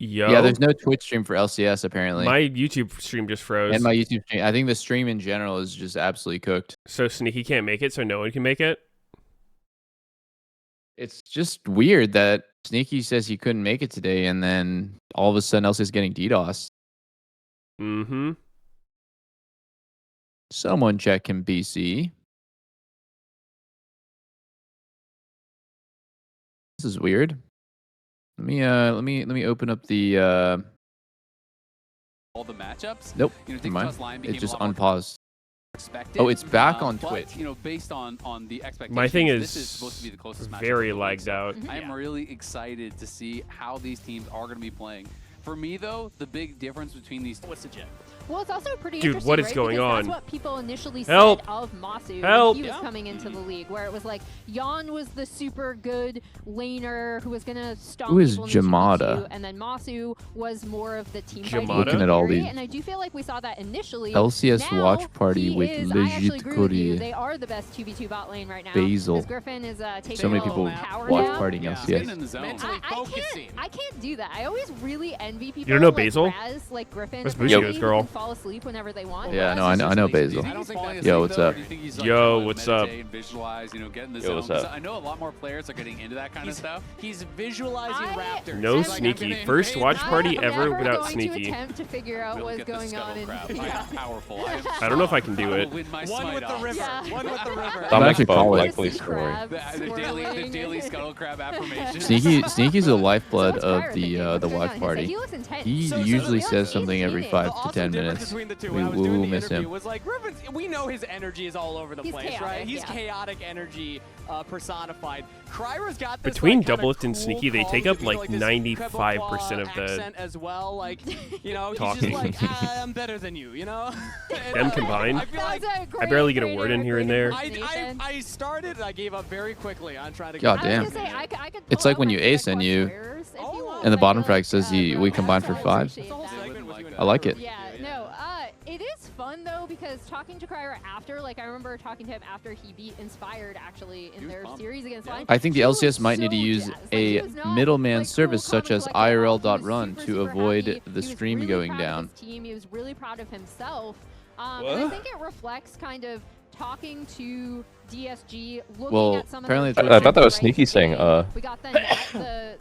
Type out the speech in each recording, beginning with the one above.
Yo. Yeah, there's no Twitch stream for LCS apparently. My YouTube stream just froze. And my YouTube stream. I think the stream in general is just absolutely cooked. So Sneaky can't make it, so no one can make it? It's just weird that Sneaky says he couldn't make it today, and then all of a sudden LCS is getting DDoS. Mm-hmm. Someone check him, BC. This is weird. Let me open up the all the matchups. Nope. You know, Never mind. line It just a lot unpaused. expected, Oh, it's back on but, Twitch. You know, based on the expectations, My thing this is supposed to be the closest matchup very of the week, lagged so out. I am really excited to see how these teams are going to be playing. For me, though, the big difference between these. What's the jet? Well, it's also pretty Dude, interesting, what is right? going Because on? That's what people initially Help! said of Masu Help! when he was coming into the league, where it was like Jan was the super good laner who was gonna stomp Who is people in the 2v2, Jamada? and then Masu was more of the team Jamada? fighting Looking at all theory, these. and I do feel like we saw that initially. LCS Now, watch party he with is, I actually legit agree with you, Korea. they are the best 2v2 bot lane right now. Basil. Because Griffin is taking So many a little people power watch nap. partying Getting LCS. in the zone. I can't do that. I always really envy people. don't know like Basil? Raz, like Griffin, Where's apparently, Bushigo's who girl? can fall asleep whenever they want. Yeah, Raz no, is I know just Basil. lazy. Yo, what's up? Yo, what's up? Yo, what's up? I know a lot more players are getting into that kind of stuff. He's visualizing Raptors. No He's like, Sneaky. I'm First watch party I'm ever never without going Sneaky. To attempt to figure out We'll what's get the going on in. scuttle crab. I am powerful. I don't know if I can do I it. will win my One smite with the off. river. Yeah. One with the river. I'm actually spoke calling. likely story. The daily scuttle crab affirmation. Sneaky's the lifeblood So of what's the Kyra thinking? watch He party. looks intense. He So usually he's says something every scheming. 5 The to awesome 10 difference minutes. between the two, We when I was doing will the miss interview, him. was like, we know his energy is all over the He's place, chaotic, right? He's yeah. chaotic energy personified. Kryra's got this Between like, kinda Doublelift and cool Sneaky, they calm take to up be, like this 95% of the accent as well. Like, you know, he's talking. just like, I'm better than you know? And, Them combined? I feel like I barely get a word in here and there. I started and I gave up very quickly on trying to God get damn. It's like when you ace and you- And the bottom frag says we combine for 5. I like it. Yeah, no, it is fun though because talking to Kryra after, like I remember talking to him after he beat Inspired actually in their series against Lion. I think the He was LCS might need to so use jazzed. Like, a he was not, middleman like, service cool, such as calm, and collected. He was IRL.run super, to super avoid happy. the He was stream really going proud of down. his team. He was really proud of himself. And I think it reflects kind of talking to DSG, looking Well, at some apparently of their it's- I thought that was right Sneaky saying, today. We got the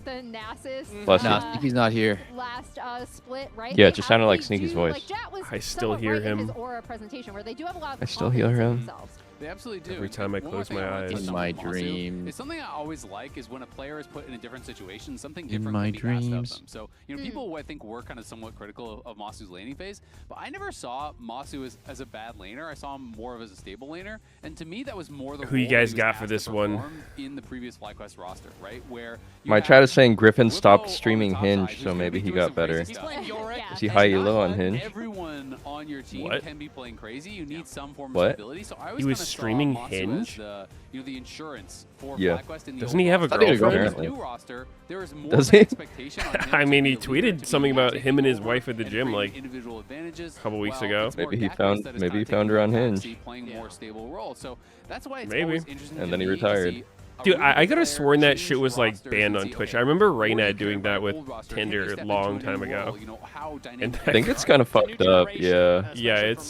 Nasus. Bless you. Nah, Sneaky's not here. Last split, right? Yeah, They it just have- sounded like they Sneaky's do- voice. like, Jat was I still somewhat hear right in him. his aura presentation where they do have a lot of I still hear confidence in him. themselves. They absolutely do. Every time I One more close thing my I wanna eyes. touch In on my with Masu dreams. is something I always like is when a player is put in a different situation, something In different my can be asked of dreams. them. So, you know, people I think were kind of somewhat critical of Masu's laning phase, but I never saw Masu as a bad laner. I saw him more of as a stable laner, and to me that was more the Who you role that guys he was got for asked to this one? perform in the previous FlyQuest roster, right? Where you My had chat is saying Griffin Whippo stopped on the streaming top Hinge, side, who's so gonna maybe be he doing got some crazy better. stuff. Yeah. Is he And high not elo on like Hinge? Everyone on your team What? can be playing crazy. You need some form What? of stability. So I always He was kinda saw streaming Masu as Hinge? the, you know, the insurance for Yeah. FlyQuest in the Doesn't old he have a roster. I think he girlfriend? got In Apparently. the new roster, there is more Does of an he? expectation on him I to mean, be he the leader, tweeted to be something the one about taking him and his over wife at the and gym, creating like, individual advantages. a couple weeks while ago. it's more Maybe he Dak found- that is maybe kinda he found her taking on the Hinge. backseat, playing more stable role. So that's why it's Maybe. always interesting And to then he me to retired. see a Dude, really I good could have player sworn that change shit was like rosters banned and on see, Twitch. okay, I remember where do you Reyna care doing about that the with old roster? Tinder Can they a step long into a time new ago. role? You know, how dynamic And I think it's kind of fucked up, yeah. Yeah, it's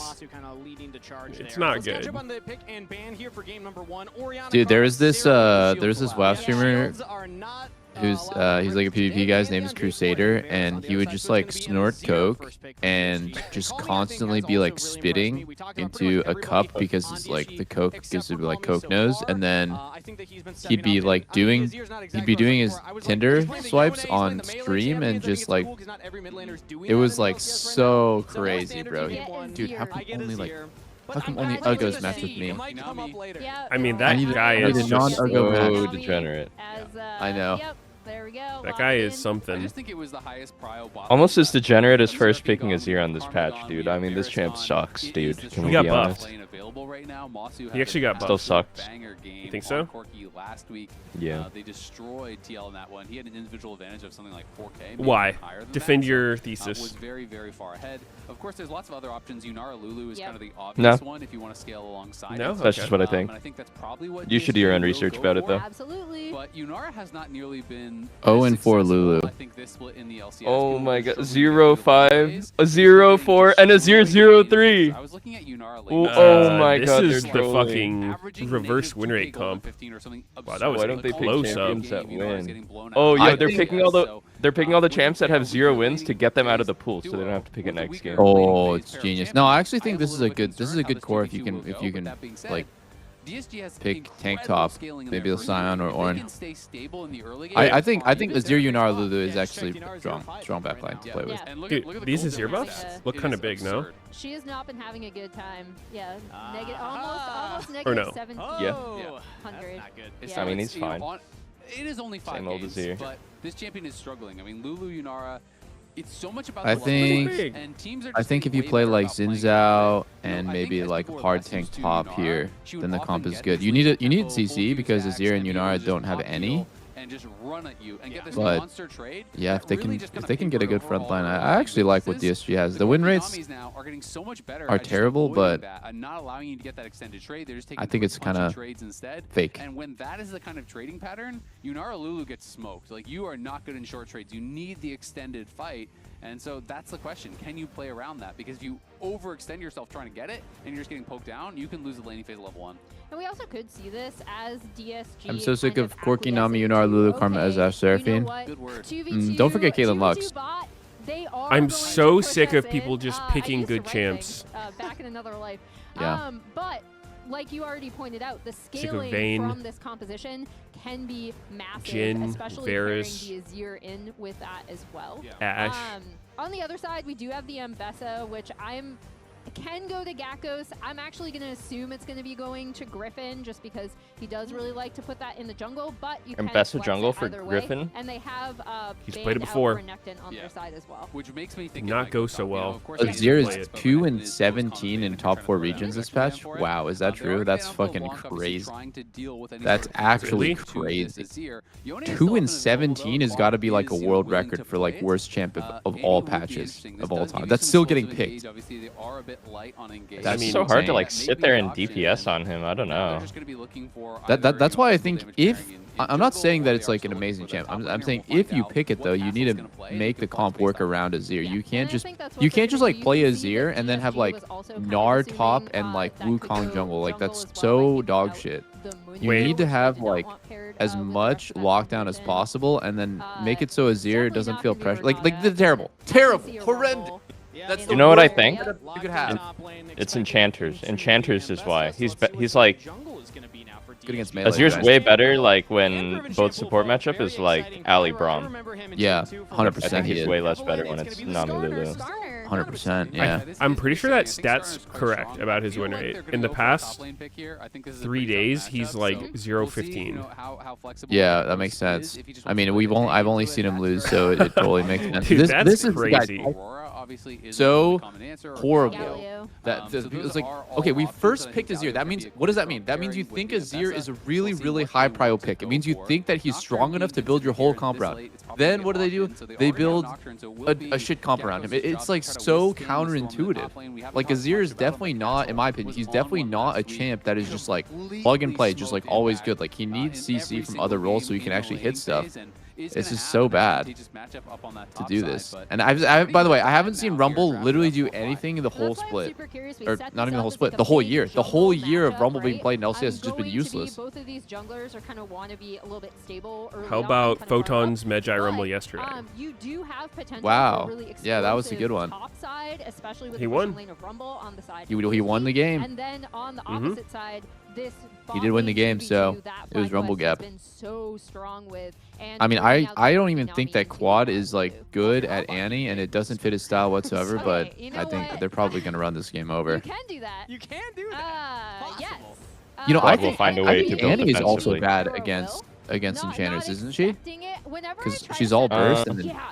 not good. Dude, there's this WoW streamer who's he's like a PvP guy. His name is Crusader, and he would just like snort coke and just constantly be like spitting into a cup because it's like the coke gives him like coke nose, and then he'd be like doing his Tinder swipes on stream and just like it was like so crazy, bro. Dude, how come only like how come only Uggos match with me? Yeah, I mean, they're that all need a- guy I need is a just non-Uggo match. So degenerate. I know. Yep, there we go. That guy is I something. just think it was the highest prio bot Almost as degenerate as lane. first picking Azir on this patch, dude. I mean, this champ sucks, It dude. is the Can we got be strongest honest? lane available right now. Masu He had actually an got Still buffed. sucks. banger game You think so? on Corki last week. Yeah. They destroyed TL in that one. He had an individual advantage of something like 4K. maybe Why? even higher than Defend that. your Was thesis. very, very far ahead. Of course, there's lots of other options. Yunara Lulu is Yep. kind of the obvious No. one if you want to scale alongside. No? it. That's just what I think. And I think that's probably what You should do your own DSG will research go about it, for. though. Absolutely. But Yunara has not nearly been 0-4 Lulu. I think this split in the LCS Oh can my really god, show 0-5, a 0-4, and a 0-0-3. I was looking at Yunara Ooh, late. oh my this god, is they're the trolling. fucking Averaging reverse negative win 2K rate gold on comp. 15 or something Wow, that was Why don't they pick close up. champions that Yunara is win? getting blown Oh, out. yo, I they're think- picking all the So, they're picking all the with champs that a have 0 weaker wins to laning get them out of the phase pool, so they don't have to pick a with a next weaker game. laning Oh, phase it's pair of genius. champions, No, I actually I think am this a is little a bit good concerned how good this core 2v2 will go, but that being said, like DSG has pick tank incredible top, scaling in maybe their a first Scion game. or If they Ornn. can stay stable in the early game, I think fine. Azir Yunara Lulu is Yeah, actually check Yunara's strong 0-5 strong right backline to now. play with. Yeah. And look Dude, at, look at the these gold Azir difference. buffs It look is kind of big, no? absurd. She has not been having a good time. Yeah, negative, Ah. almost Or negative no? 17. Yeah. Oh, that's 100. not good. It's Yeah. I mean, it's, he's you know, fine. it is only 5 Same old games, Azir. but this champion is struggling. I mean, Lulu, Yunara, it's so much about I the think- levels, and teams are I just think if getting you way play better like about playing Xin it. Zhao You and know, I maybe think as like people were hard less tank used to top Yunara, here, she would then the often comp is get good. this You lead need tempo, CC full because stacks, Azir and be able to Yunara just don't have pop any. heal and just run at you and get this But monster trade. yeah, that really just if kinda they can get a papered good front over all line, their I actually like what weaknesses. DSG has. The win rates Konamis now are getting so much better are at just terrible, avoiding but that and not allowing you to get that extended trade. They're just taking I think quick it's punchy kinda trades instead. fake. And when that is the kind of trading pattern, Yunara Lulu gets smoked. Like, you are not good in short trades. You need the extended fight. And so that's the question. Can you play around that? Because if you overextend yourself trying to get it and you're just getting poked down, you can lose the laning phase level 1. And we also could see this as DSG. I'm so sick kind of Corki, Nami, acquiescing Yunara, to, Lulu, Karma, okay, as Ash Seraphine. Good word. 2v2, Don't forget Caitlyn 2v2 Lux. bot, they are I'm going so to push sick us of people in. just I picking used to good write champs. things, back in another life. Yeah. But like you already pointed out, the of scaling Vayne. from this composition can be massive, Jhin, especially Varus. pairing the Azir in with that as well. Ash. On the other side, we do have the Mbessa, which can go to Gakkos. I'm actually going to assume it's going to be going to Griffin just because he does really like to put that in the jungle, but you can Mbessa flex jungle it for either way. Griffin? And they have He's banned played it before. out Renekton on Yeah. their side as well. Which makes me think Did it not might go top. so You know, well. of course, they Azir can play is it, but 2 Renekton and is 17 in most top common 4 for them. regions this Plan patch. for it. Wow, is that They're true? already That's been out for fucking Blanc, obviously crazy. trying to deal with any That's sort of actually resistance to crazy. this Azir. Yone is 2 still and up in the middle, 17 though. has got to be like a Is, you know, world willing to record for like play it. worst champ of Andy all would be patches interesting. This of all does give time. you That's some still explosive getting picked. engage. Obviously, they are a bit light on engage. That's mean, so hard to like insane. sit there and DPS on him. I don't Now they're know. just gonna be looking for That's either, why I physical think damage if pairing in I'm not jungle, saying or that they it's are like an still looking amazing for that champ. top I'm laner. saying We'll if find you out pick it what though, you need Castle's to gonna play. make They the could comp probably work face that around Azir. You can't And I just think that's you what they're can't just gonna like do. play You can see Azir that and then have DSG like was also kind of Gnar top assuming, and like that could Wukong go jungle. Like jungle that's as well so by taking dog out shit. the You Moonbeam, need which to they have did not like want paired, as with the much rest of that lockdown as composition. possible and then make it so Azir definitely doesn't not feel gonna be pressure. Like Renata. they're terrible, I can terrible, see a horrendous. Rumble That's in the You know what I worst think? you could have. It's enchanters. Enchanters is why. He's like Good against melee. Azir's guys. way better like when both support matchup is like Ali Braum. Yeah, I 100% think he he's is. way less better when it's Nami Lulu. Garner. 100%, yeah. I'm pretty sure that stat's correct about his win rate. In the past 3 days, he's like 0-15. Yeah, that makes sense. I mean, I've only seen him lose, so it totally makes sense. Dude, that's this is crazy. guys, so horrible. Galio. It's like, okay, we first picked Azir. That means, what does that mean? That means you think Azir is a really, really high prio pick. It means you think that he's strong enough to build your whole comp around. Then what do? They build a shit comp around him. It's like so counterintuitive. Like Azir is definitely not, in my opinion, he's definitely not a champ that is just like plug and play, just like always good. Like he needs CC from other roles so he can actually hit stuff. It's just so bad to do this. And by the way, I haven't seen Rumble literally do anything in the whole That's why I'm split. super curious. We Or set not this even the up whole as split, like a the whole big year. The jungle whole year of matchup, Rumble being right? played in LCS has I'm just been going to be- useless. Both of these junglers are kind of want to be a little bit stable early How on and about kind of run up. Photon's Magi Rumble But, yesterday? You do have potential Wow. for a really Yeah, that was a good explosive one. Top side, especially with He the won. pushing lane of Rumble on the side. He of won the Lucy. game. And then on the Mhm. opposite side, this He did win the game, so it was Rumble gap. Been so strong with, and I mean, bringing out I the don't even think Nami that into Quad that is too. like good at Annie, and it doesn't fit his style whatsoever. Okay, But you know I think what? they're probably gonna run this game over. You can do that. You can do that. Yes. You know, Quad I will think find a I way think to build Annie is also defensively. bad Or a against will. enchanters, Not isn't she? expecting it. Whenever I Because try she's to all set burst up- and then yeah,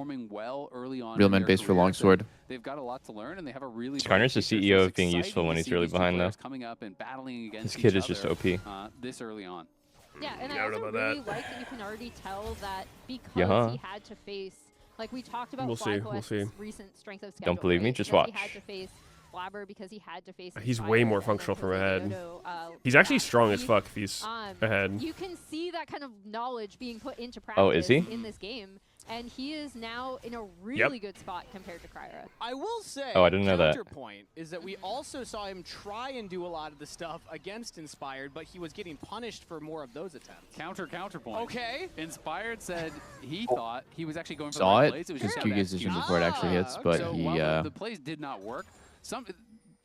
performing well early on. Real in man their base for careers, longsword. and they've got a lot to learn, and they have a really. Skarner's the bright future, CEO so of it's being exciting useful when to he's see really these two behind, though. players coming up and battling against This kid each is just other, OP. this early on. Yeah, and I Doubt also about really that. like that you can already tell that because Yeah. he had to face, like we talked about We'll see, we'll FlyQuest's see. recent strength of schedule. Don't believe me? right? Just Because watch. He had to face Blabber because he had to face. He's way more Inspired, and then functional from Jose ahead. Leoto, He's actually last strong as week. fuck if he's ahead. You can see that kind of knowledge being put into practice Oh, is he? in this game. and he is now in a really good spot compared to Kryra. I will say, Oh, I didn't know that. counterpoint is that we also saw him try and do a lot of the stuff against Inspired, but he was getting punished for more of those attempts. Counterpoint. Okay. Inspired said he thought he was actually going for Saw the right it plays. It was just just 2 bad position execution. before it actually hits, but So he while the plays did not work,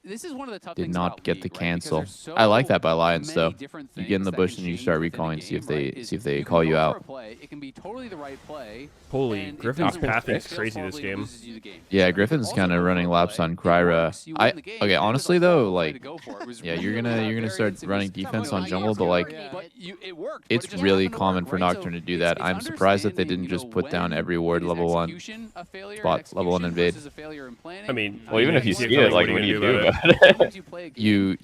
this is one of the tough did things not about get the League, right? cancel. Because there's I like that by so Lions many though. different You get in the things bush that and can you start change within a recalling, see if game, they right? see if they You call can you go out. for a play, it can be totally the right play. Holy, and it Griffin's doesn't work. pathing It is fails crazy this horribly, it game. loses you the game. Yeah, So Griffin's also kind of go for running a laps play. on If it Kryra. works, you win the game. Okay, If honestly it's a though, horrible play like, to go for, it was yeah, you're really gonna bad start variance. It running was defense tough. on Not jungle, yours, but like, but it worked. But it's it just really happened to common work, for right? So Nocturne to do it's- that. it's I'm surprised that they understanding, didn't just put down when every ward is level 1 execution a failure spot, and level 1 execution invade. versus a failure in planning. I mean, Well, even if you see see it, like, what what are do you you gonna do do about about it? Sometimes you play a game, you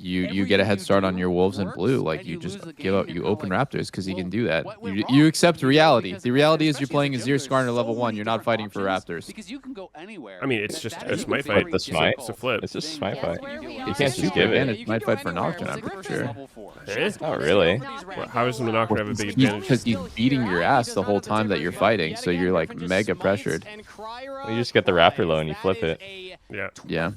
get a head everything start you on do your wolves and works, blue. Like and you you just lose the give game, up, you're you kinda open like, Raptors because he well, can do that. what went You wrong? accept You know, reality. because The reality is you're especially playing as a a Zero jungler, Skarner there's level so 1. many You're not different fighting for options Raptors. because you can go anywhere. I mean, it's just That a is smite very fight. The smite? It's a flip. It's just thing smite that fight. That's where we You are. You can't It's just just give advantage. it. You Might can fight go for anywhere. Nocturne, I'm Griffin pretty is sure. level 4. Eh? Oh, really? How does the Nocturne have a big He's advantage? because he's beating your ass the whole time that you're fighting, so you're like mega pressured. You just get the Raptor low and you flip it. Yeah. Yeah.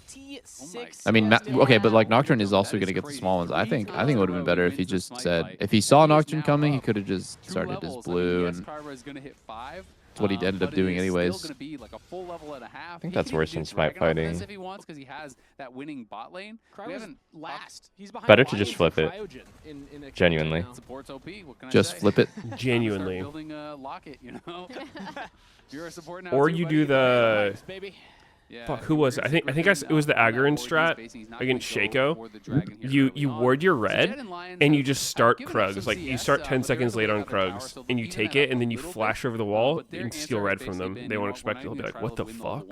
Oh I mean, okay, but like Nocturne is That also is gonna get the crazy. small ones. I think it would have been better if he just Smite said, fight. if he saw And he is Nocturne now coming, he up could have just 2 started his levels. blue, yes, and Kyra is gonna hit 5. that's what he ended up But it doing is anyways. Still gonna be like a full level and a half. I think He that's can worse even than do smite Dragon Offense fighting. if he wants, because he has that winning bot lane. We haven't last. He's behind Better to just Lions flip and it. Cryogen in a Genuinely. now. supports OP. What can I Just say? flip it. Genuinely. Start building a locket, you know. You're a support now. Or too, you buddy. do the Nice, baby. Yeah, fuck, who was it? I think it was the Agarin strat against Shaco. You ward your red and you just start Krugs. Like you start 10 seconds late on Krugs and you take it and then you flash over the wall and steal red from them. They won't expect it. They'll be like, what the fuck?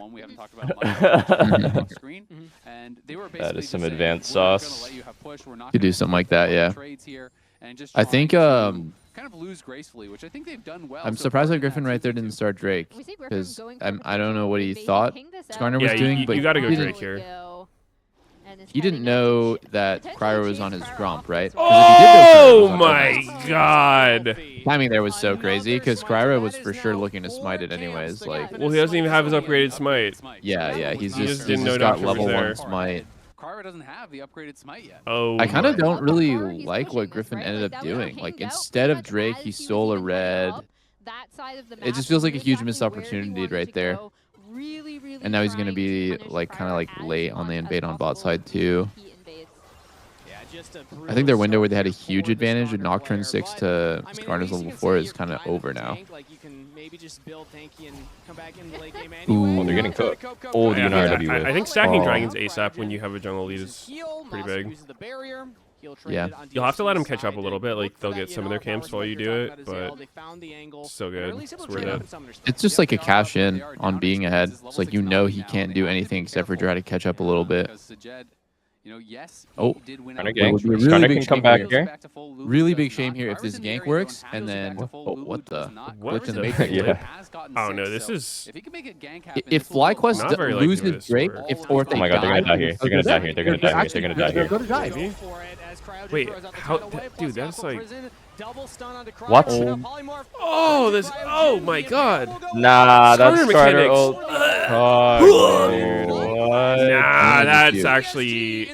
That is some advanced sauce. You do something like that, yeah. I think kind of lose gracefully, which I think they've done well. I'm so surprised far that in that Griffin right there season didn't too. start Drake We see Griffin because going for I don't know what he They thought ping this Skarner out. was Yeah, doing, you but gotta go he Drake didn't, here. he didn't know that Cryer was on his grump, right? 'Cause Oh if he did know Cryer was on my god! timing there was so crazy because Kryra was for sure looking to smite it anyways. Like, Well, he doesn't even have his upgraded smite. yeah, he's He just just didn't know got Nocturne was level there. 1 smite. Kyra doesn't have the upgraded smite yet. Oh, I kind of my. don't really How far he's like pushing what this, Griffin right? ended Like, up that would've doing. Like, pinged out instead pretty of Drake, much he as was stole a even higher red. up that side of the It just map. feels like He a knew huge exactly missed where he opportunity wanted right to there. go. Really And now he's gonna trying be to punish like kind of Kryra like as late on the much as invade on bot possible side too. if he invades. Yeah, just a I think their window where they had a brutal huge start for advantage the with Skarner Nocturne player, 6 but, to I mean, at Skarner's least you level can 4 say is you're kind of kind of over a now. tank, like you can maybe just build tanky and come back in the late game Ooh. anyway. Oh, they're getting cooked. Oh, the Yeah, UNRW I with. think stacking Oh. dragons ASAP when you have a jungle lead is pretty big. Yeah. You'll have to let them catch up a little bit. Like they'll get some of their camps while you do it, but so good. It's worth it. It's just like a cash in on being ahead. It's like you know he can't do anything except for try to catch up a little bit. Oh, Skarner It would be a really Skarner big can come shame back here. here. Really big shame here if this gank works and then what the What in the the matrix Yeah. flip. Oh no, this is If he can make a gank If FlyQuest Not very likely loses this Drake, works. if or if Oh they my god, they're gonna die here. They're gonna die here. They're gonna die here. They're gonna die here. They're gonna die. Maybe. Wait, how? Dude, that's like. What? Oh, this. Oh my god. Nah, that's Skarner Skarner mechanics. ult. Fuck, dude, what? Nah, that's Dude. actually.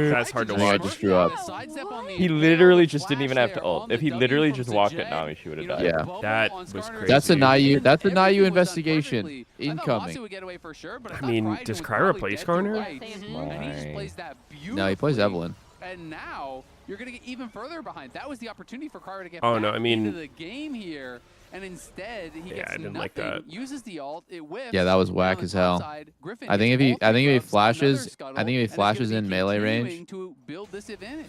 That's hard to I think I watch. just drew up. He literally just didn't even have to ult. If he literally just walked it, now she would have died. Yeah. That was crazy. That's a Nayu. That's a Nayu investigation incoming. I mean, does Kryra play Skarner? No, he plays Evelyn. And now you're gonna get even further behind. That was the opportunity for Kyra to get Oh, back no, I mean- into the game here, and instead he Yeah, gets I didn't nothing. like that. Uses the ult, it whiffs. Yeah, that was and whack on as the hell. top side, Griffin I think gets if he ult I think if he pickups, another flashes scuttle, I think if he and it's flashes gonna in be melee continuing range, to build this advantage.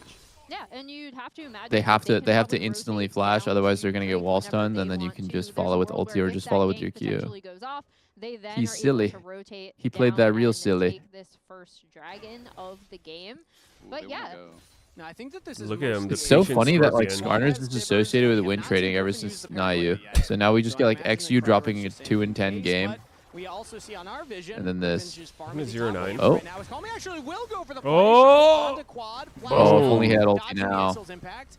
Yeah, and you'd have to imagine they have that to can instantly rotate flash, down otherwise to they're gonna get Drake wall whenever stunned, they and then you want can to. just There's follow a with world ulti where or if just that follow with gank your Q. potentially goes off, they then He's are silly. able to rotate He played down that real and silly. take this first dragon of the game. Ooh, But they wanna yeah. go. No, I think that this is Look at him, mostly the It's so Patient funny that like Scorpion. Skarner's is associated with win trading ever since Nayu. So now we just get like XU dropping a 2 in 10 game. We also see on our vision, And then this. Griffin's just I'm farming a the 0-9. top lane Oh. right now. His Comey actually will go for the play. Oh! Onto quad, Oh, if Oh. only he had ulti dodging now. Yessel's impact.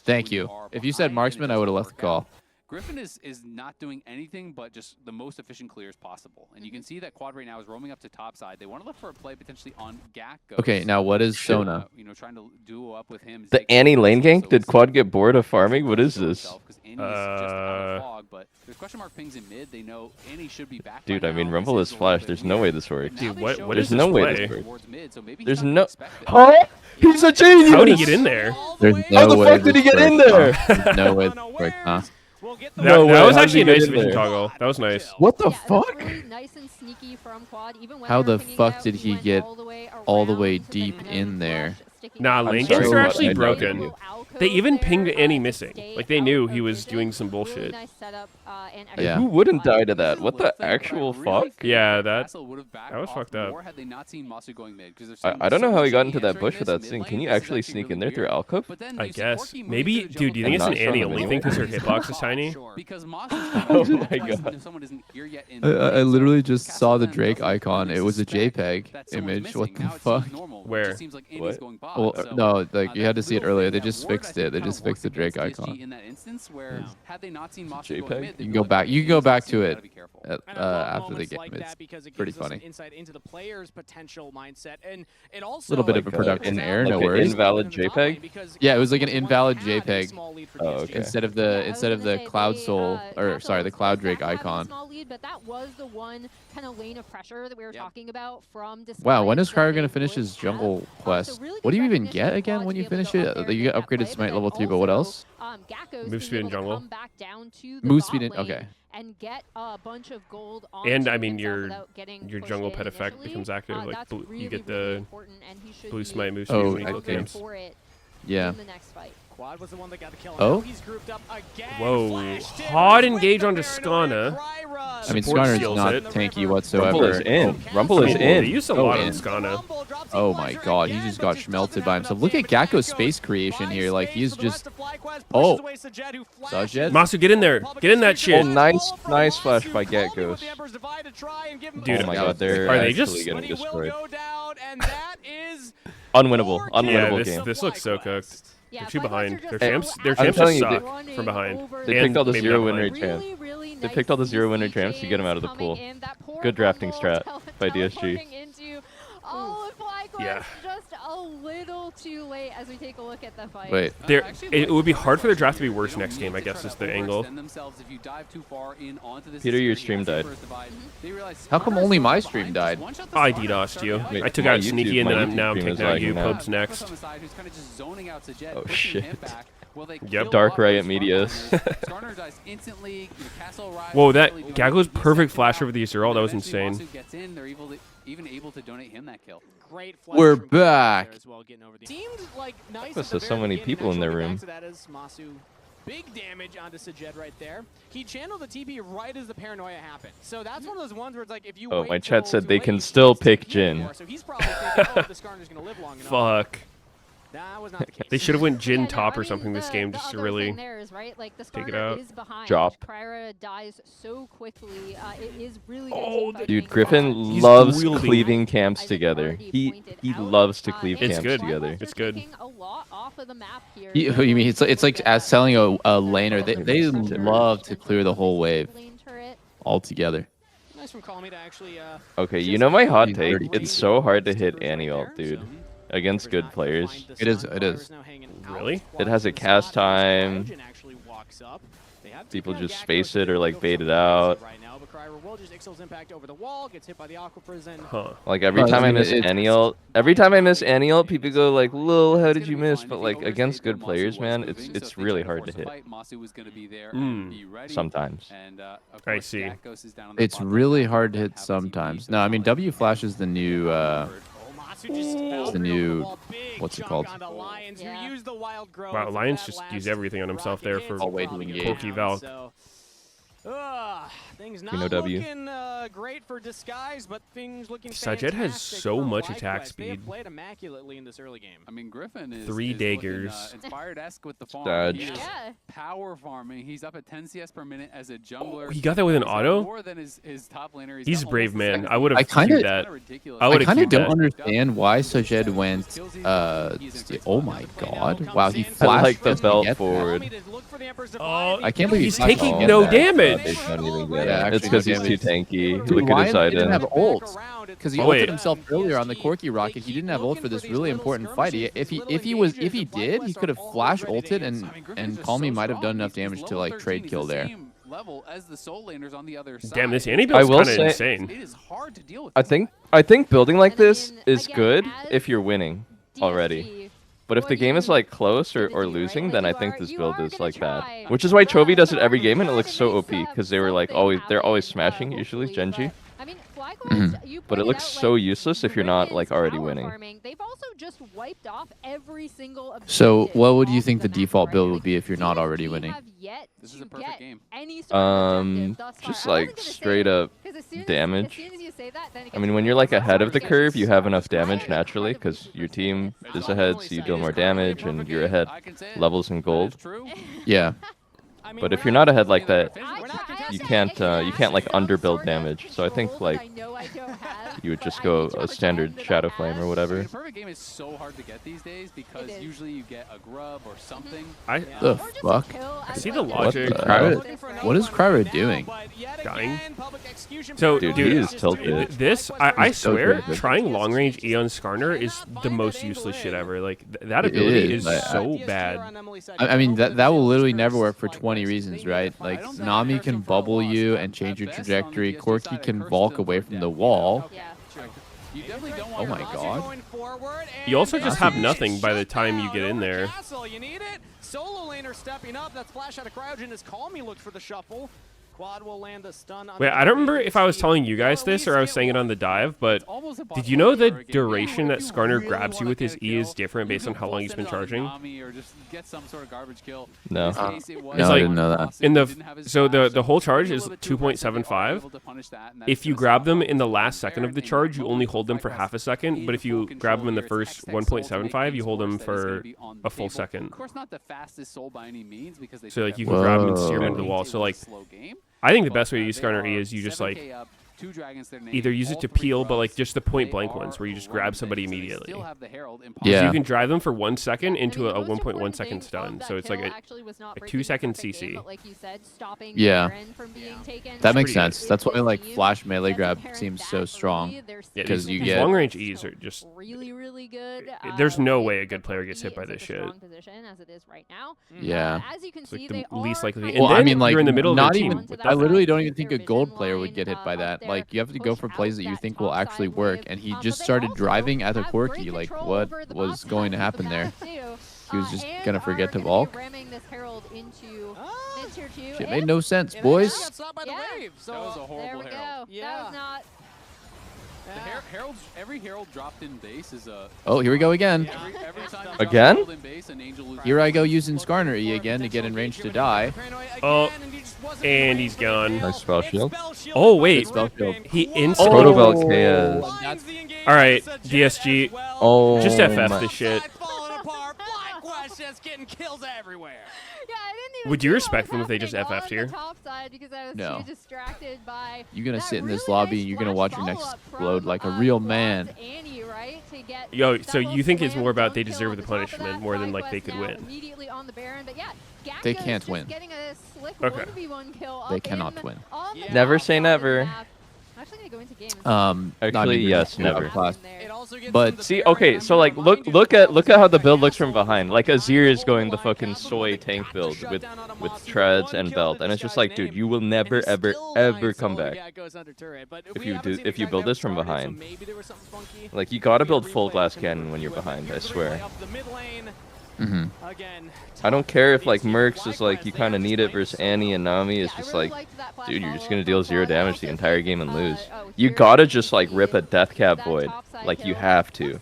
Thank when you. are If you said behind and it marksman, I would have doesn't left the work out. call. Griffin is not doing anything but just the most efficient clears possible. And you can see that Quad right now is roaming up to top side. They want to look for a play potentially on Gakos. Okay, now what is Sona? You know, trying to duo up with him. The Annie lane gank? Did Quad get bored of farming? What is this? But there's question mark pings in mid. They know Annie should be back. Dude, I mean, Rumble is flash. There's no way this works. Dude, what There's is no this way play? this works. There's no. Huh? He's a genius! How did he get in there? There's How no the way fuck did he this get in works, there? huh? There's no way this works, huh? No way, That was how did actually a he get nice in vision there? toggle. That was nice. What the Yeah, that's fuck? really nice and sneaky from Quad. Even when How they were the pinging fuck out, did he went get all the way all the way around to deep then in there? flash sticking Nah, out. lane sorry, ganks are what? actually I broken. know. They even pinged there, Annie to missing. stay Like, they out knew of he was vision. doing some Really bullshit. nice setup, and Yeah. Who wouldn't die to that? What the actual fuck? Yeah, that was fucked up. I don't know how he got into that bush with that thing. Can you actually sneak in there through alcove? I guess. Maybe, dude, do you think it's I'm an not Annie sure only of thing because her anyone. hitbox is tiny? Oh my god. I literally just saw the Drake icon. It was a JPEG image. What the fuck? Where? What? Well, no, like you had to see it earlier. They just fixed it. They just fixed the Drake icon. JPEG? You can go back. You can go back to it And I love after the moments game. like It's that because it pretty gives us funny. an insight into the player's potential mindset, and it also Little bit of a like, production pulls error, out no the worries. Invalid in the top lane JPEG? because Yeah, it was like Capsule an was the one invalid that had a JPEG. small lead for Oh, PSG. okay. instead of Yeah, I the was instead of gonna the say Cloud they, Soul or Capsule sorry, the was Cloud back Drake having a icon. small lead, but that was the one kind of lane of pressure that we were Yep. talking about from Wow, when Disguise is that Cryer they gonna finish would his have. jungle So quest? really What do good you even recognition get of again Vods when to you be able to finish go up it? there You and get make that upgraded play, smite but level then 2, but what also, else? Gakos Move speed being in able to jungle. come back down to the Move bot speed in. lane Okay. and get a bunch of gold And, onto I mean, himself your without getting pushed jungle in pet effect initially. becomes active. Like, That's you really, get really the important, and he should blue be smite move Oh, speed when you kill stronger camps. for it Yeah. in the next fight. Quad was the one that got the kill. Oh? Now he's grouped up again. Whoa. Flashed in Hot with engage the onto paranoia. Skana. Cry rush. I mean, Support Skarner's seals not it. tanky Rumble whatsoever. is in. Rumble is I mean, They in. used a Go lot in. on Skana. Oh my god, he just got schmelted by himself. Look at Gakko's space creation here. Like, he's just... Oh. Sajed? Masu, get in there. Get in that shit. Oh, nice flash by Geckos. Dude, Oh my that god, was- they're are they actually just- getting destroyed. Unwinnable. Unwinnable Yeah, game. this looks so cooked. Yeah, They're too FlyQuest behind. are just Their so champs, their I'm champs telling just you, suck running from behind. over They the picked all the maybe zero not win behind. rate champs. Really They nice picked all the zero win rate CC champs to get him out of the coming pool. in. That poor Good drafting Rumble strat by DSG. teleporting into- Oh, FlyQuest Yeah. just a little too late as we take a look at the fight. Wait. It would be hard for the draft to be worse next game, I guess, is the angle. Peter, your stream died. How come only my stream died? I DDoSed you. Wait, I took my out Sneaky and YouTube- then my now I'm YouTube stream taking is out you. lagging now. Pope's next. Oh shit. Yep. Dark Riot Meteos. Whoa, that Gaggo's perfect flash over the Azurol. That was insane. Even able to donate him that kill. Great We're flash from back. there as well, getting over the- Seemed like nice There's at the so very many beginning. people in their Actually, room. back to that is Masu. Big damage onto Sajed right there. He channeled the TP right as the paranoia happened. So that's one of those ones where it's like if you Oh, wait my chat till said too they late, can you still can't pick TP Jhin. anymore. So he's probably thinking, oh, the Skarner's gonna live long enough. Fuck. That was not the case. They should have went Jhin Yeah, no, top I or mean, something this game the just to other really thing there is, right, like the take it Skarner out. is behind. Drop. Kyra dies so quickly. It is really good Oh, team Dude, fighting. Griffin He's loves wielding. cleaving camps As together. already He pointed out, loves to cleave and It's camps good. together. FlyQuest It's are good. taking a lot off of the map here. You mean it's like as selling a laner. They love to clear the whole wave Lane turret. altogether. Nice from Calmy to actually. Okay, you know my hot He's take? 32. It's so hard to hit Annie ult, dude. Against good players. It is. Really? It has a cast time. People just space it or like bait it out. Huh. Like every No, time I I mean, miss Annie ult, people go like, "Lil, how did you miss?" But like against good players, man, it's really hard to hit. Sometimes. I see. It's really hard to hit sometimes. No, I mean W Flash is the new the new what's it called? Yeah. Wow, Lions just use everything on himself there for All way to engage. Corky Valk. Things know not W. looking great for Disguise, but things looking Sajed has fantastic so for much FlyQuest. attack They speed. have played immaculately in this early game. I mean, Griffin is 3 is daggers. looking, inspired-esque with the farm. Dodged. He is Yeah. power farming. He's up at 10 CS per minute as a jungler. Oh, he got that with an He's got auto? More than his top laner. He's a got brave almost the man. second I would I have kinda- queued that. ridiculous. I I would've kind of queued don't that. understand why Sajed went. Oh my God! Wow, he I flashed. like the just to belt get that. forward. Oh, I can't believe he's he flashed taking all no that. damage. They don't even get Yeah, it. It's actually, because no he's too damage. tanky. Dude, Look at his Lion didn't have item. ult because he Oh, ulted wait. himself earlier on the Corky rocket. He didn't have ult for this really important fight. If he did, he could have flash ulted and Calmy might have done enough damage to like trade kill there. Level as the soul laners on the other side. Damn, this Annie I build's will kind of say- insane. It is hard to deal with. I think building like And I this mean, is again, good as if you're winning already. DSG, But if what the game is you like close or gonna do, right? losing, Like, then I you think are- this you build are is gonna like try. bad. Which is why Chovy does it every game and it Try looks to so make OP because they were like something always they're always happen, smashing usually hopefully, Genji. but, I mean, FlyQuest, you But it pointed looks out, so like, useless if you're not Griffin's like already power winning. farming. They've also just wiped off every single objective. So what would you off think the map, default right? build would Like, be if you're not already TSG winning? have yet This is to a perfect get game. any sort of objective thus far. Just I wasn't like gonna say straight it, up 'cause as soon damage. As soon as you say that, then it I gets mean, when really you're like hard. ahead of the It gets curve, you have enough so damage hard. naturally because your team Superstitious. is ahead, so you deal more damage and you're ahead levels in gold. Yeah. I mean, But we're if you're not not ahead like that, We're not you contesting. can't like underbuild damage. So I think Control that like I know I don't have, you would but just I go need to a standard pretend that Shadow I Flame have. or whatever. The perfect game is so hard to get these days because is. usually you get a grub or something. The Or just a fuck? kill I as, see like, the the logic. What the Cryo- Cryo- what is Cryo doing? Dying? So, Dude, dude, he is tilted. This, I He's so swear, tilted. trying long range Eon Skarner is the most useless shit ever. Like, that It ability is, is I- so bad. I mean, that will literally never work for 20 reasons, right? Like, Nami can bubble you and change your trajectory. Corki can Valk away from the wall. Yeah. You definitely don't Oh want my your god. You also just have nothing by the time you get in there. You need it. Solo laner stepping up. That's flash out of cryogen as Calmy looks for the shuffle. Quad will land a stun on Wait, I don't remember if I was telling you guys this or I was saying it on the dive, but did you know the duration that Skarner grabs you with his E is different based on how long he's been charging? No. No, I like- didn't know that. In the whole charge is 2.75. If you grab them in the last second of the charge, you only hold them for half a second, but if you grab them in the first 1.75, you hold them for a full second. Of course, not the fastest soul by any means because they So like you can can grab them and steer them Whoa. into the wall. So like I think the best way to use Skarner E is you just like either use it to peel, but like just the point blank ones where you just grab somebody immediately. Yeah. You can drive them for 1 second into I mean, a the most 1.1 important second thing stun. of So that it's like kill a actually was not a breaking 2 second perfect game, CC. but like you said, stopping Yeah. Baron from being taken. That makes pretty good. sense. That's why like Team flash melee gets grab Baron seems that so strong. early, they're Yeah, still Because you these get- long range E's are just really, really good. there's no like, way a good the player gets hit Corki by is this such a shit. strong position as it is right now. Yeah. As you can It's like see, the they least are likely thing. kind And Well, I then mean, like, you're in the middle of not their even. team. with I that. literally don't Keep even think their a gold vision player would line, get hit by up that. there, Like, you have to go push for out plays that you that think top will actually side work, wave, and he but just they started also driving at a have Corki. great Like, control what over the was bot going to side of the happen there? map, too. He was just And gonna are forget to gonna be Valk. ramming this Herald into mid-tier 2. Shit and made no sense, Yeah, boys. got stopped by the Yeah. wave. So That was a there horrible we go. Herald. That Yeah. was not. Every Herald dropped in base is a. Oh, here we go again. Every time you drop Again? a Herald in base, an Angel loses. Here I go using Skarner E again to get in range to die. Oh, and he's gone. Nice spell shield. Oh, wait. Good spell shield. He instantly. Proto Belt KS. All right, DSG. Oh, Just FF my- this shit. Getting kills everywhere. Yeah, I didn't even Would you see what respect was them if they just happening FF'd on here? the top side because I was No. too distracted by You're gonna that sit in this really lobby nice and you're gonna flash watch your next follow-up explode from, like a real Vods man. Annie, right, to get Yo, so double you think it's slam more about they dunk deserve kill the on top of punishment that. more than like they FlyQuest could now win? Immediately on the Baron, but yeah, They Gakko's can't just win. Getting a slick Okay. 1v1 kill They up cannot in win. on the Yeah. Never top say side of the never. map. I'm actually gonna go into games. No, I Actually, mean, yes, you're never. class. But- See, okay, so like look at how the build looks from behind. Like Azir is going the fucking soy tank build with treads and belt, and it's just like, dude, you will never ever come back. If you build this from behind. Like you gotta build full glass cannon when you're behind. I swear. Mhm. I don't care if like Mercs is like you kind of need it versus Annie and Nami. It's just like, dude, you're just gonna deal 0 damage the entire game and lose. You gotta just like rip a death cap void. Like you have to.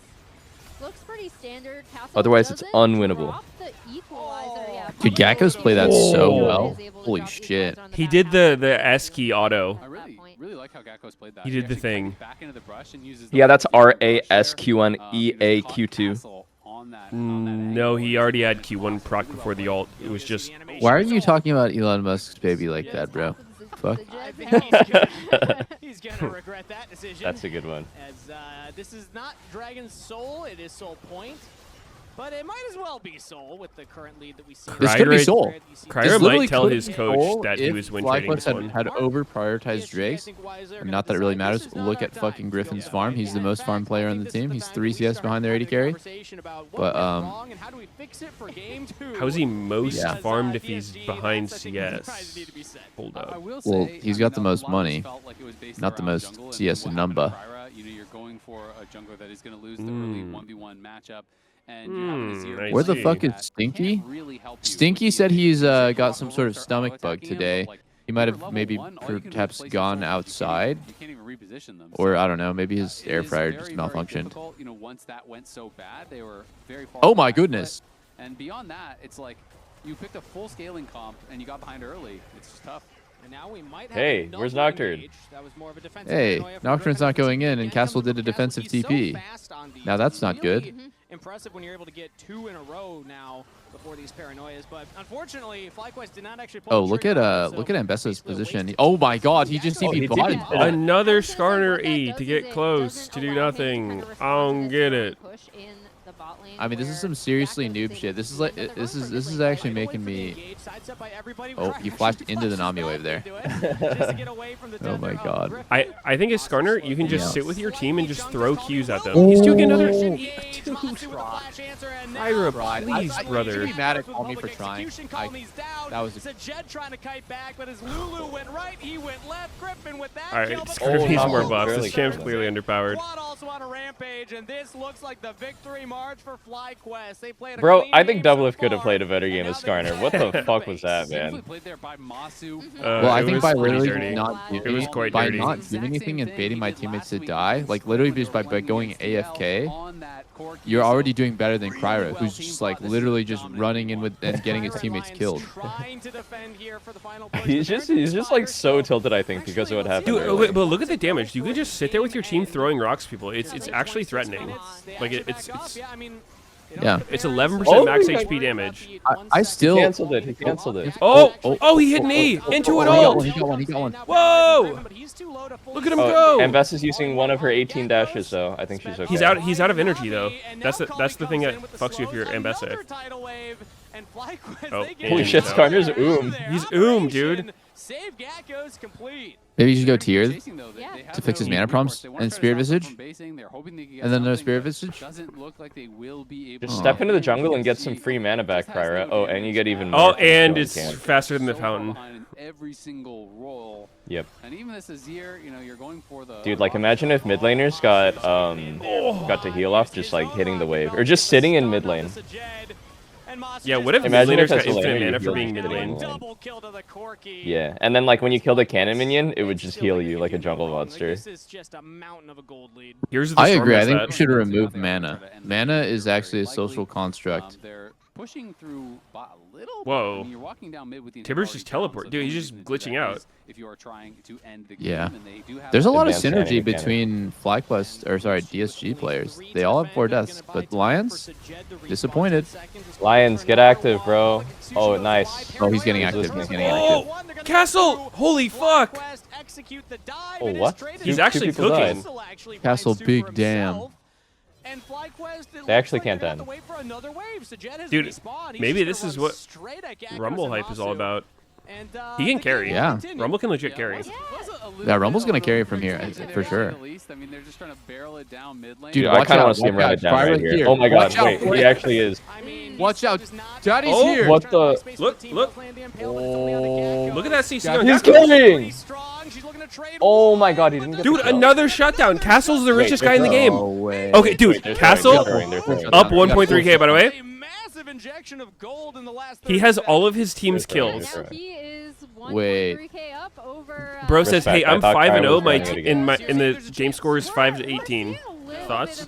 Looks pretty standard. Castle Otherwise, it's doesn't unwinnable. drop the equalizer. Yeah, Could Gakkos play that so Probably well? is able to Holy drop the shit. equalizer on the He back did half. the S key auto. I really like how Gakko's played that. He did the actually thing. back into the brush and uses Yeah, that's the RASQ1 he just caught EAQ2. Castle on that No, angle. he already had Q1 proc before the ult. It was just Why are you talking about Elon Musk's baby like that, bro? Fuck. I think he's gonna regret that decision. That's a good one. As this is not Dragon's Soul, it is Soul Point. But it might as well be Soul with the current lead that we see. This could be Cryer- Soul. Cryer This might literally tell could his be coach Soul that he if was win trading this FlyQuest one. had over-prioritized Drakes. Not that it really matters. Look at fucking Griffin's farm. He's the most farm player on the team. He's 3 CS behind their AD carry. But, How's he most Yeah. farmed if he's behind CS? Hold I up. will Well, say, he's I got mean, the a most lot of money, this felt like it was based not the around most jungle and CS what in happened to Numba. Kryra. You know, you're going for a jungler that is going to lose the early 1v1 matchup. And you have an Azir I Where the see. fuck is that Stinky? can't really help you Stinky with said the he's Azir got bot some over, sort of so stomach bug attacking him, but, today. like, He might You're have level maybe one, all you can do is perhaps place gone yourself. outside, You can't even reposition them. or So I don't know, maybe his it air is fryer very, just very malfunctioned. difficult. You know, once that went so bad, they were very far. Oh on the my back foot. goodness. And beyond that, it's like you picked a full scaling comp and you got behind early. It's just tough. And now we might have Hey, another where's Nocturne? engage. That was more of a defensive Hey, paranoia from Nocturne's Griffin. not going in, Again, and Castle coming did a from Castle, defensive he's so TP. fast on these. Now that's It's not really good. Impressive when you're able to get 2 in a row now before these paranoias, but unfortunately, FlyQuest did not actually pull Oh, the look trigger at on it, so look at Ambessa's basically a position. wasted Oh my chance. God, he just Oh, he TP TP'd botted. bot. Another I was gonna say, Skarner what that E does to is get it close doesn't to do allow him to nothing. kind of I respond to don't this get early it. push in the bot lane I mean, this is where some seriously Jackos noob is shit. able This to is see like him, but they're this going is for this mid is lane actually right away making for the me. engage, sidestep by everybody, Oh, he flashed into the Nami wave there. Oh my God. I think as Skarner, you can just Yeah. sit with your team and just throw Qs at them. Oh. He's doing another. Oh. Ira, Right. please, I brother. should be mad at Call Me for trying. That was. Sajed trying to kite back, but as Lulu went right, he went left. Griffin with that All right, kill, but Skarner needs more Nocturne buffs. barely This champ's got clearly underpowered. Quad also on a rampage, and this looks like the victory march for FlyQuest. They played a Bro, clean I think game so Doublelift could have far, played a better and game now as they Skarner. What the fuck was that, Beautifully man? played there by Masu. Well, I It think was by pretty literally dirty. not doing It was quite by dirty. not doing anything and baiting my teammates to die, like literally just by going AFK, you're already doing better than Kryra, who's just like literally just running in with and getting his teammates killed. He's just like so tilted, I think, because of what happened. Dude, earlier. but look at the damage. You can just sit there with your team throwing rocks, people. It's actually threatening. Like it's Yeah. it's 11% Oh, max yeah. HP damage. I still. He canceled it. He canceled it. Oh, he hit an E into it all. He got one. He got one. Whoa! Look at him Oh, go. and Bess is using one of her 18 dashes, so I think she's okay. He's out of energy though. That's the thing that fucks you if you're Ambessa. Oh, Holy shit, no. Skarner's He's dude. Save Gakko's complete. Maybe you should go tier Yeah. to fix his mana prompts and Spirit Visage, and then no Spirit Visage. Doesn't look like they will be able Just to step into the jungle and get some free mana back, Kryra. Oh, and you get even more. Oh, from and killing it's Cam. faster than the so far fountain. behind in every single roll. Yep. And even this Azir, you know, you're going for the Dude, like imagine if mid laners got to heal off just like hitting the wave or just sitting in mid lane. Yeah, what if mid Imagine laners if got that's a infinite laner, mana you for heal being the mid lane? Double kill to the Corki. Yeah, and then like when you kill the cannon minion, it would just heal you like a jungle monster. This is just a mountain of a gold lead. Yours is the I storm agree. I has think that. we should remove mana. Mana is actually a social construct. They're pushing through bot a little. Whoa. I mean, you're walking down mid with the Tibbers Inferno just down, teleport. so Dude, the he's only just reason to do glitching that out. is If you are trying to end the game, Yeah. and they do have There's a lot of Advanced mana synergy mechanic. between FlyQuest, or sorry, DSG players. They all have 4 deaths, but Lions, disappointed. Lions, get active, bro. Oh, nice. Oh, he's getting active. He's getting active. Oh, Castle! Holy fuck! Oh, what? He's Two actually people cooking. died. Castle, big damn. They actually can't end. Dude, maybe this is what Rumble hype is all about. He can carry. Yeah. Rumble can legit carry. Yeah, Rumble's gonna carry from here, for sure. I mean, they're just trying to barrel it down mid lane. Dude, I watch kind of out, want to see him watch run out. it down Try right right here. here. Oh my god, Watch out, wait, boy. he actually is. Watch out. Daddy's Oh, here. What the? Look. Oh. Look at that CC on He's Castle. killing! Oh my god, he didn't get Dude, the kill. another shutdown. Castle's the richest guy in the no game. No way. Okay, dude, They're Castle throwing, they're throwing. up 1.3k, by the way. A massive injection of gold in the last He has 30 all of his team's They're throwing, kills. they're Now he is Wait. 1.3k up over. Bro says, Respect, "Hey, I I'm thought 5 and Kyle 0. was My running it again. in the game score is 5 to 18." Thoughts?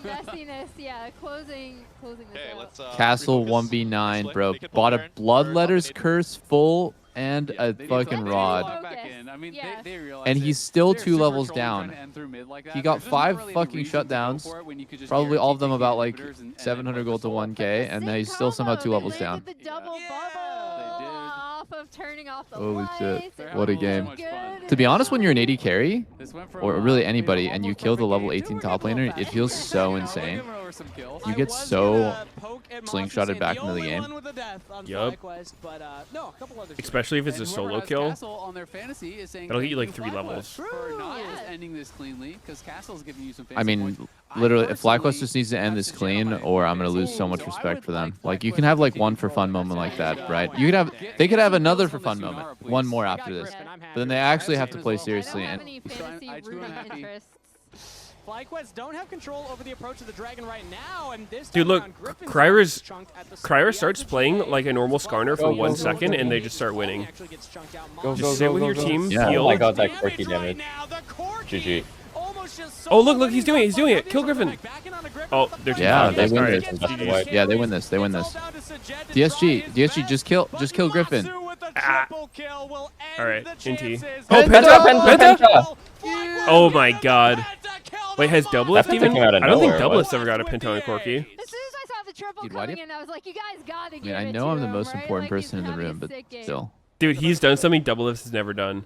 Yeah, closing this Okay, out. let's Castle refocus. 1v9, Play- bro. take a Bought a turn. Bloodletter's Or Curse full and Yeah, a they need fucking to rod. log back in. I mean, Yes. they realize And that he's still they're 2 super levels trolling trying down. to end through mid like He that. got There's 5 really any fucking reason to go shutdowns. for it when you could just Probably guarantee all of them taking about like inhibitors and 700 gold to soul. 1k, and now he's still somehow 2 levels down. The double Yeah. bubble They did. off of turning off the Holy shit. lights. They're It What a was game. much fun. To be honest, when you're an 80 carry, This went from, or really you know, anybody, and you almost kill the perfect level game 18 to a top little laner, fast. it feels so We're insane. giving over some kills. You get so slingshotted back into the game. Yup. Especially if it's a And solo whoever has kill. Castle on their fantasy is saying That'll get you, thank like, 3 FlyQuest levels. For not True. just Yeah. ending this cleanly, because Castle's giving you some I fantasy mean, points. literally, if FlyQuest personally just needs to end have this Sajed clean, on my or I'm gonna lose so team, much so I respect would for them. like Like, you FlyQuest can have like to one take for fun control. moment like That's that, all right? I You could have, want. they could have Get some another kills for on fun this moment, Yunara, one please. more I after got this. Griffin, I'm But then they happy. actually I have to as play well. seriously, I don't and have any So fantasy I too am rooting happy. interests. FlyQuest don't have control over the approach of the Dragon right now, and this Dude, time look, around, Griffin's Kryra's- chunked at the start. Kryra He starts has to playing trade. like a normal Skarner for Go, 1 go, second, go. and they just start winning. Actually gets chunked out. Go, Just go, sit go, with go, your go. team, Yeah. heal. Oh my god, that quirky Right damage. now, the Corki GG. almost just Oh, look, solo he's winning doing it, he's doing it. the Kill fight. Griffin. Backing onto Griffin Oh, with the they're fight. Yeah, He they gets win right this. into That's the why. Yeah, they win this. They win It's this. all down to Sajed to DSG, try his DSG, best, just kill but Griffin. Masu with a Ah. triple kill will end All right, the NT. chances. Oh, Penta, Penta. Oh my god. Wait, has Doublelift That Penta even? came out of I don't think nowhere, Doublelift's ever got a Penta on Corki. As soon as I saw the triple Dude, why do coming in, I was like, you guys gotta give I mean, I it know to I'm the him, most right? important Like, he's person in the having a room, but sick game. still. Dude, he's done something Doublelift has never done.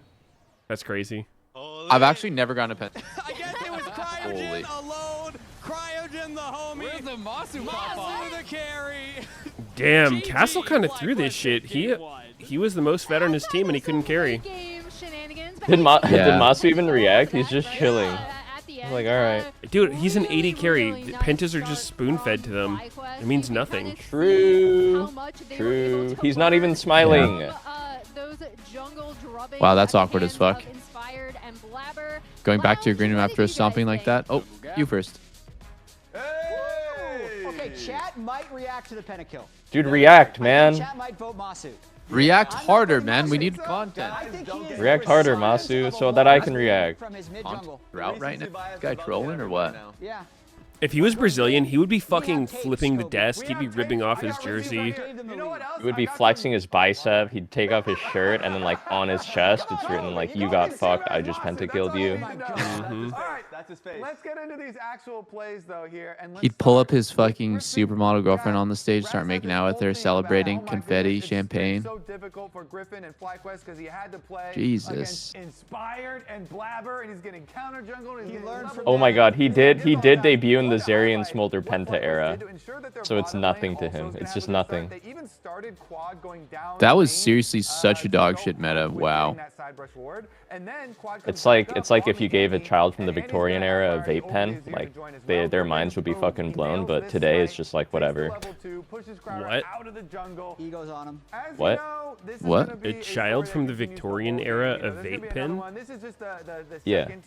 That's crazy. Holy. I've actually never gotten a pen. I guess it was Holy. Cryogen alone. Cryogen the homie. Where's the Masu pop Masu the carry. Damn, GG, Castle kind of threw this FlyQuest shit. in He game one. he was the most vet on his team, and he couldn't carry. Did Yeah. Masu even react? He's just chilling. Like, alright. Dude, he's an 80 carry. The Pentas are just spoon-fed to them. It means nothing. True. True. He's not even smiling. Wow, that's awkward as fuck. Going back to your green room after a stomping like that. Oh, you first. Okay, chat might react to the pentakill. Dude, react, man. Chat might vote Masu. React I'm not harder, voting man. We Masu. need content. I think he is React the harder, resurgence Masu, of a so that I Vods can react. from his mid-jungle. Route right now? This guy trolling or what? Yeah. If he was Brazilian, he would be fucking flipping the desk. He'd be ripping off his jersey. He would be flexing his bicep. He'd take off his shirt, and then like on his chest, it's written like, "You got fucked. I just pentakilled you." Mhm. All right, that's his face. Let's get into these actual plays though here, and let's He'd pull up start his with fucking Griffin. supermodel girlfriend Yeah, on the stage, Brad start said making this out with whole her, thing celebrating, about, confetti, it's been champagne. so difficult for Griffin and FlyQuest because he had to play Jesus. against Inspired and Blabber, and he's getting counter jungle. And he's getting level Oh my down. god, he did all debut that. in the What a Zerion highlight. Smolder What Penta FlyQuest era. did to ensure that their So it's bottom nothing lane to also him. is gonna It's have just a good start. nothing. They even started quad going down That was lane, seriously such a to dog go shit meta. up with Wow. getting that side brush ward. And then quad comes It's back like up it's like on if you the gave a Annie, child from the and Annie's Victorian gonna era a already vape pen, overly easier to like join as their well. Griffin, minds would be boom, fucking he blown. nails But this today it's fight, just like takes the whatever. level 2, pushes Crowder What? out of the jungle. Egos on him. As you What? know, this is What? gonna be A child story from that the continues Victorian the whole era, game. You know, a there's gonna vape be another pen? one. This is just the Yeah. second,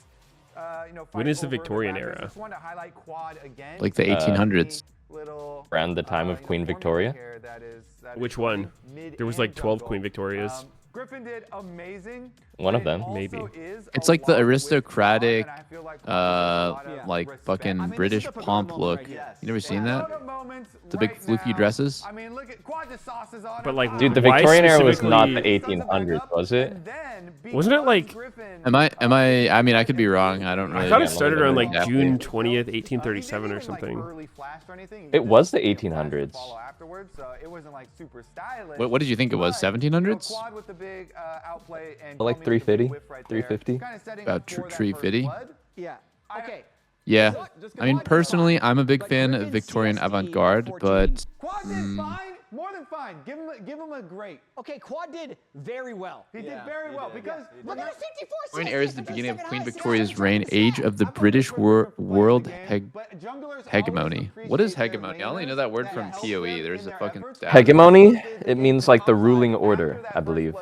When fight is the over Victorian Raptors. era? Just wanted to highlight quad again. Like the 1800s. Little, Around the time of Queen formula Victoria? here that is Which one? mid There was and like 12 jungle. Queen Victorias. Griffin did amazing. One of but it them. also Maybe. is It's a like the lot with aristocratic, quad, and I feel like quad deserves a lot of like respect. fucking I mean, this British is the pomp moment look. right here. You never seen that? Photo moments The big right floofy now. dresses? I mean, look at quad just sauces on But, him. like, Dude, the Why Victorian era was not the specifically- 1800s, was it? And then Wasn't it because like- Griffin, Am I mean, I could be wrong. I don't really I thought know. it started around like Exactly. June 20th, he 1837 or didn't even, like, something. early flash or anything. He It just was the did flash to 1800s. follow afterwards, so it wasn't like super stylish. What did you think it was? But, 1700s? you know, quad with the big, outplay and Like coming with the 350, whiff right there, 350. kinda setting About up for that tree first fitty? blood. Yeah. Okay. Yeah. Just I mean, quad is personally, fine. I'm a big But fan of Griffin's Victorian CSD avant-garde, 14. but Quad did fine, more than fine. Give him a great. Okay, Quad did very well. He did very well because Look at his 54 Victorian CSD era is the for the beginning of second Queen highest Victoria's CSD reign, since age of the I voted British for Griffin for world playing the game, but junglers always hegemony. What is appreciate their hegemony? I only know laners that word that from help PoE. them There's in a their fucking efforts. stat. Hegemony? It means like the ruling order, I believe.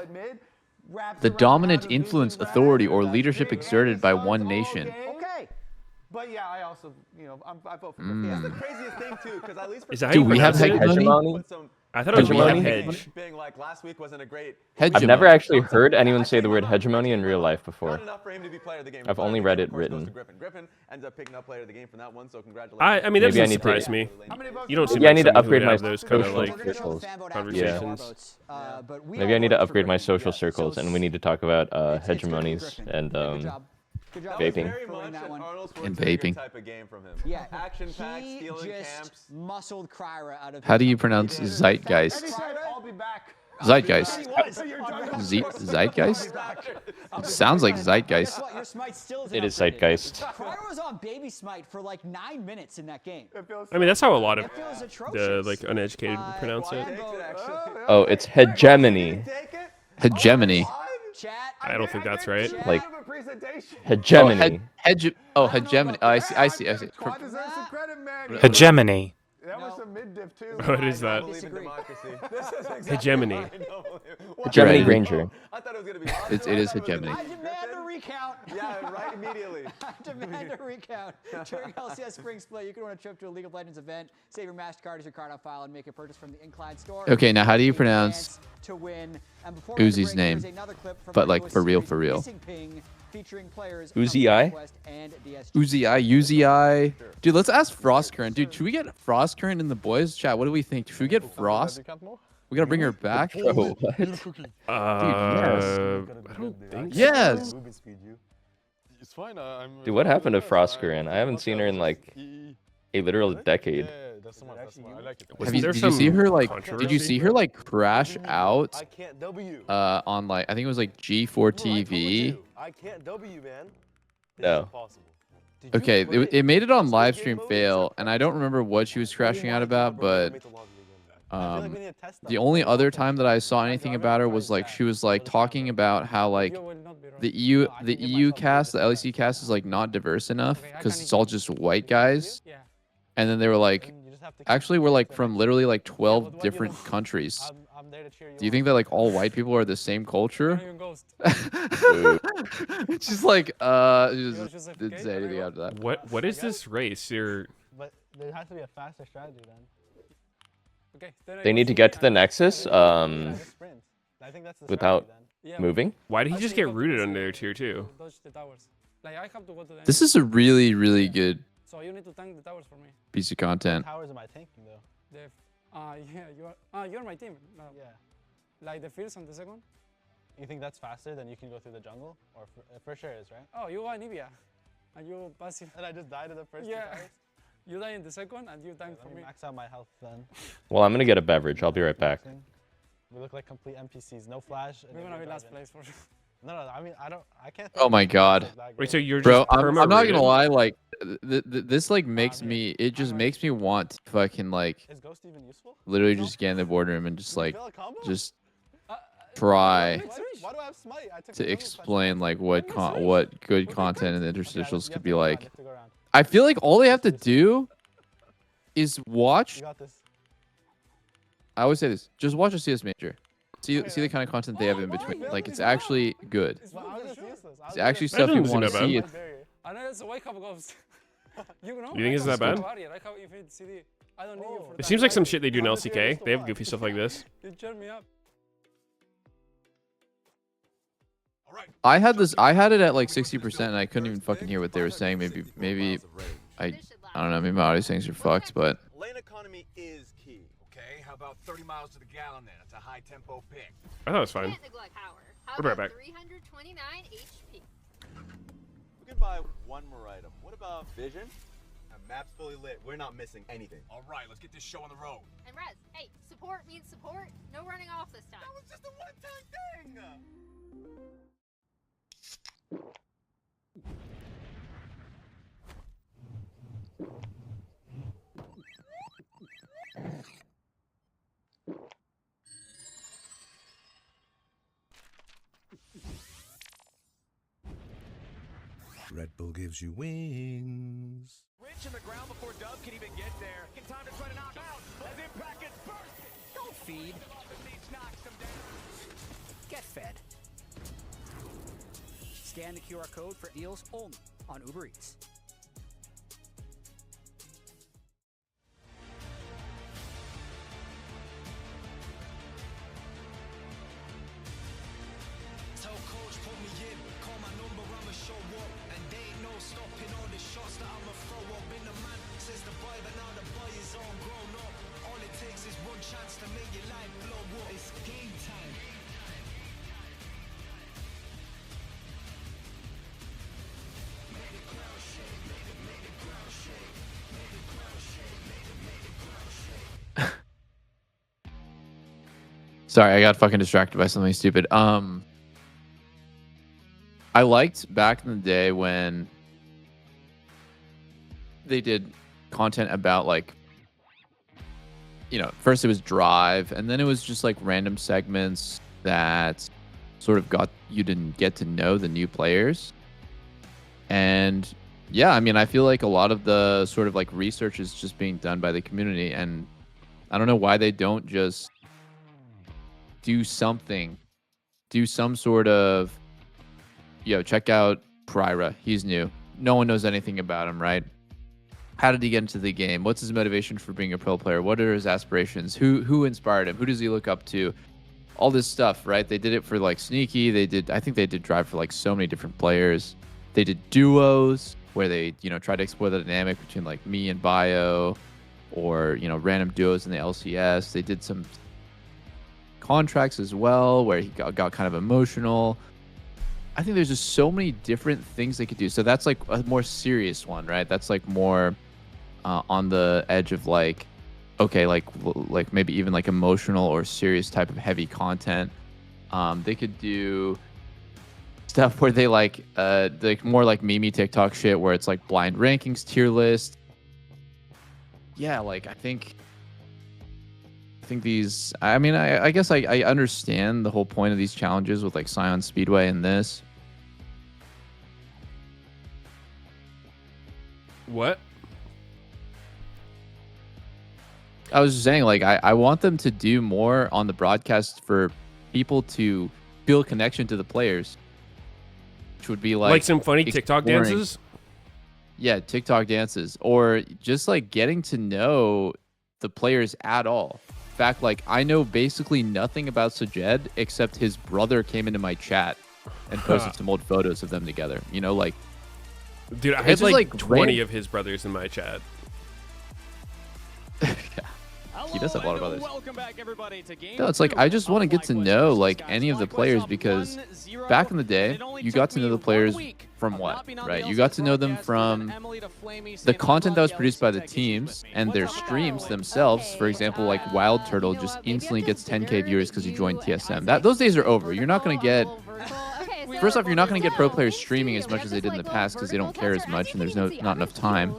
The dominant influence, authority, or leadership exerted by one nation. Okay. But yeah, I also, I vote for Griffin. That's the craziest thing too, because at least for Is that how Do you we have pronounce it? hegemony? Hegemony? put some I thought it was Hegemony? hedge. being like last week wasn't a great. I've Hegemony. never actually heard anyone say the word hegemony in real life before. Not enough for him to be player of the game. I've Player of only the read game, it of course, goes written. to Griffin. Griffin ends up picking up player of the game from that one, so congratulations. I mean, that Maybe I doesn't need to- surprise me. How many votes You don't do seem Maybe I like need to someone who would upgrade my have those kind of social like circles. conversations. Maybe I need to upgrade my social circles, and we need to talk about hegemonies and Good job. vaping. Very for winning much that an one. Arnold And Schwarzenegger vaping. type of game from him. Yeah, Action packed, he stealing just camps. muscled Kryra out of. How do his you jungle. pronounce zeitgeist? I'll be back. Zeitgeist. Zeitgeist? It sounds like zeitgeist. Guess what? Your smite still isn't It is upgraded. zeitgeist. Kryra was on baby smite for like 9 minutes in that game. I mean, that's how a lot of That feels the atrocious. like uneducated would pronounce it. Takes it, actually. Oh, it's hegemony. Take it. Hegemony. Chat. I don't think that's right. Like Have a presentation. hegemony. Hegemony. Oh, I see. Quad deserves some credit, man. Hegemony. That was some mid-diff too. What is that? Believe in Disagree. democracy. Hegemony. I don't believe- What? Hegemony right. Granger. I thought it was gonna be. It is hegemony. I demand a recount. Yeah, right immediately. I demand a recount. During LCS Spring Split, you can win a trip to a League of Legends event, save your MasterCard as your card on file, and make a purchase from the Incline store. Okay, now how do you A pronounce chance to win. And before we Uzi's break, here's name? another clip from But, our like, newest for real, series, for real. Missing Ping, featuring players Uzi from I? Quest and DSG. Uzi, Dude, let's ask Frost Current. Dude, should we get Frost Current in the boys chat? What do we think? Should we get Frost? We gotta bring her back. Bro, what? yes. I don't think so. Yes. It's fine. Dude, what happened to Frostgren? I haven't seen her in like a literal decade. Yeah, that's smart. That's smart. I like it. Wasn't there Did you see some her like? Did you controversy? see her like crash out? I can't W. On like I think it was like G4 TV. I can't W, man. This No. is impossible. Okay, it made it on live stream fail, and I don't remember what she was crashing out about, but the only other time that I saw anything about her was like she was like talking about how like the EU cast, the LEC cast is like not diverse enough because it's all just white guys, and then they were like, actually we're like from literally like 12 different countries. Do you think that like all white people are the same culture? It's just like she just didn't say anything after that. What is this race? But there has to be a faster strategy then. They need to get to the Nexus I think that's the without strategy moving. Why did he just get rooted under there tier 2? This is a really, really good So you need to tank the towers for me. piece of content. then. Towers am I tanking though? Yeah, you're my team. No. Yeah. Like the first and the second. You think that's faster than you can go through the jungle? Or for sure is, right? Oh, you are Nibia, and you passive. And I just died in the first two Yeah. towers? You die in the second, and you tank Let for me me. max out my health then. Well, I'm gonna get a beverage. I'll be right back. We look like complete NPCs. No flash. and We're then gonna we be dive last in. place for sure. No, I mean, I can't. Oh my God. Wait, so you're Bro, just I'm not perma-rooted? gonna lie, like this like makes me, it just makes me want to fucking like Is Ghost even useful? literally just get in the boardroom and just like Feel a combo? just try Why do I have smite? I took the to jungle explain like Wait, what good We're content in the Yeah, interstitials you could have be to go around, like. you have to go around. I feel like all they have to do is watch. You got this. I always say this: just watch a CS major. See the kind of content they have in between. Like it's actually good. Well, I was just useless. It's actually stuff you doesn't want to seem that see. bad. I know it's a wake up ghost. You know? You think it's that bad? I have infinite CD. I don't need you for It that. seems like some shit they do in LCK. They have goofy stuff like this. You cheer me up. I had it at like 60%, and I couldn't even fucking hear what they were saying. Maybe I don't know. Maybe my audio settings are fucked, but Lane economy is key. Okay, how about 30 miles to the gallon then? It's a high tempo pick. I thought it was fine. Can't neglect power. How We'll be right about back. 329 HP? We can buy one more item. What about vision? Map's fully lit. We're not missing anything. All right, let's get this show on the road. And Rez, hey, support means support. No running off this time. That was just a one-time thing. Red Bull gives you wings. Rich in the ground before Dub can even get there. In time to try to knock out as Impact gets bursted. Don't feed. The Siege knocks him down. Get fed. Scan the QR code for deals only on Uber Eats. Tell coach, put me in. Call my number, I'ma show up. And they ain't no stopping all the shots that I'ma throw up. In the man says the boy, but now the boy is all grown up. All it takes is one chance to make your life blow up. It's game time. sorry, I got fucking distracted by something stupid. I liked back in the day when they did content about like, you know, first it was Drive, and then it was just like random segments that sort of got you to get to know the new players. And yeah, I mean, I feel like a lot of the sort of like research is just being done by the community, and I don't know why they don't just do something, do some sort of, check out Pryra. He's new. No one knows anything about him, right? How did he get into the game? What's his motivation for being a pro player? What are his aspirations? Who inspired him? Who does he look up to? All this stuff, right? They did it for like Sneaky. I think they did Drive for like so many different players. They did duos where they, tried to explore the dynamic between like me and Bio, or random duos in the LCS. They did some contracts as well where he got kind of emotional. I think there's just so many different things they could do. So that's like a more serious one, right? That's like more on the edge of like, okay, like maybe even like emotional or serious type of heavy content. They could do stuff where they like more like meme TikTok shit where it's like blind rankings, tier list. Yeah, like I think these, I mean, I guess I understand the whole point of these challenges with like Scion Speedway and this. What? I was just saying, like, I want them to do more on the broadcast for people to feel a connection to the players, which would be like some funny TikTok dances. Yeah, TikTok dances, or just like getting to know the players at all. In fact, like I know basically nothing about Sajed except his brother came into my chat and posted some old photos of them together. Like, dude, I had like 20 of his brothers in my chat. Yeah. He does have a lot of others. Welcome back, everybody, to game No, it's like I just want to get to know like any of the players, because back in the day, you got to know the players from what, right? You got to know them from the content that was produced by the teams and their streams themselves. For example, like Wild Turtle just instantly gets 10K viewers because you joined TSM. Those days are over. You're not going to get... First off, you're not going to get pro players streaming as much as they did in the past because they don't care as much and there's not enough time.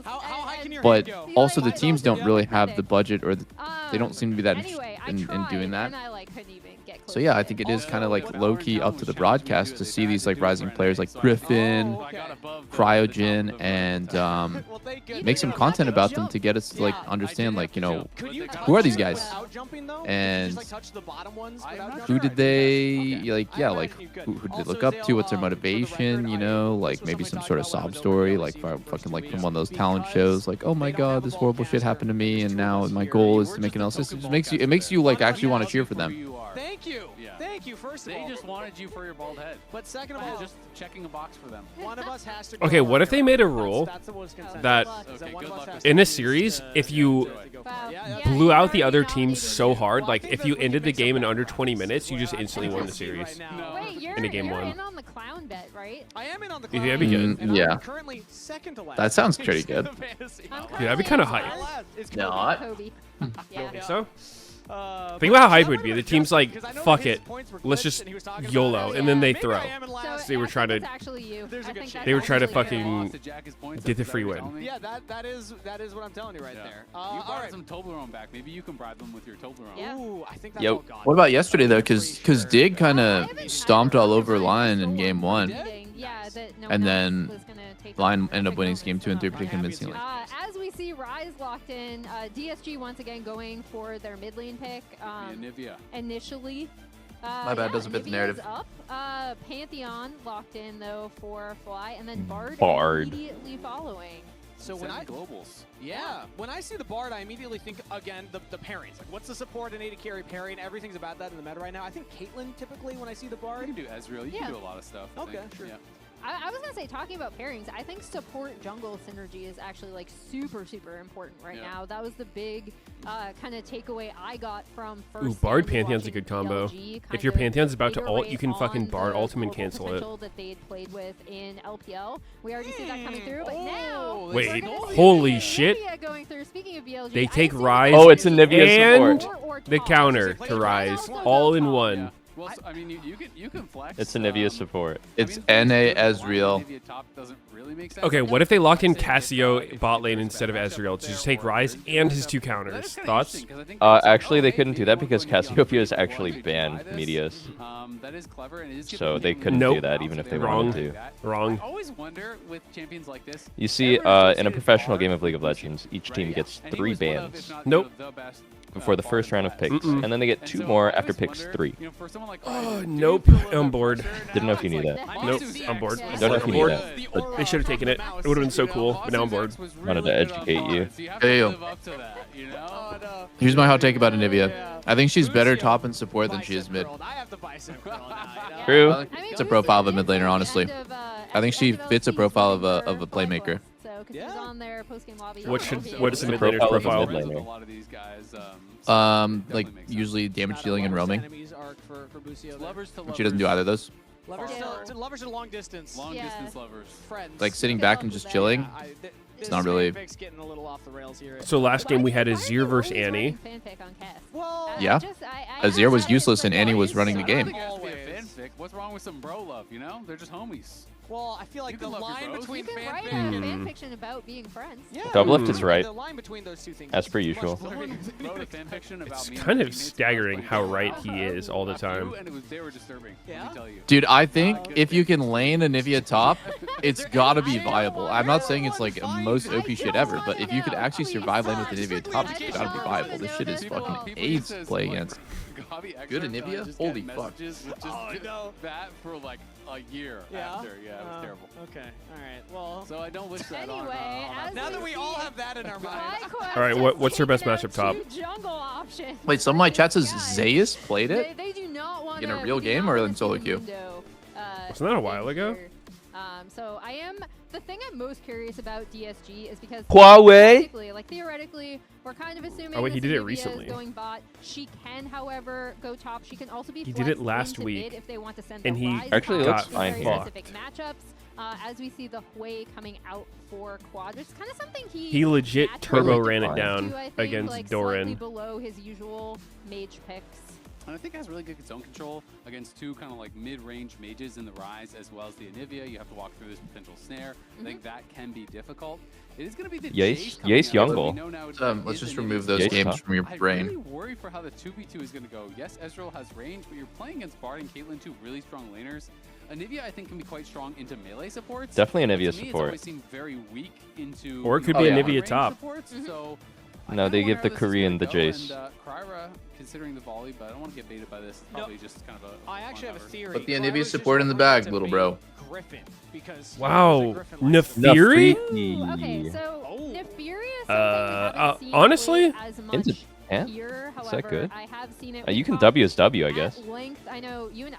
But also the teams don't really have the budget, or they don't seem to be that interested in doing that. So yeah, I think it is kind of like low-key up to the broadcast to see these like rising players like Griffin, Cryogen, and make some content about them to get us to like understand like, who are these guys? And who did they like, who did they look up to? What's their motivation? Like maybe some sort of sob story, like fucking like from one of those talent shows, like, oh my god, this horrible shit happened to me and now my goal is to make an LCS. It makes you like actually want to cheer for them. Thank you. Yeah. Thank you, first of all. They just wanted you for your bald head. But second of all, just checking a box for them. One of us has to Okay, what if they made a rule that in a series, if you blew out the other team so hard, like if you ended the game in under 20 minutes, you just instantly won the series in a game one? In on the clown bet, right? I am in on the clown bet. That'd be good. Yeah. Currently second to last. That sounds pretty good. Dude, that'd be kind of hype. Not. Yeah. So? Think about how hype it would be. The team's like, fuck it, let's just YOLO, and then they throw. So they were trying to, to fucking get the free win. Yeah, that is what I'm telling you right there. You brought some Toblerone back. Maybe you can bribe them with your Toblerone. Yeah. Ooh, I think that's Yo, all gone. what about yesterday though? Because Dig kind of stomped all over Lion in game 1, and then Lion ended up winning game 2 and 3 pretty convincingly. As we see Rise locked in, DSG once again going for their mid lane pick. Initially. My bad, doesn't fit the narrative. Up. Pantheon locked in though for Fly, and then Bard immediately following. So when when I see the Bard, I immediately think again the pairings. Like, what's the support and AD carry pairing? Everything's about that in the meta right now. I think Caitlyn typically when I see the Bard. You can do Ezreal. You can do a lot of stuff. Okay, sure. Yeah. I was gonna say, talking about pairings, I think support jungle synergy is actually like super important right now. That was the big kind of takeaway I got from first. Ooh, Bard Pantheon's a good combo. If your Pantheon's about to ult, you can fucking Bard ultimate and cancel it. That they had played with in LPL, we already see that coming through, but now wait, holy shit! Going through. Speaking of BLG, they take Rise. Oh, it's a Nivea support. The counter to Rise, all in one. Well, I mean, you can flex. It's a Nivea support. It's NA Ezreal. Okay, what if they locked in Cassio bot lane instead of Ezreal to just take Rise and his 2 counters? Thoughts? Actually, they couldn't do that because Cassiopeia is actually banned Meteos. That is clever, and it is So they couldn't do that even if they wanted to. Wrong. I always wonder with champions like this. You see, in a professional game of League of Legends, each team gets 3 bans. Nope. before the first round of picks, and then they get 2 more after picks 3. Oh, nope. I'm bored. Didn't know if you knew that. Nope. I'm bored. Don't know if you knew bored. that. But They should have taken it. It would have been so cool, but now I'm bored. wanted to educate you. Hey, here's my hot take about Anivia. I think she's better top in support than she is mid. True. It's a profile of a mid laner, honestly. I think she fits a profile of a playmaker. What is the mid laner's profile? Like usually damage dealing and roaming. She doesn't do either of those. Lovers are long distance. Long distance lovers. Friends. Like sitting back and just chilling. It's not really. Getting a little off the rails here. So last game we had Azir versus Annie. Yeah. Azir was useless and Annie was running the game. What's wrong with some bro love? You know, they're just homies. Well, I feel like the line between you can write a fan fiction about being friends. Yeah. Doublelift is right. The line between those two things As per usual. It's kind of staggering how right he is all the time. They were disturbing. Yeah. Dude, I think if you can lane Anivia top, it's gotta be viable. I'm not saying it's like most OP shit ever, but if you could actually survive lane with Anivia top, it's gotta be viable. This shit is fucking AIDS to play against. Good Anivia? Holy fuck. Oh, no. That for like a year after. Yeah, it was terrible. Okay. All right. Well. So I don't wish that on. Now that we all have that in our mind. All right, what's your best matchup top? Jungle option. Wait, some of my chat says Zeus played it? They do not want In a real game or in solo queue? Wasn't that a while ago? So the thing I'm most curious about DSG is because theoretically, we're kind of assuming Oh wait, he did it Anivia recently. is going bot. She can, however, go top. She can also be He did it flexed last into week, mid if they want to send and the he Ryze actually top looks in fine very here. specific matchups. As we see the Hui coming out for quad, which is kind of something He legit naturally turbo likes ran to it down do, I think, against like, slightly Doran. below his usual mage picks. And I think it has really good zone control against 2 kind of like mid-range mages in the Ryze as well as the Anivia. You have to walk through this potential snare. I think that can be difficult. It is going to be the Yace Youngle. Let's just remove those games from your brain. I really worry for how the 2v2 is going to go. Yes, Ezreal has range, but you're playing against Bard and Caitlyn, 2 really strong laners. Anivia, I think, can be quite strong into melee supports. Definitely Anivia To me, support. It's always seemed very weak into Or it could be Anivia top. supports, so No, they give the Korean the Jace. And Kryra, considering the volley, but I don't want to get baited by this. It's probably just kind of a. I actually have a theory. Put the Anivia support in the bag, little bro. Griffin, because Wow, Nefiri? Okay, so Nefiri is something I haven't seen honestly, play as Into much yeah? here. Is that However, good? I have seen it You can with W as W, I guess. at length. I know you and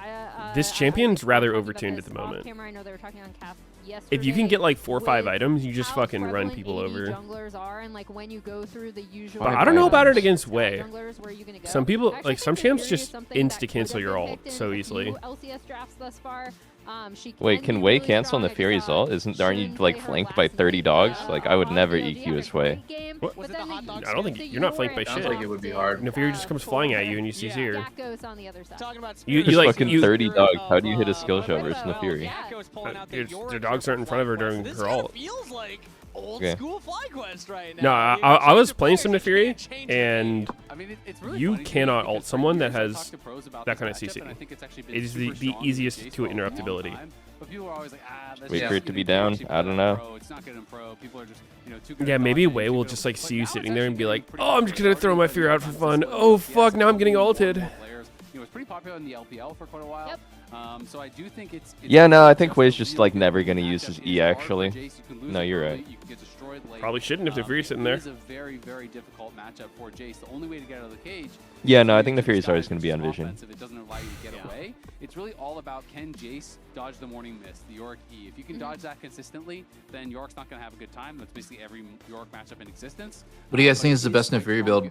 This I champion's was rather talking about overtuned this at the off moment. camera. I know they were talking on Cap yesterday. If you can get like 4 or 5 with items, you just how fucking run prevalent people AD over. junglers are, and like when you go through the usual. But I don't know about it against junglers, Wei. where are you gonna go? Some people, Actually, like some I think champs, Nefiri is just something that insta could cancel have your been ult picked in so a easily. few LCS drafts thus far. She Wait, can be Wei really cancel strong. I Nefiri's just saw ult? Aren't you like Shin play her flanked by last 30 night, dogs? Like I would on never PLG EQ had a his way. great game, What? but then I don't think you're not flanked by shit. Sounds like it would be hard. Nefiri just comes flying at you and you see Zir. Gekko's on the other side. Talking about You Just like fucking you. 30 dogs. How do you hit a skill shot versus Oh, Nefiri? yeah. Their dogs aren't in front of her during This her kinda ult. feels like old Okay. school FlyQuest right No, now. I was playing some Nefiri, and I mean, it's really you funny to me cannot because ult someone that for years I've has talked to pros about that this kind of matchup, CC. and I think it's actually been It is the super strong easiest against Jace to for a interrupt long ability. time. But people are always like, that's Wait just for it to be gonna down? actually I don't know. pro. It's not good in pro. People are just, too good Yeah, at maybe dodging, Wei too will good just at- like see you now it's sitting there and be actually like, getting oh, I'm pretty just gonna throw my fear out for fun. Oh fuck, now I'm getting ulted. players. It's pretty popular in the LPL for quite a while. Yep. So I do think it's Yeah, no, I think just Wei's a just really like good never gonna use his matchup. E It's hard for actually. Jace. You can lose No, it you're early, right. you can get destroyed late. Probably shouldn't if Nefiri's sitting there. It is a very, very difficult matchup for Jace. The only way to get out of the cage. Yeah, is no, I to think use Nefiri's Disguise, always gonna which be is on Vision. offensive. It doesn't allow you to get away. It's really all about, can Jace dodge the morning mist, the Yorick E. If you can dodge that consistently, then Yorick's not going to have a good time. That's basically every Yorick matchup in existence. What do you guys think is the best Nefiri build?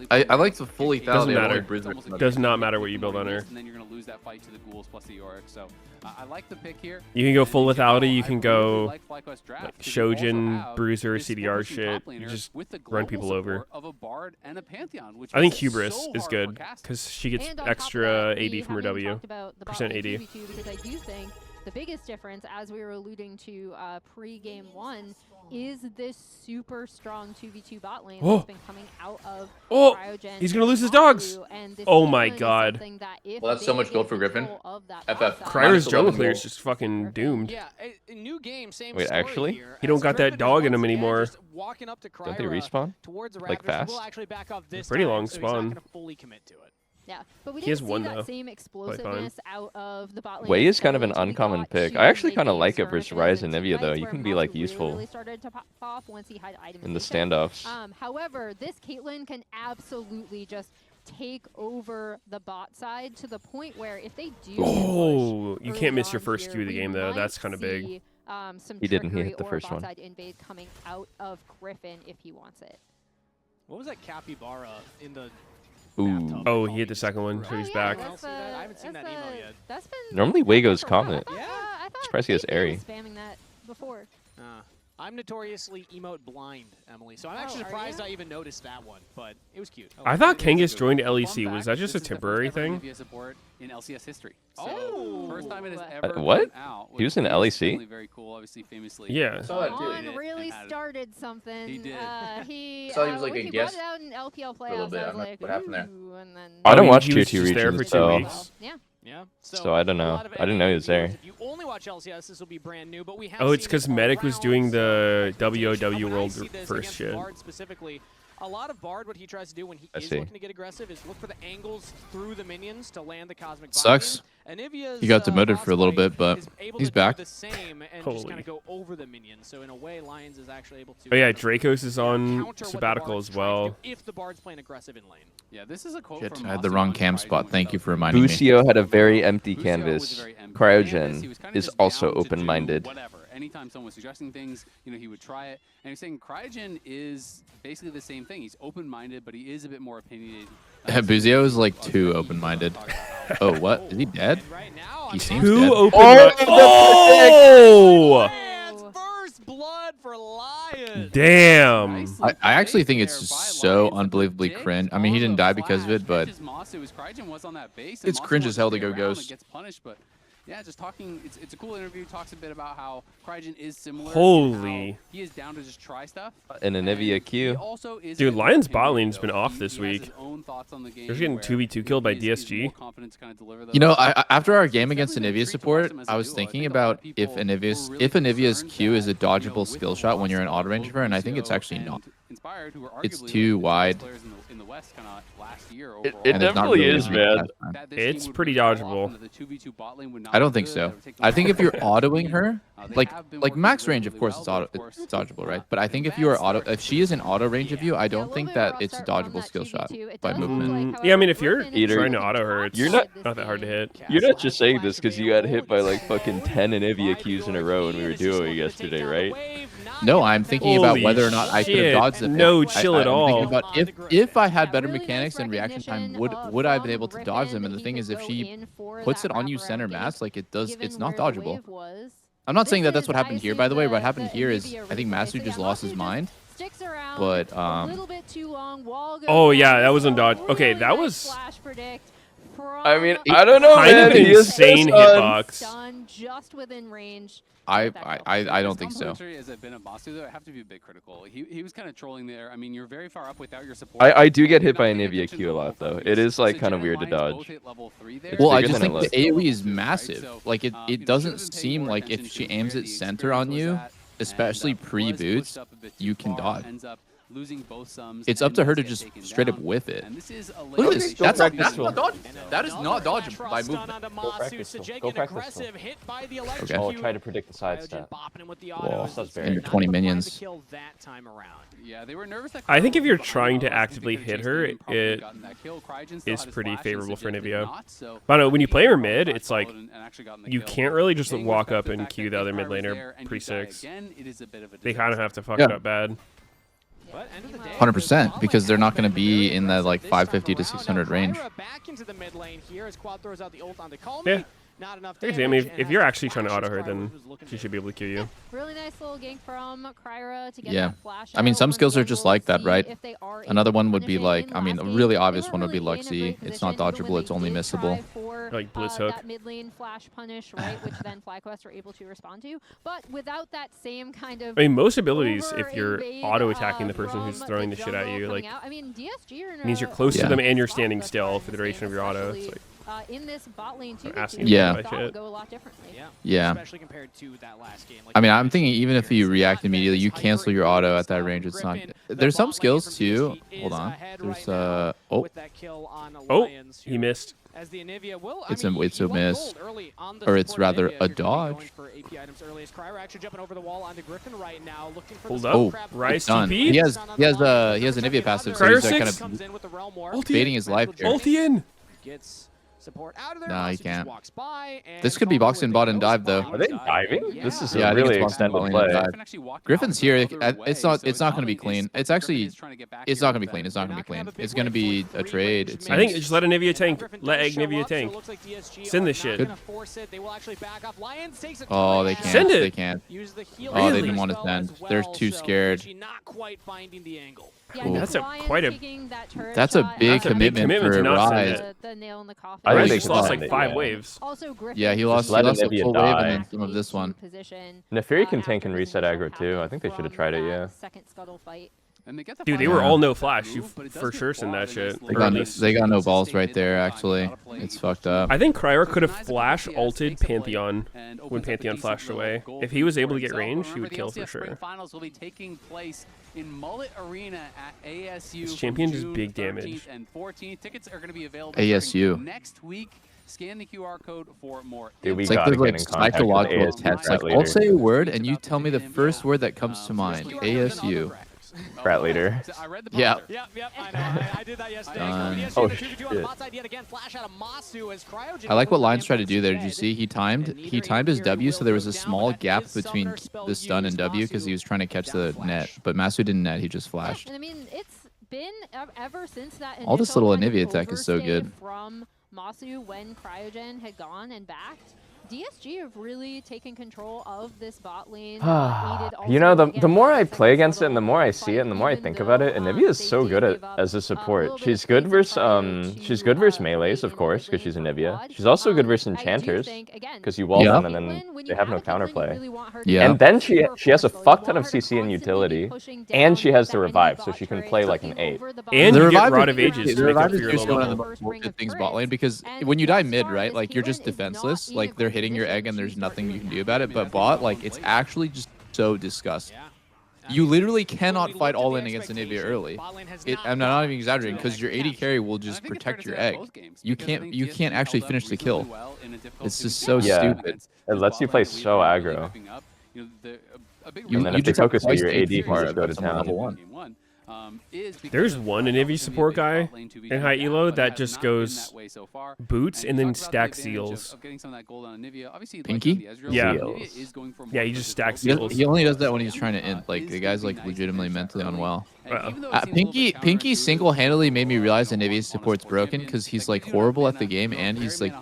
I like the full Doesn't lethality. matter. Does not matter what you build on her. And then you're going to lose that fight to the ghouls plus the Yorick. So I like the pick here. You can go full And lethality. You I can really go like FlyQuest Draft like because you also Shojin, have Bruiser, this CDR focusing shit. top You laner just with the run global people over. support of a Bard and a Pantheon, which I think makes it Hubris so is hard good for casting. because she gets And on top of extra that, we AD from her haven't W. talked about the bot Percent lane AD. 2v2 because I do think the biggest difference, as we were alluding to pre-game 1, is this super strong 2v2 bot lane that's been coming out of Cryogen. He's gonna lose his dogs. And this Oh my Caitlyn is god. something that if Well, that's they so much get gold for Griffin. control of that FF. bot side- Cryo's jungle -11 clear is gold. just fucking doomed. Yeah, a new game, same Wait, story actually? here, He don't as got that Griffin is dog in once him again anymore. just walking up to Don't they Cryo, respawn? towards the Like, Raptors, fast? will actually back off this Pretty time, long so he's not spawn. gonna fully commit to it. Yeah, but we He has didn't see one, that though. same explosiveness out of the bot lane. Wei is kind of an until we uncommon got pick. to I actually kind of mid-game like it versus skirmishes Ryze and and Nivea, though. fights You where can be, Mazu like, really, useful really started to pop off once he had itemization. in the standoffs. However, this Caitlyn can absolutely just take over the bot side to the point where if they do Oh, push you can't miss your early first on Q of the here, game, we though. might That's kind of big. see, some He didn't. He trickery hit the or first bot one. side invade coming out of Griffin if he wants it. What was that capybara in the Ooh. bathtub? Oh, he hit the second one, so he's back. That's, I haven't seen that emo yet. That's been Normally Wei goes Comet. Yeah. I thought Surprised he has KP Airy. was spamming that before. I'm notoriously emote blind, Emily, so I'm actually are surprised you? I even noticed that one, but it was cute. I thought Kangas joined LEC. Was that just a temporary thing? Support in LCS history. Oh. First time it has ever What? gone out. He was in LEC? Very cool, obviously, famously. Yeah. Juan really started something. He did. He Saw he was, like, when a he guest brought it out in LPL a little playoffs. bit. I I'm was not- like, what happened there? ooh, and then I don't mean, watch he tier was 2 just there regions, for 2 so weeks. yeah. Yeah. So I don't know. I didn't know he was there. If you only watch LCS, this will be brand new, but we have Oh, it's seen because it all Medic was around, doing so the expectation. WOW When I World see this first against shit. Bard specifically, a lot of Bard, what he tries to do when he I is see. looking to get aggressive is look for the angles through the minions to land the Cosmic Sucks. Bomb. And Ivia's, He got demoted for a little Frostbite bit, but is able he's to back. do the same and just Holy. kind of go over the minions. So in a way, Lions is actually able to Oh yeah, kind of Dracos is on counter what the sabbatical Bard's as trying to well. do if the Bard's playing aggressive in lane. Yeah, this is a quote Shit, from I had the Mossy wrong on cam Cryogen, spot. which Thank that you was for reminding me. Lucio had a very empty Lucio was a canvas. very empty canvas. He Cryogen was kinda is just also down to do open-minded. Whatever. Anytime someone was suggesting things, he would try it. And he's saying Cryogen is basically the same thing. He's open-minded, but he is a bit more opinionated. Buzio is like too open-minded. Oh, what? Is he dead? And right now, He seems Too dead. open. Oh! Lions, first blood for Lions. Damn. I actually think it's just so unbelievably cringe. I mean, he didn't die because of it, but it's cringe as hell to go Ghost. Gets punished, but yeah, just talking. It's a cool interview. Talks a bit about how Cryogen is similar. Holy. How he is down to just try stuff. And a Nivea He Q. also is Dude, a bit more Lions bot opinionated, lane's been though. off He this has week. his own thoughts on the game They're getting where 2v2 killed by he is DSG. more confident to kind of deliver You know, those. after our game against Definitely Anivia a treat to watch support, them as I a was duo. thinking think a lot of about if people were Anivia's really Anivia's concerned Q is a that, dodgeable with skill the shot when loss you're in of auto range of her, and I think it's Lucio actually and not. Inspired, who were It's arguably too the best wide. players in the West kind of last year It overall. And it's not definitely really is, a man. big time. That this team It's would pretty fall off dodgeable. and the 2v2 bot lane would not I don't be think good, so. that would take I think if you're them autoing her, They like have been like working max really, range, of really course, well, it's but auto, of course, it's dodgeable, right? uh, But I think if you are auto, if she is in auto range of you, I don't think that it's a dodgeable skill shot by movement. Yeah, I mean, if you're Either- trying to auto her, it's You're not- not that hard to hit. You're not just saying this because you got hit by like fucking 10 Nivea Qs in a row when we were duoing yesterday, right? No, I'm thinking about Holy whether or not I could shit. have dodged it. No chill at I'm all. thinking about if I had better Really nice mechanics and reaction time, recognition, would I have been from able to dodge them? Griffin And the that thing he is, could if go she in for puts that it on you wraparound center gank, mass, like it does, given it's not where the dodgeable. wave was. I'm not This saying that that's is, what I happened here, assume, by the way. What the happened here is Nivea I think replay. Masu So yeah, just lost Masu his mind. Sticks around But a little bit too long. Wall goes Oh, down. yeah, that was So undodged. Okay, really that nice was- flash predict I mean, from I don't know, Kind man. of He is insane so stunned. hitbox. Done just within range. I Get that kill. I don't think so. Complimentary as I've been at Masu, though, I have to be a bit critical. He was kind of trolling there. I mean, you're very far up without your support. I do get You're hit not by a paying Nivea attention Q to a the lot, though. whole It is like So kind of Gen weird to Lions dodge. both hit level 3 there. It's Well, I bigger just than think it the looks. AoE is Right? massive. So, Like it you know, should've doesn't been paying seem more like attention if she to aims where it the center experience on was you, at, especially and, was pre-boots, pushed up a bit you too can far, dodge. ends up losing both sums. It's up and to her does to get just taken straight up down. whiff it. And this is a Look at late this. game. That's practice not well. dodgeable. That is not dodgeable by movement. Go practice them. Go practice them. Okay. Oh, try to predict the side stat. Whoa. That's very And your 20 minions. Yeah, they were nervous that I think if you're Cryogen trying to was gonna actively chase hit them her, and probably it gotten that kill. Cryogen still is had his pretty flashes, favorable for Suggested Nivea. not, so But no, when you play her Cryogen mid, back it's like followed and actually gotten the you kill. can't really just Getting walk respect up the and fact queue that the other Empire mid was laner there and you die pre-6. again, it is a bit of a They kind of disaster. have to fuck Yeah. it up bad. 100% because they're not going to be in that like 550 to 600 range. Back into the mid lane here as Quad throws out the ult onto Calm. Yeah. not enough I damage. mean, and if has you're to actually trying to flash auto her, as Cryer then was looking she to- should be able to kill you. Really nice little gank from Kryra to get Yeah. that flash I mean, out some over the skills are just jungle, like that, see right? if they are Another able to one would be punish it. like, In I mean, a last really game, obvious they one were would be really in a Luxie. great It's not position, even dodgeable, when it's they only did missable. try for, Like Blitz Hook. that mid lane flash punish, right, which then FlyQuest were able to respond to. But without that same kind of I mean, most abilities, if you're over-invade, auto-attacking the person who's from throwing the shit at jungle you, coming like, out. I mean, DSG are in means you're a close to Yeah. them and you're spot standing thus still far for in the this duration game, of your auto. It's especially, like, in this bot lane too, asking Yeah. for that thought would shit. go a lot differently. Yeah. Especially compared to that last game. Like I mean, you I'm mentioned, thinking even if you it's react not immediately, that you it's cancel your hyper auto at that style. range. It's not. Griffin, the There's some bot lane skills from too. PSG Hold is on. ahead There's right now oh, with that kill on Oh, Lions, he who- missed. As the Anivia will, It's I mean, a- it's you a want miss. gold early on the Or it's support rather Anivia if a you're gonna be dodge. going for AP items early. As Cryer actually jumping over the wall onto Griffin right now, looking for Hold the up. skull Oh, crab. Rise it's done. TP? He has an Anivia passive, so Cryer he's kind six? of in with the realm war. Ulti baiting his life here. Ulti in! Gets support out of there. Nah, he Masu just can't. walks by, and This could be Combo box with in the bot and ghost dive, though. bomb. Are they diving? This is Yeah, a I think really it's box in extended bot play. lane and dive. Griffin's here. It's not gonna be clean. It's actually it's not gonna be clean. It's not gonna be clean. It's gonna be a trade. It I think seems. just let Anivia tank. Let Nivea tank. Send this shit. Oh, they can't. Send it. They can't. Oh, Really? they didn't want to send. They're too scared. Not quite finding the angle. Yeah, Ooh. That's a Lions quite a- taking that turret That's a shot big That's a big commitment commitment for to not send Rise. it. the nail in the coffin. I think Rise they just can lost send like it, 5 yeah. waves. Also, Griffin Yeah, he lost. Let He lost a Anivia full wave die. and then some of this one. Neferi can tank and reset aggro too. I think they should have tried it, yeah. Second scuttle fight. And they get the Dude, they fire were Yeah. all no out flash. move, You but it does for get sure send that blocked by a shit. nice They Or got, at no, least- they got no Consistent balls right mid there. lane Actually, gotta play it's each fucked other. up. I think Cryer could have Denies the flash LCS, ulted takes a play, Pantheon and opens when up a Pantheon decent flashed little away. goal If he was for able to get himself. range, he Remember, would the kill for LCS Spring sure. Finals will be taking place in Mullet Arena at ASU. This from champion does June big 13th damage. And 14th. Tickets are going to be available ASU. starting next week. Scan the QR code for more. Dude, we It's like gotta there's get like in contact with psychological ASU tests. Like, Frat I'll leader. say a word and you tell me the first word that comes to mind. ASU. Frat leader. I read the Yeah. banter. Yep, I know. I did that yesterday. Done. Oh, Oh, shit. shit. I like what Lions tried to do there. Did you see? He timed his W, so there was a small gap between the stun and W because he was trying to catch the net. But Masu didn't net. He just flashed. And I mean, it's been ever since that All this initial little kind of Anivia tech is so overstay good. From Masu when Cryogen had gone and backed, DSG have really taken control of this bot lane. You know, the more I play against it and the more I see it and the more I think about it, Anivia is so good as a support. She's good versus melees, of course, because she's Anivia. She's also good versus enchanters, because you wall Yeah. them and then they have no counterplay. Yeah. And then she has a fuck ton of CC and utility, and she has the revive, so she can play like an 8. And The you get revive Rod is- of Ages the to make up revive for is your usually low one of the level. most bullshit things bot lane because when you die mid, right, like you're just defenseless. Like they're hitting your egg and there's nothing you can do about it. But bot, like it's actually just so disgusting. You literally cannot fight all in against Anivia early. I'm not even exaggerating because your AD carry will just protect your egg. You can't actually finish the kill. It's just so Yeah. stupid. It lets you play so aggro. You, And then you if they just have focus on twice your the AD AP part, of go to someone town. level 1. There's one Anivia support guy in high elo that just goes boots and then stacks seals. Pinky? Yeah. Seals. Yeah, he just stacks He seals. only does that when he's trying to int. Like the guy's like legitimately mentally unwell. Uh-oh. Pinky single-handedly made me realize that Nivea's support's broken because he's like horrible at the game and he's like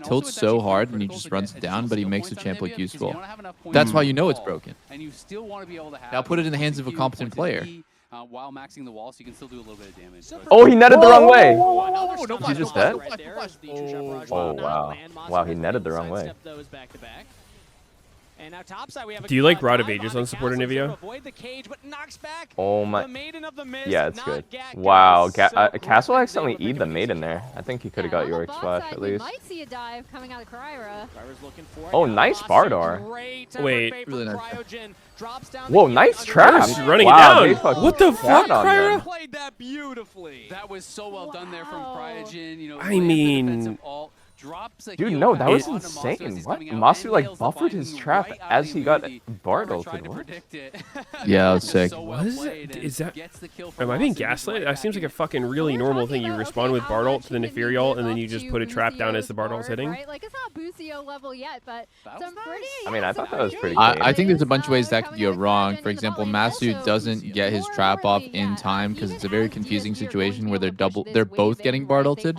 tilts so hard and he just runs it down, but he makes the champ look useful. That's why you know it's broken. Now put it in the hands of a competent player. While maxing the wall, so you can still do a little bit of damage. Oh, he netted the wrong way. Did Did you just dead? Oh, wow. Wow, he netted the wrong way. And now topside, we have Do you like Rod of Ages on support Anivia? Oh my. Yeah, it's good. Wow. Castle accidentally E'd the maiden there. I think he could have got Yorick's flash at least. Might see a dive coming out of Kryra. Oh, nice Bardar. Wait. Really nice. Whoa, nice trap. He's running Wow, it they down. fucking What the sat fuck, on them. Kryra? Played that beautifully. That was so well done there from Cryogen. You know, I mean, dude, no, that was insane. What? Masu like buffered his trap as he got Bard ulted. What? Yeah, that was sick. Was it? Is that? Am I being gaslit? That seems like a fucking really normal thing. You respond with Bard ult to the Neferi ult, and then you just put a trap down as the Bard ult's hitting. Right? Like it's not Busio level yet, but some pretty. I mean, I thought that was pretty I think there's a bunch of ways that could go wrong. For example, Masu doesn't get his trap off in time because it's a very confusing situation where they're both getting Bard ulted.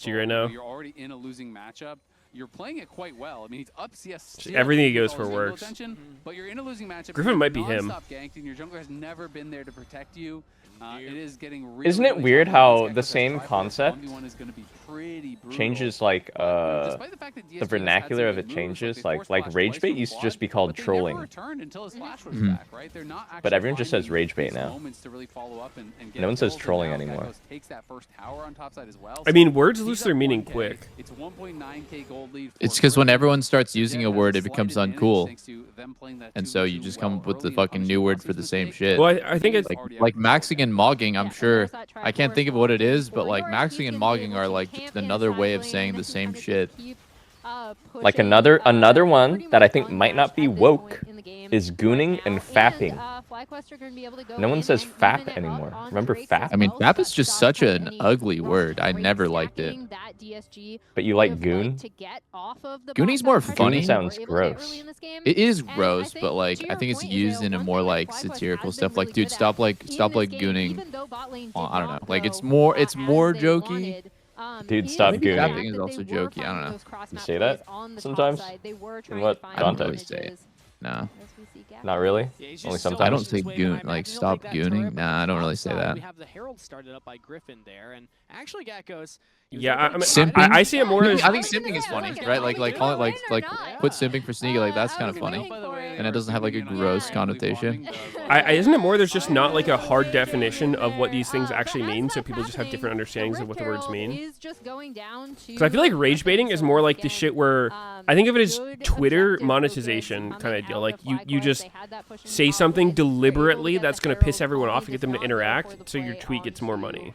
PSG right now. You're already in a losing matchup. You're playing it quite well. I mean, he's up CS. still Everything he with goes all for his jungle works. attention, but you're in a losing matchup. Griffin You're might be him. non-stop ganked, and your jungler has never been there to protect you. It is getting really, Isn't it really weird tough. how These the Geckos same are trying for concept this 1v1 is gonna be pretty brutal. changes like Despite the fact that the DSG has had vernacular some of good it moves, changes? they Like forced Flash rage twice bait from used to quad, just be called but they trolling. never returned until his Flash was Mhm. back, right? They're not actually But everyone just says finding rage bait these now. moments to really follow up and get No one says kills, and trolling now anymore. Geckos takes that first tower on top side as well. I So mean, words lose he's their up meaning 1K. quick. It's 1.9k gold lead. It's for because when Griffin. everyone starts using Jet a has word, it slight becomes advantage uncool. thanks to them playing that And 2v2 so you just come well up with the early and fucking punishing new word for Ross's the same mistake. shit. Well, I think it's Like maxing and mogging, I'm Yeah, sure. there's that I can't Triforce think of what it launching. is, but like Or maxing he's and gonna be mogging able are to like just champion another way of cycling saying and the same kind of shit. just keep, Like pushing, another one pretty that I much think might unmatched not be at this woke point in the game is right gooning now. and fapping. FlyQuest are gonna be able to go No one in says and fap even it up anymore. on Remember Drake's fap? as I mean, well, so fap that is just stops such like an any ugly rush word. I rate never liked it. stacking that DSG But you would like have goon? liked to get off of the Gooning's bot more side funny. pressure Goon that sounds they were able to get gross. early in this game. It is And I gross, think, but like to I your think it's point, used Isaiah, in a one more thing that like FlyQuest satirical has stuff. been Like, really dude, good stop at like in stop this like game, gooning. even though bot lane Well, did I don't not know. Like go, it's more as they jokey. wanted, Dude, is stop the gooning. fact Fapping is that also they were jokey. I don't finding know. those cross You match say plays that on the sometimes? top side. They were In trying what to find I don't really context? say it. advantages. No. As we see Gak. Not really. Yeah, he's Only just so sometimes. I don't much say swing, and goon. I Like imagine he'll stop take that turret, gooning. but Nah, I don't really say top side, that. We have the Herald started up by Griffin there, and actually Geckos. Yeah, I mean, Simping? I see it more as I think simping is funny, right? Like call it like put simping for sneaky. Like that's kind of funny, and it doesn't have like a gross connotation. isn't it more there's just not like a hard definition of what these things actually mean, so people just have different understandings of what the words mean. Because I feel like rage baiting is more like the shit where I think of it as Twitter monetization kind of deal. Like you just say something deliberately that's going to piss everyone off and get them to interact, so your tweet gets more money.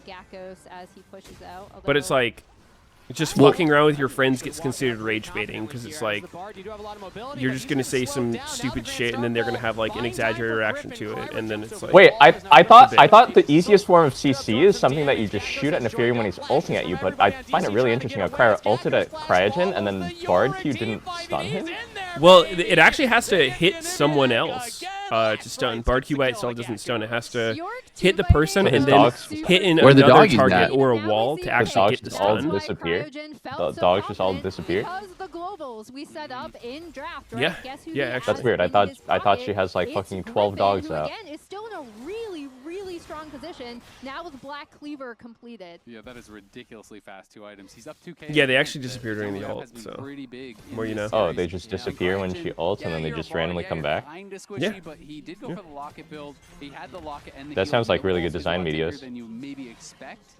Geckos as he pushes out. But it's like just fucking around with your friends gets considered rage baiting because it's like you're just gonna say some stupid shit and then they're gonna have like an exaggerated reaction to it, and then it's like Wait, I thought the easiest form of CC is something that you just shoot at Neferi when he's ulting at you, but I find it really interesting how Cryo ulted at Cryogen and then Bard Q didn't stun him. Well, it actually has to hit someone else to stun. Bard Q by itself doesn't stun. It has to hit the person and then hit in Where the another doggies target at? or a wall to actually get the all stun. disappear. The dogs just all disappear. Because the globals we set up in draft, right? Yeah, Guess who yeah, he actually. That's weird. I thought she has like fucking 12 dogs out. Again, is still in a really strong position now with Black Cleaver completed. Yeah, that is ridiculously fast. 2 items. He's up 2K. Yeah, they actually disappear during the ult, so more you know. Oh, they just disappear when she ults and then they just randomly come back? Yeah. But he did go for the locket build. He had the locket and the That heal. sounds He like really good also design, got bigger Meteos. than you maybe expect.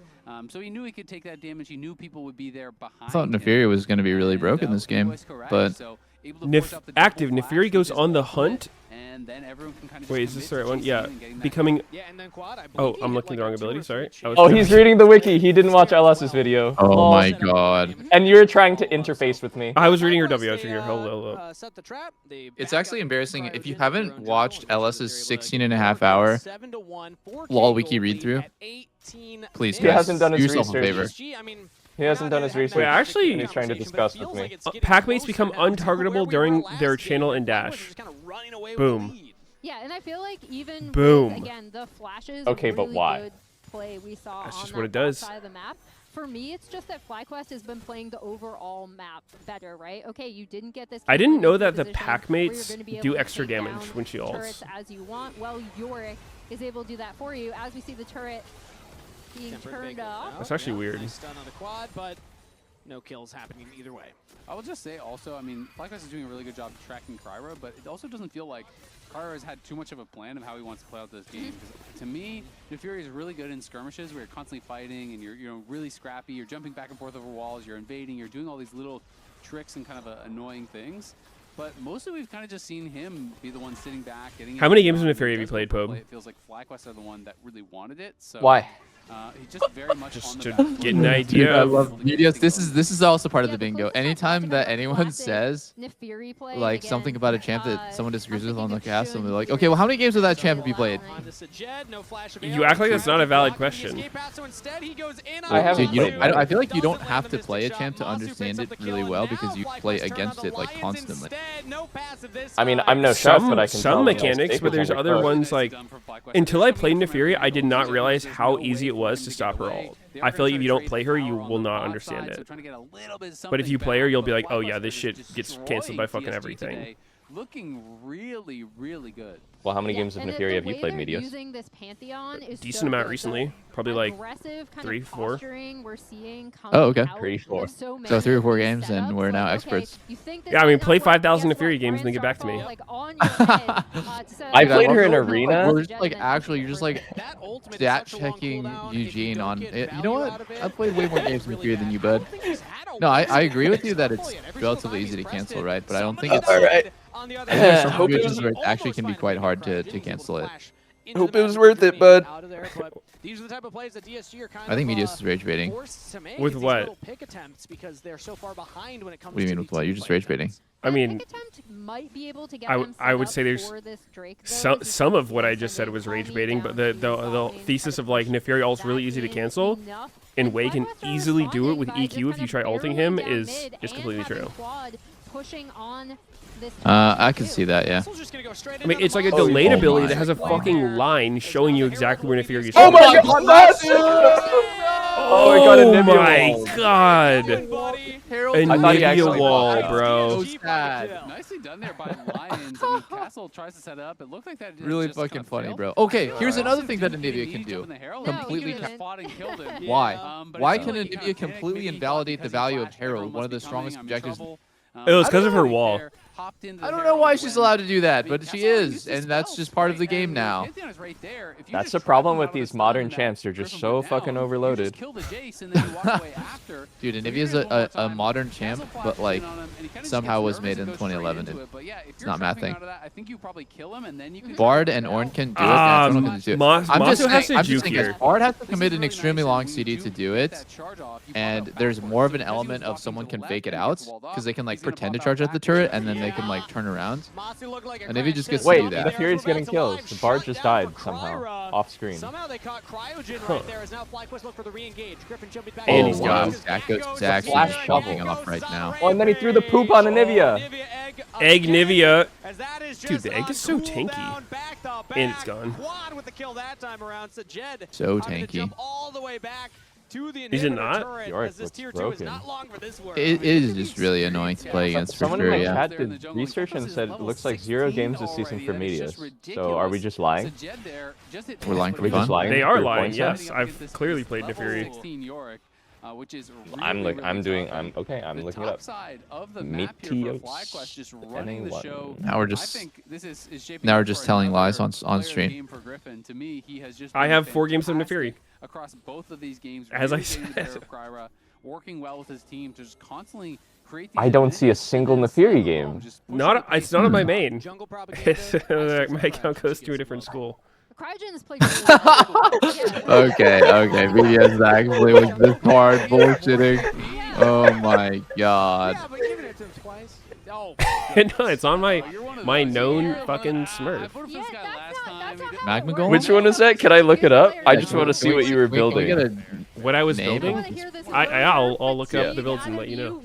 So he knew he could take that damage. He knew people would be there behind. I thought him. Neferi was going to be really broken this He game, was correct, but so able to force up the double Active. flash Neferi with goes his on the ultimate, hunt. and then everyone can kind of Wait, just is this the commit right to one? Yeah, chasing and getting that becoming. Yeah, and then quad, I Oh, believe I'm he looking hit, the wrong like, a ability. 2 or Sorry. 3 Oh, he's reading the wiki. He didn't watch LS's video. oh my god. And you're trying to interface with me. I was reading your W. I was reading your hello. set the trap. They It's back actually up embarrassing Cryogen if you in their haven't own watched jungle, LS's which 16 and a half hour 7-1, 4K LOL wiki gold read lead through. at 18 Please, He guys, hasn't done do his yourself a research. favor. I mean, He hasn't done his research. Wait, actually- and he's trying to discuss with me. Pack-mates become untargetable during their channel and dash. Boom. Yeah, and I feel like even Boom. with, again, the flashes Okay, really but why? good play we saw That's on just that what it bot does. side of the map. For me, it's just that FlyQuest has been playing the overall map better, right? Okay, you didn't get this. I didn't know capability that the position pack where you're mates gonna be able do to extra take damage down when she turrets ults. as you want. Well, Yorick is able to do that for you as we see the turret being turned up. That's actually weird. Nice stun on the quad, but no kills happening either way. I will just say also, I mean, FlyQuest is doing a really good job tracking Kryra, but it also doesn't feel like Kryra has had too much of a plan of how he wants to play out this game. 'Cause to me, Neferi is really good in skirmishes where you're constantly fighting and you're really scrappy, you're jumping back and forth over walls, you're invading, you're doing all these little tricks and kind of annoying things. But mostly we've kind of just seen him be the one sitting back, getting. How many games of Neferi have you played, Pobe? It feels like FlyQuest are the one that really wanted it. So Why? He's just very much Just on to the back get foot. an idea Dude, I of- love videos. This is also part of Yeah, the bingo. closest I've Anytime gotten that to a anyone classic says Neferi play, like again, something about a champ that someone disagrees I'm with on the thinking cast, of and they're like, Shun okay, well, how many games of that Fury. champ have you played? On this Jed, no flash You act like that's not a valid question. So instead, he goes in I haven't Dude, you don't. played I feel like you don't Doesn't have land to on play a this champ to Monster understand picks it up the really kill, well and because now you FlyQuest play turn on against the it like Lions constantly. instead. No passive this I mean, time. I'm no chef, but I can tell some when those mechanics, staples but there's on the other coast. ones like until I played Neferi, I did not realize how easy it was to stop her ult. I feel like if you don't play her, you will not understand it. But if you play her, you'll be like, oh yeah, this shit gets canceled by fucking everything. Looking really, really good. Well, how many Yeah, games of and Neferi have you way played, they're Meteos? using this Pantheon is Decent so amount good. recently. Probably like Aggressive kind 3, of 4. posturing we're seeing Oh, okay. coming out 3, 4. with so So 3 or 4 many games, and setups, we're now like, experts. you think this Yeah, I mean, might play not work, 5,000 guess what? Neferi games and then get back to me. Starfall, like, on your head, to set I up played a her in really Arena. hard We're just like agenda actually, for you're just her. like That ultimate is stat such a long checking cooldown. If you Eugene don't on get it. You know value what? out of it, I've played way more that's games in really Neferi than bad. you, I bud. don't think he's had a No, I wasted agree with you that Starfall it's yet. Every relatively single easy to time he's cancel, pressed right? But I don't it, think it's someone Alright. died. On the other I think there's hand, some hope it situations was where it actually almost can be finding quite the hard crash. to Didn't cancel it. flash into Hope the it was mountain worth it, and bud. out of there, but these are the type of plays that DSG are kind I think of, Meteos is rage baiting. forced to make. With These what? little pick attempts because they're so far behind when it comes What do you to mean with the what? You're team just fight rage baiting. attempts. I mean, Pick attempt might be able to get I them would set say up there's for this Drake, though, some as you some can of see what them I just said sending was rage Tommy baiting, down but the to the, bot the lane, thesis try of to like push Neferi ult's that really easy to in cancel, enough. and Wei can Flyquest are easily do it with responding by EQ if just you try kind of ulting barreling him down is mid completely and having true. Quad pushing on this I can see that, yeah. Missile's just gonna go straight I mean, into it's the like a box. delayed Oh ability my that has a God. fucking line showing you exactly where Neferi is. Oh my going. god, that's Oh, I got a Oh Nebula my wall. god! Harold, A I thought he Nebula actually wall, got that. bro. So sad. Nicely done there by Lions. I mean, Castle tries to set up. It looked like that Really just kind fucking of funny, failed. bro. Okay, I here's feel another like thing that Austin Anivia didn't can need do. jump in the Herald. No, Completely he just didn't. fought and killed him. Why? But it Why seemed can like he kinda Anivia panicked. completely Maybe he invalidate thought the because he value of flashed, everyone Herald, one of must the be coming, strongest I'm in objectives? trouble. It was I because of her don't know. wall. Hopped into I the don't know why Herald she's when- allowed to do that, I mean, but she Castle is, used the and that's spells, just part of right? the game And now. Pantheon is right there. If you That's just the trap problem him with out of the these stun modern and that champs. They're just Griffin so went down, fucking you overloaded. just kill the Jace and then you walk away after. Dude, So Anivia's here's one more a time. modern Castle champ, flashes but in like on him, and he kinda just somehow gets was nervous made and in goes straight 2011. into it. But yeah, if It's you're not math trapping thing. out of that, I think you probably kill him and then you can Bard try to and get Ornn out. can do it. Yeah, Ornn can do it. I'm just Masu has saying, to I'm just juke saying, here. Bard has to This commit is an really extremely nice, long and when CD you to do do get it, that charge off, you and follow there's backwards. more of So an because he was element of walking someone to can the fake left it and out, gets walled because off, they can like he's gonna pretend to pop charge out at the backwards. turret, and then they can like turn around. Like And Nivea just gets to Wait, do that. Neferi's getting kills. The Bard just died somehow, off screen. Somehow they caught Cryogen right there as now FlyQuest look for the re-engage. Griffin jumping back. And Oh he's wow, gone. Zach's Flash popping shovel. off right now. Oh, and then he threw the poop on Anivia. Egg Nivea. Dude, Dude, the egg is so tanky. And it's gone. Quad with the kill that time around. So Jed So having to tanky. jump all the way back to the Is it inhibitor not? turret York as this looks tier 2 is broken. not long for this work. It is just really annoying to play against for Someone sure, in my yeah. chat did research and said it looks like 0 games this season for Meteos. So are we just lying? We're lying for Are we just fun. lying? They are for lying, points yes. now? I've clearly played Neferi. Which is I'm really, like I'm really doing tough. I'm okay. I'm The looking it top up. side of the map here for Meteos FlyQuest just running the NA1. show. Now we're I just think this is shaping now we're up just for telling another lies on player of the stream. game for Griffin. To me, he has just I been have 4 games of fantastic Neferi. across both of these games. As I really getting the better said. of Kryra, working well with his team to just constantly create these I don't see a advantages single and then Neferi stay game. alone, just pushing Not the pace it's not on my up. main. Jungle propaganda. My account goes to a different school. Cryogen is played really well. Okay, Meteos actually was this hard bullshitting. Oh my god. Yeah, but giving it to him twice. Oh, No, it's on my known fucking Smurf. Yeah, that's not Magma how it Golem? Which one is that? Can I look it up? I just want to see Can we- what you were can we building. get a What I was name? building? I'll look up the builds and let you know.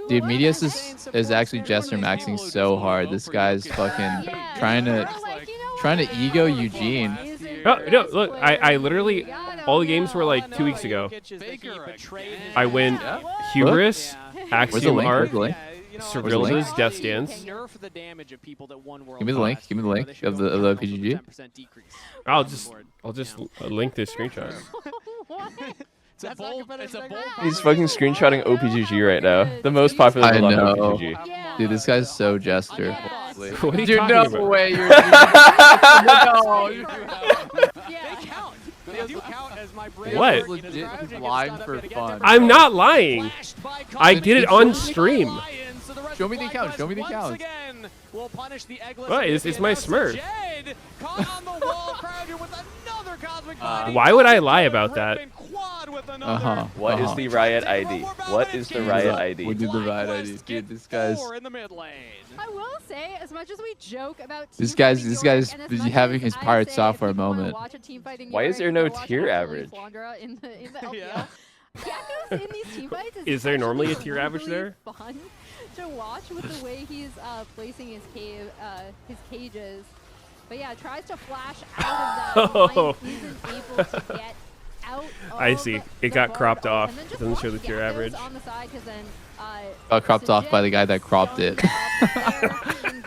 Dude, Meteos is actually Jester maxing so hard. This guy's fucking trying to ego Eugene. Oh, no, look, I literally, all the games were like 2 weeks ago. I went Hubris, Where's the Axiom link? Arc, Where's the link? Servilda's Death Dance. Give me the link. Give me the link of the PGG. I'll just link this screenshot. It's a bold He's fucking screenshotting OPGG right now. The most popular I build on know. OPGG. Dude, this guy's so Jester. What are you Dude, talking no about? way. You're They count. They do count as my brain. What? legit lying for fun. I'm not lying. I did it on stream. Show me the account. Show me the account. What? It's my Smurf. Why would I lie about that? What is the Riot ID? What is the Riot ID? What is the Riot ID? Dude, this guy's I will say, as much as we joke about this guy's and as much having as his I pirate say software if you wanna moment. watch a team fight in Why is Europe, there no go watch tier Absolute average? Flandra in the LCS. Gekko's in these team fights Is there normally a actually tier average really there? Fun to watch with the way he's placing his cages. But yeah, tries to flash out of that. Oh. Line, isn't able to get out I of see. the It got Bard cropped ult, off. and then It just doesn't show the watch tier Gathos average. on the side, 'cause then, Got cropped off by the guy that cropped it.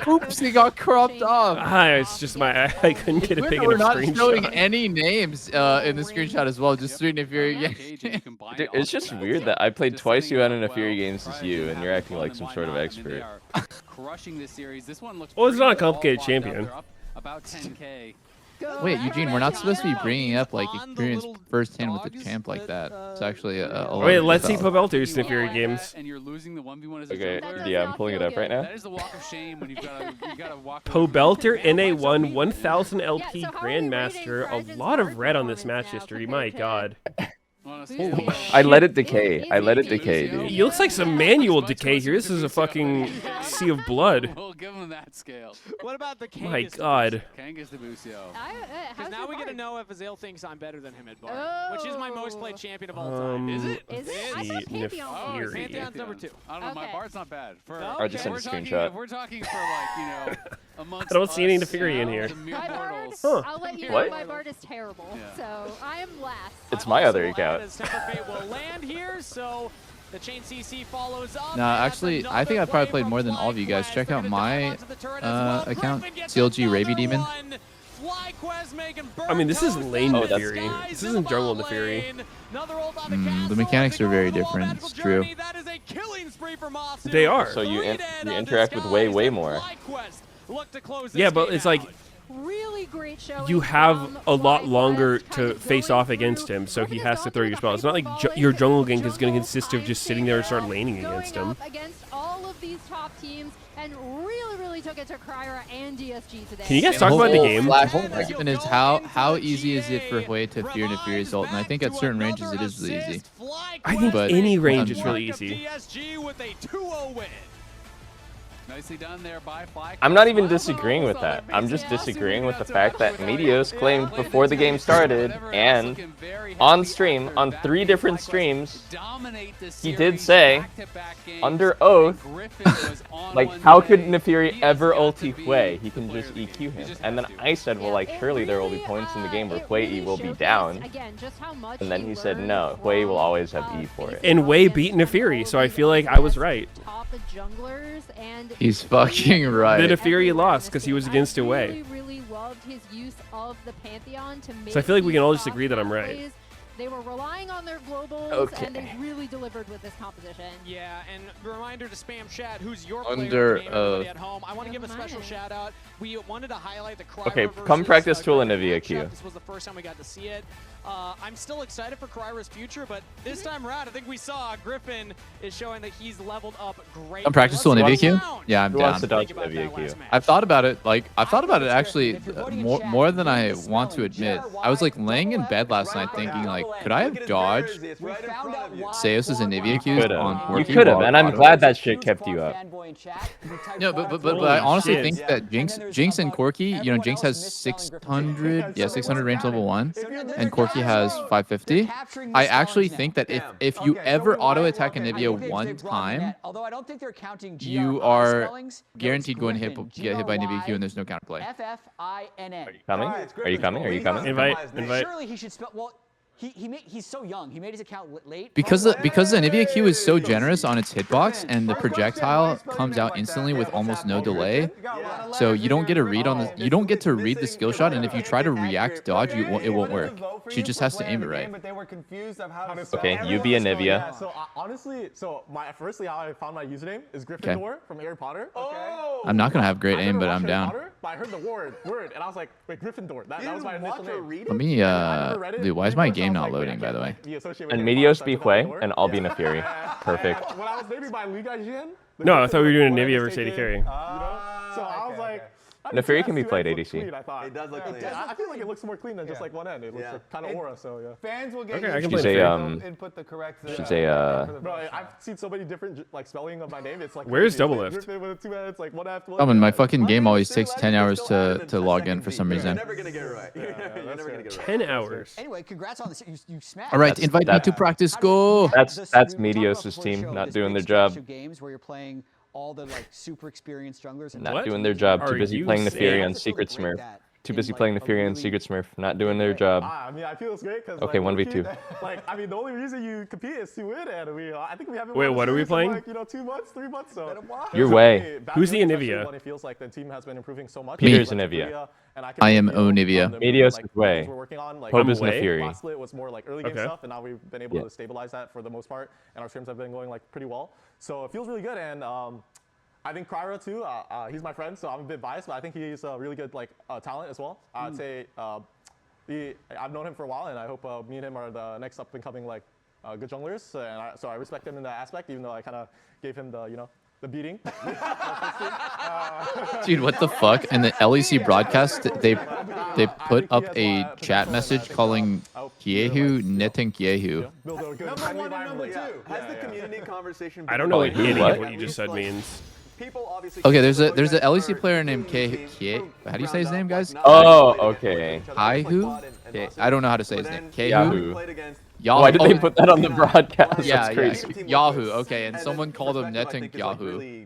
Oops, he got cropped off. It's just my I couldn't get a big We're enough not showing screenshot. any names in the screenshot as well. Just three Neferi. Dude, it's just weird that I played twice you had in Neferi games as you, and you're acting like some sort of expert. Crushing this series. This one looks Well, it's not a pretty well complicated locked up. champion. They're up about 10K. Wait, Eugene, we're not supposed to be bringing up like experience firsthand with the champ like that. It's actually a lot. Wait, of let's see stuff. Pobelter's Neferi games. And you're losing the 1v1 as a Okay, jungler. yeah, I'm pulling it up right now. That is the walk of shame when you gotta walk. Pobelter NA1 1000 LP Grandmaster. A lot of red on this match history. My God. I let it decay. I let it decay, dude. It looks like some manual decay here. This is a fucking sea of blood. We'll give him that scale. What about the Kangas? My God. Kangas Debussio. Because now we get to know if Azale thinks I'm better than him at Bard, which is my most played champion of all time. Is it? Is it? I thought Pantheon. Oh, it's Neferi. Pantheon's number 2. I don't know. My Bard's not bad. For, I just sent a screenshot. If we're talking for like, you know, amongst I don't see any us, Neferi in you know, here. the mere My Bard, mortals. I'll let you know What? my Bard is terrible, so I am last. It's my other account. Will land here, so the chain CC follows up. No, actually, I think I've probably played more than all of you guys. Check out my account, CLG Raby Demon. I mean, this is lane Oh, that's- Neferi. This isn't jungle Neferi. The mechanics are very different. It's true. They are. So you interact with way more. Yeah, but it's like Really great show. you have a lot longer to face off against him, so he has to throw your spell. It's not like your jungle gank is going to consist of just sitting there and start laning against him. Against all of these top teams, and really took it to Kryra and DSG today. Can you guys talk about the game? The whole argument is how easy is it for Hui to fear Neferi's ult, and I think at certain ranges it is really easy. I think But any range is really easy. Nicely done there by Fly. I'm not even disagreeing with that. I'm just disagreeing with the fact that Meteos claimed before the game started and on stream, on 3 different streams, he did say, under oath, like, how could Neferi ever ulti Hui? He can just EQ him. And then I said, well, like, surely there will be points in the game where Hui E will be down. And then he said, no, Hui will always have E for it. And Wei beat Neferi, so I feel like I was right. He's fucking right. The Neferi lost because he was against a Wei. Really loved his use of the Pantheon to make So I feel like we can all just these agree that I'm right. plays. They were relying on their globals, Okay. and they really delivered with this composition. Yeah, and reminder to spam chat, who's your Under player of the game, everybody oath. at home. I want to give a special shout out. We wanted to highlight the Kryra Okay, versus, come practice Tool and Kryra Nivea matchup. Q. This was the first time we got to see it. I'm still excited for Kryra's future, but this time around, I think we saw Griffin is showing that he's leveled up great. I'm practice Tool and Nivea Q? Yeah, I'm Who wants to down. dodge Nivea Q? I've thought about it. Like I've thought about it actually more than I want to admit. I was like laying in bed last night thinking like, could I have dodged Seos' and Nivea Qs Could've. on You 14 could have, while and I'm auto? glad that shit kept you up. No, but I honestly shit. think that Jinx and Corki, you know, Jinx has 600 range level 1, and Corki has 550. I actually think that if you ever auto attack a Nivea one time, you are guaranteed going to get hit by Nivea Q, and there's no counterplay. FFINA. Coming? Are you coming? Are you coming? Invite. Surely he should spell. Well, he's so young. He made his account late. Because the Nivea Q is so generous on its hitbox, and the projectile comes out instantly with almost no delay, so you don't get a read on the you don't get to read the skill shot, and if you try to react dodge, it won't work. She just has to aim it right. Okay, you be a Nivea. So honestly, firstly how I found my username is Gryffindor from Harry Potter. Okay. I'm not gonna have great aim, but I'm down. But I heard the word, and I was like, wait, Gryffindor. That was my initial name. Let me dude, why is my game not loading, by the way? And Meteos be Hui, and I'll be Neferi. Perfect. When I was maybe by Liga Jian. No, I thought we were doing a Nivea versus AD carry. So I was like. Neferi can be played ADC. It does look clean. I feel like it looks more clean than just like one end. It looks like kind of aura, so yeah. Fans will get Okay, I can She's play a input the correct. she's a Bro, I've seen so many different like spelling of my name. It's like Where's crazy. double It's lift? Griffin with 2 heads, like one F. Oh, and my fucking game always takes 10 hours to log in for some You're reason. never gonna get it right. You're never gonna get it right. 10 hours. Anyway, congrats on this. You smashed. All right, invite me to practice. Go. That's Meteos' team not doing their job. Games where you're playing all the like super experienced junglers. Not What doing their job. Too are busy you playing saying? Neferi on Secret Smurf. Too busy playing the Fury and Secret Smurf, not doing their job. I mean, I feel it's great because Okay, like, 1v2. Like, I mean, the only reason you compete is to win, and I think we haven't. Wait, won what are we series in, playing? like, 2 months, 3 months. So Your way. Who's the especially Anivia? when it feels like the team has been improving so much. Peter's Like, Anivia. Korea, and I am feel Onivia. the Meteos like, is way. we're working on, like, Pope is Away? Nefiri. Last split was more like early game Okay. stuff, and now we've been able to stabilize that for the most part, and our scrims have been going like pretty well. So it feels really good, and I think Kryra too. He's my friend, so I'm a bit biased, but I think he's a really good like talent as well. I'd say I've known him for a while, and I hope me and him are the next up and coming like good junglers. And so I respect him in that aspect, even though I kind of gave him the the beating. Dude, what the fuck? In the LEC broadcast, they put up a chat message calling Kiehu Neteng Kiehu. Has the community conversation? I don't know Wait, what any what? of what you just said means. People obviously. Okay, there's a LEC player named Kiehu. How do you say his name, guys? Oh, okay. Kaihu? Okay, I don't know how to say his name. Kaihu? Yahoo. Yahoo. Why did they put that on the broadcast? Yeah, That's yeah. crazy. Yahoo. Okay, and someone called him Neteng Yahoo.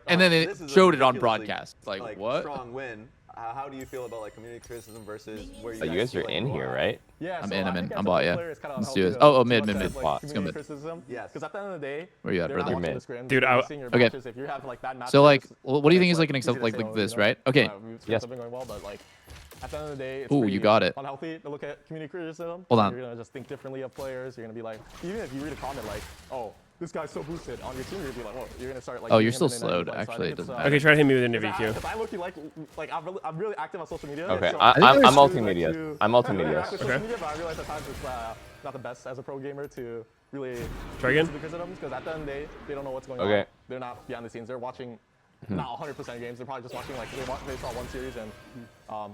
And then they showed it on broadcast. Like what? Strong win. How do you feel about like community criticism versus where Oh, you guys are in here, right? Yeah, I'm so in. I think as I'm a bot, pro yeah. player, it's kinda Let's unhealthy do this. to Oh, too mid. much of, like, Bot. Let's go community mid. criticism. Yes. Because at the end of the day, Where you at, they're not brother? watching Mid. the scrims, Dude, they're seeing your Okay. matches. If you have like that match, So like, it's what do you think is like an easy to example like say, this, you know, right? Okay. Yes. Have been going well, but like at the end of the day, it's Ooh, pretty you got it. unhealthy to look at community criticism. Hold on. You're gonna just think differently of players. You're gonna be like, even if you read a comment like, oh, this guy's so boosted on your team, you're gonna be like, well, you're gonna start like. Oh, you're beating him still and then slowed, so I think actually, it it's, doesn't matter. Okay, try to hit me with an Because Nivq. I look like I'm really active on social media. Okay, so I'm there's- multimedia. I'm yeah, multimedia. active social media, but I realize at times it's not the best as a pro gamer to really Try again? because at the end of the day, they don't know what's going Okay. on. They're not behind the scenes. They're watching not 100% games. They're probably just watching like they saw one series and.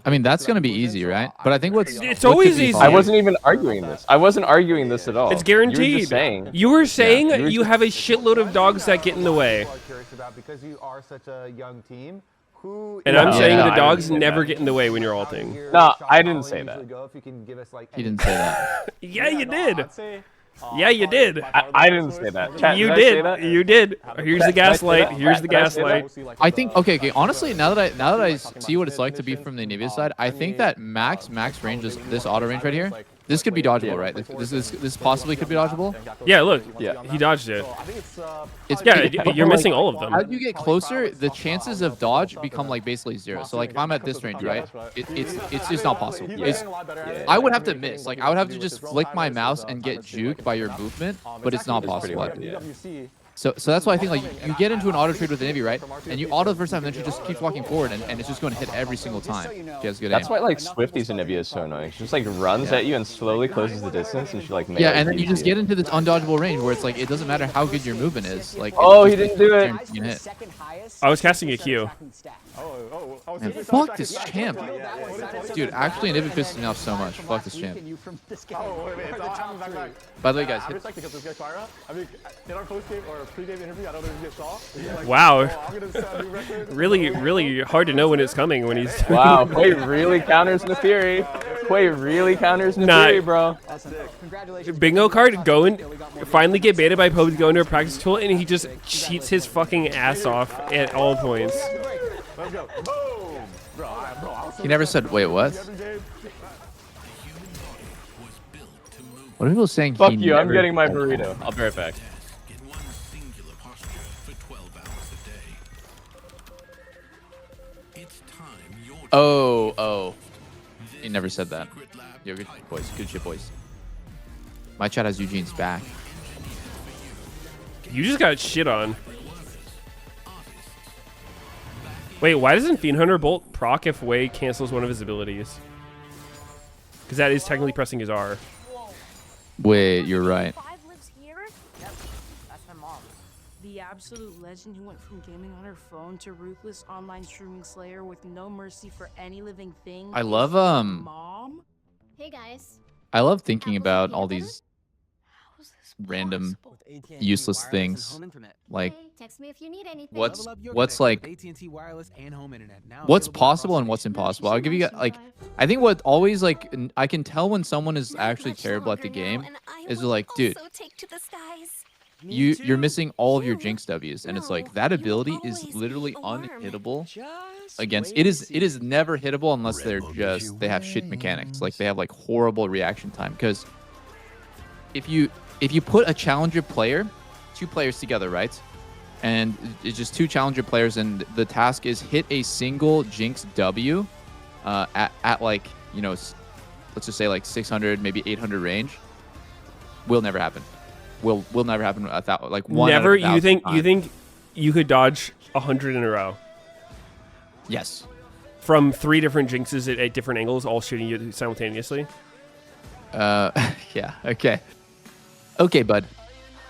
I mean, that's gonna be easy, right? But I think what's It's what always could be easy. fun- I wasn't even arguing this. I wasn't arguing this at all. It's You were guaranteed. just saying. You were saying you were you just- have a shitload of dogs that get in the way. Curious about because you are such a young team. Who And I'm No, saying no, the I dogs didn't say never that. get in the way when you're ulting. No, I didn't say that. He didn't say that. Yeah, you did. I'd say, Yeah, you did. I didn't say that. Chat, You did I say did. that? You did. Here's the Did I say gaslight. that? Here's the Did I say that? gaslight. I think okay. Honestly, now that I see what it's like to be from the Nivea side, I think that max range is this auto range right here. This could be dodgeable, right? This possibly could be dodgeable. Yeah, look. Yeah. He dodged it. It's Yeah, but you're like, missing all of them. As you get closer, the chances of dodge become like basically zero. So like if I'm at this range, right, it's just not possible. I would have to miss. Like I would have to just flick my mouse and get juked by your movement, but it's not possible. So that's why I think like you get into an auto trade with an Navy, right? And you auto the first time, then she just keeps walking forward, and it's just going to hit every single time. She has good aim. That's why like Swifty's Anivia is so annoying. She just like runs at you and slowly closes the distance, and she like Yeah, and then you just get into this undodgeable range where it's like it doesn't matter how good your movement is. Like oh, he didn't do it. You can hit. I was casting a Q. Man, fuck this champ. Dude, actually, Nivea pisses me off so much. Fuck this champ. By the way, guys, I respect because this guy Clara. I mean, in our post-game or pre-game interview, I don't know if you guys saw. Like, Wow. oh, I'm gonna set a new record. Really hard to know when it's coming when he's. Wow, Quay really counters Nefiri. Quay really counters Nefiri, bro. Congratulations. Bingo card, go and finally get baited by Pope to go into a practice tool, and he just cheats his fucking ass off at all points. Let's go. Boom. Bro, he never said, wait, what? What are people saying? Fuck he you, I'm never- getting my burrito. I'll be right back. Oh. He never said that. Yo, good boys. Good shit, boys. My chat has Eugene's back. You just got shit on. Wait, why doesn't Fiend Hunter Bolt proc if Wei cancels one of his abilities? Because that is technically pressing his R. Wait, you're right. Lives here? Yep, that's my mom. The absolute legend who went from gaming on her phone to ruthless online streaming slayer with no mercy for any living thing. I love Mom. Hey guys. I love thinking about all these random useless things. Like Text me if you need anything. what's like AT&T wireless and home internet. Now what's available possible across and what's impossible. I'll give you like I think what always like I can tell when someone is actually terrible at the game is like, dude, you're missing all of your Jinx W's, and it's like that ability is literally unhittable against it is never hittable unless they have shit mechanics. Like they have like horrible reaction time. Because if you put a challenger player, 2 players together, right? And it's just 2 challenger players, and the task is hit a single Jinx W at like, you know, let's just say like 600, maybe 800 range. Will never happen. Will never happen without like one. Never. You think you could dodge 100 in a row? Yes. From 3 different Jinxes at different angles, all shooting you simultaneously. Yeah. Okay, bud.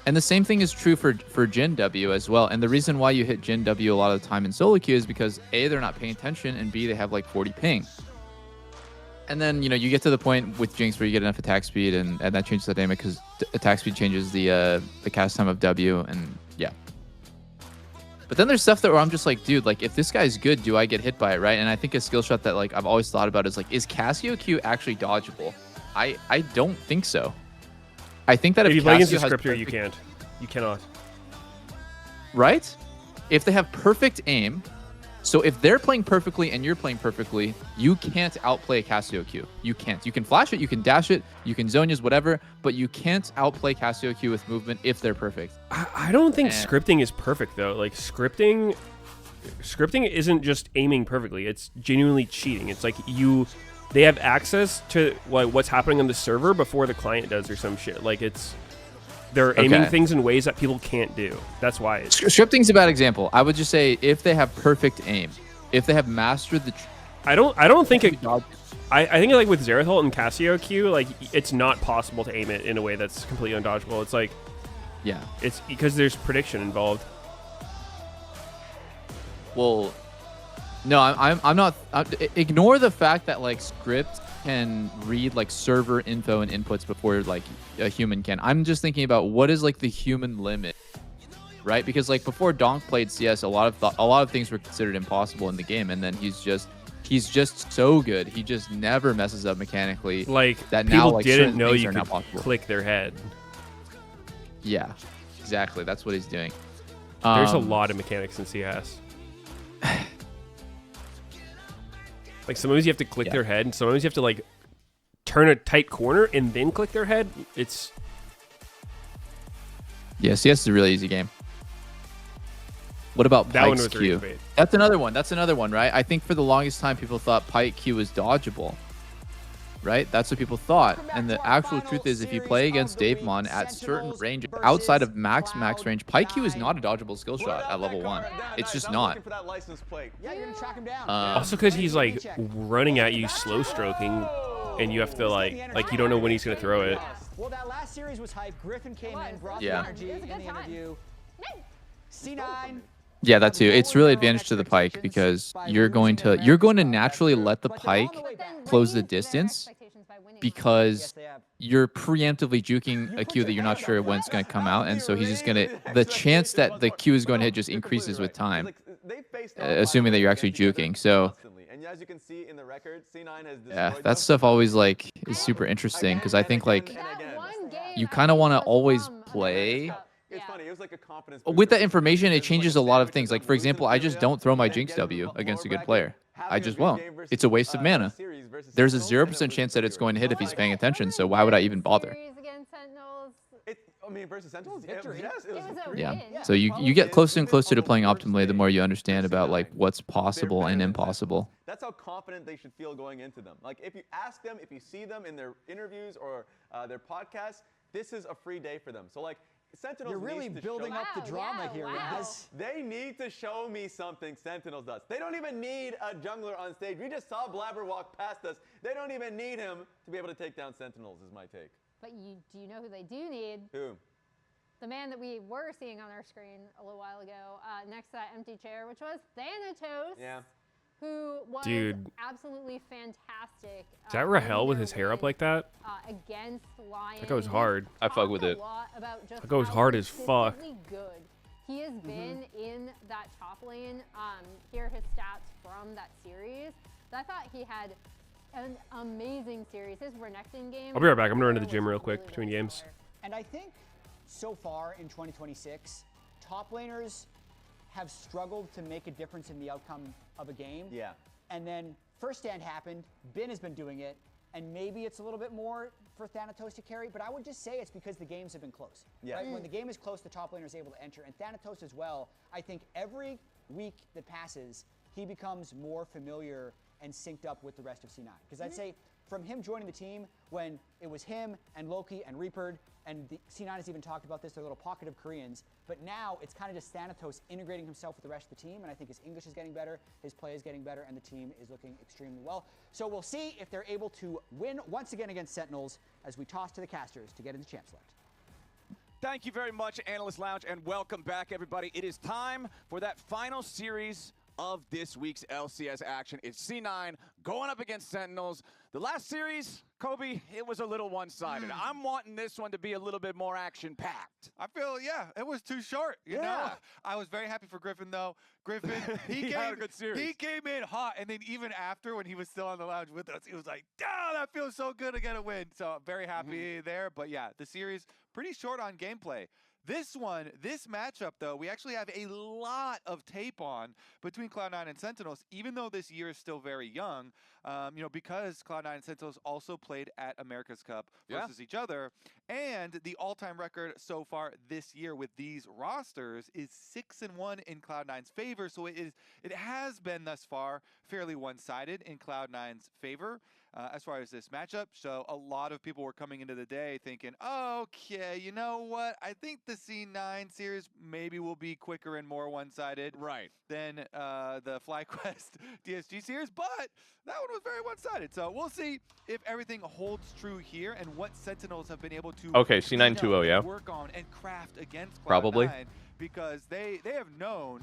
And the same thing is true for Jin W as well. And the reason why you hit Jin W a lot of the time in solo queue is because A, they're not paying attention, and B, they have like 40 ping. And then, you know, you get to the point with Jinx where you get enough attack speed, and that changes the dynamic because attack speed changes the cast time of W, and yeah. But then there's stuff that where I'm just like, dude, like if this guy's good, do I get hit by it, right? And I think a skill shot that like I've always thought about is like, is Cassio Q actually dodgeable? I don't think so. I think that if you play against a Cassio has scripter, you can't. You cannot. Right? If they have perfect aim, so if they're playing perfectly and you're playing perfectly, you can't outplay Cassio Q. You can't. You can flash it, you can dash it, you can zone use, whatever, but you can't outplay Cassio Q with movement if they're perfect. I don't think scripting is perfect though. Like scripting isn't just aiming perfectly. It's genuinely cheating. It's like they have access to what's happening on the server before the client does or some shit. Like they're aiming things in ways that people can't do. That's why it's scripting's a bad example. I would just say if they have perfect aim, if they have mastered the. I don't think it. I think like with Zerathult and Cassio Q, like it's not possible to aim it in a way that's completely undodgeable. It's like, yeah, it's because there's prediction involved. Well, no, I'm not. Ignore the fact that like script can read like server info and inputs before like a human can. I'm just thinking about what is like the human limit, right? Because like before Donk played CS, a lot of things were considered impossible in the game, and then he's just so good. He just never messes up mechanically. Like that people now, like, didn't know things you are now could possible. click their head. Yeah, exactly. That's what he's doing. There's a lot of mechanics in CS. Like sometimes you have to click their head, and sometimes you have to like turn a tight corner and then click their head. CS is a really easy game. What about that one Pike's was Q? really That's another one, right? I think for the longest time people thought Pike Q was dodgeable, right? That's what people thought. And the actual truth is, if you play against Davemon at certain range outside of max range, Pike Q is not a dodgeable skill shot at level 1. It's just not. Yeah, you're gonna track him down. Also because he's like running at you, slow stroking, and you have to like you don't know when he's gonna throw it. Well, that last series was hype. Griffin came in, brought the Yeah. energy in the interview. C9. Yeah, that too. It's really advantage to the Pike because you're going to naturally let the Pike close the distance because you're preemptively juking a Q that you're not sure when it's going to come out, and so he's just going to the chance that the Q is going to hit just increases with time, assuming that you're actually juking. So as you can see in the record, C9 has yeah, that stuff always like is super interesting because I think like you kind of want to always play. It's funny. It was like a confidence With that information, it changes a lot of things. Like, for example, I just don't throw my Jinx W against a good player. I just won't. It's a waste of mana. There's a 0% chance that it's going to hit if he's paying attention, so why would I even bother? I mean, versus Sentinels, Yeah. So you get closer and closer to playing optimally the more you understand about like what's possible and impossible. That's how confident they should feel going into them. Like if you ask them, if you see them in their interviews or their podcasts, this is a free day for them. So like Sentinels. You're really building up the drama here, guys. They need to show me something Sentinels does. They don't even need a jungler on stage. We just saw Blabber walk past us. They don't even need him to be able to take down Sentinels, is my take. But do you know who they do need? Who? The man that we were seeing on our screen a little while ago, next to that empty chair, which was Thanatos. Yeah. Who was absolutely fantastic. Is that Rahel with his hair up like that? Against Lion. That goes hard. I fuck with it. That goes hard as fuck. Good. He has been in that top lane. Here are his stats from that series. I thought he had an amazing series. His Renekton game. I'll be right back. I'm gonna run to the gym real quick between games. And I think so far in 2026, top laners have struggled to make a difference in the outcome of a game. Yeah. And then first stand happened, Bin has been doing it, and maybe it's a little bit more for Thanatos to carry, but I would just say it's because the games have been close. Yeah. Right? When the game is close, the top laner is able to enter, and Thanatos as well. I think every week that passes, he becomes more familiar and synced up with the rest of C9. Because I'd say from him joining the team, when it was him and Loki and Reaper, and the C9 has even talked about this, their little pocket of Koreans, but now it's kind of just Thanatos integrating himself with the rest of the team, and I think his English is getting better, his play is getting better, and the team is looking extremely well. So we'll see if they're able to win once again against Sentinels as we toss to the casters to get into Champ Select. Thank you very much, Analyst Lounge, and welcome back, everybody. It is time for that final series of this week's LCS action. It's C9 going up against Sentinels. The last series, Kobe, it was a little one-sided. I'm wanting this one to be a little bit more action-packed. I feel, yeah, it was too short. You know, I was very happy for Griffin, though. Griffin, he had a good series. He came in hot, and then even after, when he was still on the lounge with us, he was like, "Damn, that feels so good to get a win." So I'm very happy there. But yeah, the series pretty short on gameplay. This matchup, though, we actually have a lot of tape on between Cloud9 and Sentinels, even though this year is still very young, you know, because Cloud9 and Sentinels also played at America's Cup versus each other. And the all-time record so far this year with these rosters is 6-1 in Cloud9's favor. So it has been thus far fairly one-sided in Cloud9's favor. As far as this matchup. So a lot of people were coming into the day thinking, okay, you know what? I think the C9 series maybe will be quicker and more one-sided than the FlyQuest DSG series, but that one was very one-sided. So we'll see if everything holds true here and what Sentinels have been able to C9 2-0, yeah. work on and craft against Cloud9, Probably. because they have known,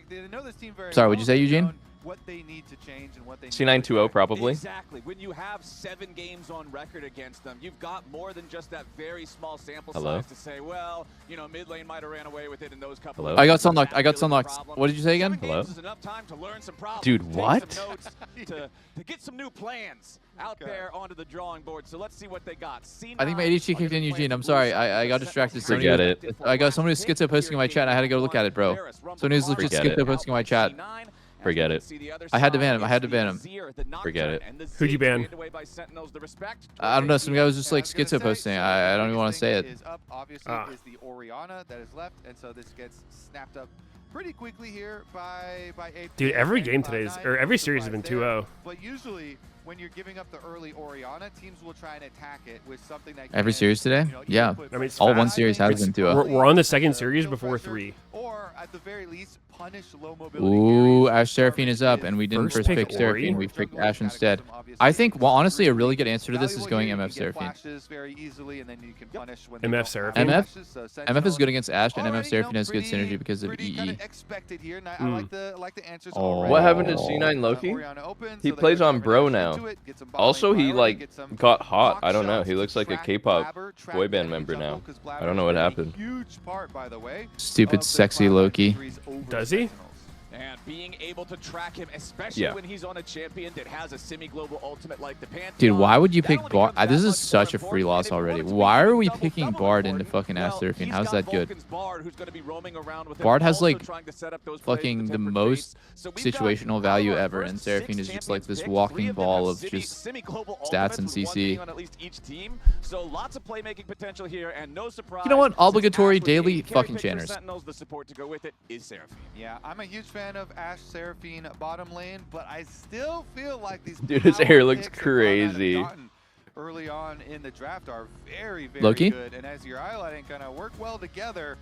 they know this team very Sorry, well. what'd you say, Eugene? What they need to change and what they need C9 to 2-0 probably. Exactly. When you have 7 games on record against them, you've got more than just that very small sample size to say, well, you know, mid lane might have ran away with it in those couple of I got sunlocked. I got sunlocked. What did you say again? Hello? Is enough time to learn some problems, Dude, take what? some notes, to get some new plans out there onto the drawing board. So let's see what they got. C9 I think my ADHD kicked in, Eugene. I'm sorry. I got distracted. Forget it. I got somebody with schizo posting in my chat. I had to go look at it, bro. Somebody was legit Forget it. schizo posting in my chat. Forget it. I had to ban him. I had to ban him. Forget it. Who'd you ban? I don't know. Some guy was just like schizo posting. I don't even want to say it. Is up, obviously, is the Orianna that is left, and so this gets snapped up pretty quickly here by AP. Dude, every and game today is, Cloud9. or every No series has been surprise 2-0. there. But usually, when you're giving up the early Orianna, teams will try and attack it with something that Every can, series today? you know, either Yeah. put I mean, it's All pressure one fast. series has been 2-0. We're on the second series before 3. or at the very least, punish low mobility Ooh, carries. Ash Seraphine is up, and we didn't First first pick pick Seraphine. Ori? We picked Ash instead. I think, well, honestly, a really good answer to this is going MF Seraphine. Very easily, and then you can punish when MF they Seraphine? don't have MF? flashes, so MF is Sentinel good against Ash, and MF already, Seraphine has good pretty- synergy because of pretty kinda EE. expected here, and I like the answers Oh. already. What happened to C9 Loki? Orianna open, He so they plays go on for Bro an now. into it, get some bot Also, lane he priority, like get some got hot. block I don't know. shots He to looks like a track K-pop Blabber, track boy band enemy member jungle, now. 'cause I Blabber don't know what is a happened. Huge part, by the way, Stupid, of the sexy Cloud9 Loki. victories over Does he? Sentinels. And being able to track him, especially Yeah. when he's on a champion that has a semi-global ultimate like the Pantheon. Dude, why would you that pick only Bard? becomes This that is much such a more free important. loss And if you already. want it to Why be are we double picking Bard into fucking Ash well, Seraphine? he's How's got that good? Vulcan's Bard, who's going to be roaming around with him, Bard has also like trying to set up those plays fucking with the tempered most fates. So we've got situational value ever, and Seraphine is just like this walking ball of just stats and CC. On at least each team. So lots of playmaking potential here, and no surprise. You know what? since Obligatory Ash was the daily AD carry fucking pick for channers. Sentinels, the support to go with it is Seraphine. Yeah, I'm a huge fan of Ash Seraphine bottom lane, but I still feel like these Dude, his power hair looks picks that Cloud9 have crazy. gotten early on in the draft are very, very Loki? good. And as you're highlighting, kind of work well together.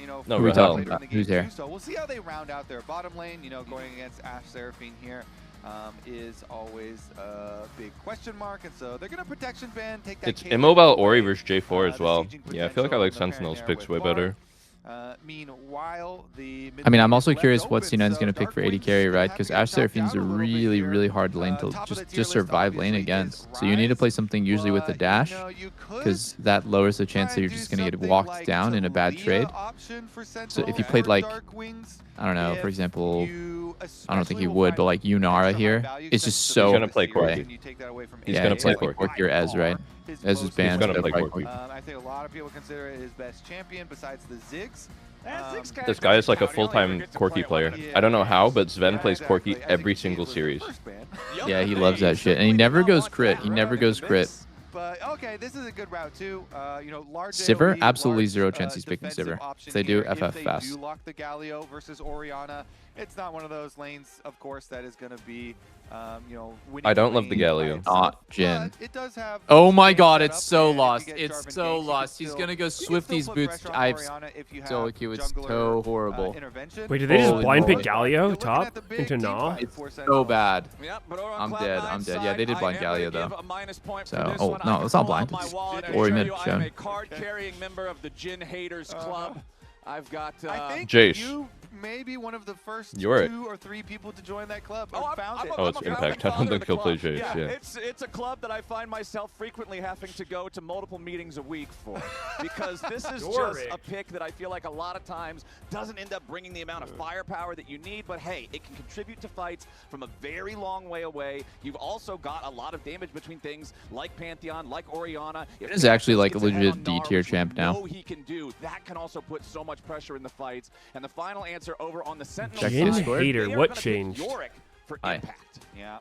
You know, No, for we're later talking in the about- game who's there? too. So we'll see how they round out their bottom lane. You know, going against Ash Seraphine here is always a big question mark, and so they're gonna protection ban, take that. It's Caitlyn immobile away. Ori versus J4 as The well. sieging Yeah, I feel like I like potential, no Sentinel's parent picks there way with better. Meanwhile, the I mean, I'm mid also lane is curious left what open, C9's so going to pick for AD Darkwings carry, still right? have to Because get Ash topped Seraphine's out a a little bit really, here. really hard lane to Top of the tier just list survive lane obviously against. is So you need to play Rise, something usually with the but, dash, you know, you could because that lowers the chance try that you're and just do going to get something walked like down in a bad Taliyah trade. option for So if Sentinel you played or like, Darkwings, I don't know, for if example, you I don't think he especially will would, find but like extra Yunara high here, value it's just sense so He's gonna play of Corki. and you take that away from He's yeah, gonna it's play like Corki. Corki or Ez, right? His Ez is most banned. gonna so play probably Corki. I think a lot of people consider it his best champion besides the Ziggs. This guy is like a full-time Corki player. I don't know how, but Sven plays Corki every single series. Yeah, he loves that shit, and he never goes crit. He never goes crit. But okay, this is a good route too. You know, large Sivir, AoE, absolutely large, zero chance he's picking defensive Sivir. option If they do, here. FF If fast. they do lock the Galio versus Orianna, it's not one of those lanes, of course, that is going to be, you know, winning. I don't love the Galio. Not Jin. It does have. Oh my god, it's so lost. It's so lost. He's gonna go Swifty's boots. I've solo Q. It's so horrible. Wait, did they just Holy blind pick moly. Galio top into Gnaw? It's so bad. I'm dead. I'm dead. Yeah, they did blind Galio though. So, oh no, it's not blind. It's Ori mid shown. Card-carrying member of the Jin Haters Club. I've got I think Jace. you may be one of the first You're 2 or 3 people to join that club. Found it. Oh, it's Impact. I don't think he'll play Jace. Yeah. It's a club that I find myself frequently having to go to multiple meetings a week for, because this is just a pick that I feel like a lot of times doesn't end up bringing the amount of firepower that you need, but hey, it can contribute to fights from a very long way away. You've also got a lot of damage between things like Pantheon, like Orianna. It is actually like a legit D tier champ now. He can do that can also put so much pressure in the fights. And the final answer over on the Sentinel Jin side, Hater, they are what gonna pick changed? Yorick for Impact. Yeah.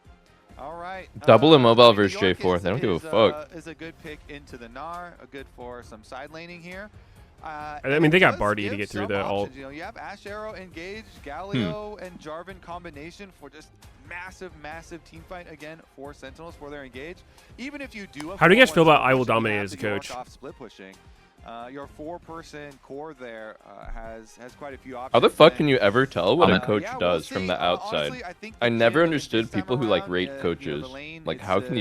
All right. Double immobile versus J4. They don't give a fuck. Is a good pick into the Gnar, a good for some side laning here. I mean, they got Barty to get through the ult. You know, you have Ash Arrow engaged, Galio and Jarvan combination for just massive team fight again for Sentinels for their engage. Even if you do. How do you guys feel about I Will Dominate as a coach? Split pushing. Your 4-person core there has quite a few options. How the fuck can you ever tell what a Yeah, coach does from the outside? Honestly, I never understood people who like rate coaches. Like, how do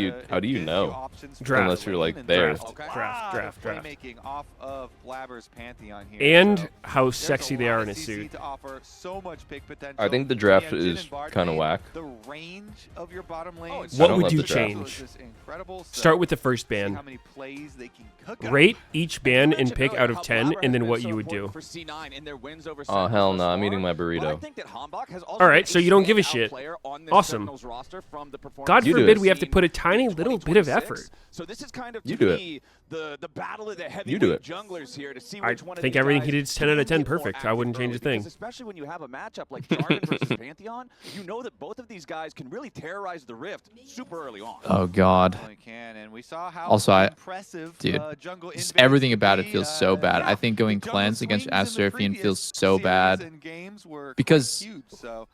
you know? Draft. Unless you're like there. Draft. Playmaking off of Blabber's Pantheon here. And So how there's sexy a they lot are of in a CC suit. to offer so much pick potential. I think the draft And Jhin is and Bard kind of lane, whack. The range of your bottom lane. I What don't would love you the draft. change? Is incredible. So Start with the first see ban. how many plays they can cook up. Rate each ban and pick out of 10, and then what you would do. Oh hell no, I'm eating my burrito. All right, so you don't give a shit. Awesome. God You do forbid it. we have to put a tiny little bit of effort. So this is kind of You to do me the battle of the do heavyweight it. junglers here to see I which one of think these everything guys he did is 10 out of 10 can get more perfect. I wouldn't active change a early, thing. because especially when you have a matchup like Jarvan versus Pantheon, you know that both of these guys can really terrorize the Rift super early on. Oh god. Definitely can, and we saw how Also, impressive, dude, jungle just invades everything can about it be, feels so bad. I think going the jungle cleanse against swings in the Asterifian previous feels so series bad. and games were Because quite huge, so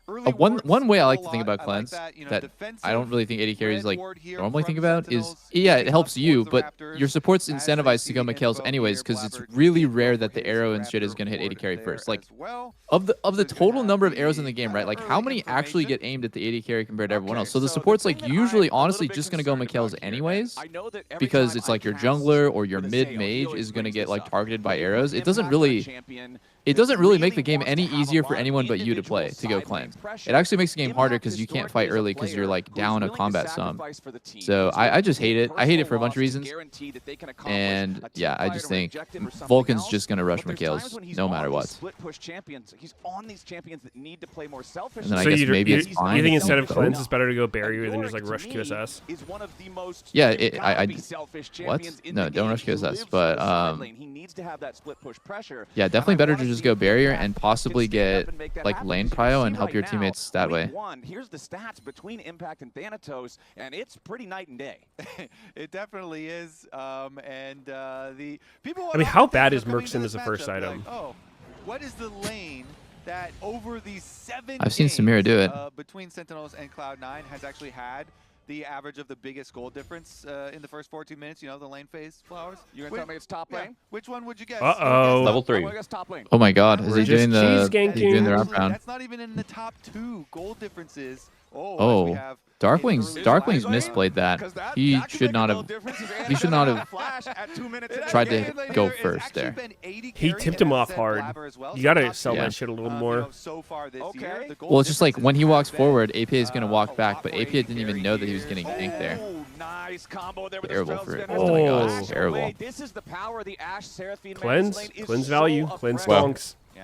early one wards way I help like a to think lot. about I cleanse like you know, that I don't really think AD carries red like ward here normally from think about is Sentinels, yeah, it picking helps up you, towards the but Raptors your support's as they incentivized to go see McKells info anyways here. because it's Blabber really gets rare info that the for his arrow and shit is Raptor gonna hit AD ward carry there first. Like as well. of the So he's gonna total have number of arrows in the game, the, right? Like how early many actually get information. aimed at the AD carry compared to everyone Okay, else? So the so the support's thing like that I'm usually a little honestly bit just gonna go concerned McKells about here, anyways. I know that every Because time it's I like your cast jungler or your with a mid Sail, he mage always is gonna brings get this like up. targeted by With arrows. It doesn't impact on a really champion it that doesn't really make the really game wants any to have a easier lot for of anyone but you to individual play, to go side lane cleanse. pressure. It actually makes the game harder Impact because you can't historically fight is a early because you're player like who's down a willing to combat sum. sacrifice for the team. So Who's I willing just to hate take it. I hate it for a personal bunch of loss to reasons. guarantee that they can accomplish And a yeah, I team just fight or think objective or something Vulcan's else. just gonna rush But there's times McKells when he's no on matter these what. split push champions. He's on these champions that need to play more selfishly. And then I So guess you maybe it's you fine. think instead of So- cleanse, it's better to go barrier than Yorick, just like to rush me, QSS? is one of the most Yeah, incredibly selfish what? champions in No, the don't game. rush He QSS, lives but for the side lane. He needs to have that split push pressure. yeah, definitely And I better wanna to just see go if barrier Impact and can possibly stand up get and make that like happen, lane because you prio see and help right your now, teammates that week way. one, here's the stats between Impact and Thanatos, and it's pretty night and day. It definitely is, and the people. I mean, how bad are is coming Merc to Sim this as a first matchup item? like, oh, what is the lane that over these 7 I've seen games, Samira do it. Between Sentinels and Cloud9 has actually had the average of the biggest goal difference in the first 14 minutes. You know, the lane phase flowers. You're gonna tell me it's top lane? Which one would you guess? Uh-oh. Level 3. I'm gonna guess top lane. Oh my god, is We're he doing just the cheese ganking. he's doing the wrap Actually, round? that's not even in the top 2 goal differences. Oh, Oh, as we have Darkwing's an early Darkwing's flash lane. misplayed that. He should not have he should not have tried to go first there. He tipped him off hard. You gotta sell Yeah. that shit a little more. So far this year, the goal Well, it's just like difference when he has walks been, forward, APA is gonna walk back, but lot more APA didn't even carry know that he was here. getting ganked there. Oh, nice combo there with Terrible the for it. spell Oh my god, Oh. it's terrible. This is the power of the Ashe Seraphine Cleanse, lane is cleanse so value, cleanse oppressive. stonks. Yeah,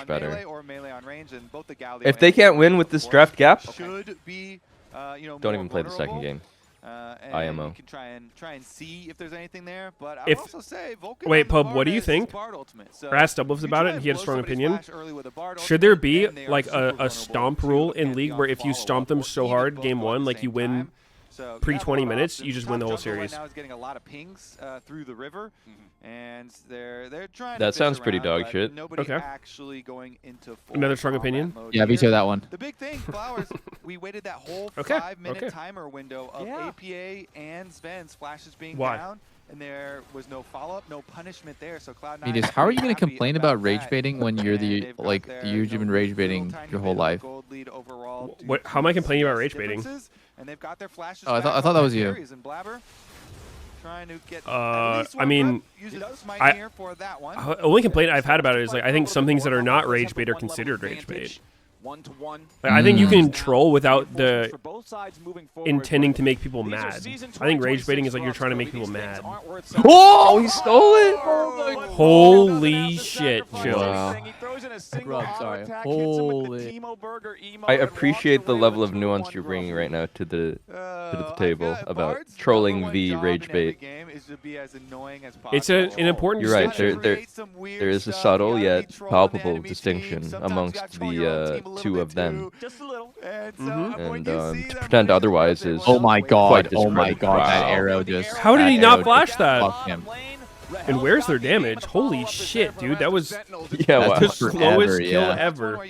on better. Melee or melee on range, and both the Galio If they and can't win Galio, with of this course, draft gap, should be, you know, don't more even play the second vulnerable. game. And IMO. you can try and see if there's anything there. But I would If also say Vulcan wait, on the Pub, Bard what do you is think? Bard ultimate. So I asked Doublelift about it, and he had a strong opinion. Should there be like a stomp rule in League where if you stomp them so hard game 1, like you win pre 20 minutes, you just win the whole series? Right now is getting a lot of pings through the river, and they're trying. That to sounds fish pretty around, dog but shit. Nobody Okay. actually going into full Another strong combat opinion? mode Yeah, here. veto that one. The big thing, Flowers, we waited that whole Okay, 5-minute okay. timer window of APA and Sven's flashes being Why? down, and there was no follow-up, no punishment there. So Cloud9. Meteos, how are you going to complain about rage baiting when you're the you've been rage baiting your whole life? What? How am I complaining about rage baiting? And they've got their flashes Oh, I back thought on that was their you. carries, and Blabber trying to get I mean, the only complaint I've had about it is like I think some things that are not rage bait are considered rage bait. Like, I think you can troll without the intending to make people mad. I think rage baiting is like you're trying to make people mad. Oh, he stole it! Oh my Holy shit, chill. Wow. Sorry. Holy. I appreciate the level of nuance you're bringing right now to the table about trolling the rage bait. It's an important You're right. distinction. There is a subtle yet palpable distinction amongst the two of them. And to pretend otherwise is Oh my god! quite Oh my god! That discrediting. arrow just. How did he that not arrow flash just that? fucked him. And where's their damage? Holy shit, dude. That was Yeah, wow. the Forever, slowest kill yeah. ever.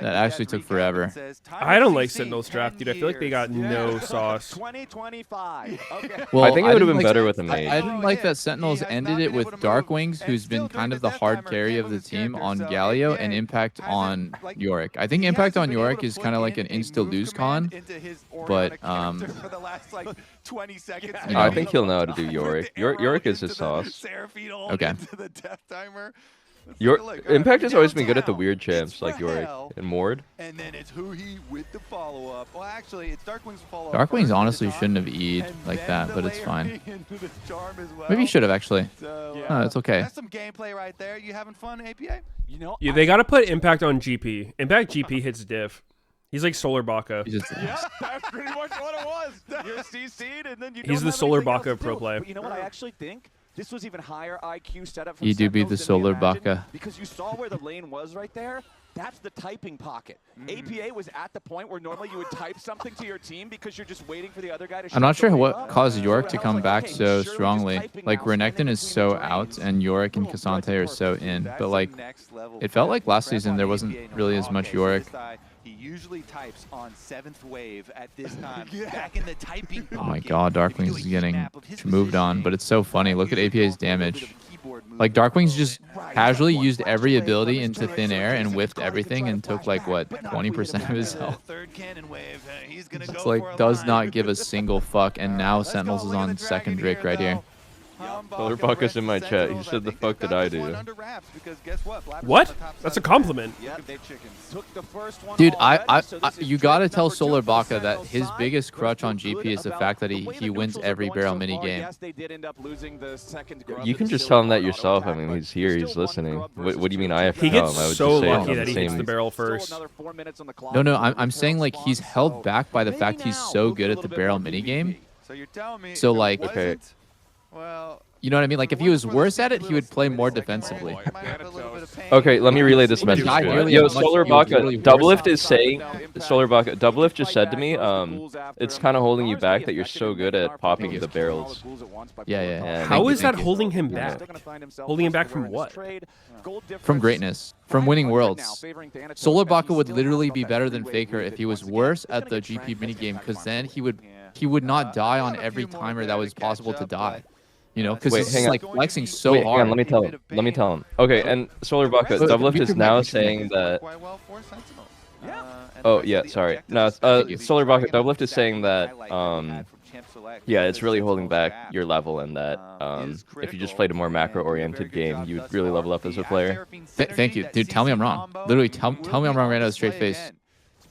That actually took forever. I don't like Sentinel's draft, dude. I feel like they got no sauce. 2025. Okay. Well, I think it would have didn't been like- better with a mage. I didn't like that Sentinels ended it with Darkwings, who's been kind of the hard carry of the team on Galio, and Impact on Yorick. I think Impact on Yorick is kind of like an insta-lose con, but for the last like 20 seconds. You I know. think he'll know how to do Yorick. Yorick is his sauce. Okay. Into the death timer. Impact has always been good at the weird champs like Yorick and Mord. And then it's Huhi with the follow-up. Well, actually, it's Darkwing's follow-up. Darkwings first honestly with the shouldn't have charm, E'd and like then that, the but it's layer fine. into the charm as well. Maybe he should have actually. So, No, it's okay. That's some gameplay right there. You having fun, APA? You know, Yeah, they gotta put Impact on GP. Impact GP hits diff. He's like Solar Baka. He's just- yeah, that's pretty much what it was. You're CC'd, and then you He's don't the have Solar anything else Baka to pro do. play. But you know what I actually think? This was even higher IQ setup from You do beat the Sentinels than we Solar imagined, Baka. because you saw where the lane was right there. That's the typing pocket. APA was at the point where normally you would type something to your team because you're just waiting for the other guy to. I'm not shut the sure wave what up. caused Yorick to I was come like, back okay, so surely just strongly. typing Like now, Renekton is between so lanes. out, and Yorick and Cassante are so in. But like, it felt like last season there wasn't really as much Yorick. He usually types on 7th wave at this time. Back in the typing pocket. Oh my god, Darkwings is getting moved on, but it's so funny. Look at APA's damage. Like, Darkwings just casually used every ability into thin air and whiffed everything and took like, what, 20% of his health? It's like, does not give a single fuck, and now Sentinels is on second Drake right here. Solar Baka's in my chat. He said, "The fuck did I do?" What? That's a compliment. Dude, you gotta tell Solar Baka that his biggest crutch on GP is the fact that he wins every barrel mini game. You can just tell him that yourself. I mean, he's here. He's listening. What do you mean I have to He tell gets him? I would so just say it lucky on that the he hits same- the barrel first. No, I'm saying like he's held back by the fact he's so good at the barrel minigame. So you're telling me. So like, Okay. Well. you know what I mean? Like if he was worse at it, he would play more defensively. Okay, let me relay this message Die to you. nearly Yo, as much Solar as he was Baka, literally Doublelift worse. is saying, Solar Baka, Doublelift just said to me, it's kind of holding you back that you're so good at popping the barrels. Yeah. And How is that thank you. holding him back? Holding him back from what? From greatness, from winning worlds. Solar Baka would literally be better than Faker if he was worse at the GP minigame, because then he would not die on every timer that was possible to die. You know, because Wait, he's hang on. like flexing so Wait, hard. hang on, let me tell him. Okay, and Solar Baka, But Doublelift you is can now make- saying that. Oh yeah, sorry. No, Solar Baka, Doublelift is saying that. Yeah, it's really holding back your level, and that if you just played a more macro-oriented game, you'd really level up as a player. Thank you, dude. Tell me I'm wrong. Literally, tell me I'm wrong right now, straight face.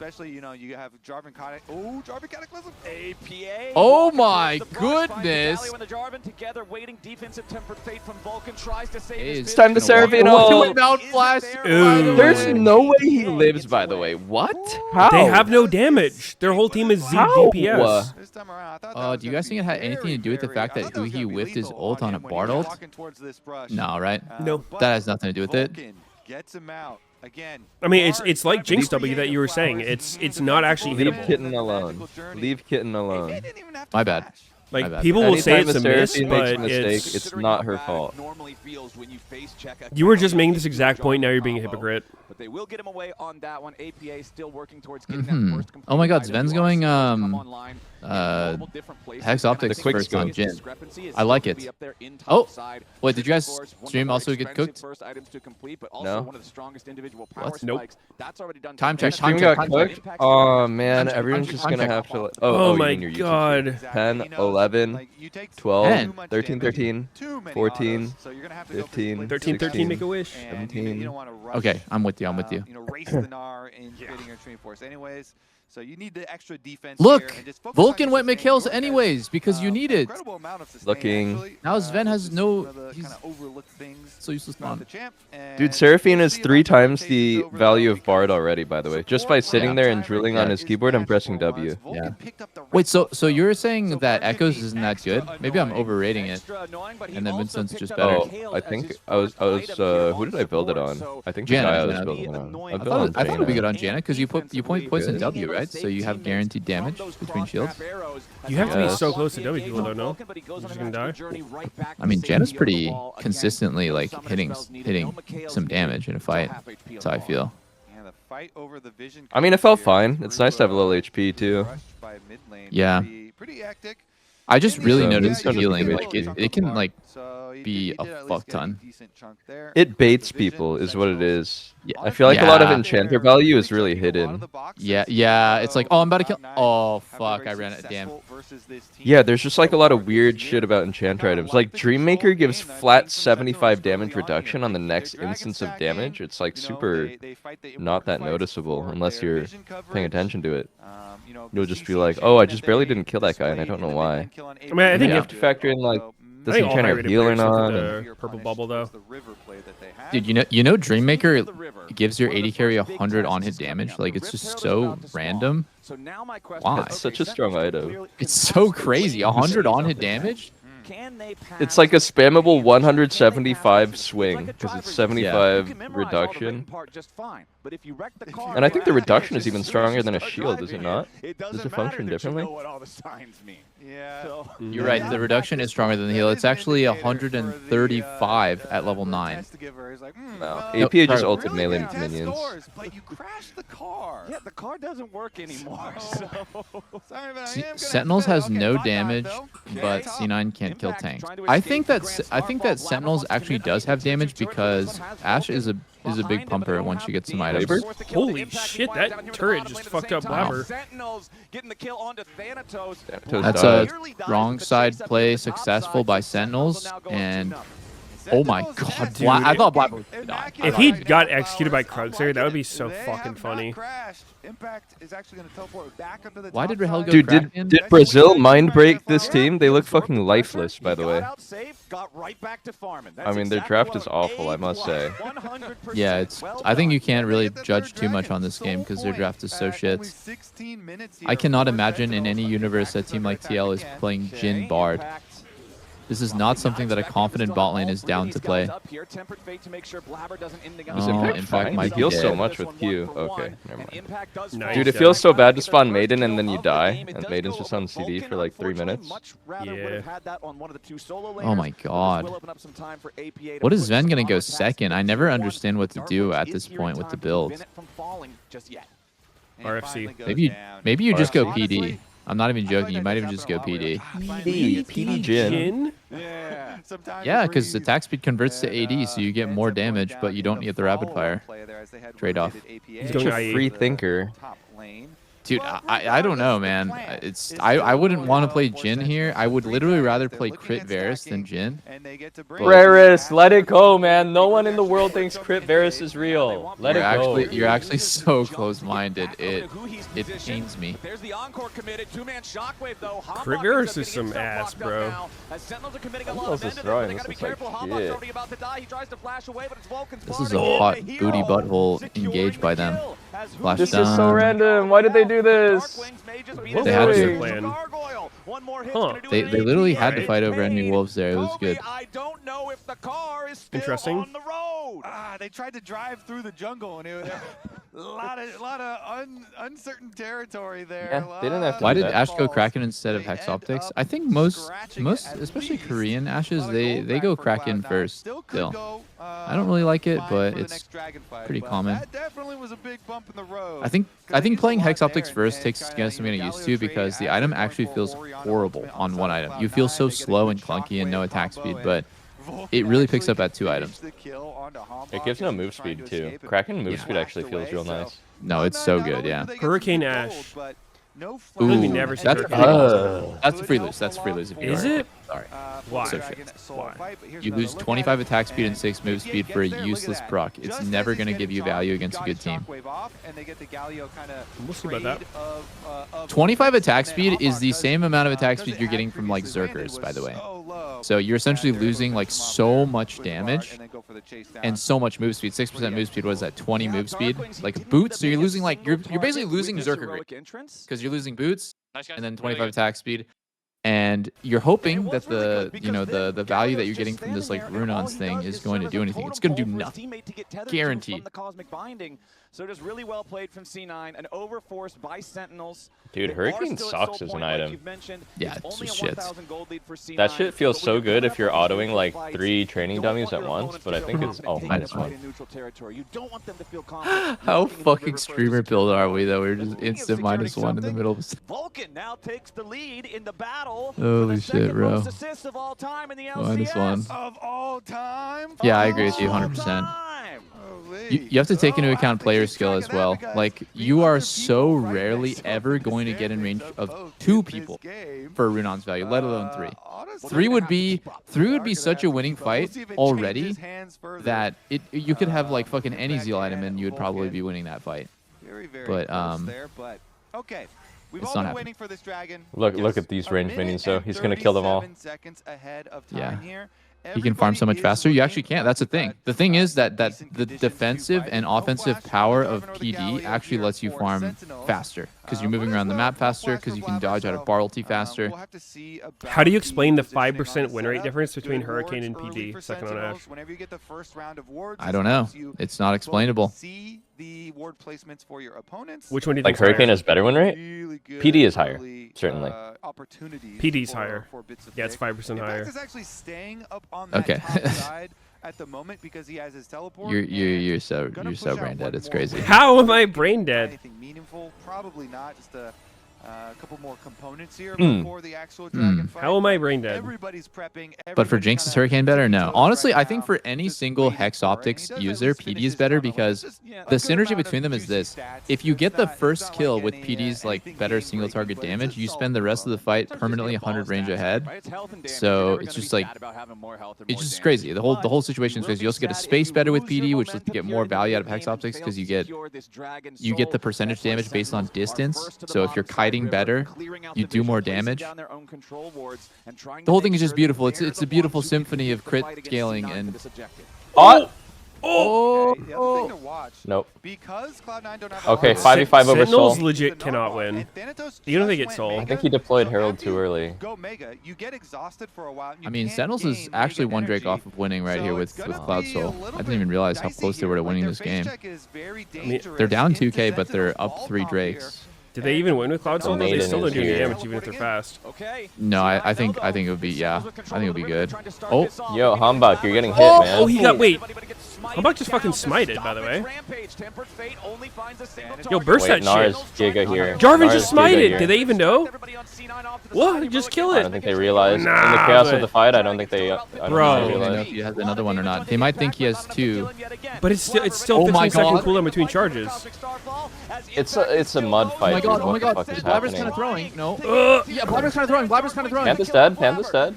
especially, you know, you have Jarvan Cataclysm. APA. Oh my goodness. When the Jarvan together, waiting defensive tempered fate from Vulcan tries to save It's his time to Seraphine ult. Ooh. There's no way he lives, by the way. What? How? They have no damage. Their whole team is Z DPS. This time around, I thought Do you guys think it had anything to do with the fact that he whiffed his ult on a Bard ult? No, right? No. That has nothing to do with it. Gets him out. Again, I mean, it's like Jinx W that you were saying. It's not actually Leave hittable. Kitten alone. Leave Kitten alone. My bad. Like, My bad. people will say Anytime it's a miss, Seraphine makes a but mistake, it's not her fault. You were just making this exact point, now you're being a hypocrite. But they will get him away on that one. APA still working towards getting that first complete Oh my god, item. Sven's You are going seeing them come online in multiple different places. Hex Optics The quick first on scope. Jin. Discrepancy is I like still it. to be up there in top Oh, side. wait, did you guys Of course, one of stream the also more get expensive cooked? First items to complete, but also No. one of the strongest individual power What? Nope. spikes. That's already done. Time check, Stream time check, got time cooked? check. Oh man, check, everyone's time just check, gonna time have check. to. Oh you my mean your YouTube god. stream. 10, 11, 12, 10. 13, 13, 14, so you're gonna have to go 15, 13, 13, make a wish. and you don't want to rush. Okay, I'm with you, I'm with you. You know, race the Gnar in creating your Treant Force anyways. So you need the extra defense. Look, here and just focus on Vulcan your went sustain. McHale's Vulcan has, anyways because you need it. incredible amount of sustain, Looking. actually. Now Sven This has is no- one of the he's kinda overlooked things So useless about non. the champ, Dude, and Seraphine we'll is see 3 about times the the rotations over value though, of Bard because already, by the way. Just by sitting there and drilling on his keyboard, I'm pressing W. Yeah. Wait, so you're saying that Echoes isn't that good? Maybe I'm overrating it. And then Winston's just better. Oh, I think I was who did I build it on? I think the Janet, guy I was Janet. building it on. I thought it'd be good on Janet because you point points in W, right? So you have guaranteed damage between shields. You have to be Yes. so close to W, people don't know. You're just gonna die. I mean, Janet's pretty consistently like hitting some damage in a fight. That's how I feel. Yeah, the fight over the vision. I mean, it felt fine. It's nice to have a little HP too. Rushed by mid lane. Yeah. Pretty hectic. I just really So, noticed yeah, healing. yeah, Like yeah. it can like So he be did a at least fuck get a ton. decent chunk there. It baits people, is what it is. Yeah. I feel like a lot of Yeah. enchanter value is really hidden. Yeah. It's like, oh, I'm about to kill. Oh fuck, I ran it. Damn. Yeah, there's just like a lot of weird shit about enchanter items. Like Dreammaker gives flat 75 damage reduction on the next instance of damage. It's like super not that noticeable unless you're paying attention to it. You'll just be like, oh, I just barely didn't kill that guy and I don't know why. I mean, I think you have to factor in like, does I think all enchanter have high-rated heal or players look not? at and- the purple bubble though. Dude, you know Dreammaker gives your AD carry 100 on hit damage. Like it's just so random. Why? It's such a strong item. It's so crazy. 100 on hit damage. It's like a spammable 175 swing because it's 75 reduction. And I think the reduction is even stronger than a shield, is it not? Does it function differently? Yeah. You're right. The reduction is stronger than the heal. It's actually 135 at level 9. No, Nope, AP just sorry. ulted melee minions. But you crashed the car. Yeah, the car doesn't work anymore. So. Sorry, but I See, am gonna Sentinels say, has okay, no bot damage, though. but C9 can't kill tanks. I think that Sentinels actually does have damage because Ashe is a big pumper once she gets some items. Holy shit, that turret just fucked up Blabber. Sentinels getting the kill onto Thanatos. That's a wrong side play successful by Sentinels, and oh my god, Dude, I thought Blabber was gonna die. If he got executed by Krugs there, that would be so fucking funny. Impact is actually going to teleport back up to the Why did top Rahel side. go Dude, Kraken? did Brazil mind break this team? They look fucking lifeless, by the way. I mean, their draft is awful, I must say. Yeah, it's. I think you can't really judge too much on this game because their draft is so shit. I cannot imagine in any universe a team like TL is playing Jhin Bard. This is not something that a confident bot lane is down to play. Is Oh, Impact Impact fine? might He be heals so dead. much with Q. Okay, never mind. Nice. Dude, it feels so bad to spawn Maiden and then you die, and Maiden's just on CD for like 3 minutes. Yeah. Oh my god. What is Sven gonna go second? I never understand what to do at this point with the build. RFC. Maybe you just go PD. I'm not even joking. You might even just go PD. PD Jhin. Yeah. Yeah, because attack speed converts to AD, so you get more damage, but you don't get the rapid fire trade-off. He's Such going a IE. free thinker. Top lane. Dude, I don't know, man. I wouldn't want to play Jhin here. I would literally rather play Crit Varus than Jhin. Varus, let it go, man. No one in the world thinks Crit Varus is real. Let it go. You're actually so close-minded. It pains me. There's the encore committed. Two-man shockwave though. Crit Varus is some ass, bro. Sentinels are committing a What lot of else is end to this. throwing? They gotta be This is like careful. Hambok's shit. already about to die. He tries to flash away, but it's Vulcan's This is a hot booty butthole engaged by them. Flash This down. is so random. Why did they do this? They had to. Plan. Huh. They literally had to fight over enemy wolves there. It was good. I don't know if the car is still Interesting. on the road. They tried to drive through the jungle, and it was a lot of uncertain territory there. Yeah, they didn't have to Why do did that. Ash go Kraken instead of Hex Optics? I think most, especially Korean Ashes, they go Kraken first. Still, I don't really like it, but it's pretty common. That definitely was a big bump in the road. I think playing Hex Optics first takes skill I'm getting used to because the item actually feels horrible on one item. You feel so slow and clunky and no attack speed, but it really picks up at 2 items. It gives no move speed too. Kraken move speed actually feels real nice. No, it's so good, yeah. Hurricane Ash. Ooh, We never see that's a Hurricane free lose. That's a free lose. If you Is are. it? Sorry. Why? So shit. Why? You lose 25 attack speed and 6 move speed for a useless proc. It's never going to give you value against a good team. We'll see about that. 25 attack speed is the same amount of attack speed you're getting from like Zerkers, by the way. So you're essentially losing like so much damage and so much move speed. 6% move speed, what is that? 20 move speed? Like boots, so you're losing like you're basically losing Zerker grade because you're losing boots and then 25 attack speed. And you're hoping that the value that you're getting from this like Runon's thing is going to do anything. It's going to do nothing. Guaranteed. So just really well played from C9, an overforce by Sentinels. Dude, Hurricane sucks as an item. Yeah, it's just shit. That shit feels so good if you're autoing like 3 training dummies at once, but I think it's -1. How fucking streamer build are we though? We're just instant -1 in the middle of Vulcan now takes the lead in the battle. Holy shit, bro. -1. Of all time? Yeah, I agree with you 100%. You have to take into account player skill as well. Like, you are so rarely ever going to get in range of 2 people for Runon's value, let alone 3. 3 would be such a winning fight already that you could have like fucking any Zeal item and you would probably be winning that fight. But okay. We've it's all not been waiting for this dragon. Look at these range minions though. He's gonna kill them all. Yeah. He can farm so much faster. You actually can't. That's the thing. The thing is that the defensive and offensive power of PD actually lets you farm faster because you're moving around the map faster, because you can dodge out of Barlty faster. How do you explain the 5% win rate difference between Hurricane and PD, second on Ash? I don't know. It's not explainable. The ward placements for your opponents. Which one do you like think? Hurricane has better win rate? PD is higher, certainly. PD's higher. Yeah, it's 5% higher. Is actually staying up on that top side at the moment because he has his teleport. You're so brain dead. It's crazy. How am I brain dead? Anything meaningful? Probably not. Just a couple more components here before the actual dragon fight. How am I brain dead? Everybody's prepping. But for Jinx, is Hurricane better? No. Honestly, I think for any single Hex Optics user, PD is better because the synergy between them is this. If you get the first kill with PD's like better single target damage, you spend the rest of the fight permanently 100 range ahead. So it's just like, it's just crazy. The whole situation is crazy. You also get a space better with PD, which lets you get more value out of Hex Optics because you get the percentage damage based on distance. So if you're kiting better, you do more damage. The whole thing is just beautiful. It's a beautiful symphony of crit scaling and Nope. Because Cloud9 don't have okay, 5v5 over Soul. Sentinels legit cannot win. Even if they get Soul. I think he deployed Herald too early. Go Mega, you get exhausted for a while. I mean, Sentinels is actually 1 Drake off of winning right here with Cloud Soul. I didn't even realize how close they were to winning this game. I mean, they're down 2k, but they're up 3 Drakes. Did they even win with Cloud Soul? They still don't do any here. damage even if they're fast. No, I think it would be, yeah. I think it would be good. Oh. Yo, Humbug, you're getting hit, man. Oh, he got, wait. Humbug just fucking smited, by the way. Yo, burst that Nars shit. Giga here. Jarvan Nars just Giga smited. here. Did they even know? What? Just kill it. I don't think they realize. Nah, in the chaos but- of the fight, I don't think they. I don't Bro. think they I don't know realize. if he has another one or not. They might think he has 2. But it's still Oh my 15-second God. cooldown between charges. It's a mud Oh fight. my god, dude. oh my What god. the fuck is Blabber's happening? kind of throwing. No. Yeah, Blabber's kind of throwing. Blabber's kind of throwing. Panther's dead. Panther's dead.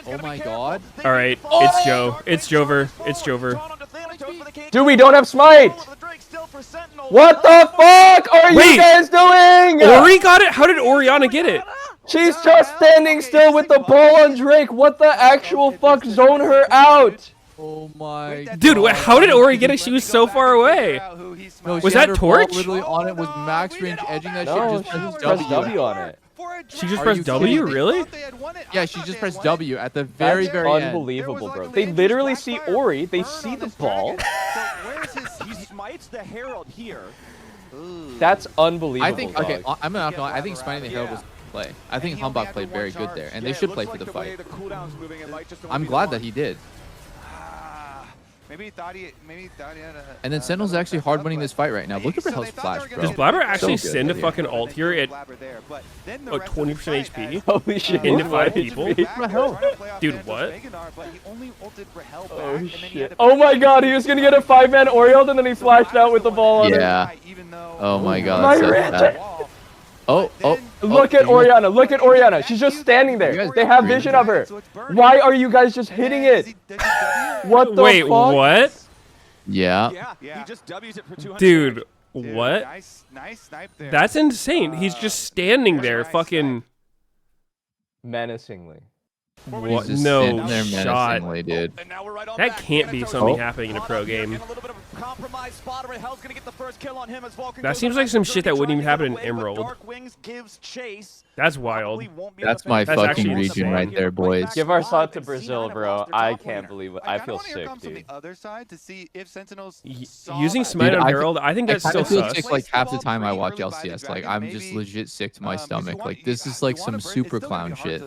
Oh my god. All right, it's Joe. It's Jover. It's Jover. Dude, we don't have smite. What the fuck are Wait. you guys doing? Ori got it? How did Oriana get it? She's just standing still with the ball on Drake. What the actual fuck? Zone her out. Oh my Dude, how did Ori get it? She was so far away. No, Was she had that her Torch? ball literally on it with max range edging that No, shit. she Just pressed W on it. She just Are pressed you W, kidding? really? Yeah, she just pressed W at the very, That's very end. unbelievable, bro. They literally see Ori. They see the ball. He smites the Herald here. That's unbelievable. I think, okay, dog. I'm not gonna lie, I think Smiting the Herald was play. I think Humbug played very good there, and they should play for the fight. I'm glad that he did. Maybe he thought he had a... And then Sentinel's actually hard winning this fight right now. Look at Rahel's flash, bro. Does Blabber actually So good. send a fucking ult here at 20% HP? Holy shit. Into 5 people? HP. Dude, what? Oh shit. Oh my god, he was gonna get a 5-man Oriole and then he flashed out with the ball on Yeah. Oh my god. My that's so rich. bad. Oh. Look at Oriana. Look at Oriana. She's just standing there. They have vision of her. Why are you guys just hitting it? What the Wait, fuck? what? Yeah. He just W's it for 200. Dude, what? Nice snipe there. That's insane. He's just standing there fucking... Menacingly. What? He's just No standing there shot. menacingly, dude. That can't be something happening in a pro game. That seems like some shit that wouldn't even happen in Emerald. That's wild. That's my That's fucking actually region insane. right there, boys. Give our shot to Brazil, bro. I can't believe it. I feel sick, From the dude. other side to see if Sentinels Using Smite Dude, on Herald, I think that's still feel sus. sick like half the time I watch LCS. Like I'm just legit sick to my stomach. Like this is like some super clown shit.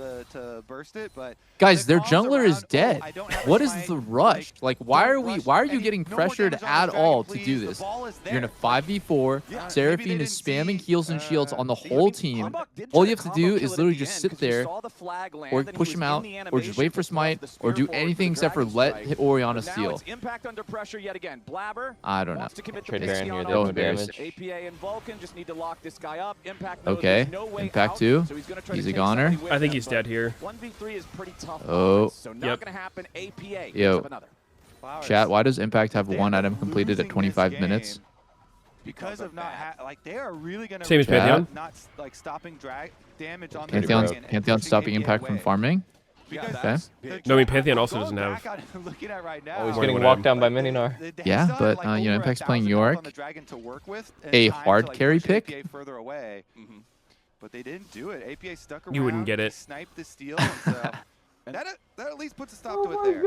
Guys, their jungler is dead. What is the rush? Like why are you getting pressured at all to do this? You're in a 5v4. Seraphine is spamming heals and shields on the whole team. All you have to do is literally just sit there or push him out or just wait for smite or do anything except for let Oriana steal. I don't know. Trade Baron here, So no embarrassing. damage. APA and Vulcan just need to lock this guy up. Impact Okay, Impact 2. He's a goner. I think he's dead here. 1v3 is pretty tough. Oh. So not Yep. gonna happen. APA. Yo. Up another. Chat, why does Impact have one item completed at 25 minutes? Because of not like they are really gonna Same as Yeah. Pantheon. not like stopping drag damage on Pantheon stopping Impact from farming? Okay. No, I mean, Pantheon also doesn't have... Looking at right now, Oh, he's Only getting one walked item. down by Mininar. Yeah, but you know, Impact's playing York. A hard carry pick. Further away. But they didn't do it. APA stuck around. You wouldn't get it. Sniped the steal. And that at least puts a stop to it there.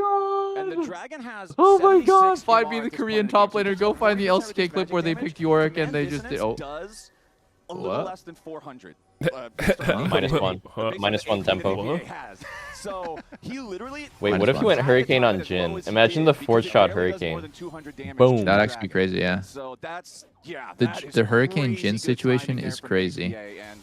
And the Dragon has Oh my god, 76 find MR me the at this Korean point top in the game. laner. Go find the LCK clip where they picked York and they Tremendous just did. Oh. does a little What? less than 400. -1 tempo. APA has. So he literally. Wait, what if you went Hurricane on Jin? Imagine the 4-shot Hurricane. Boom. That'd actually be crazy, yeah. So that's The Hurricane Jin situation is crazy. And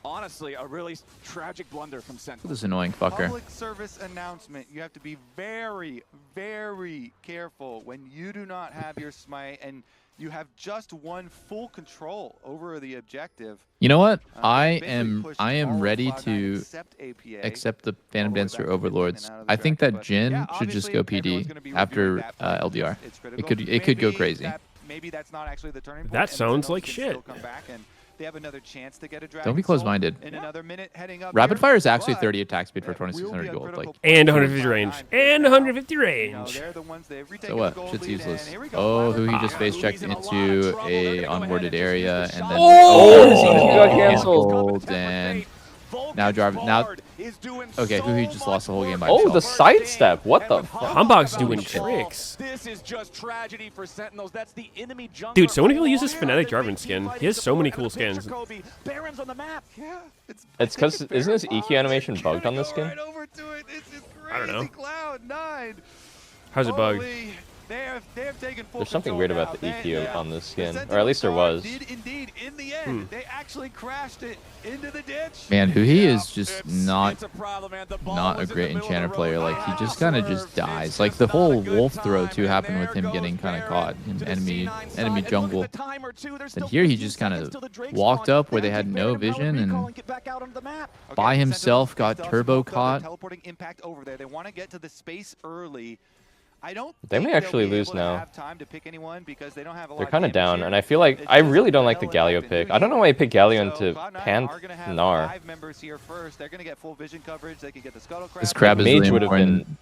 honestly, a really tragic blunder from Sentinel. This annoying fucker. Public service announcement. You have to be very, very careful when you do not have your smite and you have just one full control over the objective. You know what? I basically am pushed all of ready Cloud9 to except APA accept the Phantom all the way Dancer back to Overlords. out of the I think draft, that but Jin yeah, should just go obviously, everyone's PD gonna be after reviewing that fight. LDR. It's It could go Maybe crazy. maybe that's not actually the turning point. That and the sounds Sentinels like can shit. still come back and they have another chance to get a Dragon Don't be Soul close-minded. in another minute heading up Rapid here, Fire is actually but 30 attack speed for that will 2600 be a gold. critical Like, And point 150 for range. Cloud9. And 150 You know, range. they're the ones they've retaken so the what? gold Shit's lead, and useless. here we go. Oh, who he Blabber just face checked losing a lot of into trouble. a They're gonna go ahead onboarded and just area use the and shot. then Oh, he got canceled. and now Jarvan. Now, okay, who he just lost the whole game by Oh, himself. the sidestep. What the fuck? Humbug's doing tricks. This is just tragedy for Sentinels. That's the enemy jungler. Dude, so many people use this Fnatic Jarvan skin. He has so many cool skins. Baron's on the map. Yeah, It's because isn't this EQ animation bugged on this skin? Right over to it. It's just I don't know. crazy. Cloud9. How's it bugged? Holy, They have taken full There's something control weird now. about the EQ on this skin, or Sentinel at least there Star was. Did indeed, in the end, they actually crashed it into the ditch. Man, Huhi is just not a great enchanter player. Like, he just kind of just dies. Like, the whole wolf throw too happened with him getting kind of caught in enemy jungle. And here he just kind of walked up where they had no vision and by himself got turbo caught. Teleporting impact over there. They want to get to the space early. I don't They may actually lose now. have time to pick anyone because they don't have a lot They're of kind of damage down, here. and I feel like I really don't like the Galio pick. I don't know why he picked Galio into Pantnar. 5 members here first. They're going to get full vision coverage. They can get the scuttle crab. This crab is Mage really would have important.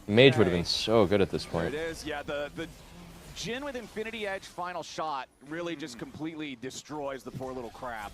been Mage would have been so good at this point. There it is. Yeah, the Jhin with Infinity Edge final shot really just completely destroys the poor little crab.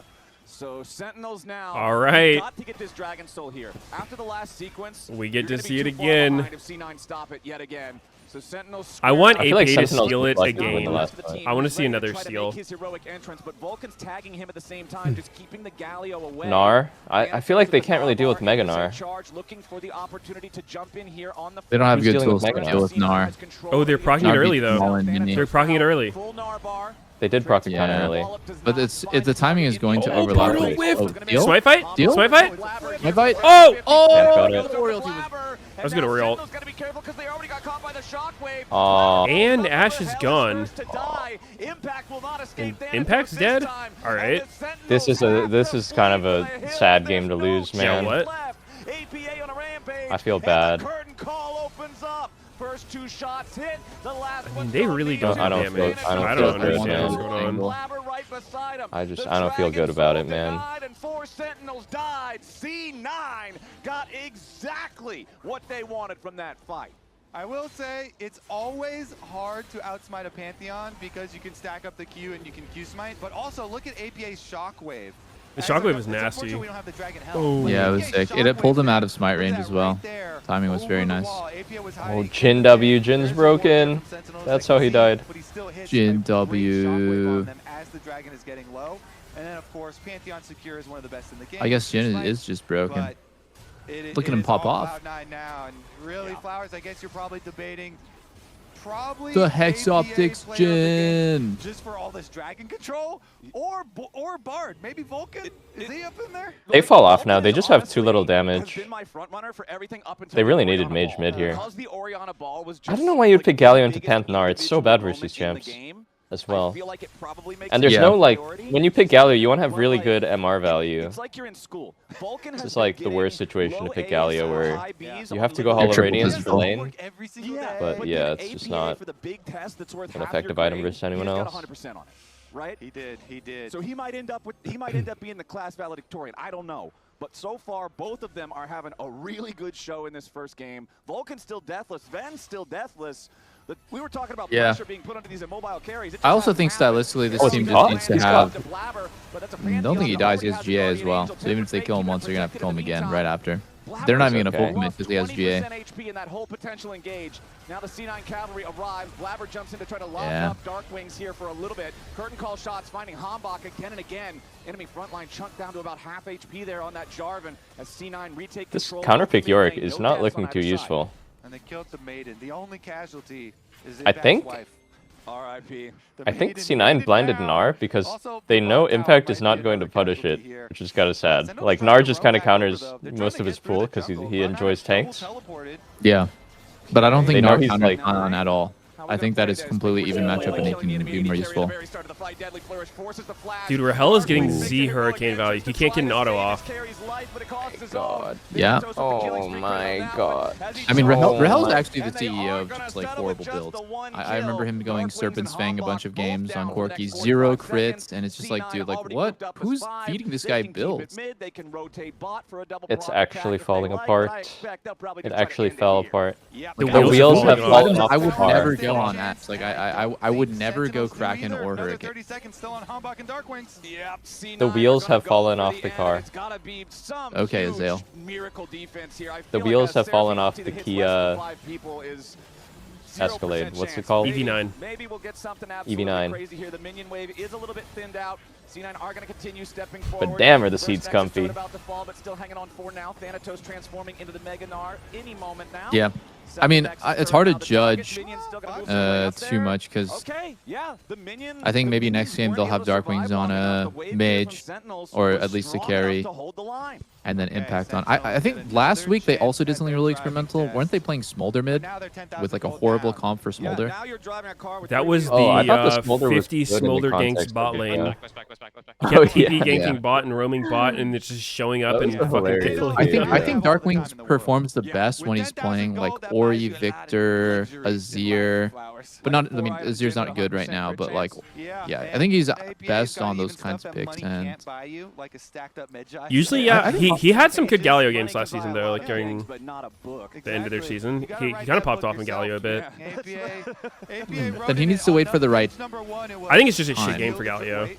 So Sentinels now. All right. Got to get this Dragon Soul here. After the last sequence, We get you're to gonna see be it too far again. behind if C9 stop it yet again. So Sentinels. I want I feel like APA to Sentinels steal would it like to win the again. last fight. I want to see Ready another try to steal. make his heroic entrance, but Vulcan's tagging him at the same time, just keeping the Galio away. Gnar? I feel like they can't really deal with Mega Gnar. Charge, looking for the opportunity to jump in here on the They don't have Who's good dealing with tools to Mega deal with Gnar. Oh, they're proccing it Gnar early beats though. them all in mini. They're proccing it early. full Gnar bar. They did proc it kind of early. But if the timing is going to overlap. brutal Like, whiff. oh, deal? Swipe fight? Deal? Swipe fight? My fight? Oh! Got it. That was a good Oriole. Aw. And Ash is gone. Impact's dead? Alright. This is kind of a sad game to lose, man. Yeah, what? I feel bad. First 2 shots hit. The last I mean, they really don't I do don't feel- damage. I don't I feel don't good, understand man. what's going on. Right beside him. I don't feel good about it, man. And 4 Sentinels died. C9 got exactly what they wanted from that fight. I will say it's always hard to outsmite a Pantheon because you can stack up the Q and you can Q smite, but also look at APA's Shockwave. The Shockwave is nasty. We don't have the Dragon Health. Oh. Yeah, it was sick. It pulled him out of smite range as well. Timing was very nice. Oh, Jhin W. Jin's broken. That's how he died. Jhin W. As the Dragon is getting low. And then, of course, Pantheon Secure is one of the best in the game. I guess Jhin is just broken. Look at him pop off. Cloud9 now, and really, Flowers, I guess you're probably debating The Hex Optics Jhin. just for all this dragon control, or Bard, maybe Vulcan. Is he up in there? They fall off now. They just have too little damage. They really needed mage mid here. I don't know why you'd pick Galio into Pantnar. It's so bad versus champs as well. And there's no, like, when you pick Galio, you want to have really good MR value. It's like you're in school. This is like the worst situation to pick Galio, where you have to go Hollow Radiance for lane. But yeah, it's just not an effective item versus anyone else. Right? He did. So he might end up being the class valedictorian. I don't know. But so far, both of them are having a really good show in this first game. Vulcan's still deathless. Ven's still deathless. We were talking about pressure being put onto these immobile carries. I also think stylistically this team just needs to have. I don't think he dies. He has GA as well. So even if they kill him once, they're gonna have to kill him again right after. They're not even gonna full commit because he has GA. HP in that whole potential engage. Now the C9 cavalry arrives. Blabber jumps in to try to lock up Darkwings here for a little bit. Curtain call shots finding Hambach again and again. Enemy frontline chunked down to about half HP there on that Jarvan as C9 retake control. This counterpick Yorick is not looking too useful. And they killed the maiden. The only casualty is I think R.I.P. I think C9 blinded Gnar because they know Impact is not going to punish it, which is kind of sad. Like, Gnar just kind of counters most of his pool because he enjoys tanks. Yeah, but I don't think know Gnar he's counters like on at all. I think that is completely even matchup and they can be more useful. Dude, Rahel is getting Z Hurricane value. He can't get an auto off. God. Yeah. Oh my god. I mean, Rahel is actually the CEO of just like horrible builds. I remember him going Serpent's Fang a bunch of games on Corki, 0 crits, and it's just like, dude, like what? Who's feeding this guy builds? It's actually falling apart. It actually fell apart. The wheels have fallen off I the would car. never go on apps. Like I would never go Kraken or Hurricane. 30 seconds still on Hambach and Darkwings. The wheels have fallen off the car. Okay, Azale. The wheels have fallen off the Kia Escalade. What's it called? EV9. Maybe we'll get something absolutely EV9. crazy here. The minion wave is a little bit thinned out. C9 are going to continue stepping forward. But damn, are the First seats Nexus comfy. about to fall, but still hanging on for now. Thanatos transforming into the Mega Gnar any moment now. Yeah. I mean, it's hard to judge too much because I think maybe next game they'll have Dark Wings on a mage or at least a carry, and then impact on. I think last week they also did something really experimental. Weren't they playing Smolder mid with like a horrible comp for Smolder? That was the, I thought the Smolder was 50 good in the Smolder ganks context bot of it, lane. yeah. He kept Oh, TP yeah. ganking bot and roaming bot, and it's just showing up That and was fucking hilarious. killing. I think Dark Wings performs the best when he's playing like Ori, Victor, Azir, but not. I mean, Azir's not good right now, but like, yeah, I think he's best on those kinds of picks. And usually, yeah, he had some good Galio games last season though, like during the end of their season. He kind of popped off in Galio a bit. then he needs to wait for the right. I think it's just a shit game for Galio.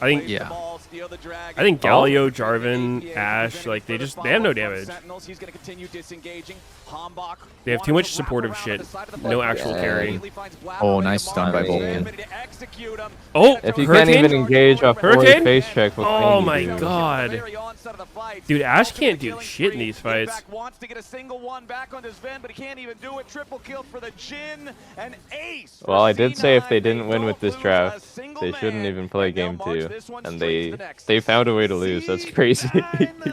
I think Galio, Jarvan, Ashe, like they have no damage. They have too much supportive shit. No actual carry. Oh, nice stun by Vulcan. Oh, if you Hurricane? can't even engage off Hurricane? face check, what oh can my you do? god. Dude, Ashe can't do shit in these fights. Wants to get a single one back on his Ven, but he can't even do it. Triple kill for the Jhin and ace. Well, I did say if they didn't win with this draft, they shouldn't even play game 2, and they found a way to lose. That's crazy,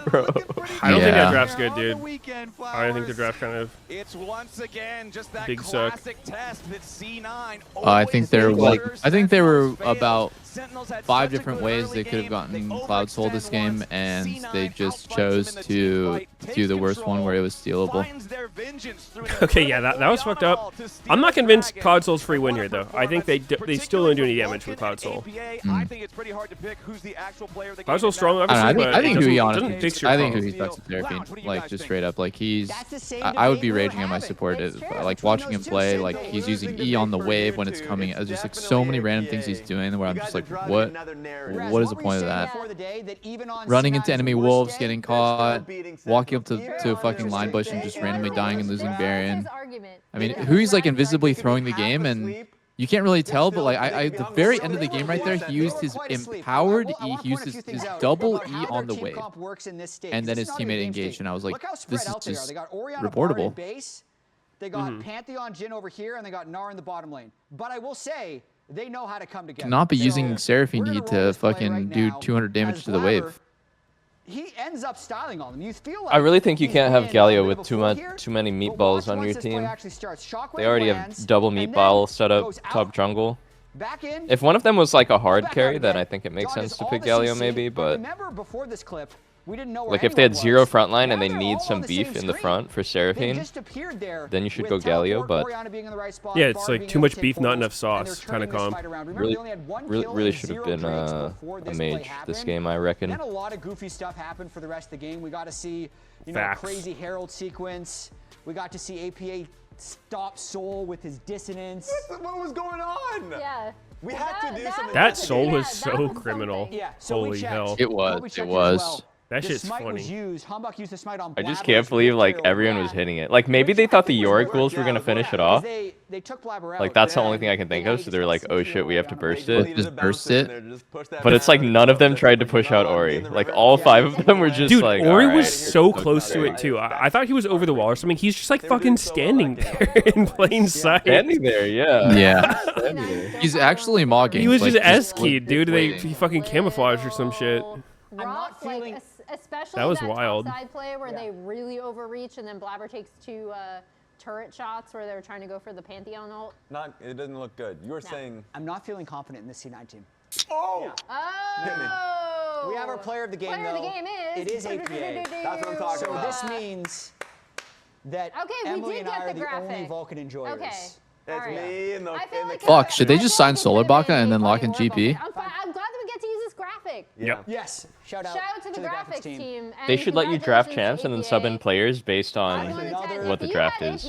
bro. I don't think that draft's good, dude. I think the draft kind of It's once again just that big suck. classic test that C9 I think there were about 5 different ways they could have gotten Cloud Soul this game, and they just chose to do the worst one where it was stealable. Okay, yeah, that was fucked up. I'm not convinced Cloud Soul's free win here though. I think they still don't do any damage with Cloud Soul. Cloud Soul's strong, obviously, but I think who he honestly, doesn't fix your I think who comp. he's best at Seraphine, like just straight up, like he's. I would be raging at my support, like watching him play, like he's using E on the wave when it's coming. It's just like so many random things he's doing where I'm just like, what is the point of that? Running into enemy wolves, getting caught, walking up to a fucking line bush and just randomly dying and losing Baron. I mean, Hui's like invisibly throwing the game, and you can't really tell, but like at the very end of the game right there, he used his empowered E, he used his double E on the wave, and then his teammate engaged, and I was like, this is just reportable. They got Pantheon Jhin over here, and they got Gnar in the bottom lane. But I will say, they know how to come together. Cannot be using Seraphine E to fucking do 200 damage to the wave. He ends up styling on them. You feel like I really think you can't have Galio with too many meatballs on your team. They already have double meatball set up top jungle. If one of them was like a hard carry, then I think it makes sense to pick Galio maybe, but remember before this clip, we didn't know like if they had 0 frontline and they need some beef in the front for Seraphine, then you should go Galio, but yeah, it's like too much beef, not enough sauce kind of comp. Really should have been a mage this game, I reckon. Then a lot of goofy stuff happened for the rest of the game. We got to see, you know, a crazy Herald sequence. We got to see APA stop Soul with his dissonance. What was going on? Yeah. We had to do something. That Soul was so criminal. Holy hell. It was. That shit's funny. I just can't believe like everyone was hitting it. Like maybe they thought the Yorick Wolves were gonna finish it off. Like that's the only thing I can think of. So they're like, oh shit, we have to burst it. Just burst it. But it's like none of them tried to push out Ori. Like all 5 of them were just Dude, like. Ori was so close to it too. I thought he was over the wall or something. He's just like fucking standing there in plain sight. Standing there, yeah. Yeah. He's actually mogging. He was like, just S-keyed, dude. He fucking camouflaged or some shit. I'm not feeling, especially that was that wild. Side play where they really overreach and then Blabber takes 2 turret shots where they're trying to go for the Pantheon ult. It doesn't look good. You were saying. I'm not feeling confident in this C9 team. Oh! Oh! We have our player of the game, Player though. of the game is. It is APA. That's what I'm talking about. So this means that we Emily did and I get are the the only graphic. Vulcan enjoyers. Okay. It's me in the Fuck, should they just sign Solar Baka and then lock in GP? I'm glad that we get to use this graphic. Yep. Yes. Shout out to the graphics team. They should let you draft champs and then sub in players based on what the draft is.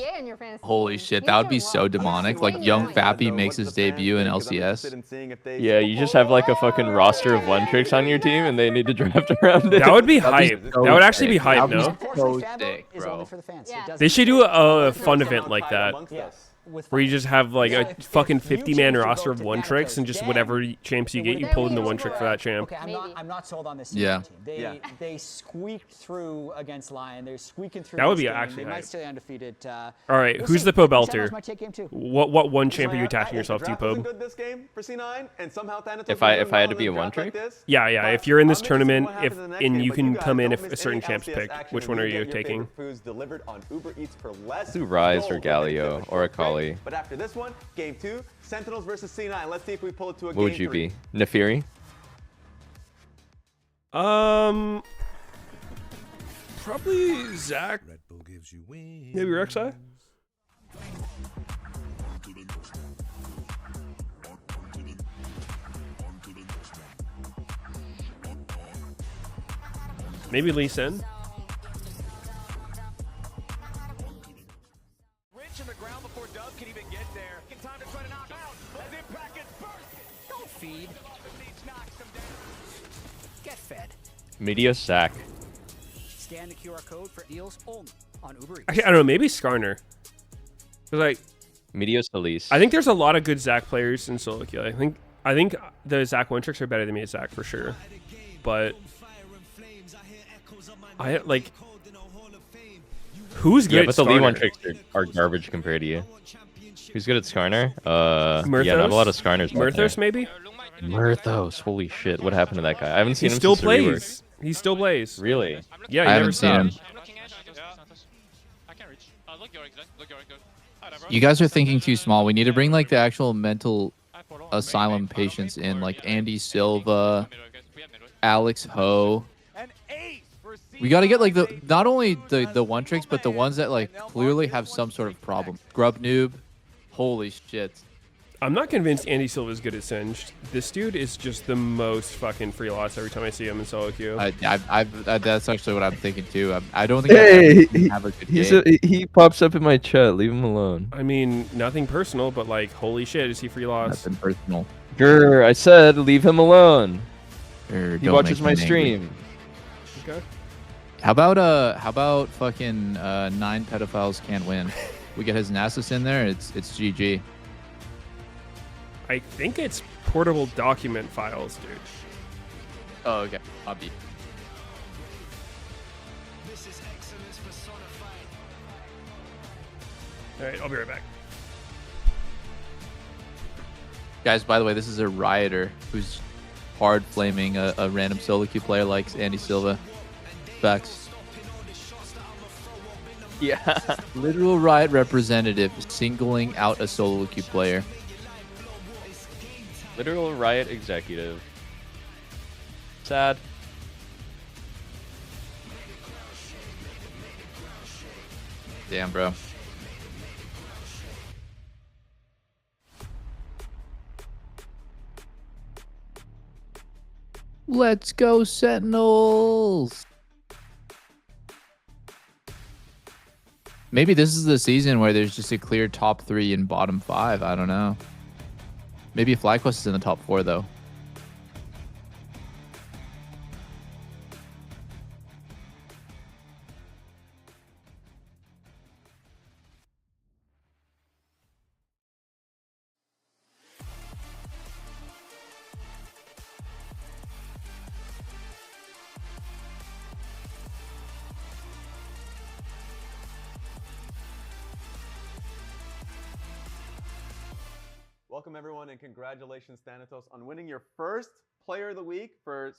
Holy shit, that would be so demonic. Like young Fappy makes his debut in LCS. Yeah, you just have like a fucking roster of one tricks on your team and they need to draft around it. That would be hype. That would actually be hype, no? So sick, bro. They should do a fun event like that. where you just have like So a if fucking you 50-man choose to roster go of to one tricks, and Thanatos, just whatever champs you get, you would pull in the be one trick for that champ. Okay, I'm not sold on this Yeah. team. They squeaked through against Lion. They're squeaking through. That would this be game. actually They might hype. stay undefeated. All right, we'll who's see. the Po Sentinels Belter? might take game 2. What one champ are you attaching yourself to, Draft wasn't Pobe? good this game for C9, and somehow Thanatos If was I doing had well to in be a a one draft like trick? this. Yeah. But If you're in this I'm interested to see tournament, what happens in the next and game, you but can guys come in don't if miss a certain any champ's LCS pick, action, which and one you are get you your taking? favorite foods delivered on Uber Eats for less. Do Rise Go or with a Galio or Akali? But after this one, game 2, Sentinels versus C9. Let's see if we pull it to a What game would you 3. be? Nefiri? Probably Zach. Maybe Rek'Sai. Maybe Lee Sin. Rich in the ground before Dove can even get there. In time to try to knock out. As Impact gets bursted. Don't feed. Get fed. Meteos Sack. Scan the QR code for deals only on Uber Eats. Actually, I don't know. Maybe Skarner. Cause like Meteos Elise. I think there's a lot of good Zac players in solo queue. I think the Zac one tricks are better than me at Zac for sure. But I like who's good Yeah, at but the Lee one Skarner? tricks are garbage compared to you. Who's good at Skarner? Murthos? Yeah, not a lot of Skarners. out there. Murthos maybe? Murthos, holy shit! What happened to that guy? I haven't seen He him still since the rework. plays. He still plays. Really? Yeah, I you never haven't seen him. stopped. You guys are thinking too small. We need to bring like the actual mental asylum patients in, like Andy Silva, Alex Ho. We got to get like the not only the one tricks, but the ones that like clearly have some sort of problem. Grub Noob, holy shit. I'm not convinced Andy Silva's good at Singed. This dude is just the most fucking free lots every time I see him in solo queue. That's actually what I'm thinking too. I don't think Hey, I've ever have a good game. he pops up in my chat. Leave him alone. I mean, nothing personal, but like, holy shit, is he free lots? Nothing personal. Grr, I said leave him alone. Grr, He don't watches make my him angry. stream. Okay. How about fucking 9 pedophiles can't win? We get his Nasus in there. It's GG. I think it's portable document files, dude. Oh, okay. Obby. All right, I'll be right back. Guys, by the way, this is a rioter who's hard flaming a random solo queue player like Andy Silva. Facts. Yeah. Literal riot representative singling out a solo queue player. Literal riot executive. Sad. Damn, bro. Let's go, Sentinels! Maybe this is the season where there's just a clear top 3 and bottom 5. I don't know. Maybe FlyQuest is in the top 4, though. Welcome everyone, and congratulations, Thanatos, on winning your first Player of the Week for,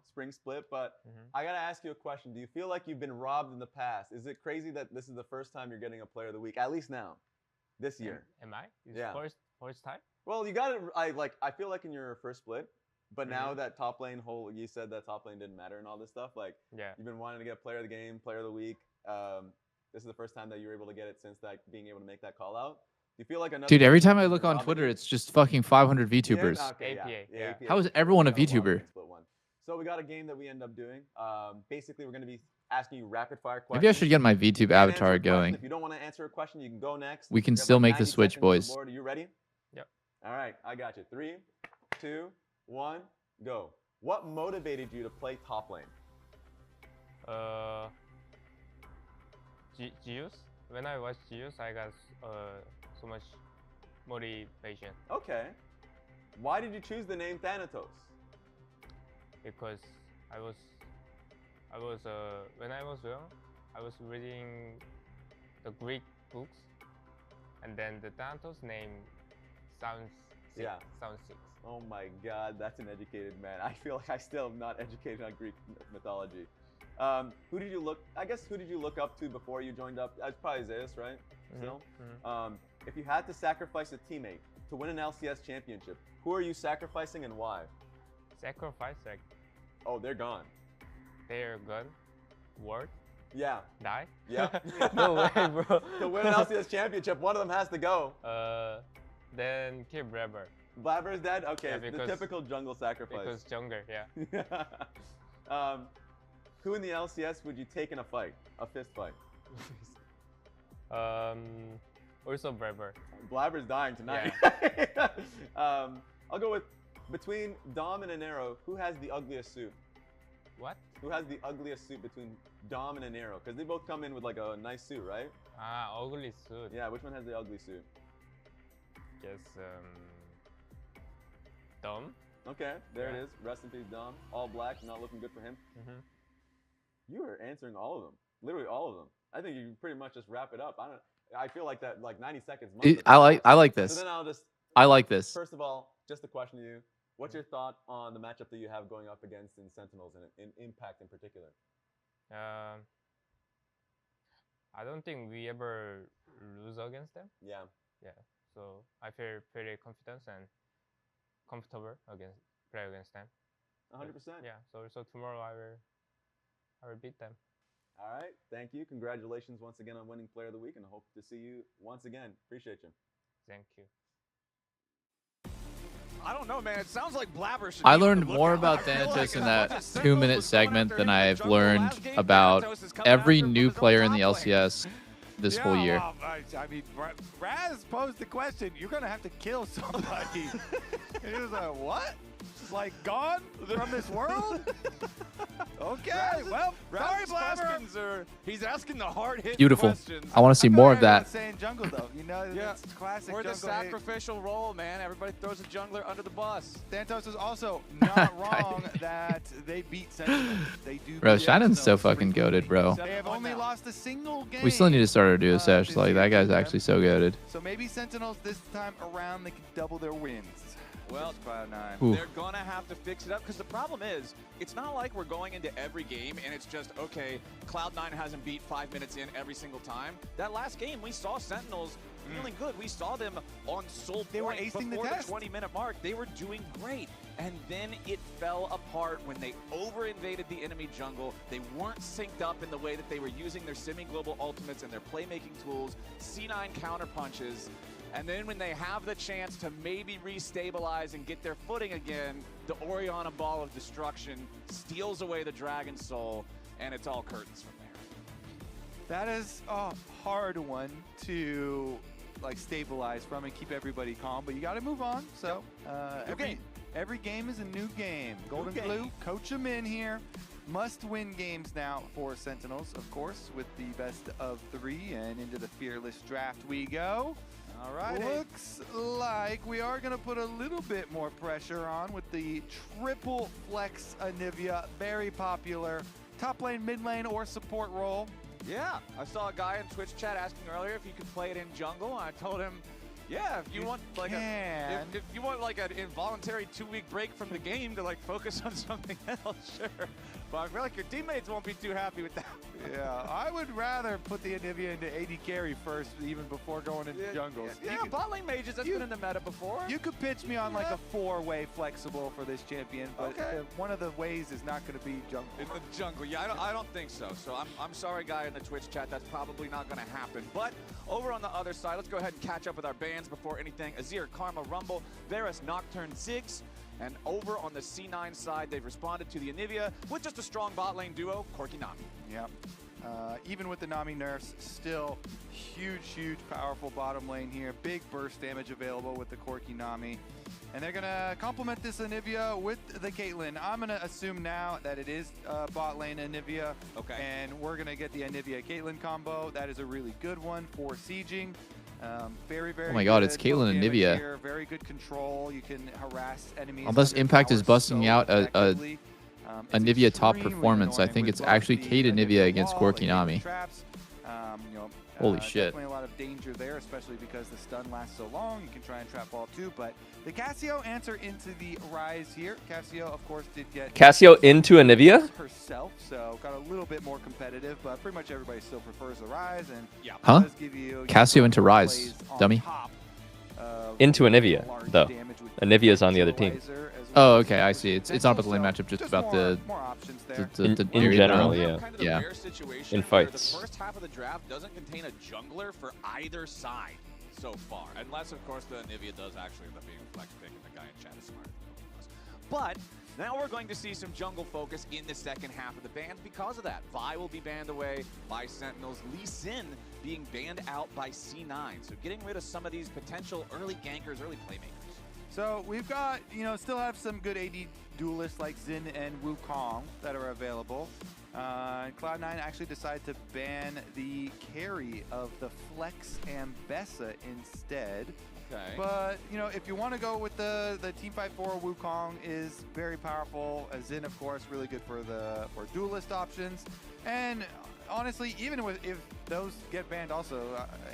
Spring Split. But I gotta ask you a question: do you feel like you've been robbed in the past? Is it crazy that this is the first time you're getting a Player of the Week, at least now, this year? Am I? Yeah. First time? Well, you got it. I feel like in your first split, but now that top lane you said that top lane didn't matter and all this stuff. Like, Yeah. you've been wanting to get Player of the Game, Player of the Week. This is the first time that you're able to get it since being able to make that call out. Do you feel like another? Dude, every time I look on Twitter, it's just fucking 500 VTubers. Yeah? Okay, APA, yeah. APA. How is everyone a We got lot VTuber? in split one. So we got a game that we end up doing. Basically, we're going to be asking you rapid fire questions. Maybe I should get my VTube You can't answer avatar a question. going. If you don't want to answer a question, you can go next. We can You have still like make the 90 switch, seconds on the boys. board. Are you ready? Yep. All right, I got you. 3, 2, 1, go. What motivated you to play top lane? Geos. When I watched Geos, I got so much motivation. Okay. Why did you choose the name Thanatos? Because when I was young, I was reading the Greek books, and then the Thanatos name sounds sick. Sounds sick. Oh my God, that's an educated man. I feel like I still am not educated on Greek mythology. Who did you look up to before you joined up? It's probably Zeus, right? Still? If you had to sacrifice a teammate to win an LCS championship, who are you sacrificing and why? Sacrifice, like, oh, they're gone. They're gone? Word? Yeah. Die? Yeah. No way, bro. To win an LCS championship, one of them has to go. Then kill Blabber. Blabber's dead? Okay, Yeah, the typical jungle sacrifice. Because jungle, yeah. Who in the LCS would you take in a fight? A fist fight? Also Blabber. Blabber's dying tonight. Yeah. I'll go with, between Dom and Anero, who has the ugliest suit? What? Who has the ugliest suit between Dom and Anero? Because they both come in with like a nice suit, right? Ah, ugly suit. Yeah, which one has the ugly suit? Guess, Dom. Okay, there it is. Rest in peace, Dom. All black, not looking good for him. You are answering all of them. Literally all of them. I think you can pretty much just wrap it up. I feel like that, like 90 seconds. I like this. So then I'll just. I like this. First of all, just a question to you. What's your thought on the matchup that you have going up against in Sentinels and in Impact in particular? I don't think we ever lose against them. Yeah. Yeah. So I feel pretty confident and comfortable play against them. 100%. Yeah. So tomorrow I will beat them. All right. Thank you. Congratulations once again on winning Player of the Week, and I hope to see you once again. Appreciate you. Thank you. I don't know, man. It sounds like Blabber should I learned more about Thanatos in that 2-minute segment than I've learned about every new player in the LCS this whole year. Well, I mean, Raz posed the question, you're going to have to kill somebody. He was like, what? Just like gone from this world? Okay, well, sorry, Blabber. He's asking the hard-hitting Beautiful. questions. I want to see more of that. Saying jungle, though. You know, it's classic We're the jungle sacrificial role, man. Everybody throws a jungler under the bus. Thanatos is also not wrong that they beat Sentinels. They do. Bro, Shannon's so fucking goated, bro. They have only lost a single game. We still need to start our duo sesh. Like, that guy's actually so goated. So maybe Sentinels this time around, they can double their wins. Well, Cloud9. Ooh. They're going to have to fix it up because the problem is it's not like we're going into every game and it's just, okay, Cloud9 hasn't beat 5 minutes in every single time. That last game, we saw Sentinels feeling good. We saw them on Soul Point. They were acing the test. 20-minute mark. They were doing great. And then it fell apart when they over-invaded the enemy jungle. They weren't synced up in the way that they were using their semi-global ultimates and their playmaking tools, C9 counter punches. And then when they have the chance to maybe restabilize and get their footing again, the Orianna Ball of Destruction steals away the Dragon Soul, and it's all curtains from there. That is a hard one to like stabilize from and keep everybody calm, but you got to move on. So every game is a new game. Golden Glue, coach them in here. Must-win games now for Sentinels, of course, with the best of 3, and into the Fearless Draft we go. All right. Looks like we are going to put a little bit more pressure on with the triple flex Anivia, very popular. Top lane, mid lane, or support role. Yeah, I saw a guy in Twitch chat asking earlier if you could play it in jungle, and I told him, yeah, if you want like if you want like an involuntary 2-week break from the game to like focus on something else, sure. But I feel like your teammates won't be too happy with that. Yeah, I would rather put the Anivia into AD carry first, even before going into jungles. Yeah, bot lane mages, that's been in the meta before. You could pitch me on like a 4-way flexible for this champion, but one of the ways is not going to be jungle. In the jungle, yeah, I don't think so. So I'm sorry, guy in the Twitch chat, that's probably not going to happen. But over on the other side, let's go ahead and catch up with our bans before anything. Azir, Karma, Rumble, Varus, Nocturne, Ziggs. And over on the C9 side, they've responded to the Anivia with just a strong bot lane duo, Corki Nami. Yep. Even with the Nami nerfs, still huge, powerful bottom lane here. Big burst damage available with the Corki Nami. And they're going to complement this Anivia with the Caitlyn. I'm going to assume now that it is bot lane Anivia. Okay. And we're going to get the Anivia Caitlyn combo. That is a really good one for sieging. Very, very Oh my god, good it's Caitlyn and damage Nivea. here, very good control. You can harass enemies. Unless under Impact is tower busting so out a effectively. a It's Nivea top extremely performance. I annoying think with it's both actually the Kate and Nivea against wall, like Gorkinami. traps. You know, Holy shit. Definitely a lot of danger there, especially because the stun lasts so long. You can try and trap ball too, but the Cassio answer into the Rise here. Cassio, of course, did get Cassio into Anivia? herself, so got a little bit more competitive, but pretty much everybody still prefers the Rise, and Huh? does give you Cassio into Rise, plays on dummy. top of Into Anivia, large though. damage with Anivia's on the other team. Fertilizer as Oh, well. okay, I see. It's not about the lane matchup, just about the more options there. the In area general, around. yeah. Kind of the Yeah. rare situation In where fights. the first half of the draft doesn't contain a jungler for either side so far. Unless, of course, the Nivea does actually end up being a flex pick and the guy in chat is smarter than both of us. But now we're going to see some jungle focus in the second half of the ban because of that. Vi will be banned away by Sentinels. Lee Sin being banned out by C9. So getting rid of some of these potential early gankers, early playmakers. So we've got, you know, still have some good AD duelists like Xin and Wukong that are available. Cloud9 actually decided to ban the carry of the Flex Ambessa instead. Okay. But, you know, if you want to go with the Team Fight 4, Wukong is very powerful. Xin, of course, really good for duelist options. And honestly, even if those get banned also,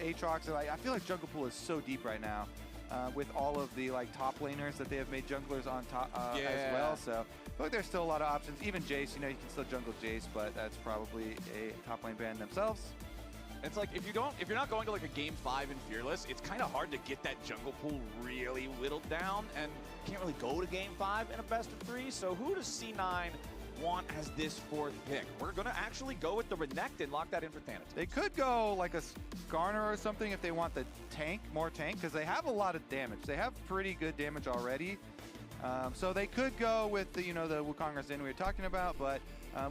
Aatrox, I feel like Jungle Pool is so deep right now. With all of the top laners that they have made junglers on top as well, so I feel like there's still a lot of options. Even Jace, you know, you can still jungle Jace, but that's probably a top lane ban themselves. It's like if you're not going to like a game 5 in Fearless, it's kind of hard to get that jungle pool really whittled down, and can't really go to game 5 in a best of 3. So who does C9 want as this 4th pick? We're gonna actually go with the Renekton and lock that in for Thanatos. They could go like a Skarner or something if they want the more tank, because they have a lot of damage. They have pretty good damage already. So they could go with the, you know, the Wukong or Xin we were talking about, but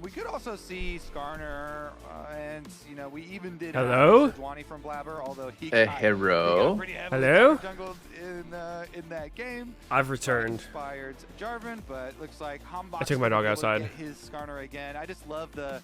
we could also see Skarner, and you know, we even did Sejuani from Blabber, although he got pretty heavily jungled in that game. I've returned. Inspired Jarvan, but looks like Hambach I took my dog will outside. get his Skarner again. I just love the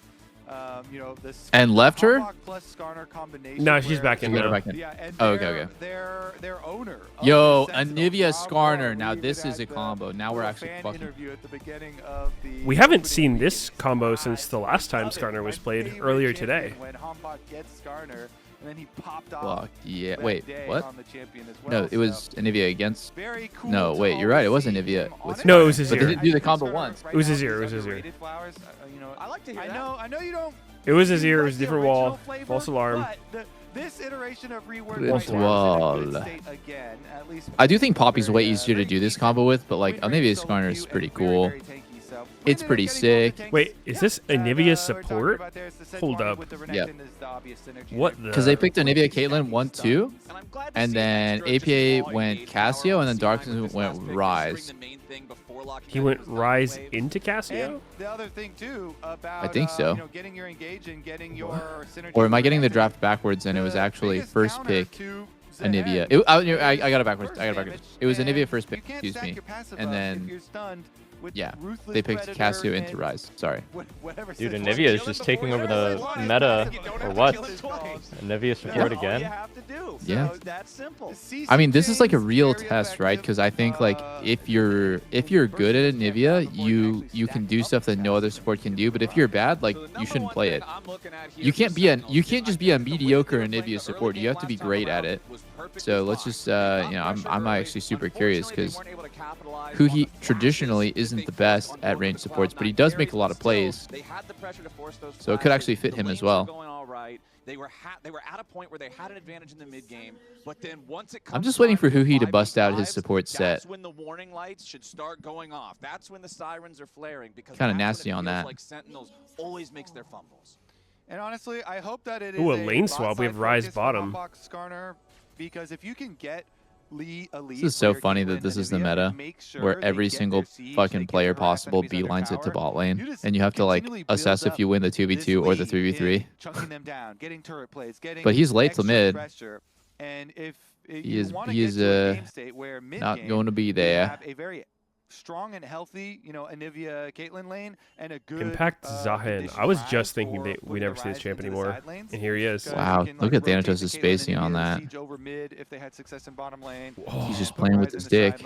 you know, this And left her? Hambach plus Skarner combination. No, she's where- back in now. Yeah, and Oh, okay. their owner. Yo, of the Sentinel, Anivia Rob Skarner. Moore, Now we this even is a had the combo. Now we're little actually fan fucking. interview at the beginning of the We haven't opening seen week this in combo July. since the last time Love it. Skarner was My played favorite earlier champion today. When Hambach gets Skarner, and then he popped off. Fuck yeah. that Wait, day what? on the champion as well, No, it was Anivia against. Very cool No, to wait, you're right. It was always see Anivia. him with on No, it Skarner. was But Azir. they didn't do the combo Skarner once. right It was now Azir, it is was Azir. underrated Flowers. You know, I like to hear that. I know you don't. It was you Azir, it like was the different original wall. flavor, False alarm. but this iteration of rework False might wall. in a good state again, at least I do think Poppy's very, way easier to do this combo with, but like Anivia Skarner is pretty cool. It's pretty sick. Wait, is this Anivia support? Hold up. Yep. What the? Because they picked Anivia Caitlyn 1-2, and then APA went Cassio, and then Darkness went Rise. He went Rise into Cassio? And the other thing too about I think so. you know, getting your engage and getting your synergy. Or am I with getting the Renekton, draft backwards and it was actually biggest first counter pick to Anivia? Zehn I got it backwards. burst I got it backwards. damage, It was and Anivia first you pick, can't excuse stack me. your passive And up if then, you're stunned with yeah, Ruthless they picked Predator Cassio into and Rise. Sorry. whatever Dude, Sejuani Anivia is kills just him taking before over the Sejuani meta, you don't or have to what? kill his dogs. Anivia support again? Yeah. That's simple. I mean, this is like a real test, right? Because I think like if you're good at Anivia, you can do stuff that no other support can do. But if you're bad, like you shouldn't play it. You can't just be a mediocre Anivia support. You have to be great at it. So let's just you know, I'm actually super curious because he traditionally isn't the best at range supports, but he does make a lot of plays. So it could actually fit him as well. They were at a point where they had an advantage in the mid game, but then once it comes I'm just waiting for time Huhi to 5v5s, bust out his support set. That's when the warning lights should start going off. That's when the sirens are flaring because Kinda that's when nasty it on feels that. like Sentinels always makes their fumbles. And honestly, I hope that it is Ooh, a lane bot swap. We have side Rise focus for bottom. Hambach Skarner, because if you can get a lead This is so for funny your that this Caitlyn is the and meta, Anivia, make sure where they every get single their siege, they fucking get player harass possible enemies under beelines it to tower. bot lane, You just and you have to like continually assess build if you win the up 2v2 or the this lead 3v3. in chunking them down, getting turret plays, getting But he's late to extra mid. pressure. And if He you is wanna he get is to a game state where not mid-game going to be you there. have a very strong and healthy, Anivia Caitlyn lane and a good Impact Zahin. I was just thinking that we never see this champ anymore, and here he is. Wow, look at Thanatos' spacing on that. Over mid if they had success in bottom lane. He's just playing with his dick.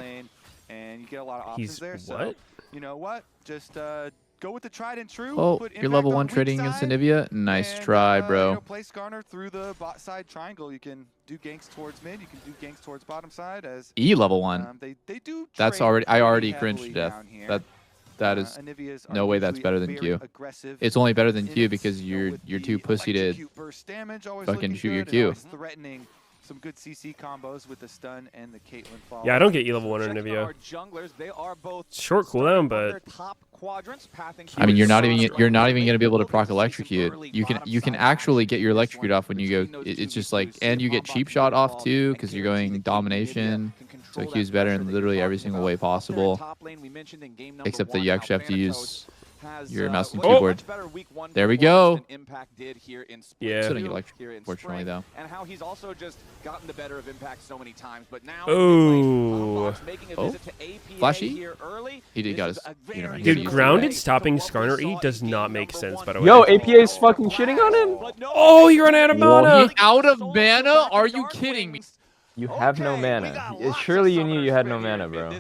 And you get a lot of options there. What? So you know what? Just go with the tried and true. Oh, put you're Impact level on 1 the weak trading against side, Anivia. Nice try, bro. Play Skarner through the bot side triangle. You can do ganks towards mid. You can do ganks towards bottom side. As Level 1. They do. That's trade I already pretty cringed to heavily death. down here. That is Anivia's no are way that's usually better than very Q. aggressive It's only better than in Q its, because you're too pussy to electrocute burst damage, always fucking looking shoot your good, and Q. always threatening some good CC combos with the stun and the Caitlyn follow. Yeah, I don't get E level 1 on Anivia. Short cooldown, but I mean, you're not even gonna be able to proc electrocute. You can actually get your electrocute off when you go. It's just like, and you get cheap shot off too because you're going domination. So Q's better in literally every single way possible, except that you actually have to use your mouse and keyboard. There we go. Yeah. Still don't get electric, fortunately, though. And how he's also just gotten the better of Impact so many times, but now Oh. Flashy? He got his. Dude, grounded stopping Skarner E does not make sense, by the way. Yo, APA is fucking shitting on him. Oh, you're out of mana. He out of mana? Are you kidding me? You have no mana. Surely you knew you had no mana, bro.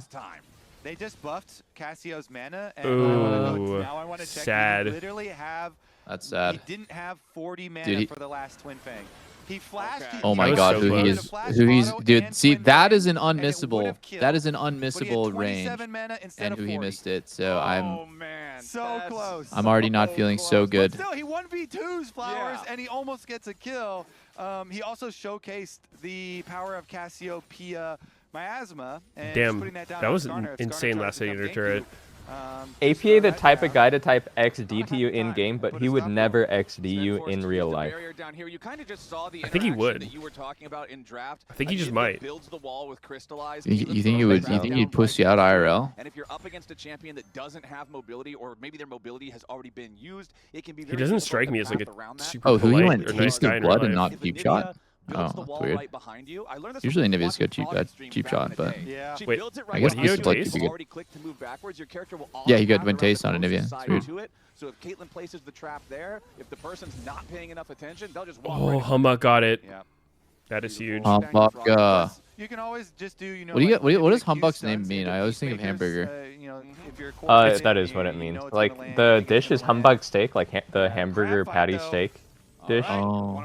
They just buffed Cassio's mana, and Ooh, now I want to check. sad. He literally have. That's sad. He didn't have 40 mana Dude, for the last Twin Fang. He flashed. Oh my god, who he's dude, see, that is an unmissable range, and who he missed it, so so close. I'm already not feeling so good. But still, he 1v2s Flowers, and he almost gets a kill. He also showcased the power of Cassiopeia Miasma. And Damn, putting that down that on was Skarner. If insane Skarner last tries to Eater come turret. APA the type of guy to type XD to you in game, but he would never XD you in real life. I think he would. I think he just might. You think he would? You think he'd push you out IRL? And if you're up against a champion that doesn't have mobility, or maybe their mobility has already been used, it can be very He doesn't difficult strike to me as like path around a that. super Oh, who he polite went or nice taste guy of in blood real and life. not deep shot? Oh, that's weird. Usually Nivea's got cheap shot, but Wait, I guess what, this he is got like taste? pretty good. Yeah, he got went taste on Nivea. It's weird. So if Caitlyn places the trap there, if the person's not paying enough attention, they'll just walk Oh, right Humbuck got it. Yeah. That is huge. Humbuck. You can always just do, What do you get? What does Humbuck's name mean? I always think of hamburger. That is what it means. Like the dish is humbug steak, like the hamburger patty steak dish. Oh.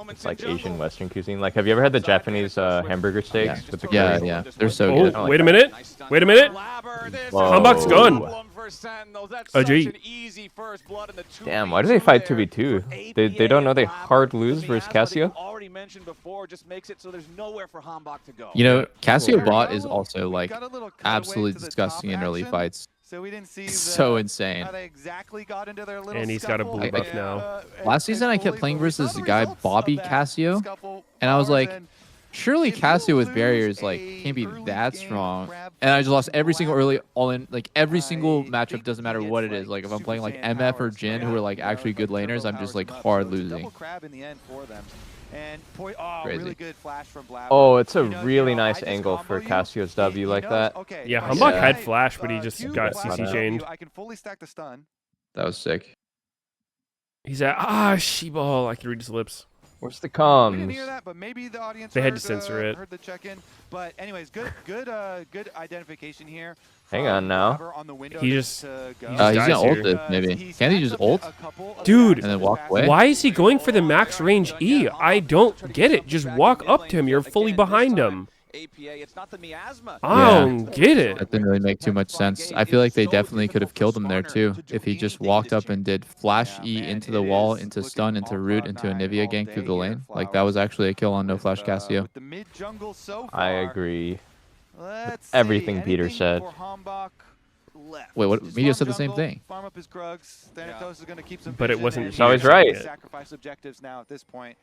It's like Asian Western cuisine. Like, have you ever had the Japanese hamburger steaks with the curry? Yeah, they're so Oh, good. wait a minute. Wait a minute. Whoa. Humbuck's gone. Oh, gee. Damn, why do they fight 2v2? They don't know they hard lose versus Cassio? already mentioned before, just makes it so there's nowhere for Hambach to go. You know, Cassio bot is also like absolutely disgusting in early fights. So we didn't see so insane. how they exactly got into their little And he's got a scuffle, blue buff but, now. Last season I kept playing versus the guy Bobby Cassio, and I was like, surely Cassio with barriers like can't be that strong. And I just lost every single every single matchup, doesn't matter what it is. Like if I'm playing like MF or Jin, who are like actually good laners, I'm just like hard losing. Really good flash from Blabber. Oh, it's a really nice angle for Cassio's W like that. Yeah, Humbuck had flash, but he just got CC chained. I can fully stack the stun. That was sick. He's at she-ball. I can read his lips. Where's the We comms? didn't hear that, but maybe the audience They had heard, to censor it. heard the check-in. But anyways, good identification here. Hang on now. He just He's gonna ult it, maybe. Can he just ult? Dude, and then walk away? why is he going for the max range E? I don't get it. Just walk up to him. You're fully behind him. I don't get it. That didn't really make too much sense. I feel like they definitely could have killed him there too if he just walked up and did flash E into the wall, into stun, into root, into a Nivea gank through the lane. Like that was actually a kill on no flash Cassio. I agree. Everything Peter said. Wait, what? Meteos said the same thing. Farm up his Krugs. Thanatos is going to keep some But it vision wasn't and He's always right. Sacrifice objectives now at this point.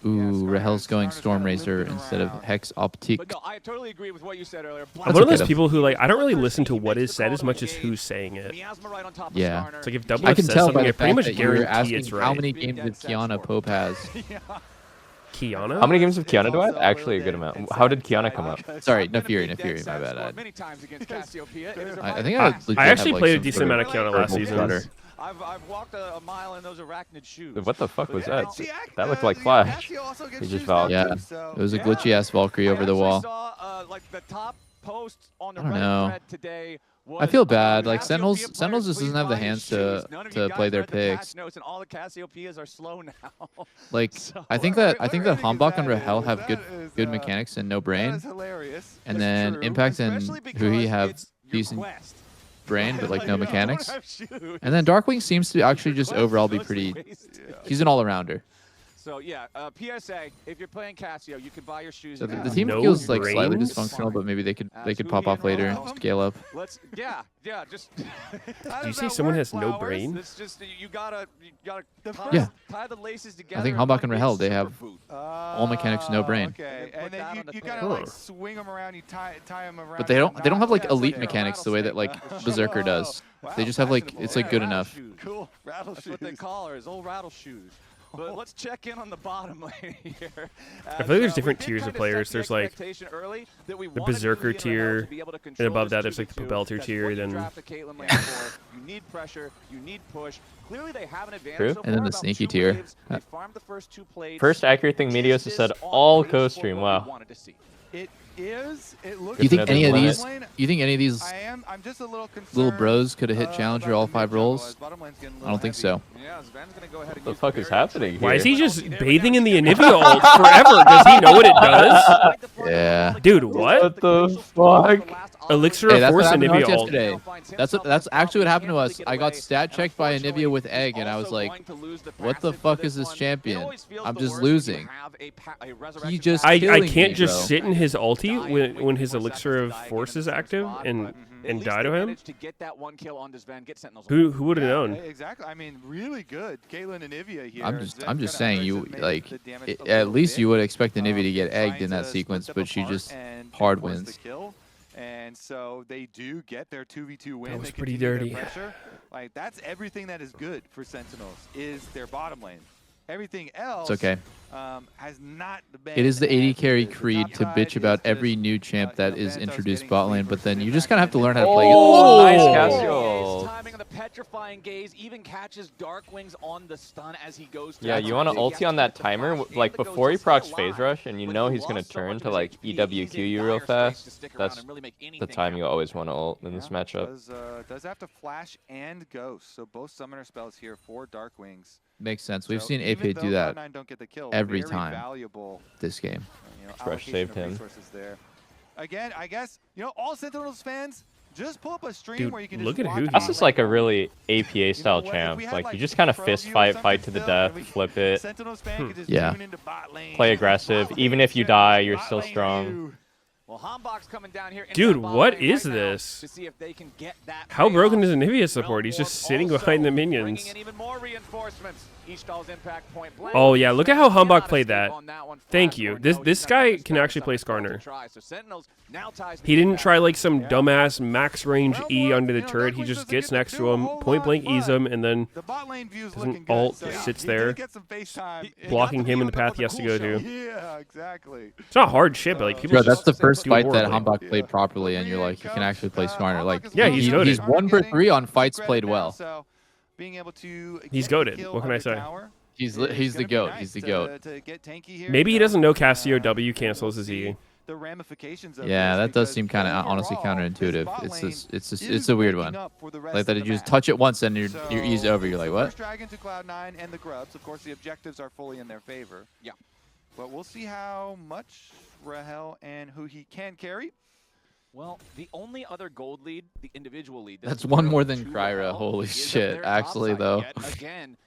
Ooh, Rahel's going Storm Racer instead of Hex Optique. But no, I totally agree with what you said earlier. I'm one of those people who I don't really listen to what is said as much as who's saying it. Yeah. It's like if I Double can says tell by something, the I pretty fact much that you're guarantee asking it's right. how many games did Kiana Pope has. Kiana? How many games of Kiana do I have? Actually, a good amount. How did Kiana come up? Sorry, Nafiri, my bad. Many times against Cassiopeia. I think I legit actually have, played a some decent sort amount of Kiana last season. flutter. I've walked a mile in those arachnid shoes. What the fuck was that? That looked like Flash. He just valved. Yeah, it was a glitchy ass Valkyrie over the wall. Saw, like the top post on the I don't Reddit know. thread today. I feel bad. Like Sentinels just doesn't have the hands to play their picks. Notes and all the Cassiopeias are slow now. Like I think that Hambach and Rahel have good mechanics and no brain, and then Impact and Hui have decent brain but like no mechanics, and then Darkwing seems to actually just overall be pretty. He's an all-arounder. So yeah, PSA, if you're playing Cassio, you can buy your shoes. So now. the team feels like slightly dysfunctional, but maybe they could pop off later and scale up. Yeah, just. Do you see someone has no brain? It's just you gotta tie the laces together. I think Hambach and Rahel, they have all mechanics, no brain. Okay, and then you gotta like swing them around, you tie them around. But they don't have like elite mechanics the way that like Berserker does. They just have like it's like good enough. Cool, rattle shoes. That's what they call her, is old rattle shoes. But let's check in on the bottom lane here. I feel like there's different tiers of players. There's like the Berserker tier, and above that there's like the Belter tier. Then you need pressure, you need push. Clearly they have an advantage. And then the sneaky tier. First accurate thing Meteos has said all co-stream. Wow. It is. It looks. Do you think any of these? You think any of these I'm just a little concerned. little bros could have hit Challenger all 5 rolls? I don't think so. Yeah, Sven's gonna go ahead and What the fuck is happening here? why is he just bathing in the Anivia ult forever? Does he know what it does? Yeah. Dude, what? What the fuck? Elixir Hey, of that's what Force happened to us Anivia ult. yesterday. That's actually what happened to us. I got stat checked by Anivia with Egg, and I was like, "What the fuck is this champion? I'm just losing." He just I killing can't me, just bro. sit in his ulti when his Elixir of Force is active and die to him. Who would have known? Exactly. I mean, really good. Caitlyn and Ivia here. I'm just saying you like at least you would expect Anivia to get egged in that sequence, but she just hard wins. And so they do get their 2v2 win. That was They pretty continue their dirty. pressure. Like that's everything that is good for Sentinels is their bottom lane. Everything else It's okay. has not been. It is the 80 carry as creed to top bitch side. about It's every just, new champ that is Bantos introduced getting bot lane, sleeper but then you feedback just kind of have to learn how to play Oh, it. nice Oh. Cassio. Timing on the petrifying gaze, even catches Darkwings on the stun as he goes to Yeah, you want to ulti on that timer, like before he procs phase rush, and you know he's gonna turn to like EWQ you real fast. That's the time you always want to ult in this matchup. Does have to flash and ghost, so both summoner spells here for Darkwings. Makes sense. We've So seen even AP though do that Cloud9 don't get the kill, every very time valuable, this game. Fresh allocation saved of him. resources there. Again, I guess all Sentinels fans just pull up a stream Dude, where you can look just at watch who That's he just like a really APA style champ. Like you just kind of fist fight to the death, flip it, Sentinels fan can just Yeah. tune into bot lane. play aggressive. Even if you die, you're still strong. Well, Hambach's coming down here. Dude, into the what bottom lane is right now this? to see if they can get that How broken payoff. is Anivia support? He's just sitting behind the minions. Bringing in even more reinforcements. Ishtal's impact point blank. Oh yeah, look at how Hambach played that. On that one. Thank you. This guy can actually play Skarner. He didn't try like some dumbass max range E under the turret. He just gets next to him, point blank E's him, and then The bot lane view's doesn't looking good. ult, So just sits he there, did get some face time. blocking him in the path he has to go to. Yeah, exactly. It's not hard shit, but like people Bro, just that's the first do fight that horribly. Hambach played properly, and you're like, he can actually play Skarner. Like, Yeah, he's goated. he's 1 for 3 on fights played well. So being able to He's get the goated. kill What can on I the say? tower He's is the gonna be goat. nice He's the to- goat. to get tanky here. Maybe he doesn't know Cassio W cancels his E. The ramifications of Yeah, this, that does because seem kind of honestly overall, this counterintuitive. bot It's lane just, is it's a weird waking one. up for the rest Like that of you the just match. touch it once and your E's So, over. You're like, what? First dragon to Cloud9 and the Grubs. Of course, the objectives are fully in their favor. Yeah. But we'll see how much Rahel and who he can carry. Well, the only other gold lead, the individual lead. That's one more than Kryra. Holy shit. Actually, though.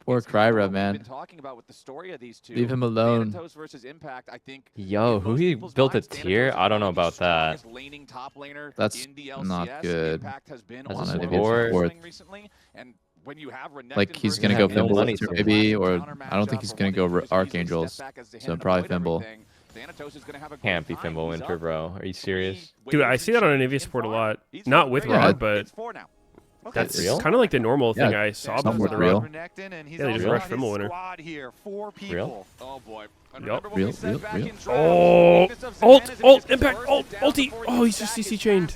Poor Kryra, man. Been talking about with the story of these two. Leave him alone. Meteos versus Impact, I think. Yo, who he built a tier? I don't know about that. Laning top laner That's in the not LCS. good. Impact has been That's on not the even board support. recently, and when you have Like, he's going to go Fimble maybe, or I don't think he's going to go Archangels. So probably Fimble. Can't be Fimble Winter, bro. Are you serious? Dude, I see that on Anivia support a lot. Not with Yeah. Rod, but that's real? kind of like the normal thing Yeah, I saw somewhat before the real. Rod. And he's Yeah, they just also rush got Fimble his winner. squad here, 4 people. Real? Oh boy. Yup. Real. Oh, ult, impact, ulti. Oh, he's just CC chained.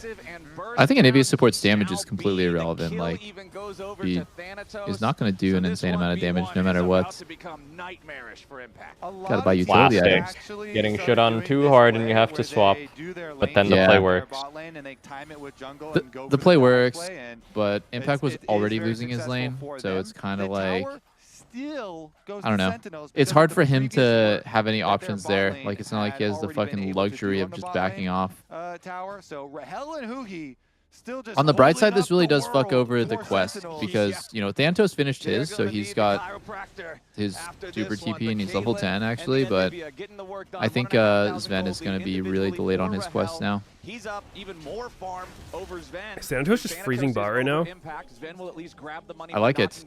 I think Anivia support's damage is completely irrelevant. Like, he is not going to do an insane amount of damage no matter what. Gotta buy utility items. Getting shit on too hard and you have to swap, but then the play works. The play works, but Impact was already losing his lane, so it's kind of like, I don't know. It's hard for him to have any options there. Like, it's not like he has the fucking luxury of just backing off. On the bright side, this really does fuck over the quest because, you know, Thanatos finished his, so he's got his super TP and he's level 10 actually, but I think Sven is going to be really delayed on his quest now. He's up even more farm over Sven. Thanatos just freezing bar right now. I like it.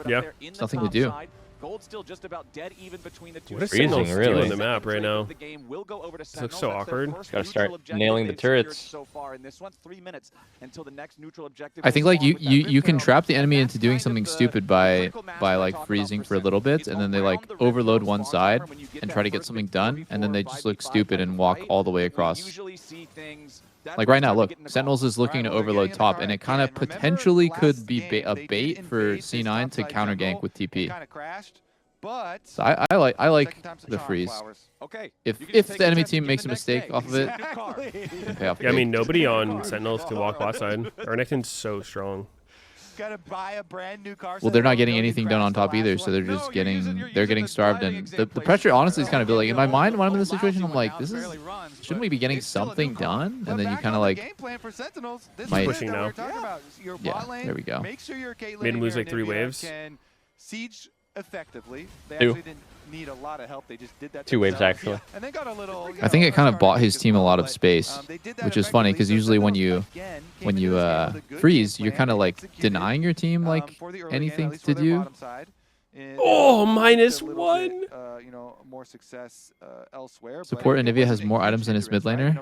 Yeah. It's nothing to do. Gold still just about dead even between the two. What is Freezing, Signals really? doing on the map right now? This looks so awkward. Gotta start nailing the turrets. So far in this one, 3 minutes until the next neutral objective. I think like you can trap the enemy into doing something stupid by like freezing for a little bit, and then they like overload one side and try to get something done, and then they just look stupid and walk all the way across. Like right now, look, Sentinels is looking to overload top, and it kind of potentially could be a bait for C9 to counter gank with TP. So I like the freeze. If the enemy team makes a mistake off of it, can pay off. Yeah, I mean nobody on Sentinels can walk bot side. Renekton's so strong. Well, they're not getting anything done on top either, so they're just getting starved, and the pressure honestly is kind of building. In my mind, when I'm in this situation, I'm like, shouldn't we be getting something done? And then you kind of like might pushing now. Yeah, there we go. Made him lose like 3 waves. Siege effectively. They Two. actually didn't need a lot of help. They just did that 2 waves themselves. actually. And they got a little, I think it kind of bought his team a lot of space, which is funny because usually when you freeze, you're kind of like denying your team like anything to do. Oh, -1. You know, more success elsewhere. Support Anivia has more items than his mid laner.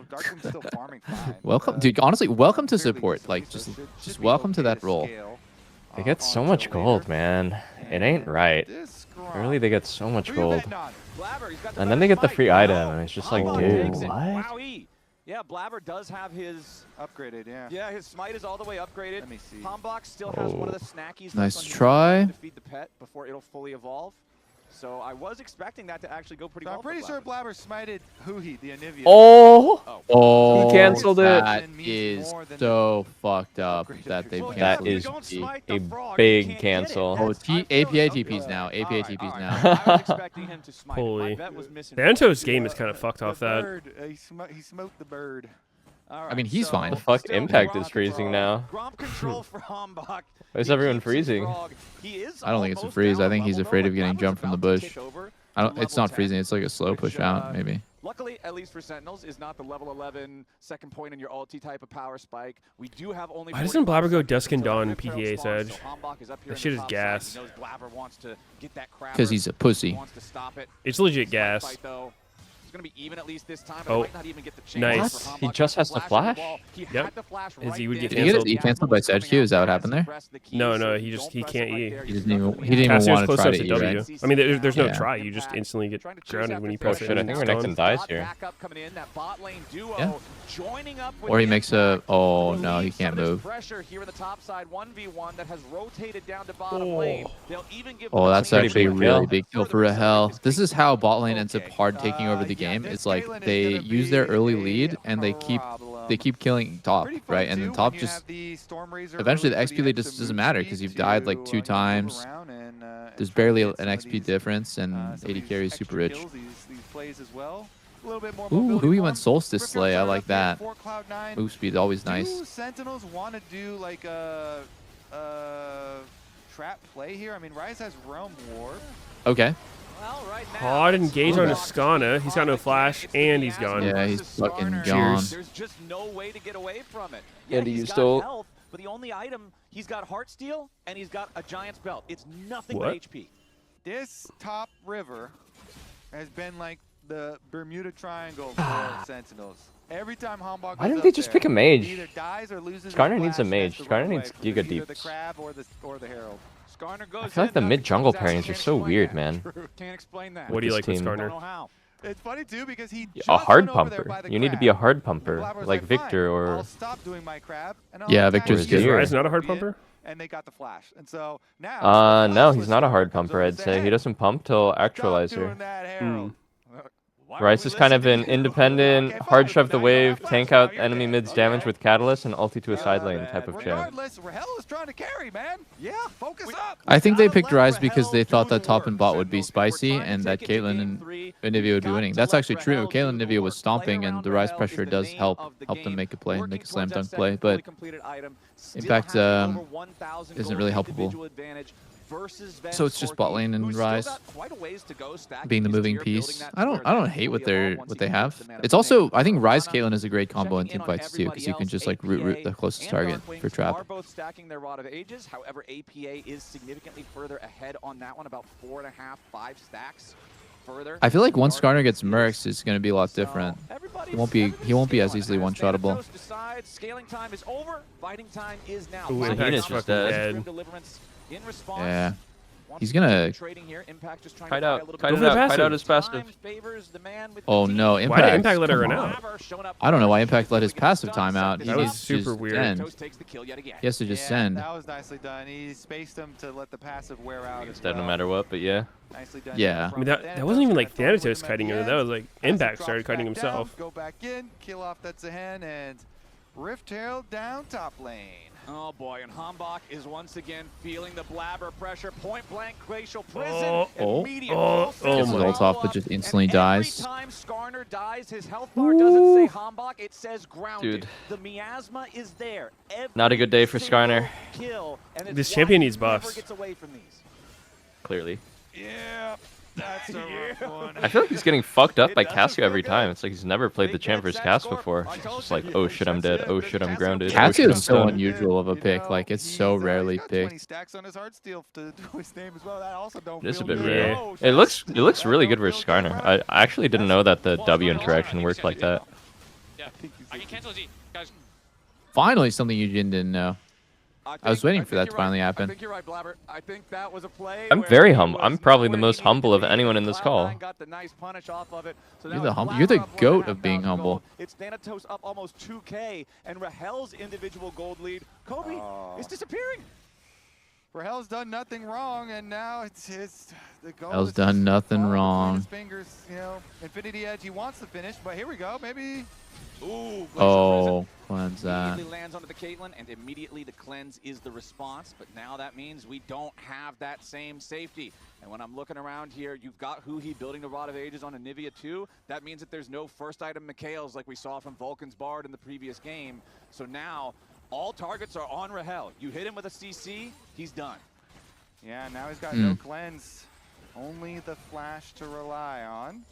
Welcome, dude. Honestly, welcome to support. Like, just welcome to that role. They get so much gold, man. It ain't right. Really, they get so much gold. And then they get the free item, and it's just like, dude, what? Yeah, Blabber does have his upgraded, yeah. Yeah, his smite is all the way upgraded. Let me see. Hombox still has one of the snackies. Nice try. To feed the pet before it'll fully evolve. So I was expecting that to actually go pretty well. I'm pretty sure Blabber smited Huhi, the Anivia. Oh, he canceled it. That is so fucked up that they've That canceled is a big cancel. Oh, API TPs now. API TPs now. Holy. Thanatos' game is kind of fucked off that. He smoked the bird. I mean, he's fine. The fuck Impact is freezing now. Why is everyone freezing? I don't think it's a freeze. I think he's afraid of getting jumped from the bush. It's not freezing. It's like a slow push out, maybe. Luckily, at least for Sentinels, is not the level 11 second point in your ulti type of power spike. We do have only. Why doesn't Blabber go Dusk and Dawn PTA's edge? That shit is gas. Because he's a pussy. It's legit gas. It's going to be even at least this time, but oh, might not even get the chance. Nice. He just has to flash? Yep. He would get Did he get canceled by Sedge Q? Is that what happened there? No, he can't E. He didn't even want to try to E, right? I mean, there's no try. You just instantly get grounded when you press it. Shit, I think Renekton dies here. Yeah. Or he makes a... Oh, no, he can't move. Oh, that's actually a really big kill for Rahel. This is how bot lane ends up hard taking over the game. It's like they use their early lead and they keep killing top, right? And then top just eventually the XP lead just doesn't matter because you've died like 2 times. There's barely an XP difference, and AD carry is super rich. Ooh, Hui went Solstice Slay. I like that. Move speed always nice. Do Sentinels want to do like a trap play here? I mean, Ryze has Realm Warp. Okay. Hard engage on Iskana. He's got no flash, and he's gone. Yeah, he's fucking gone. There's just no way to get away from it. And he he's used got ult. health, but the only item, he's got Heartsteel, and he's got a Giant's Belt. It's nothing What? but HP. This top river has been like the Bermuda Triangle for Sentinels. Every time Hombock Why didn't they just pick a mage? Either dies or loses Skarner his needs a flash mage. against the Skarner runaway, needs which is Giga either the Deeps. Crab or the Herald. Skarner goes I feel like the in, mid jungle comes out, pairings are can't so explain weird, that. man. Can't explain that. What do you this like with team. Don't Skarner? know how. It's funny too because he just A hard went over there pumper. by the You need to crab. be a hard And pumper, Blabber was like "Fine, Victor or I'll stop doing my crab and I'll Yeah, attack Victor's you." good. Is Rise not a hard pumper? And they got the flash. And so now no, he's not a hard comes pumper. over I'd and say, say he "Hey, doesn't pump till stop actualizer. doing that, Harold." Why Rice don't is we kind of listen an to you? independent, Okay, hard fine. shove the Now you don't wave, have tank flash, out so you're enemy good. mid's Okay. damage with catalyst, and ulti to a side lane type of champ. Regardless, Rahel is trying to carry, man. Yeah, focus up. I think they picked Rise because they thought that top and bot would be spicy and that Caitlyn and Nivea would be winning. That's actually true. Caitlyn and Nivea was stomping, and the Rise pressure does help them make a play, make a slam dunk play. But Impact isn't really helpable. So it's just bot lane and Rise being the moving piece. I don't hate what they have. It's also, I think Rise Caitlyn is a great combo in team fights too, because you can just like root the closest target for trap. Are both stacking their Rod of Ages. However, APA is significantly further ahead on that one, about 4.5, 5 stacks further. I feel like once Skarner gets Mercs, it's going to be a lot different. He won't be as easily one-shottable. Scaling time is over. Fighting time is now. Ooh, Impact's Impact's just fucking dead. dead. In response, Yeah. He's gonna Kite out his passive. Oh no, Why did Impact. Impact let her Come run on. out? I don't know why Impact let his passive time out. He That was needs to super just weird. send. He has to just send. That was nicely done. He spaced him to let the passive wear out. He's dead no matter what, but yeah. Nicely done. Yeah. I mean, that wasn't even like Thanatos kiting him. That was like Impact started kiting himself. Go back in, kill off that Zahen, and Rift Herald down top lane. Oh boy, and Hambach is once again feeling the Blabber pressure. Point blank glacial prison. Oh. Immediate Gets his ult off, but just instantly dies. Every time Skarner dies, his health bar doesn't say Hambach, it says grounded. Dude. The miasma is there. Every Not a good day for single Skarner. Kill, and it's This why champion he needs never buffs. gets away from these. Clearly. Yeah, that's a rough one. I feel like he's getting fucked up by Cassio every time. It's like he's never played the champ versus Cass before. It's just like, oh shit, I'm dead. Oh shit, I'm grounded. Oh, shit, Cassio I'm is so stunned. unusual of a pick. Like, it's so rarely He's got 20 picked. stacks on his heart steel to do his name as well. That also don't It is a feel bit good. rare. Oh, It looks really good versus Skarner. I actually didn't know that the W interaction worked like that. Yeah, I can cancel Z, guys. Finally, something you didn't know. I was waiting for that to finally I happen. think you're right, Blabber. I think that was a play. I'm where very he humble. was I'm probably the where he most needed humble to of be. anyone in this call. Cloud9 got the nice punish off of it. So You're now the it's hum- Blabber you're the up goat of 1,500 being humble. gold. It's Thanatos up almost 2K, and Rahel's individual gold lead. Kobe is disappearing. Rahel's done nothing wrong, and now it's the goal. Rahel's is done just nothing fall between wrong. his fingers, you know, Infinity Edge. He wants to finish, but here we go. Maybe. Ooh, Oh, cleanse that. immediately lands onto the Caitlyn, and immediately the cleanse is the response. But now that means we don't have that same safety. And when I'm looking around here, you've got Huhi building the Rod of Ages on Anivia too. That means that there's no first item Meteos like we saw from Vulcan's Bard in the previous game. So now all targets are on Rahel. You hit him with a CC, he's done. Yeah, now he's got no cleanse. Only the flash to rely on.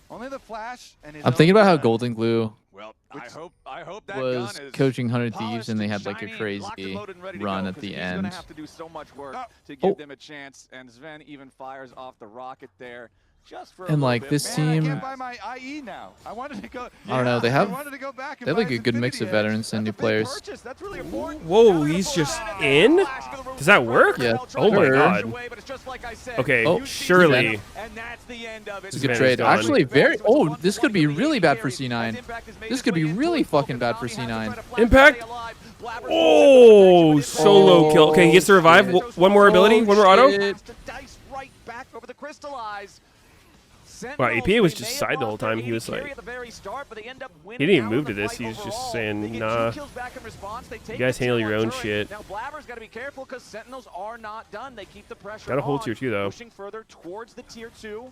Only the flash and his I'm thinking about how Golden Glue Well, I hope that was gun is coaching 100 Thieves, polished and they and had like a shiny, locked and crazy loaded and ready to run go, at 'cause the he's end. gonna have to do so much work to give Oh. them a chance, and Sven even fires off the rocket there just for a And little like bit this more. I team, can't buy my IE now. I wanted to go. I don't know. They have wanted to go back and they have buy like a his good mix Infinity of Edge. veterans and new players. Purchase, that's really important. Whoa, he's just in? Does that work? Yeah, Oh my sure. god. But it's just like I said, Okay, Oh, surely. and that's the end of it. It's a good Sven trade. is gone. Actually, very. Oh, this could be really bad for C9. This could be really fucking bad for C9. Impact. Oh, solo kill. Okay, he gets to revive. One more ability, one more auto. shit. Dice right back over the crystallize. Wow, APA was just side the whole time. He was like, he didn't even move to this. He was just saying, nah, you guys handle your own shit. Now Blabber's got to be careful because Sentinels are not done. They keep the pressure Got a whole on, tier 2 though. pushing further towards the tier 2.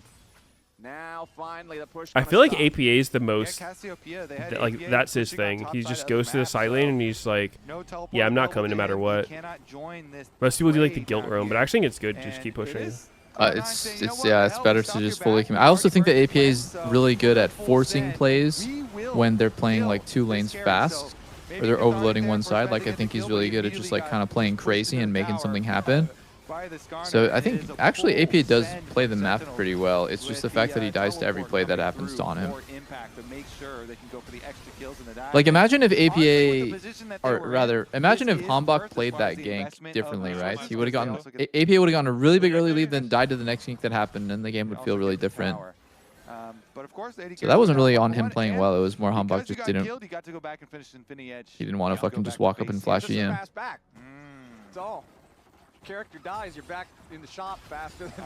Now finally the push. I gonna feel like stop. APA is the most, Cassiopeia, they had like APA that's his pushing on thing. top He side just of goes to the map, side so lane and he's like, no teleport yeah, I'm not available coming no to matter him. He what. cannot join this Most people do like the raid guilt down roam, but here. I actually think it's good to just And keep it pushing. is It's better to just fully commit. I also think that APA is really good at forcing plays when they're playing like two lanes fast, or they're overloading one side. Like I think he's really good at just like kind of playing crazy and making something happen. by the Skarner. So I It think is a actually full APA does send play the from map Sentinels pretty well. It's just the fact that he dies to every teleport play that coming happens through on him. for impact to make sure they can go for the extra kills in the dive. Like imagine if Honestly, with the APA, position that they or were rather, in, imagine this if is Hambach worth as played far that as the gank investment differently, of right? He would have they gotten also get APA would have gotten a really big early lead, then died to the next gank that happened, and the game would feel really different. But of course, So that wasn't really on him playing well. It was more Hambach just didn't. killed, you got to go back and finish Infinity Edge. He didn't want to fucking just walk up and flash Just a EM. fast back. That's all. Character dies, you're back in the shop faster than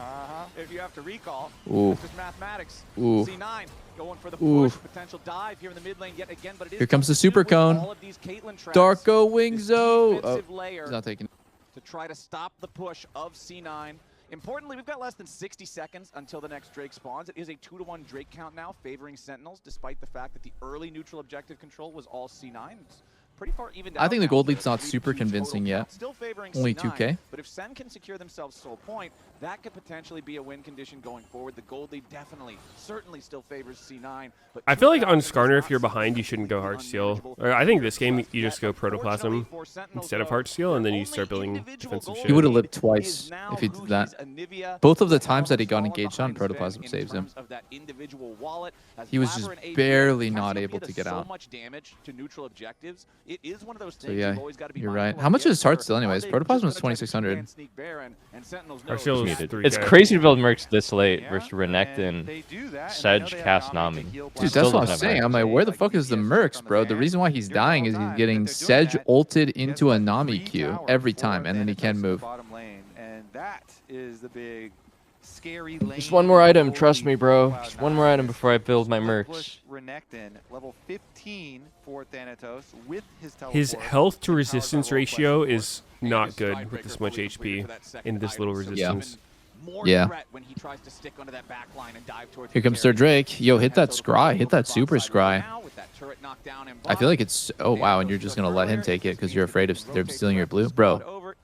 if you have to recall. Ooh. It's just mathematics. Ooh. C9 going for the Ooh. push, potential dive here in the mid lane yet again, but it is Here comes the super cone. all of these Caitlyn traps, Darko Wingzo. Oh, defensive layer he's not taking. to try to stop the push of C9. Importantly, we've got less than 60 seconds until the next Drake spawns. It is a 2-to-1 Drake count now, favoring Sentinels, despite the fact that the early neutral objective control was all C9. It's pretty far evened out I think the now, gold so lead's not 3-2 super total convincing yet. count. Still favoring Only C9, 2K. but if Sen can secure themselves sole point, that could potentially be a win condition going forward. The gold lead certainly still favors C9. But I feel like on Skarner, if you're behind, you shouldn't go Heartsteel. Or I think this game, you just go Protoplasm instead of Heartsteel, and then you start building defensive shit. He would have lived twice if he did that. Both of the times that he got engaged on, Protoplasm saves him. He was just barely not able to get out. So yeah, you're right. How much is Heartsteel anyways? Protoplasm is 2,600. Heartsteel is 3K. It's crazy to build Mercs this late versus Renekton, Sedge, cast Nami. Dude, that's what I'm saying. I'm like, where the fuck is the Mercs, bro? The reason why he's dying is he's getting Sedge ulted into a Nami queue every time, and then he can move. And that is the big scary lane. Just one more item, trust me, bro. Just one more item before I build my Mercs. Renekton, level 15 for Thanatos with his teleport. His health to resistance ratio is not good with this much HP in this little resistance. Yeah. Here comes Sir Drake. Yo, hit that scry. Hit that super scry. I feel like it's... Oh, wow, and you're just going to let him take it because you're afraid of them stealing your blue? Bro,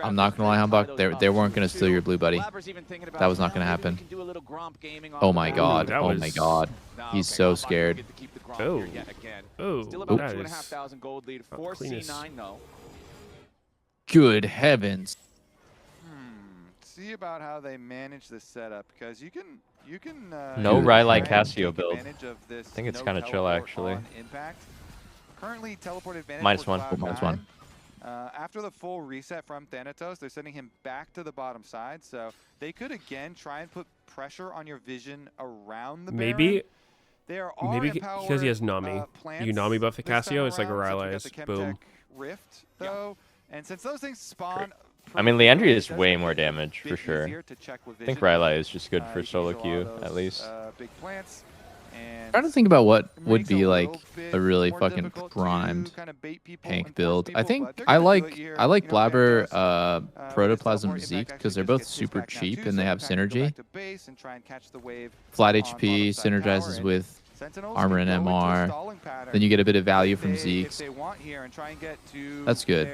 I'm not going to lie, Hambach. They weren't going to steal your blue, buddy. That was not going to happen. Oh, my God. Oh, my God. He's so scared. Oh. Oh, that is... cleanest. Good heavens. See about how they manage this setup, because you can No Rylai Cassio take build. advantage of this I think it's no kind of chill, teleport actually. on impact. Currently teleport advantage -1. for -1. After the full reset from Thanatos, they're sending him back to the bottom side, so they could again try and put pressure on your vision around the Maybe Baron. because he has Nami. You Nami buff the Cassio, it's like a Rylai's. Boom. Rift, though, and since those things spawn... I mean, Leandria is way more damage, for sure. I think Rylai is just good for solo queue, at least. Big plants, I'm trying to think about what would be like a really fucking primed tank build. I think I like Blabber, Protoplasm, Zeke because they're both super cheap and they have synergy. Flat HP synergizes with armor and MR. Then you get a bit of value from Zeke's. That's good.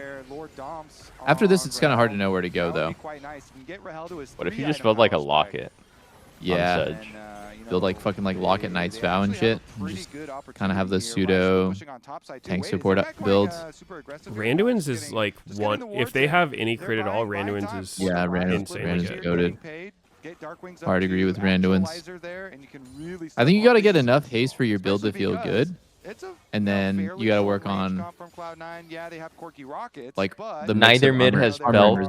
After this, it's kind of hard to know where to go, though. What if you just build like a locket? Yeah. Build like fucking like Locket Knight's Vow and shit. And just kind of have those pseudo tank support builds. Randuin's is like one. If they have any crit at all, Randuin's is Randuin's goated. Hard agree with Randuin's. I think you got to get enough haste for your build to feel good. And then you got to work on like the neither mid has belt.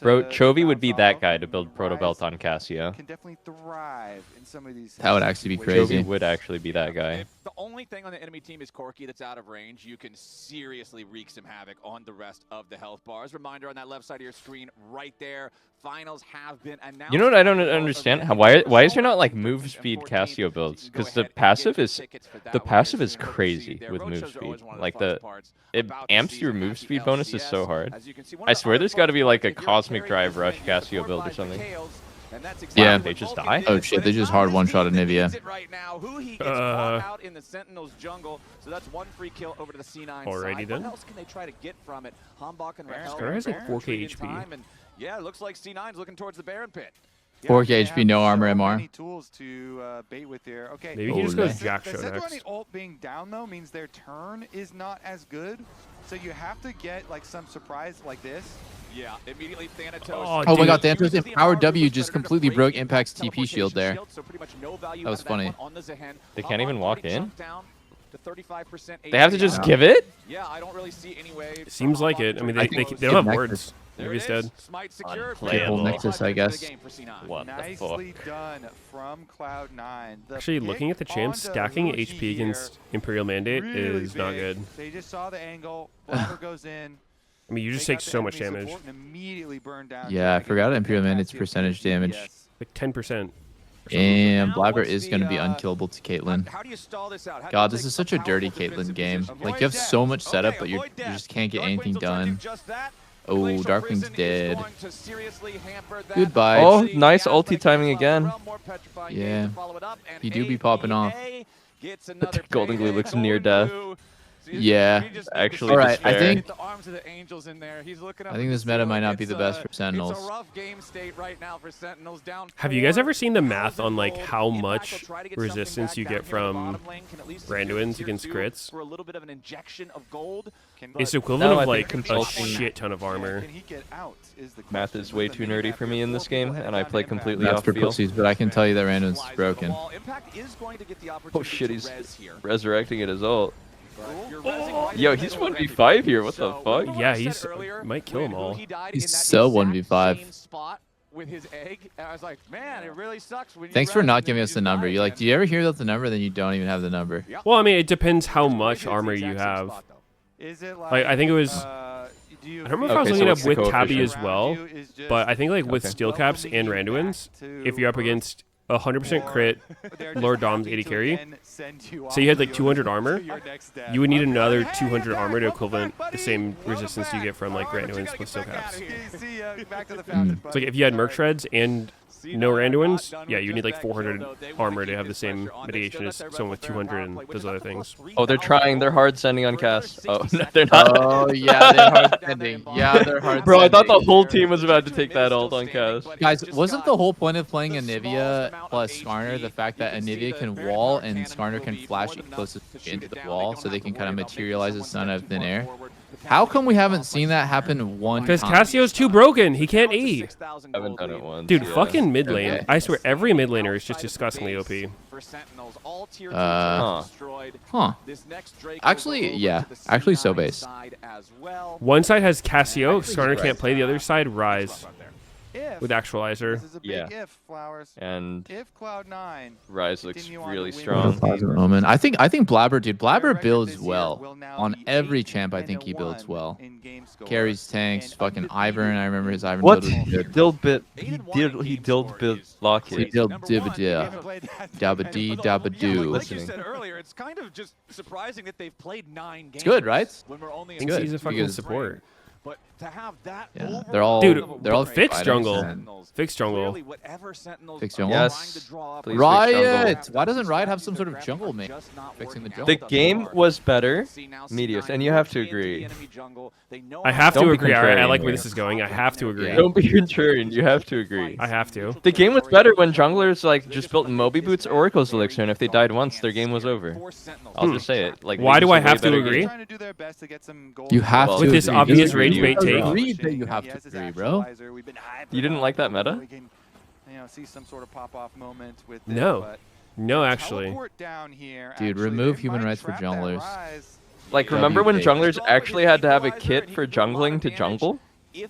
Bro, to Chovy would be that guy to build proto belt on Cassio. can definitely thrive in some of these. That would actually be crazy. Chovy would actually be that guy. The only thing on the enemy team is Corki that's out of range. You can seriously wreak some havoc on the rest of the health bars. Reminder on that left side of your screen right there. Finals have been announced. You know what I don't understand? Why is there not like move speed Cassio builds? Because the passive is crazy with move speed. Like it amps your move speed bonus is so hard. I swear there's got to be like a cosmic drive rush Cassio build or something. Yeah. They just die. Oh shit! They just hard one-shotted Nivea. Out in the Sentinel's jungle, so that's one free kill over to the C9 Alrighty side. then. What else can they try to get from it? Hambach and Rahel. Skarner has like 4K HP. And yeah, it looks like C9's looking towards the Baron pit. 4K HP, no armor, MR. Tools to bait with here. Okay. Maybe he just goes Jack The Show Sejuani next. ult being down though means their turn is not as good, so you have to get like some surprise like this Yeah, immediately Thanatos. Oh my god, Thanatos and Power W just completely broke Impact's TP shield there. That was funny. They can't even walk in? To 35% They have to just Yeah. give it? Yeah, I don't really see any way. It seems like it. I mean, they don't have words. Maybe he's dead. Triple Nexus, I guess. What the Nicely fuck? done from Cloud9. The Actually, looking at the pick champs, onto stacking Luigi HP against here, Imperial Mandate really is not big. good. They just saw the angle. Blabber goes in. I mean, you just They take got the so much enemy damage. support and immediately burn down Yeah, I Dragon forgot with Imperial Mandate's Cassius percentage being damage. DPS. Like 10%. And Blabber is going to be unkillable to Caitlyn. How do you stall this out? How do God, you this take is such a dirty Caitlyn game. Like, you have so much setup, but you just can't get anything done. Oh, Darkwing's dead. Goodbye. Oh, nice ulti timing again. Yeah, he do be popping off. Golden Glue looks near death. Yeah. Actually, All right, I despair. think The arms of the angels in there. He's looking up I think at this the meta ceiling. might not be It's the best for It's Sentinels. a rough game state right now for Sentinels. Down Have you guys 4, ever seen the math on like 1,000 how gold. Impact much will try to get resistance something you back get down here in the from bottom lane. Can at least secure randoms tier against 2 crits? for a little bit of an injection of gold. It's But equivalent No, I of think like a consulting- shit ton of armor. Can he get out is the Math question. is way With the too mini nerdy map for here, me in 4 this game, people and I headed play down Impact. completely That's off for field. pussies, but I can tell you that random's broken. Well, Impact is going to get the Oh opportunity shit, to he's res here. resurrecting at his ult. You're rezzing right Yo, in the he's middle 1v5 here, what the So, fuck? remember what Yeah, I said he's earlier might kill them when all. Ruhi died He's in that so exact 1v5. same spot with his egg, and I was like, man, it really sucks when you Thanks for res not and then giving you us the just number. die You're like, again. do you ever hear about the number? Then you don't even have the number. Well, I mean, it depends how much It's the armor you exact same have. spot, though. Is it Like, I think it was. do you I don't remember if I was Okay, looking so up what's the with Tabby as coefficient? well, but I think like with Okay. steel caps and randomins, if you're up against 100% crit, Lord Dom's 80 carry, so you had like 200 armor, you would need another 200 armor to equivalent the same resistance you get from like randomins plus steel caps. It's like if you had Merc Shreds and no randomins, yeah, you need like 400 armor to have the same mitigation as someone with 200 and those other things. Oh, they're trying. They're hard sending on cast. Oh, no, they're not. Oh, yeah, they're hard sending. Yeah, they're hard Bro, I thought the sending. whole team was about to take that ult on cast. Guys, wasn't the whole point of playing Anivia plus Skarner the fact that Anivia can wall and Skarner can flash closest into the wall so they can kind of materialize the sun out of thin air? How come we haven't seen that happen one Because time? Cassio's too broken. He can't E. Haven't done it once. Dude, yeah. fucking mid lane. Okay. I swear, every mid laner is just disgustingly OP. Huh. Actually, yeah. Actually, so base. One side has Cassio, Skarner can't play. The other side, Rise. With Actualizer. This is a big Yeah. if, Flowers. And If Cloud9 Rise looks continue on really to win strong. this game, Moment. I think Blabber, dude. Blabber record builds this year well. will now On be every 8 champ, I and think he builds 1 well. in game score. Carries tanks, And fucking undefeated. Ivern. I remember his Ivern What? build was He good. dilled bit. He dilled bit He Lockheed. dilled Number one, we dibba haven't played that dabba dee many. dabba Yeah, doo. like you Listening. said earlier, it's kind of just surprising that they've played 9 games. It's good, right? When we're only Thinks good, he's a fucking because- support. But to have that Yeah, they're all Dude, they're all fix fighters jungle. and- Fix jungle. Clearly, whatever Sentinels Fix are jungle? trying Yes. to draw up Please fix Riot! Why doesn't Riot have some sort of jungle mate? Fixing the The jungle. game was better, Meteos, and you have to agree. I have Don't to be agree. I contrarian like where here. this is going. I have to agree. Don't be contrarian. You have to agree. I have to. The game was better when junglers like just built Moby Boots or Oracle's Elixir, and if they died once, their game was over. I'll just say it. Like, Why League's do a I way have to better agree? game. Trying to do their best to get some gold. You have Well, to With this agree. obvious Disagree. range You bait take. agreed that you have to agree, bro. You didn't like that meta? We can, see some sort of pop-off moment with No. it, but No, actually. teleport down here, Dude, actually, remove they human might rights for trap that junglers. Rise. Like, remember when WD. junglers actually had to have a kit for jungling to jungle?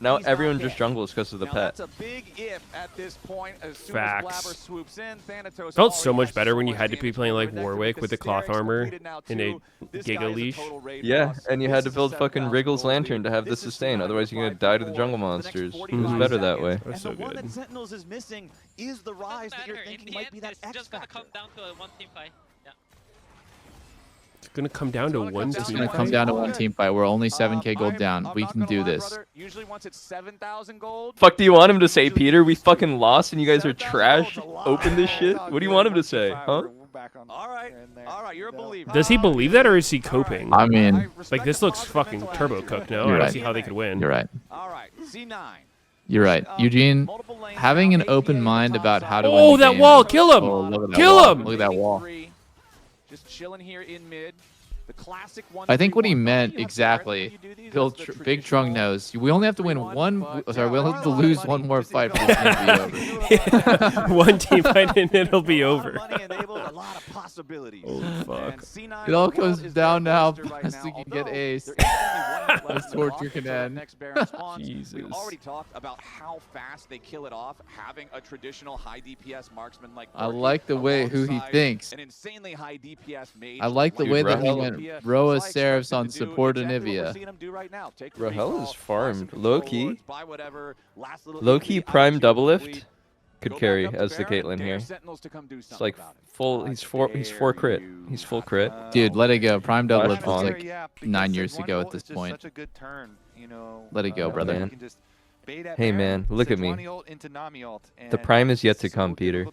Now everyone just jungles because of the Now, pet. that's a big if at this point. As soon Facts. as Blabber swoops in, Thanatos Felt so already much has better when you much had to be damage playing like covered. Warwick with the cloth Hysterics armor completed now in a too. This guy Giga is a Leash. total raid Yeah, boss. and you This had to is build 7,000 fucking Wriggle's gold Lantern to have lead. this This is sustain, otherwise you're gonna Strive die to the for jungle the next monsters. It 45 was better that seconds. way. That's And so the one good. that Sentinels is missing is the Rise that you're thinking might be that it's X just gonna factor. come down to a one team fight. Yeah. It's gonna come down to one It's team. gonna come down to one team fight. We're only 7k gold down. We can do this. Usually once it's 7,000 gold. Fuck do you want him to say, Peter? We fucking lost and you guys are trash? Open this shit? What do you want him to say, huh? All right, you're a believer. Does he believe that or is he coping? I mean, Like, this looks fucking turbo cooked now. I You're don't right. see how they could win. you're right. All right, C9. You're right. Eugene, having an open mind about how to Oh, win the that game. wall! Kill him! Oh, look at that Kill wall. him! Look at that wall. Just chilling here in mid. The classic one. I think what he meant exactly. Big Trung knows. We only have to win one. Sorry, we only have to lose one more fight for this game to be over. One team fight and it'll be over. Oh fuck! It all comes down now. Plastic can get ace. As torture can end. Jesus. We already talked about how fast they kill it off, having a traditional high DPS marksman like. I like the way who he thinks. An insanely high DPS mage. I like the way that he went Roa Seraphs on support Anivia. Rahel is farmed. Low-key. Low-key prime double lift could carry as the Caitlyn here. It's like full. He's four crit. He's full crit. Dude, let it go. Prime double lift was like 9 years ago at this point. Let it go, brother. Man. Hey man, look at me. The prime is yet to come, Peter.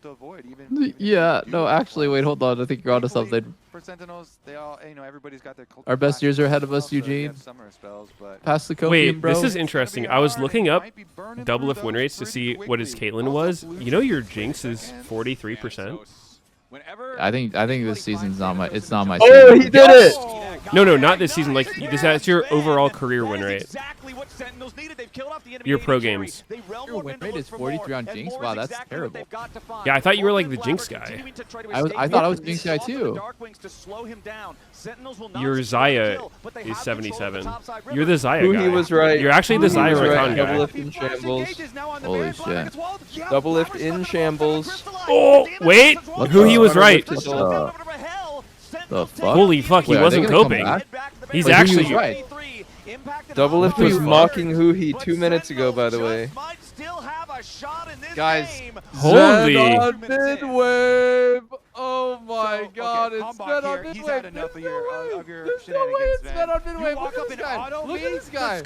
Yeah, no, actually, wait, hold on. I think you're onto something. Our best years are ahead of us, Eugene. Pass the cocaine, Wait, bro. this is interesting. I was looking up double lift win rates to see what his Caitlyn was. You know your Jinx is 43%. I think this season's not my. It's not my. Oh, season. he did it! No, not this season. Like that's your overall career win rate. Your pro games. Your win rate is 43 on Jinx. Wow, that's terrible. Yeah, I thought you were like the Jinx guy. I thought I was Jinx guy too. Your Xayah is 77. You're the Xayah guy. He was right. You're actually the Xayah Rakan Double guy. lift in shambles. Holy shit. Double lift in shambles. Oh, wait. Who he was right. The fuck? Holy fuck, he Wait, wasn't coping. He's actually he was right. Double lift was mocking Huhi 2 minutes ago, by the way. Guys, holy. Zed on mid-wave. Oh my god, it's Zed on mid-wave. He's had enough of your There's no way it's Zed on mid-wave. Look at this guy. Look at this guy.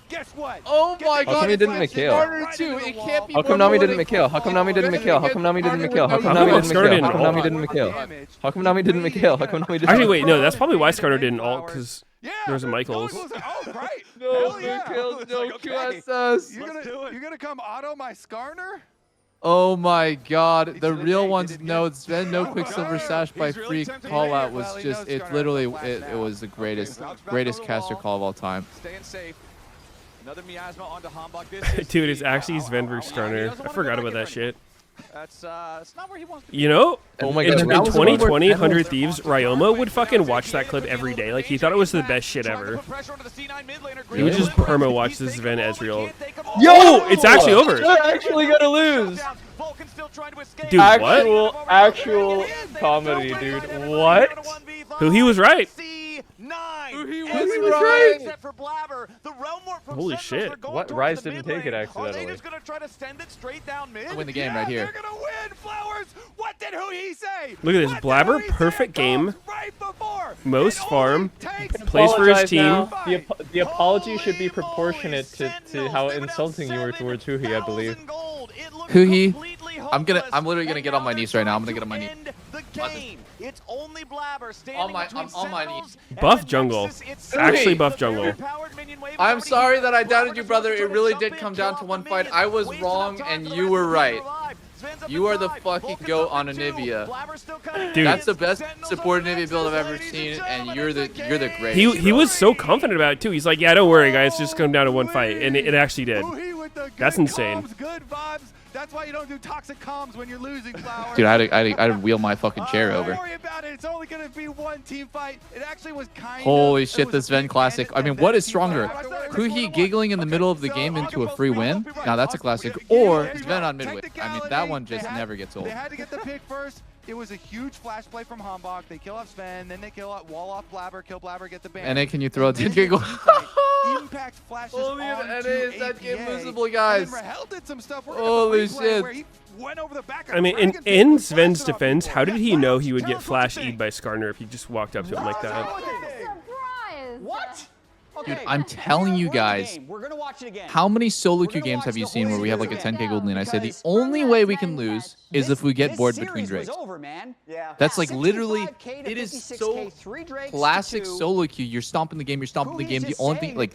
Guess what? Oh my god, How come he didn't make Kale? It can't be How come Nami didn't make Kale? How come Nami didn't make Kale? How come Nami didn't make Kale? How come Nami didn't make Kale? How come Nami didn't make Kale? How come Nami didn't make Kale? How come Nami didn't? Actually, wait, no, that's probably why Skarner didn't ult, because there was a Michaels. Oh, great. No kills, no QSS. You're gonna come auto my Skarner? Oh my god, the real ones know Sven no Quicksilver Sash by Freak call out was just, it literally, it was the greatest caster call of all time. Staying safe. Another miasma onto Hambach. Dude, it's actually Sven versus Skarner. I forgot about that shit. That's not where he wants to be. You know, Oh my in God, that was one 2020, more 100 Thieves, Ryoma would fucking watch that clip every day. Like, he thought it was the best shit ever. He would just perma-watch this Sven Ezreal. Yo! It's actually over. They're actually gonna lose. Dude, what? Actual comedy, dude. What? Who he was right. He was right. Holy shit. What? Rise didn't take it accidentally. I win the game right here. They're gonna win, Flowers. What did he say? Look at this. Blabber, perfect game. Most farm. Plays for his team. The apology should be proportionate to how insulting you were towards Huhi, I believe. Huhi, I'm literally gonna get on my knees right now. I'm gonna get on my knees. It's only Blabber I'm on my knees. Buff jungle. Actually buff jungle. I'm sorry that I doubted you, brother. It really did come down to one fight. I was wrong and you were right. You are the fucking GOAT on Anivia. Dude, that's the best support Anivia build I've ever seen, and you're the greatest. He was so confident about it too. He's like, yeah, don't worry, guys, just come down to one fight, and it actually did. That's insane. Good vibes. That's why you don't do toxic comms when you're losing, Flowers. Dude, I had to wheel my fucking chair over. Don't worry about it. It's only gonna be one team fight. It actually was kind Holy shit, this Sven classic. I mean, what is stronger? Huhi giggling in the middle of the game into a free win? Now that's a classic. Or Sven on midway. I mean, that one just never gets old. They had to get the pick first. It was a huge flash play from Hambach. They kill off Sven, then they kill off wall off Blabber, kill Blabber, get the ban. And then can you throw a giggle? Impact flashes Holy on NA, to is that game APA. losable, guys? And then Rahel did some stuff. Holy shit. Where he went over the back I mean, in Sven's defense, how did he know he would get flash E'd by Skarner if he just walked up to him like that? Surprise! What? Dude, I'm telling you guys, We're gonna watch it again. how many solo queue games have you seen where we have like a 10k gold lead? I say the only way we can lose is if we get bored between drakes. That's like literally, it is so classic solo queue. You're stomping the game, The only thing, like,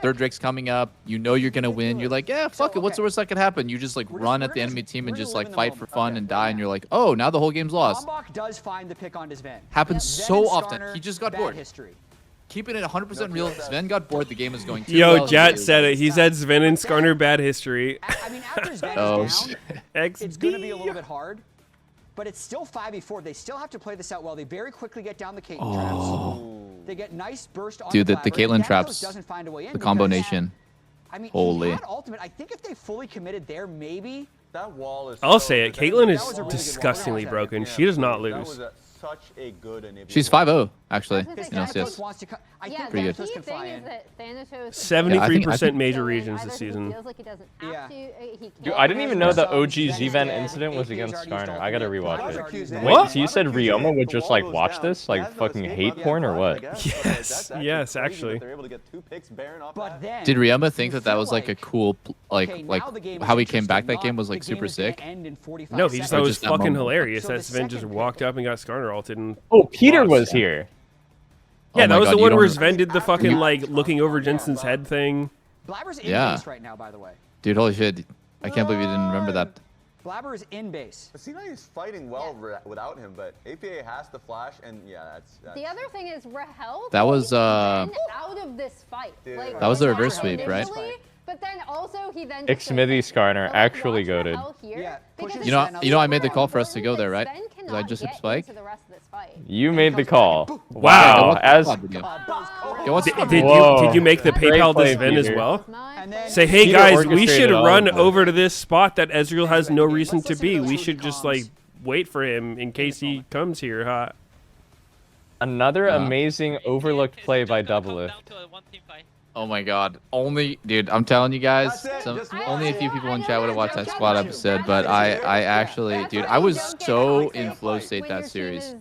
third drake's coming up, you know you're gonna win. You're like, yeah, fuck it, what's the worst that could happen? You just like run at the enemy team and just like fight for fun and die, and you're like, oh, now the whole game's lost. Does find the pick on Sven. Happens so often. He just got bored. Keeping it 100% real, Sven got bored. The game was going too well. Yo, Jat said it. He said Sven and Skarner bad history. I mean, after Sven is down, it's going to be a little bit hard, but it's still 5v4. They still have to play this out well. They very quickly get down the Caitlyn traps. They get nice burst on dude, the Blabber. Caitlyn traps, doesn't find a way in the combo because, nation. I mean, holy. he had ultimate. I think if they fully committed there, maybe. That wall is. I'll say it. Caitlyn is disgustingly broken. She does not lose. Such a good inhibitor. She's 5-0 actually in Yeah, LCS. the Pretty good. key thing is that Thanatos 73% major regions this season. feels like he doesn't have to. He Dude, can't. I didn't even know the OG Z-Van incident was against Skarner. I gotta rewatch it. What? Wait, so you said Ryoma would just like watch this? Like fucking hate porn or what? Yes, actually. Did Ryoma think that that was like a cool, like how he came back that game was like super sick? No, he just thought it was fucking hilarious that Sven just walked up and got Skarner ulted. And oh, Peter was here. Yeah, Oh that my was God, the you one where don't- Sven did the fucking like looking over Jensen's head thing. Blabber's in Yeah. base right now, by the way. Dude, holy shit! I can't believe you didn't remember that. Blabber is in base. C9 is fighting well without him, but APA has the flash, and yeah, that's The other thing is Rahel. That was out of this fight. Dude. Like, that was the Rahel reverse sweep, right? initially, But then also he then. Xmithy Skarner actually goaded. You know, I made the call for us to go there, right? Because I just hit spike. You made the call. Wow. As Did you make the PayPal to Sven as well? Say, hey Peter guys, we orchestrated should all run of this. over to this spot that Ezreal has no reason to be. We should just like wait for him in case he comes here, huh? Another amazing overlooked play by Doublelift. Oh my God! Only, dude, I'm telling you guys, only a few people in chat would have watched that squad episode, but I actually, dude, I was so in flow state that series.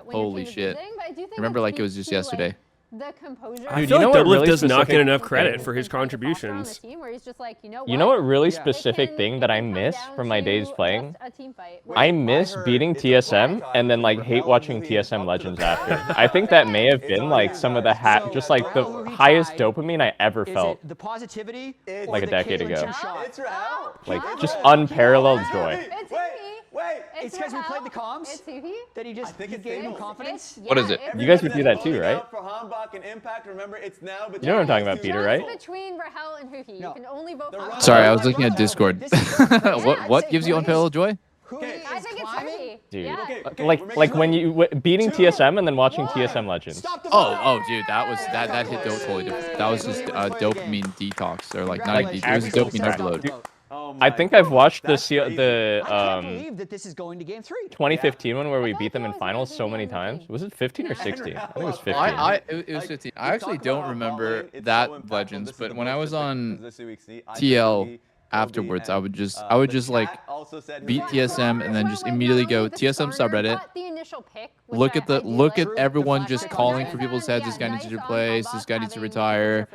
Holy shit! I remember like it was just yesterday. The composure. I feel like Doublelift does not get enough credit for his contributions. You know what really specific thing that I miss from my days playing? I miss beating TSM and then like hate watching TSM Legends after. I think that may have been like some of the just like the highest dopamine I ever felt The positivity like a decade ago. It's Rahel. Like just unparalleled joy. Wait, it's because we played the comms that he gave him confidence. What is it? You guys would do that too, right? For Hambach and Impact, remember it's now between You know what I'm talking about, Peter, right? Between Rahel and Huhi, you can only vote for. Sorry, I was looking at Discord. what gives you unparalleled joy? I think it's Huhi. Dude, like when you beating TSM and then watching TSM Legends. Oh, dude, that hit totally different. That was just dopamine detox, or like not a detox, it was a dopamine overload. I think I've watched the believe that this is going to game 3. 2015 one where we beat them in finals so many times. Was it 15 or 16? I think it was 15. It was 15. I actually don't remember that Legends, but when I was on TL afterwards, I would just like beat TSM and then just immediately go TSM subreddit. Look at everyone just calling for people's heads. This guy needs to replace. This guy needs to retire.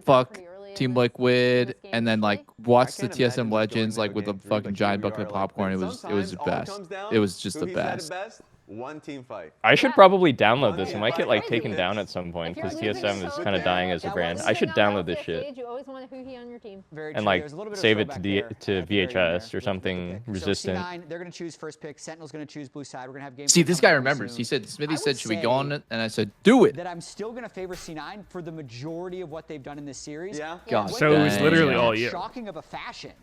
Fuck Team Liquid, and then like watch the TSM Legends like with a fucking giant bucket of popcorn. It was the best. It was just the best. One team fight. I should probably download this. It might get like taken down at some point because TSM is kind of dying as a brand. I should download this shit You always want a Huhi on your team. and like save it to VHS or something resistant. C9, they're going to choose first pick. Sentinel's going to choose blue side. We're going to have game. See, this guy remembers. He said, Smithy said, should we go on it? And I said, do it. That I'm still going to favor C9 for the majority of what they've done in this series. Yeah. God, So it was dang. literally all you. Shocking of a fashion.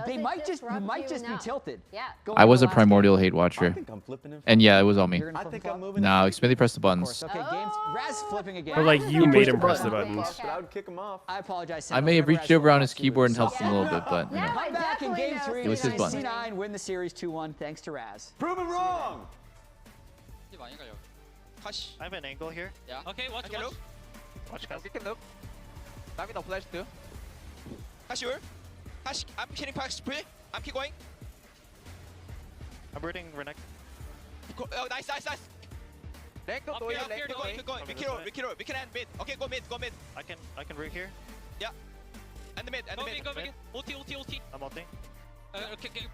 You might just be tilted. Yeah. I was a primordial hate watcher. I'm flipping him. And yeah, it was all me. I think I'm moving. No, Smithy pressed the buttons. Okay, games. Raz flipping again. But like you made him press the buttons. But I would kick him off. I apologize. I may have reached over on his keyboard and helped him a little bit, but you know. Come back in game 3. It was his button. C9 win the series 2-1 thanks to Raz. Prove him wrong. I have an angle here. Yeah. Okay, watch. Watch, guys. You can look. Diving the flash too. I'm hitting pack spree. I'm keep going. I'm rooting Renekton. Oh, nice. Keep going. We can end mid. Okay, go mid. I can break here. Yeah. And the mid. Ulti. I'm ulting.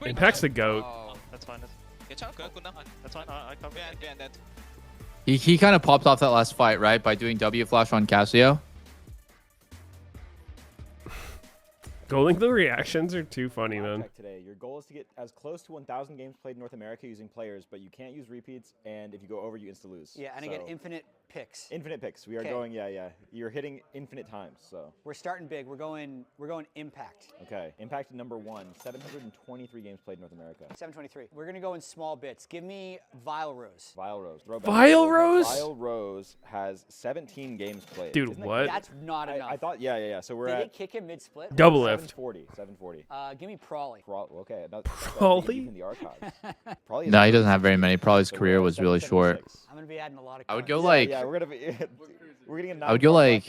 Impact's the GOAT. Oh, that's fine. That's fine. I come. Yeah, dead. He kind of popped off that last fight, right? By doing W flash on Casio. Goaling the reactions are too funny, man. Today, your goal is to get as close to 1,000 games played in North America using players, but you can't use repeats, and if you go over, you insta lose. Yeah, and I get infinite picks. Infinite picks. We are going. Yeah. You're hitting infinite times. So we're starting big. We're going impact. Okay. Impact number 1. 723 games played in North America. 723. We're gonna go in small bits. Give me Vile Rose. Vile Rose. Vile Rose. Vile Rose has 17 games played. Dude, what? That's not enough. I thought. Yeah. So we're Did at. They kick him mid split? Double lift. 740. Give me Prawley. Okay. Probably. In the archives. Probably. No, he doesn't have very many. Probably his career was really short. I'm gonna be adding a lot of. I would go like. Yeah, we're gonna be. We're getting a I would go like.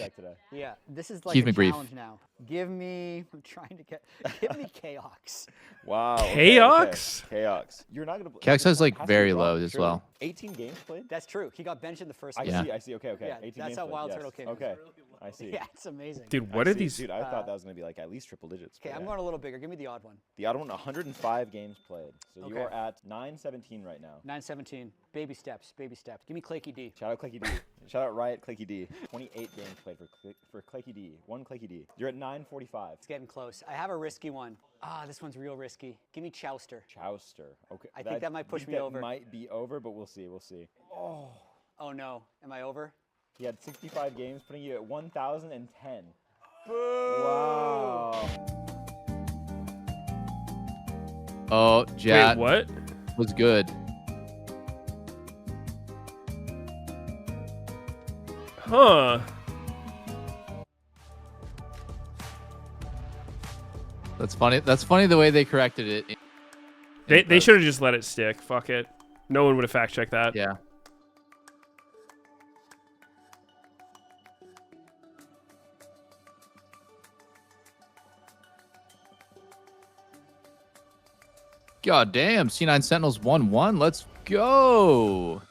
Yeah, this is like Keep a me brief. challenge now. Give me. I'm trying to get. Give me Chaos. Wow. Chaos? Chaos. You're not gonna. Chaos is like has to very be low wrong, as surely. well. 18 games played. That's true. He got benched in the first. I game. see. Okay. Yeah, 18 that's games how played, Wild yes. Turtle came. Okay. I see. Yeah, it's amazing. Dude, what are these? Dude, I thought that was gonna be like at least triple digits. Okay, I'm going a little bigger. Give me the odd one. The odd one, 105 games played. So you Okay. are at 917 right now. 917. Baby steps. Baby steps. Give me Claky D. Shout out Claky D. Shout out Riot Claky D. 28 games played for Claky D. One Claky D. You're at 945. It's getting close. I have a risky one. This one's real risky. Give me Chowster. Chowster. Okay. I think that might push me over. Might be over, but we'll see. Oh no. Am I over? He had 65 games, putting you at 1,010. Boo! Wow. Oh, Jat. Wait, what? Was good. Huh. That's funny. That's funny the way they corrected it. They should have just let it stick. Fuck it. No one would have fact checked that. Yeah. God damn, C9 Sentinels 1-1. Let's go.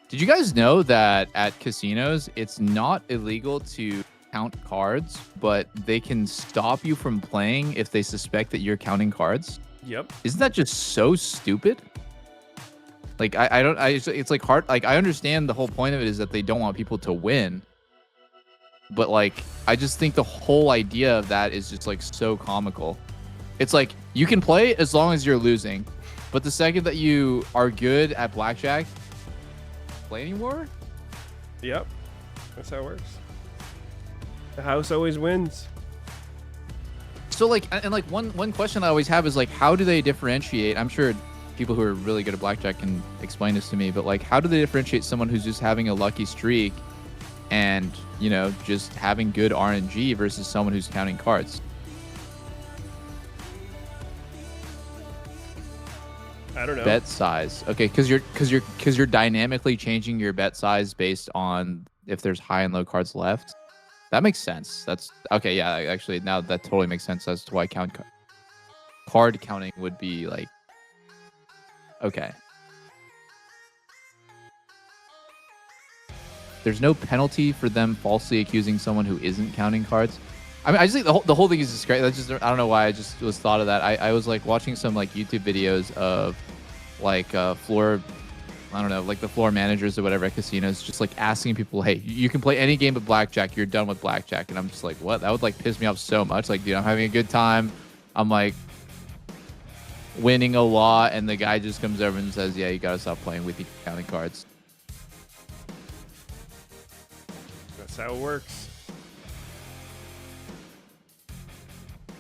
Did you guys know that at casinos, it's not illegal to count cards, but they can stop you from playing if they suspect that you're counting cards? Yep. Isn't that just so stupid? Like, it's like hard. Like, I understand the whole point of it is that they don't want people to win. But like, I just think the whole idea of that is just like so comical. It's like, you can play as long as you're losing, but the second that you are good at blackjack, play anymore? Yep. That's how it works. The house always wins. So like, and like one question I always have is like, how do they differentiate? I'm sure people who are really good at blackjack can explain this to me, but like, how do they differentiate someone who's just having a lucky streak and, you know, just having good RNG versus someone who's counting cards? I don't know. Bet size. Okay, because you're dynamically changing your bet size based on if there's high and low cards left. That makes sense. That's okay. Yeah, actually, now that totally makes sense as to why card counting would be like okay. There's no penalty for them falsely accusing someone who isn't counting cards. I mean, I just think the whole thing is just great. That's just, I don't know why I just was thought of that. I was like watching some like YouTube videos of like floor, I don't know, like the floor managers or whatever at casinos, just like asking people, hey, you can play any game but blackjack. You're done with blackjack. And I'm just like, what? That would like piss me off so much. Like, dude, I'm having a good time. I'm like winning a lot. And the guy just comes over and says, yeah, you got to stop playing with the counting cards. That's how it works.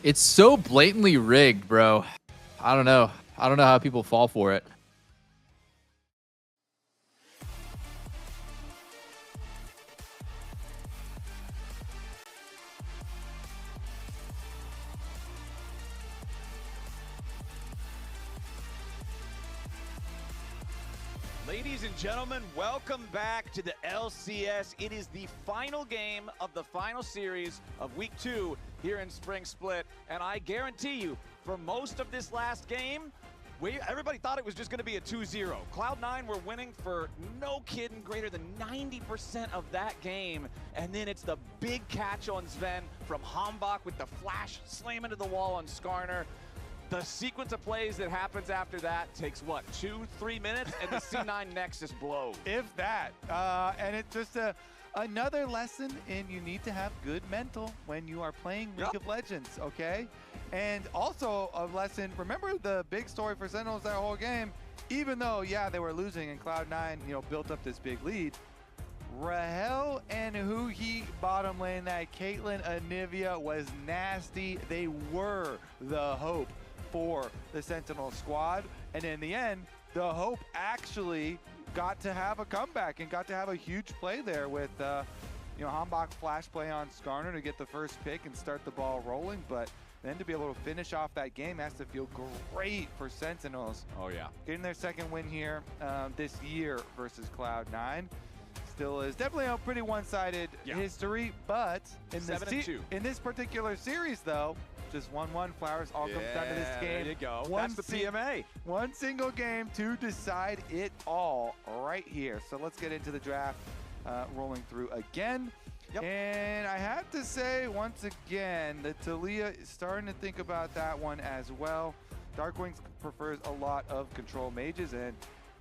It's so blatantly rigged, bro. I don't know. I don't know how people fall for it. Ladies and gentlemen, welcome back to the LCS. It is the final game of the final series of Week 2 here in Spring Split. And I guarantee you, for most of this last game, Everybody thought it was just going to be a 2-0. Cloud9 were winning for no kidding greater than 90% of that game. And then it's the big catch on Sven from Hambach with the flash slam into the wall on Skarner. The sequence of plays that happens after that takes, what, 2-3 minutes? And the C9 Nexus blows. If that. And it's just another lesson in you need to have good mental when you are playing League of Legends, okay? And also a lesson, remember the big story for Sentinels that whole game, even though, yeah, they were losing and Cloud9, you know, built up this big lead, Rahel and Huhi bottom lane, that Caitlyn Anivia was nasty. They were the hope for the Sentinel squad. And in the end, the hope actually got to have a comeback and got to have a huge play there with, you know, Hambach flash play on Skarner to get the first pick and start the ball rolling. But then to be able to finish off that game has to feel great for Sentinels. Oh, yeah. Getting their second win here this year versus Cloud9. Still is definitely a pretty one-sided history, but in this particular series, though, just 1-1 Flowers all comes down to this game. There you go. That's the PMA. One single game to decide it all right here. So let's get into the draft, rolling through again. Yep. And I have to say, once again, that Talia is starting to think about that one as well. Darkwings prefers a lot of control mages, and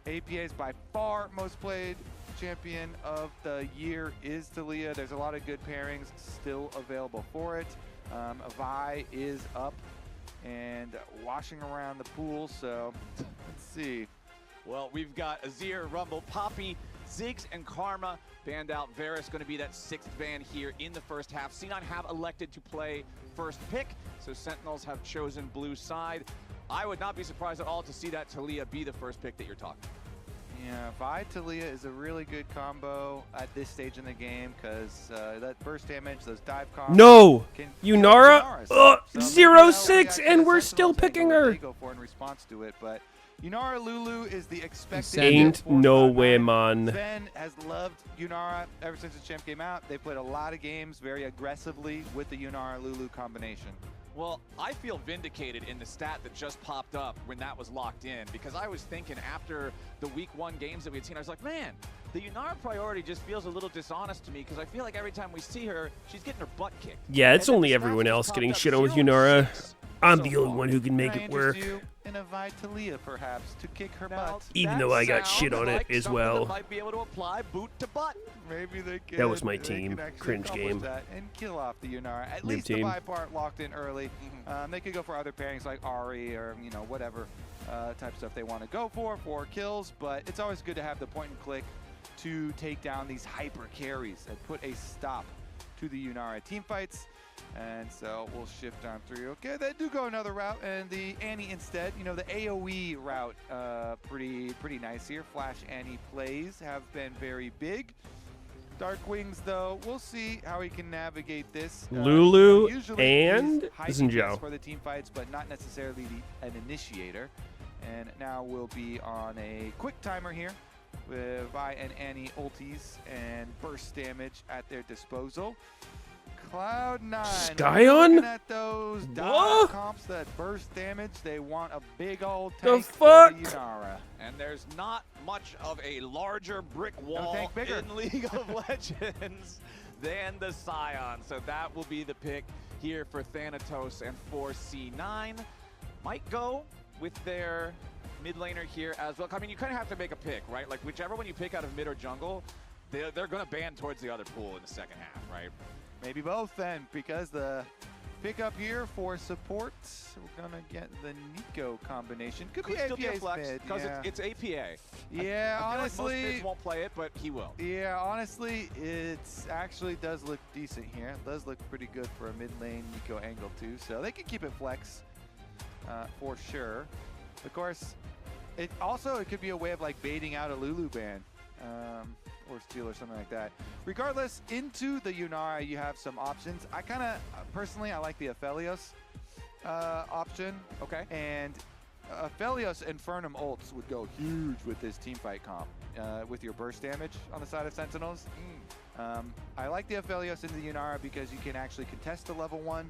APA's by far most played champion of the year is Talia. There's a lot of good pairings still available for it. Vi is up and washing around the pool, so let's see. Well, we've got Azir, Rumble, Poppy, Ziggs, and Karma banned out. Varus going to be that 6th ban here in the first half. C9 have elected to play first pick, so Sentinels have chosen blue side. I would not be surprised at all to see that Talia be the first pick that you're talking. Yeah, Vi Talia is a really good combo at this stage in the game because that burst damage, those dive combos. No! Yunara? 0-6, and we're still picking her. Go for in response to it, but Yunara Lulu is the expected. Ain't no way, man. Sven has loved Yunara ever since the champ came out. They played a lot of games very aggressively with the Yunara Lulu combination. Well, I feel vindicated in the stat that just popped up when that was locked in, because I was thinking after the week 1 games that we had seen, I was like, man, the Yunara priority just feels a little dishonest to me, because I feel like every time we see her, she's getting her butt kicked. Yeah, it's only everyone else getting shit on with Yunara. I'm the only one who can make it work. In a Vi Talia, perhaps, to kick her butt. Even though I got shit on it as well. Might be able to apply boot to butt. Maybe they can. That was my team. Cringe game. That and kill off the Yunara. At Live least team. the Vi part locked in early. They could go for other pairings like Ari or, you know, whatever type stuff they want to go for kills. But it's always good to have the point and click to take down these hyper carries and put a stop to the Yunara team fights. And so we'll shift on through. Okay, they do go another route, and the Annie instead, you know, the AoE route, pretty nice here. Flash Annie plays have been very big. Darkwings, though, we'll see how he can navigate this. Lulu usually and Zinzhou for the team fights, but not necessarily an initiator. And now we'll be on a quick timer here with Vi and Annie ultis and burst damage at their disposal. Cloud9. Skyon? Looking at those dive comps that burst damage, they want a big old tank the fuck? for the Yunara. And there's not much of a larger brick wall in League of Legends than the Scion. So that will be the pick here for Thanatos and for C9. Might go with their mid laner here as well. I mean, you kind of have to make a pick, right? Like whichever one you pick out of mid or jungle, they're going to ban towards the other pool in the second half, right? Maybe both then, because the pickup here for support, we're going to get the Nico combination. Could be APA's mid. Because it's APA. Yeah, I feel honestly. Like most mids won't play it, but he will. Yeah, honestly, it actually does look decent here. It does look pretty good for a mid lane Nico angle too, so they can keep it flex for sure. Of course, it could be a way of like baiting out a Lulu ban. Or steal or something like that. Regardless, into the Yunara, you have some options. I kind of, personally, I like the Aphelios option. Okay. And Aphelios Infernum ults would go huge with this teamfight comp, with your burst damage on the side of Sentinels. I like the Aphelios into the Yunara because you can actually contest the level 1.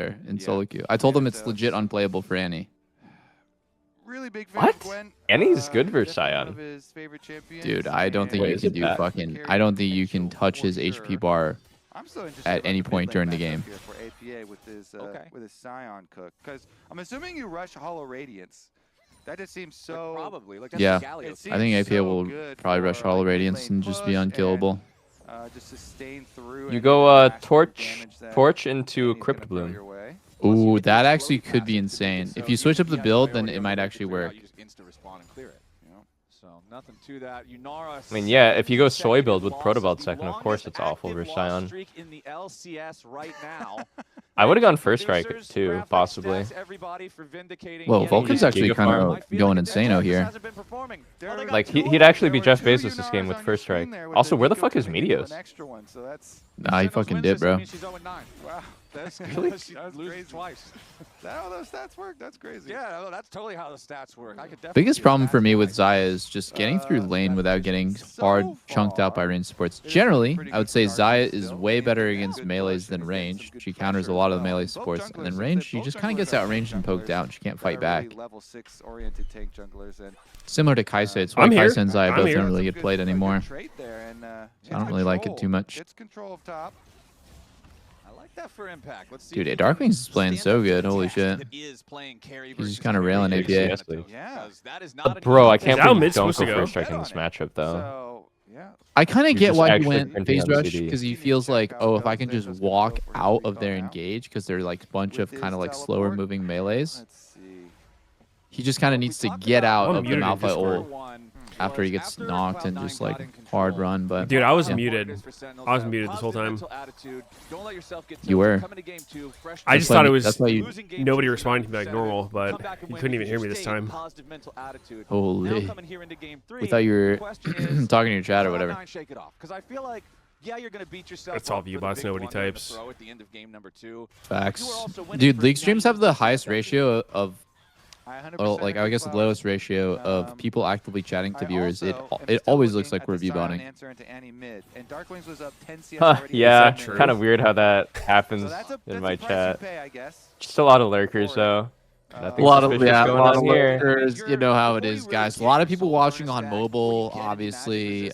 player in solo queue. I told him it's legit unplayable for Annie. really big fan What? of Gwen. Annie's good versus Definitely one Sion. of his favorite champions. Dude, I don't think Wait, you is can it do that? fucking. I don't think you can touch his HP bar I'm still interested at about any the point mid during lane the matchup game. here for APA with his Scion cook, because I'm assuming you rush Hollow Radiance. That just seems so probably. Like, Yeah, it I think APA so will good probably rush for, Hollow like, mid Radiance lane and just be push unkillable. just sustain through. You and go get that torch damage torch into Annie's Crypt gonna throw Bloom. your way. Ooh, that actually could be insane. If you switch up the build, then it might actually work. You just instant respawn and clear it. You know? So nothing to that. Yunara. I mean, yeah, if you go soy 7 build with losses, Protobelt the second, of course longest it's awful active versus loss Sion. streak in the LCS right now. I would have gone first strike Producers, too, graphics, possibly. stats, everybody for vindicating Well, Kenny. Vulcan's actually kind of going insane out here. Hasn't been performing. Oh, they got Like two he'd of actually them. be There were Jeff two Bezos this game with first strike. Also, where the fuck is Meteos? Nah, he fucking did, bro. She's 0-9. Wow, that's Really? that's Loses crazy. twice. That how those stats work? That's crazy. Yeah, no, that's totally how the stats work. I could definitely Biggest see a problem stats for me with spike. Xayah is just getting through lane without getting hard chunked out by range supports. Generally, I would say Xayah is way better against melees than range. She counters a lot of the melee supports, and then range, she just kind of gets outranged and poked out, and she can't fight back. Level 6 oriented tank junglers and Similar to Kaise, it's why I'm here. Kaise and Xayah I'm both here. don't really get played anymore. trait there, and So I don't really like it too much. It's control of top. I like that for impact. Let's see. Dude, if Darkwings is playing so good. Holy test shit. that is playing carry He's versus just kind of carry railing versus APA. Yes, please. Yeah. that is not a Bro, I good can't Is Al believe you mid don't supposed go to go? first strike in this matchup, though. So, yeah. I kind of You're get just why he actually went printing phase on the rush CD. because he feels like, oh, if I can just walk out of their engage because they're like a bunch of kind of like slower moving melees, Let's see. he just kind of needs to get out I'm of the muted in Malphite Discord. ult after he gets knocked and just like hard run. But Dude, I was yeah. muted. I was muted this whole time. You were. I just why thought it you- was that's why you- nobody responded to me like normal, but you couldn't even hear me this time. Holy. We thought you were talking to your chat or whatever. Because I feel like, yeah, you're gonna beat yourself. That's all up for the VBots, big nobody blunder to types. throw at the end of game number 2. Facts. Dude, league streams have the highest ratio of, well, like I guess the lowest ratio of people actively chatting to viewers. It always looks like we're V-botting. Huh, yeah, true? kind of weird how that happens in my chat. Just a lot of lurkers, though. Nothing A lot of suspicious going on here. lurkers. You know how it is, guys. A lot of people watching on mobile, obviously. It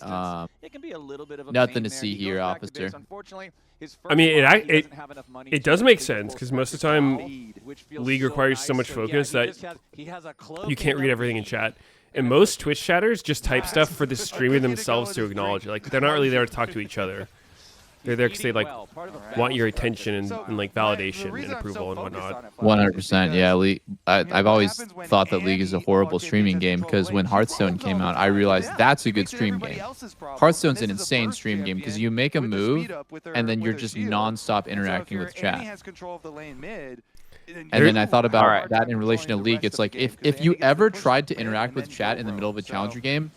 can be a little bit of a Nothing pain to there. see He here, goes back to officer. base. Unfortunately, his I first mean, party doesn't have enough money it to does make take the sense full because most of the second time, lead, which feels League so requires so nice. much So, focus yeah, that he has a cloak you can't and read a everything in chat. And most Twitch chatters just type stuff for the streamer themselves to acknowledge it. Like, they're not really there to talk to each other. They're there because they like want your attention and like validation and approval and whatnot. 100%. Yeah, League. I've always thought that League is a horrible streaming game because when Hearthstone came out, I realized that's a good stream game. Hearthstone's an insane stream game because you make a move and then you're just non-stop interacting with chat. And then I thought about that in relation to League. It's like if you ever tried to interact with chat in the middle of a challenger game,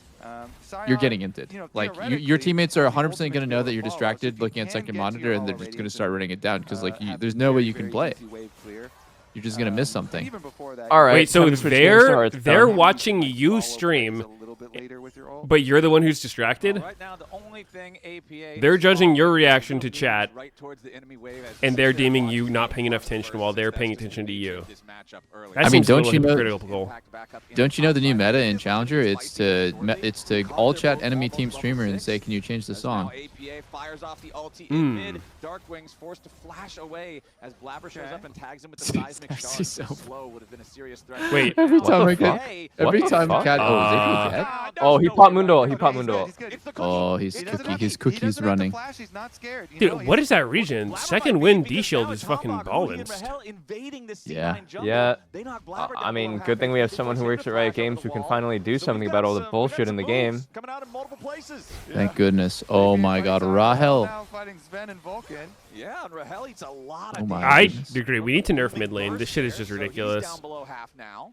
you're getting inted. Like your teammates are 100% going to know that you're distracted looking at second monitor, and they're just going to start running it down because like there's no way you can play. You're just going to miss something. All right. Wait, so time to switch games to they're Hearthstone. watching you stream, but you're the one who's distracted? They're judging your reaction to chat, and they're deeming you not paying enough attention while they're paying attention to you. That I mean, seems a don't little you know? hypocritical. Don't you know the new meta in Challenger? It's to all chat enemy team streamer and say, "Can you change the song?" APA fires off the ulti in mid. Darkwing's forced to flash away as Blabber shows up and tags him with the seismic shard. actually so Slow would have been a serious threat. Wait, Every time I fuck? get, every time cat. Oh, is it dead? Oh, he popped Mundo. He popped Mundo. Oh, his cookie's running. Dude, what is that region? Second win D Shield is fucking balanced. Yeah. Yeah. I mean, good thing we have someone who works at Riot Games who can finally do something about all the bullshit in the game. Thank goodness. Oh my God, Rahel. Yeah, and Rahel eats a lot Oh of my I goodness. agree. We need to nerf mid lane. This shit is just So he's ridiculous. down below half now.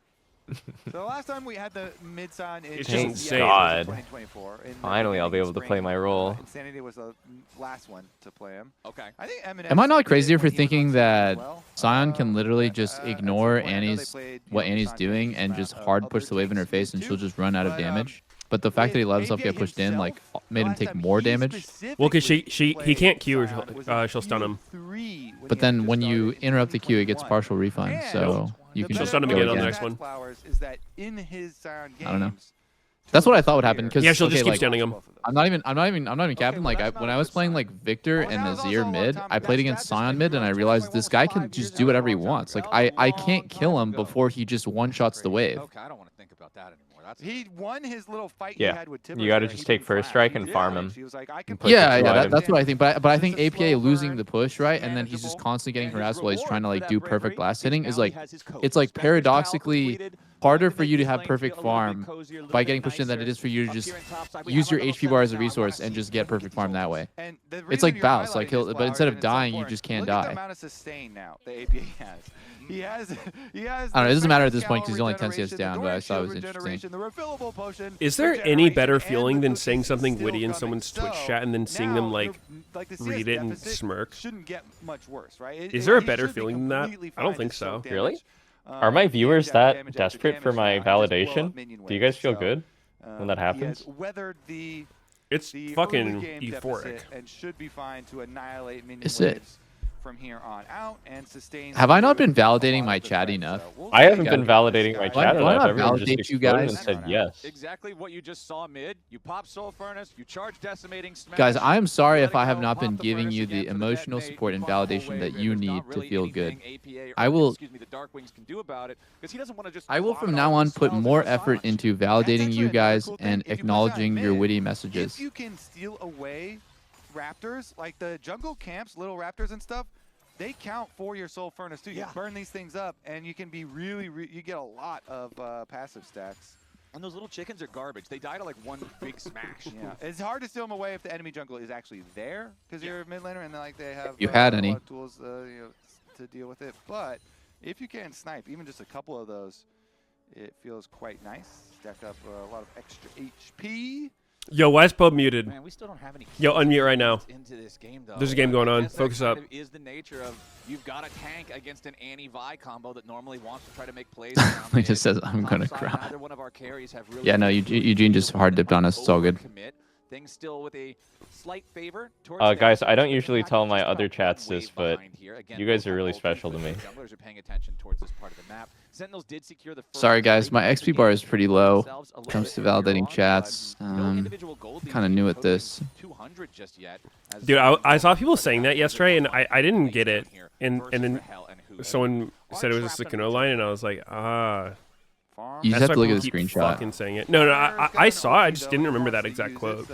So last time we had the mid sign in It's just Thank insane. God. 2024. Finally, I'll be able to play my role. Insanity was the last one to play him. Okay. I think Eminem Am I not did crazier when for he was thinking on that well. Sion can literally just at some ignore point, I know they Annie's played, what you know, Annie's Sion doing versus and Map, just hard push the wave in her face and she'll just run out of But, damage? But the fact that he let himself get pushed in like made him take more damage. Well, because he can't Q or she'll stun him. But then when you interrupt the queue, it gets partial refund. So You can She'll just stun him go again on the again. next one. Flowers is that in his Sion games, I don't know. That's what I thought would happen. Cause, Yeah, she'll just okay, keep like, stunning him. I'm not even capping. Like when I was playing like Victor and Nazir mid, I played against Sion mid, and I realized this guy can just do whatever he wants. Like I can't kill him before he just one shots the wave. Okay, I don't want to think about that anymore. He won his little fight Yeah. he had with Timber. You got to just take first strike and farm him. He was like, I can Yeah, that's what I think. But I think APA losing the push, right, and then he's just constantly getting harassed while he's trying to like do perfect last hitting is like, it's like paradoxically harder for you to have perfect farm by getting pushed in than it is for you to just use your HP bar as a resource and just get perfect farm that way. It's like Baus, like but instead of dying, you just can't die. Look at the amount of sustain now the APA has. He has. I don't know. It doesn't matter at this point because he's only 10 CS down, but I thought it was interesting. The refillable potion. Is there any better feeling than saying something witty in someone's Twitch chat and then seeing them like read it and smirk? Shouldn't get much worse, right? Is there a better feeling than that? I don't think so. Really? Are my viewers that desperate for my validation? Do you guys feel good when that happens? It's fucking euphoric. And should be fine to annihilate minion Is it? waves from here on out and sustain. Have I not been validating my chat enough? I haven't been validating my chat Do I enough. not Everyone just validate you exploded guys? and said yes. Exactly what you just saw mid. You pop Soul Furnace, you charge Decimating Smash. Guys, I am sorry if I have not been giving you the emotional support and validation that you need to feel good. I will from now on put more effort into validating you guys and acknowledging your witty messages. If you can steal away raptors, like the jungle camps, little raptors and stuff, they count for your Soul Furnace too. You burn these things up, and you can be you get a lot of passive stacks. And those little chickens are garbage. They die to like one big smash. Yeah, it's hard to steal them away if the enemy jungle is actually there because you're a mid laner and then like they have You had a any. lot of tools to deal with it. But if you can snipe even just a couple of those, it feels quite nice. Stack up a lot of extra HP. Yo, why is Pub muted? Man, we still don't have any Yo, unmute right now. into this game, though. There's a game going I on. guess that Focus kind up. of is the nature of you've got a tank against an anti-Vi combo that normally wants to try to make plays around He just says, I'm gonna Topside, cry. neither one of our carries have really Yeah, no, Eugene just hard dipped on us. It's all good. commit. Things still with a slight favor towards Guys, I don't usually tell my other chats this, but you guys are really special to me. Junglers are paying attention towards this part of the map. Sentinels did secure the first Sorry guys, my XP bar is pretty low when themselves a it little comes to bit earlier validating on, chats. but no individual gold Kind of new at this. 200 just yet. As Dude, I saw people saying that yesterday, and I didn't get it. And then someone said it was just a Kano line, and I was like, ah. You just That's have to why look at the people keep screenshot. fucking saying it. No, I saw it. I just didn't remember that exact quote.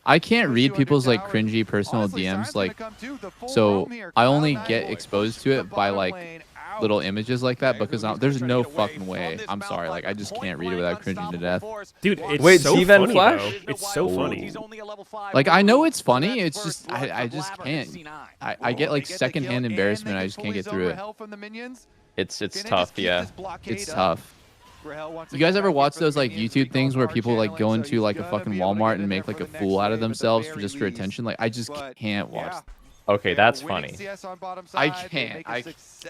I can't read people's like cringy personal DMs, like, so I only get exposed to it by like little images like that because there's no fucking way. I'm sorry, like I just can't read it without cringing to death. Dude, it's Wait, so T-Van funny, Flash? though. It's so funny. Like I know it's funny, it's just I just can't. I get like secondhand embarrassment. I just can't get through it. It's tough, yeah. It's tough. You guys ever watch those like YouTube things where people like go into like a fucking Walmart and make like a fool out of themselves for attention? Like I just can't watch. Okay, that's funny. I can't.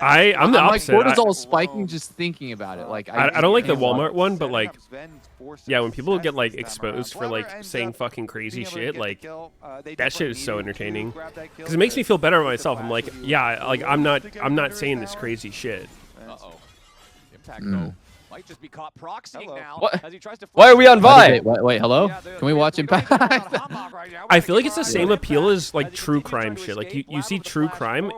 I'm the opposite. My cortisol's spiking just thinking about it. Like I don't like the Walmart one, but like, yeah, when people get like exposed for like saying fucking crazy shit, like that shit is so entertaining because it makes me feel better about myself. I'm like, yeah, like I'm not saying this crazy shit. Impact though might just be caught proxying now What? as he tries to Why are we on Vi? Wait, hello? Can we watch Impact? I feel like it's the same appeal as like true crime shit. Like you see true crime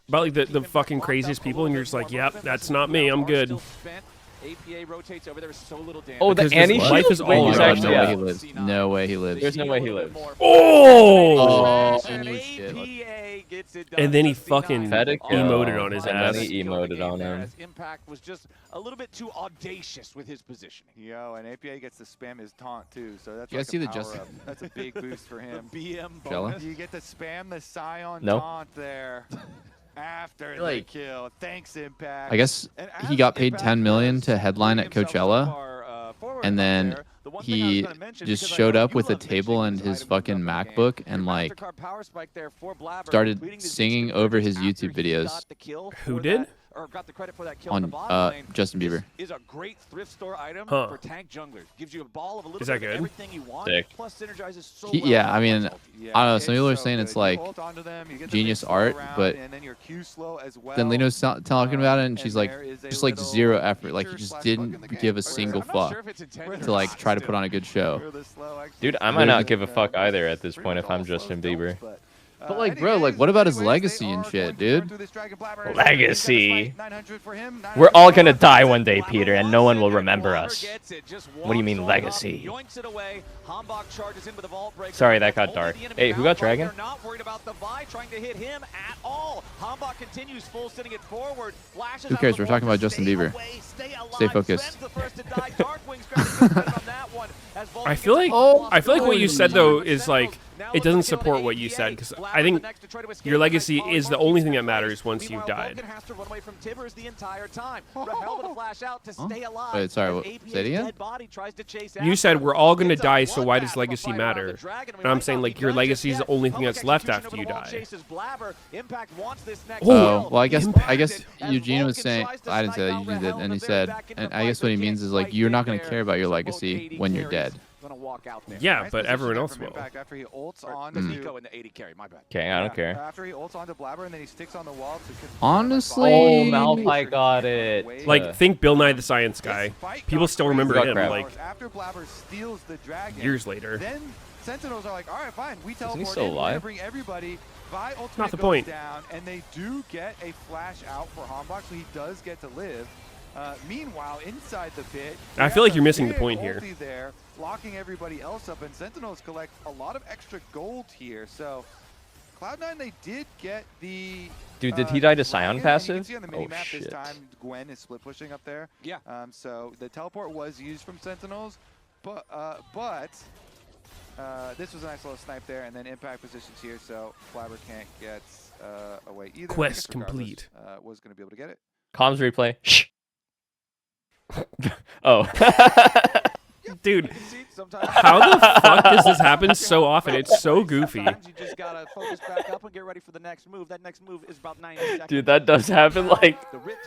about like the fucking craziest people, and you're just like, yep, that's not me. I'm good. APA rotates over. There was so little damage. Oh, the Because Annie life is Wait, all he's about actually no way yeah. he lives. No way he lives. There's no way he lives. Oh! Shit. And then he fucking Hypothetical. emoted on his And ass. then he emoted on him. As Impact was just a little bit too audacious with his positioning. Yo, and APA gets to spam his taunt too, so that's You like guys see a the power Justin- up. That's a big boost for him. BM Jella? bonus. You get to spam the Scion No. taunt there after the Like- kill. Thanks, Impact. I guess And he as got paid Impact 10 million does to headline bring at himself so Coachella, far, forward and up then there, the one thing I was he gonna mention, just because I showed know up you with a love table and mentioning his these fucking items up in the game. MacBook and Your like Mastercard power spike there for Blabber, started completing the singing G2 over his purchase YouTube after he videos. got the kill Who for did? that or got the credit for that kill on in the bottom lane. Justin Bieber. Is a great thrift store item Huh. for tank junglers. Gives you a ball of a little Is that bit of good? everything you want. Sick. Plus synergizes so He- well. yeah, I mean, with ulti. I don't know. Some people are saying it's like genius art, but then Leno's talking about it, and she's like, just like zero effort. Like he just didn't give a single fuck to like try to put on a good show. Dude, I might not give a fuck either at this point if I'm Justin Bieber. But like, bro, like, what about his legacy and shit, dude? Legacy. We're all gonna die one day, Peter, and no one will remember us. What do you mean legacy? Sorry, that got dark. Hey, who got Dragon? Not worried about the Vi trying to hit him at all. Hambach continues full sending it forward. Who cares? We're talking about Justin Bieber. Stay focused. I feel like what you said though is like it doesn't support what you said because I think your legacy is the only thing that matters once you've died. Wait, sorry, what, say it again? You said we're all gonna die, so why does legacy matter? And I'm saying like your legacy is the only thing that's left after you die. Oh, well, I guess Eugene was saying, I didn't say that, Eugene did, and he said, and I guess what he means is like you're not gonna care about your legacy when you're dead. Yeah, but everyone else will. After he ults on Nico in the 80 carry, my bad. Okay, I don't care. After he ults onto Blabber and then he sticks on the wall to Honestly, oh, Malphite got it. Like think Bill Nye the Science Guy. People still remember him like after Blabber steals the dragon years later. Then Sentinels are like, all right, fine, we teleport still in, alive? bring everybody. Vi ultimate Not the goes point. down, and they do get a flash out for Hambach, so he does get to live. Meanwhile, inside the pit, I feel like you're missing the point here. There, locking everybody else up, and Sentinels collect a lot of extra gold here. So, Cloud9, they did get the. Dude, did he die to Scion dragon, passive? and you can see on the Oh mini-map shit. this time, Gwen is split pushing up there. Yeah. So the teleport was used from Sentinels, but this was a nice little snipe there, and then impact positions here, so Flabber can't get away either. Quest I guess regardless, complete. Was going to be able to get it. Comms replay. Shh. Oh. Dude, how the fuck does this happen so often? It's so goofy. Sometimes you just gotta focus back up and get ready for the next move. That next move is about 90 seconds. Dude, that does happen like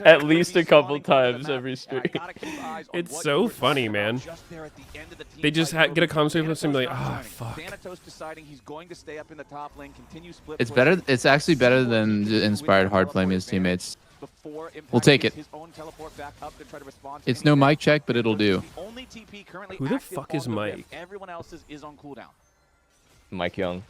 at least a couple times every stream. It's so funny, man. They just get a conversation with somebody like, oh, fuck. Thanatos deciding he's going to stay up in the top lane, continue split It's better. It's actually better than the inspired hard playing his teammates. We'll take it. It's no mic check, but it'll do. Who the fuck is Mike? Everyone else's is on cooldown. Mike Young.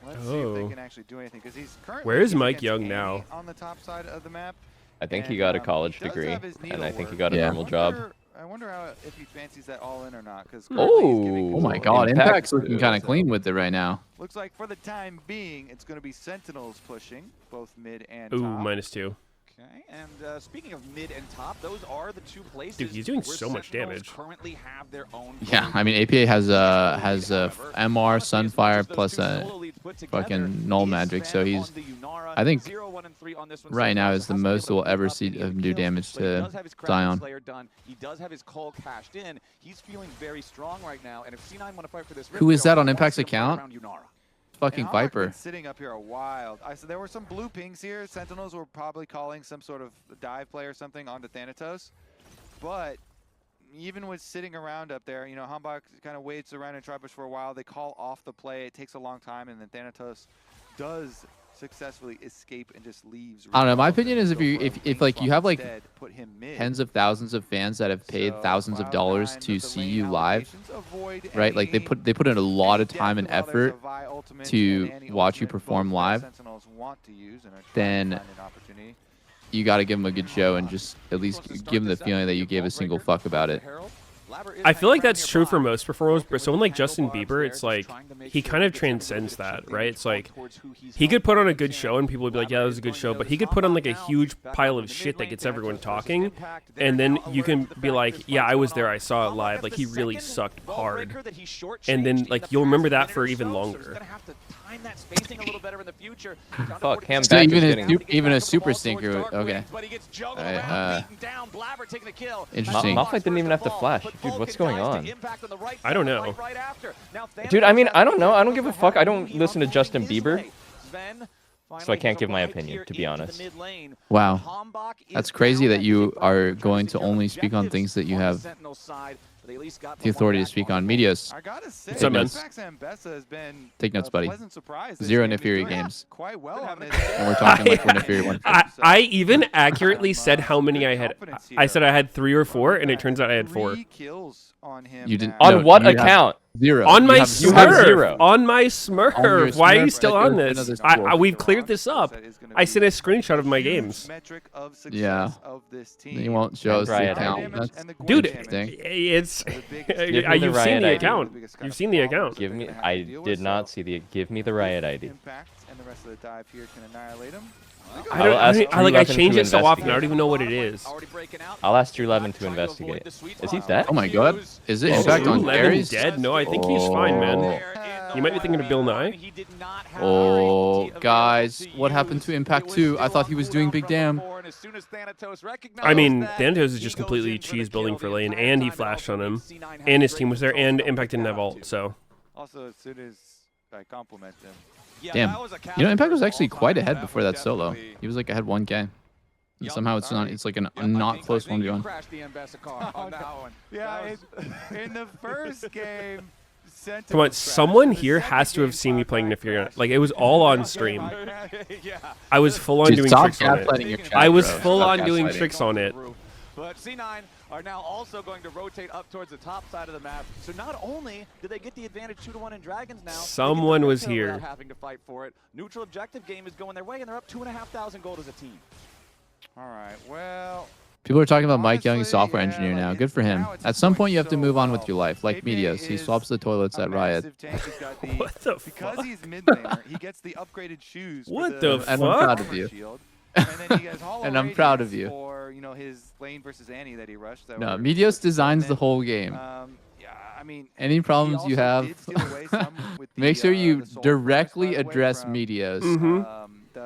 Let's see if they can actually do anything, because he's currently Where is Mike against Young Amy now? on the top side of the map. I think he got a college degree, and I think he got a normal job. I wonder how, if he fancies that all in or not, because Oh my God, Impact's looking kind of clean with it right now. looks like for the time being, it's going to be Sentinels pushing both mid and Ooh, top. -2. Okay, and speaking of mid and top, those are the two places. Dude, he's doing where so much Sentinels damage. Currently have their own Yeah, I mean APA has MR Sunfire plus a fucking null magic, so he's. I think right now is the most we'll ever see him do damage to Zion. He does have his call cashed in. He's feeling very strong right now, and if C9 want to fight for this, Who is that on Impact's account? Fucking And Hambach Viper. been sitting up here a while. So there were some blue pings here. Sentinels were probably calling some sort of dive play or something onto Thanatos. But even with sitting around up there, you know, Hambach kind of waits around and try push for a while. They call off the play. It takes a long time, and then Thanatos does successfully escape and just leaves. I don't know. My opinion is if like you have like instead, put him mid. tens of thousands of fans that have paid thousands of dollars to see you live, right? Like they put in a lot of time and effort to watch you perform live. Then you got to give them a good show and just at least give them the feeling that you gave a single fuck about it. I feel like that's true for most performers, but someone like Justin Bieber, it's like he kind of transcends that, right? It's like he could put on a good show and people would be like, yeah, that was a good show, but he could put on like a huge pile of shit that gets everyone talking, and then you can be like, yeah, I was there, I saw it live, like he really sucked hard, and then like you'll remember that for even longer. Fuck, Cam So back even is a, getting... even a super stinker, okay. Interesting. Malphite didn't even have to flash. Dude, what's going on? I don't know. Dude, I mean, I don't know. I don't give a fuck. I don't listen to Justin Bieber. So I can't give my opinion, to be honest. Wow. That's crazy that you are going to only speak on things that you have the authority to speak on. Meteos. What's up, man? has been Take notes, buddy. surprise. 0 Nefiri games. Quite well on this. And we're talking like we're Nefiri one. I even accurately said how many I had. I said I had 3 or 4, and it turns out I had 4. Kills on him. You didn't. On what account? 0. On my you have Smurf. 0. On my Smurf. Why are you still on this? We've cleared this up. I sent a scrapshot of my games. Yeah. You won't show us the account. Dude, interesting. it's You've seen the account. You've seen the account. Give me. I did not see the. Give me the riot ID. Impact and the rest of the dive here can annihilate him. I change it so often. I don't even know what it is. I'll ask Drew Levin to investigate. Is he dead? Oh my god. Is it impact on Levin Aries? dead? No, I think he's fine, man. You might be thinking of Bill Nye. Oh, guys, what happened to Impact 2? I thought he was doing Big Damn. I mean, Thanatos is just completely cheese building for lane, and he flashed on him, and his team was there, and Impact didn't have ult, so. Also, as soon as I compliment him. Damn. You know, Impact was actually quite ahead before that solo. He was like ahead 1K. And somehow it's not. It's like a not close 1v1. Yeah, in the first game. Come on, someone here has to have seen me playing Nefiri. Like, it was all on stream. I was full on doing tricks on it. I was full on doing tricks on it. But C9 are now also going to rotate up towards the top side of the map. So not only do they get the advantage 2-1 in Dragons now, someone was here. Having to fight for it. Neutral objective game is going their way, and they're up 2,500 gold as a team. All right, well. People are talking about Mike Young, a software engineer now. Good for him. At some point, you have to move on with your life, like Meteos. He swaps the toilets at Riot. What the fuck? Because he's mid laner, he gets the upgraded shoes. What the fuck? And I'm proud of you. And I'm proud of you. For, you know, his lane versus Annie that he rushed. No, Meteos designs the whole game. Yeah, I mean, any problems you have, make sure you directly address Meteos.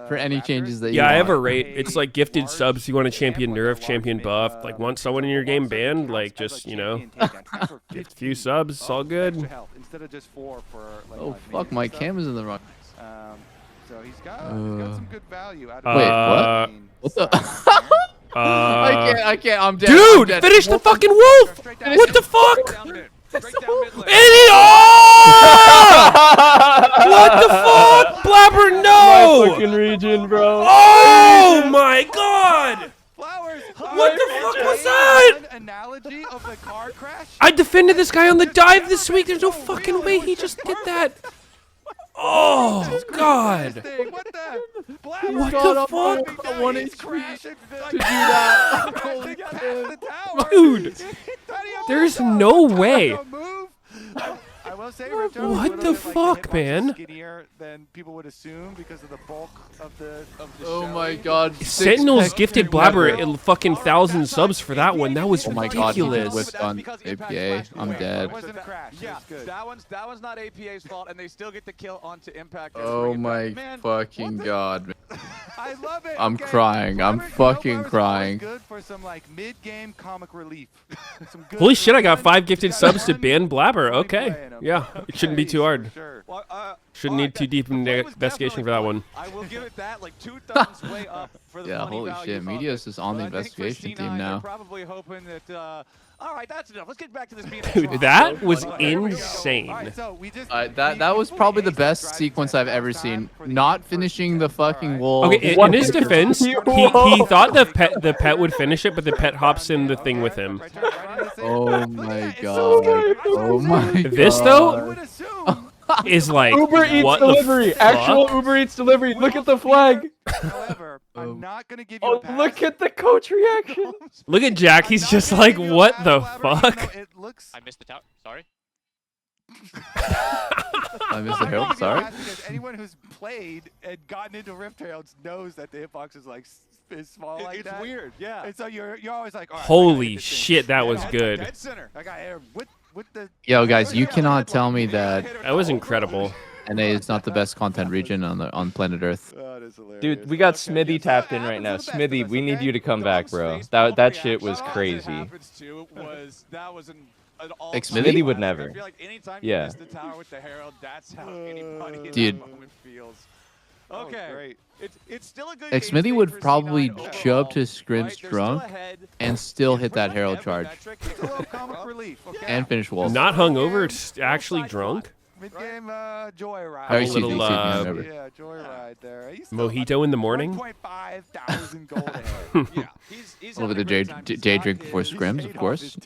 For any changes that you want. I have a rate. It's like gifted subs. You want a champion nerf, champion buff. Like, want someone in your game banned? Like, just, you know, gift a few subs. It's all good. Instead of just 4 for, like, oh, fuck. My cam is in the wrong. So he's got some good value out of Wait, what? What the? I can't. I'm dead. Dude, I'm dead. finish the fucking wolf! What the fuck? What the fuck? Blabber, no! My fucking region, bro. Oh my god! What the fuck was that? Analogy of the car crash? I defended this guy on the dive this week. There's no fucking way he just did that. Oh god! What the? What the fuck? I wanted to do that. Dude, there's no way. I will say, what the fuck, man? Skinnier than people would assume because of the bulk of the Oh my god. Sentinels gifted Blabber a fucking 1,000 subs for that one. That was ridiculous. ridiculous. Oh my god, he whipped on APA. I'm dead. Yeah, that one's not APA's fault, and they still get the kill onto Impact. Oh my fucking god. I love it. I'm crying. I'm fucking crying. Good for some like mid-game comic relief. Holy shit, I got 5 gifted subs to ban Blabber. Okay. Yeah, it shouldn't be too hard. Shouldn't need too deep in investigation for that one. I will give it that, like 2 thumbs way up for the yeah, holy shit. Meteos is on the investigation team now. Probably hoping that, all right, that's enough. Let's get back to this. Dude, that was insane. That was probably the best sequence I've ever seen. Not finishing the fucking wall. Okay, in his defense, he thought the pet would finish it, but the pet hops in the thing with him. Oh my god. Oh my god. This though is like Uber Eats what delivery. Actual Uber Eats delivery. Look at the flag. However, I'm not gonna give you. Oh, look at the coach reaction. Look at Jack. He's just like, what the fuck? It looks. I missed the tower. Sorry. I missed the hill. Sorry. Because anyone who's played and gotten into Rift Heralds knows that the hitbox is like small like that. It's weird, yeah. And so you're always like, all right, holy shit, that was good. Dead center. I got air with the. Yo, guys, you cannot tell me that. That was incredible. NA is not the best content region on planet Earth. That is hilarious. Dude, we got Smithy tapped in right now. Smithy, we need you to come back, bro. That shit was crazy. Smithy would never. I feel like anytime yeah. you miss the tower with the Herald, that's how anybody in Dude. that moment feels. Okay. Great. It's still a good Like game Smithy state would for probably C9 overall, shove to Scrims right? They're drunk still ahead. and still hit that Herald charge It's a little comic relief. Okay. and finish Wolf. Not hungover, it's actually drunk. Mid-game joyride. Oh, A excuse me, little excuse me, I remember. Yeah, joyride there. He's Mojito in the morning. 1.5 thousand gold ahead. Yeah, he's Over the day drink before Scrims, of course.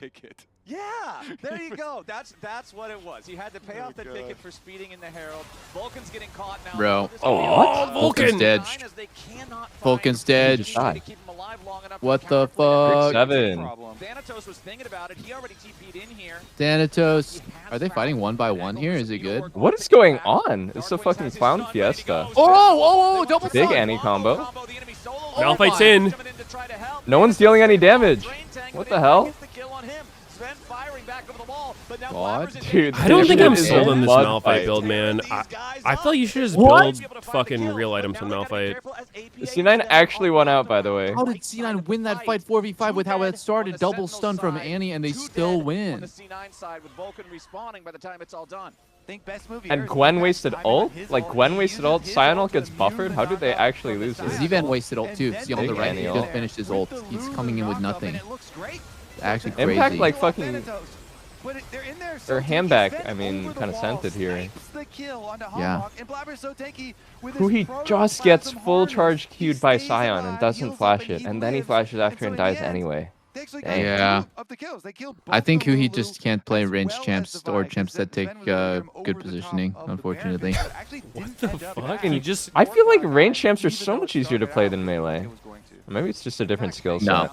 Yeah, there you go. That's what it was. He had to pay off the ticket for speeding in the Herald. Vulcan's getting caught now. Bro. Oh, Vulcan's dead. Vulcan's dead. What the fuck? 7. Thanatos was thinking about it. He already TP'd in here. Thanatos. Are they fighting 1-by-1 here? Is it good? What is going on? It's a fucking clown fiesta. Oh, double Big stun. Annie combo. Malphite's in. No one's dealing any damage. What the hell? What? Dude, I don't think I'm this sold is on this blood Malphite fight. build, man. I feel like you should just What? build fucking real items on Malphite. C9 actually won out, by the way. How did C9 win that fight 4v5 with how it started? Double stun from Annie and they still win. C9 side with Vulcan respawning by the time it's all done. Think best movie And Gwen wasted ult? Like, Gwen wasted ult, Sion ult gets buffered? How did they actually lose this? Zivan wasted ult too. See on the Big right, Annie he ult. just finished his ult. He's coming in with nothing. Actually crazy. Impact, like, fucking... Or handback, I mean, kind of scented here. Yeah. Who he just gets full charge queued by Sion and doesn't flash it, and then he flashes after and dies anyway. Dang. Yeah. I think he just can't play range champs or champs that take good positioning, unfortunately. What the fuck? And you just... I feel like range champs are so much easier to play than melee. Or maybe it's just a different skill set.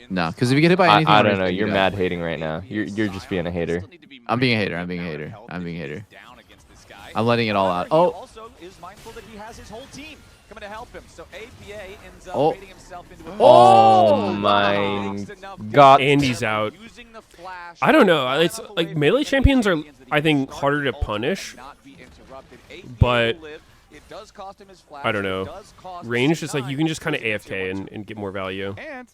No, because if you get hit by anything, I don't know. You're mad hating right now. You're just being a hater. I'm being a hater. I'm being a hater. I'm being a hater. I'm letting it all out. Oh. Also is mindful that he has his whole team coming to help him. So APA ends up Oh. baiting himself into a Oh my god. Andy's out. I don't know. It's like melee champions are, I think, harder to punish. But I don't know. Range is like you can just kind of AFK and get more value. And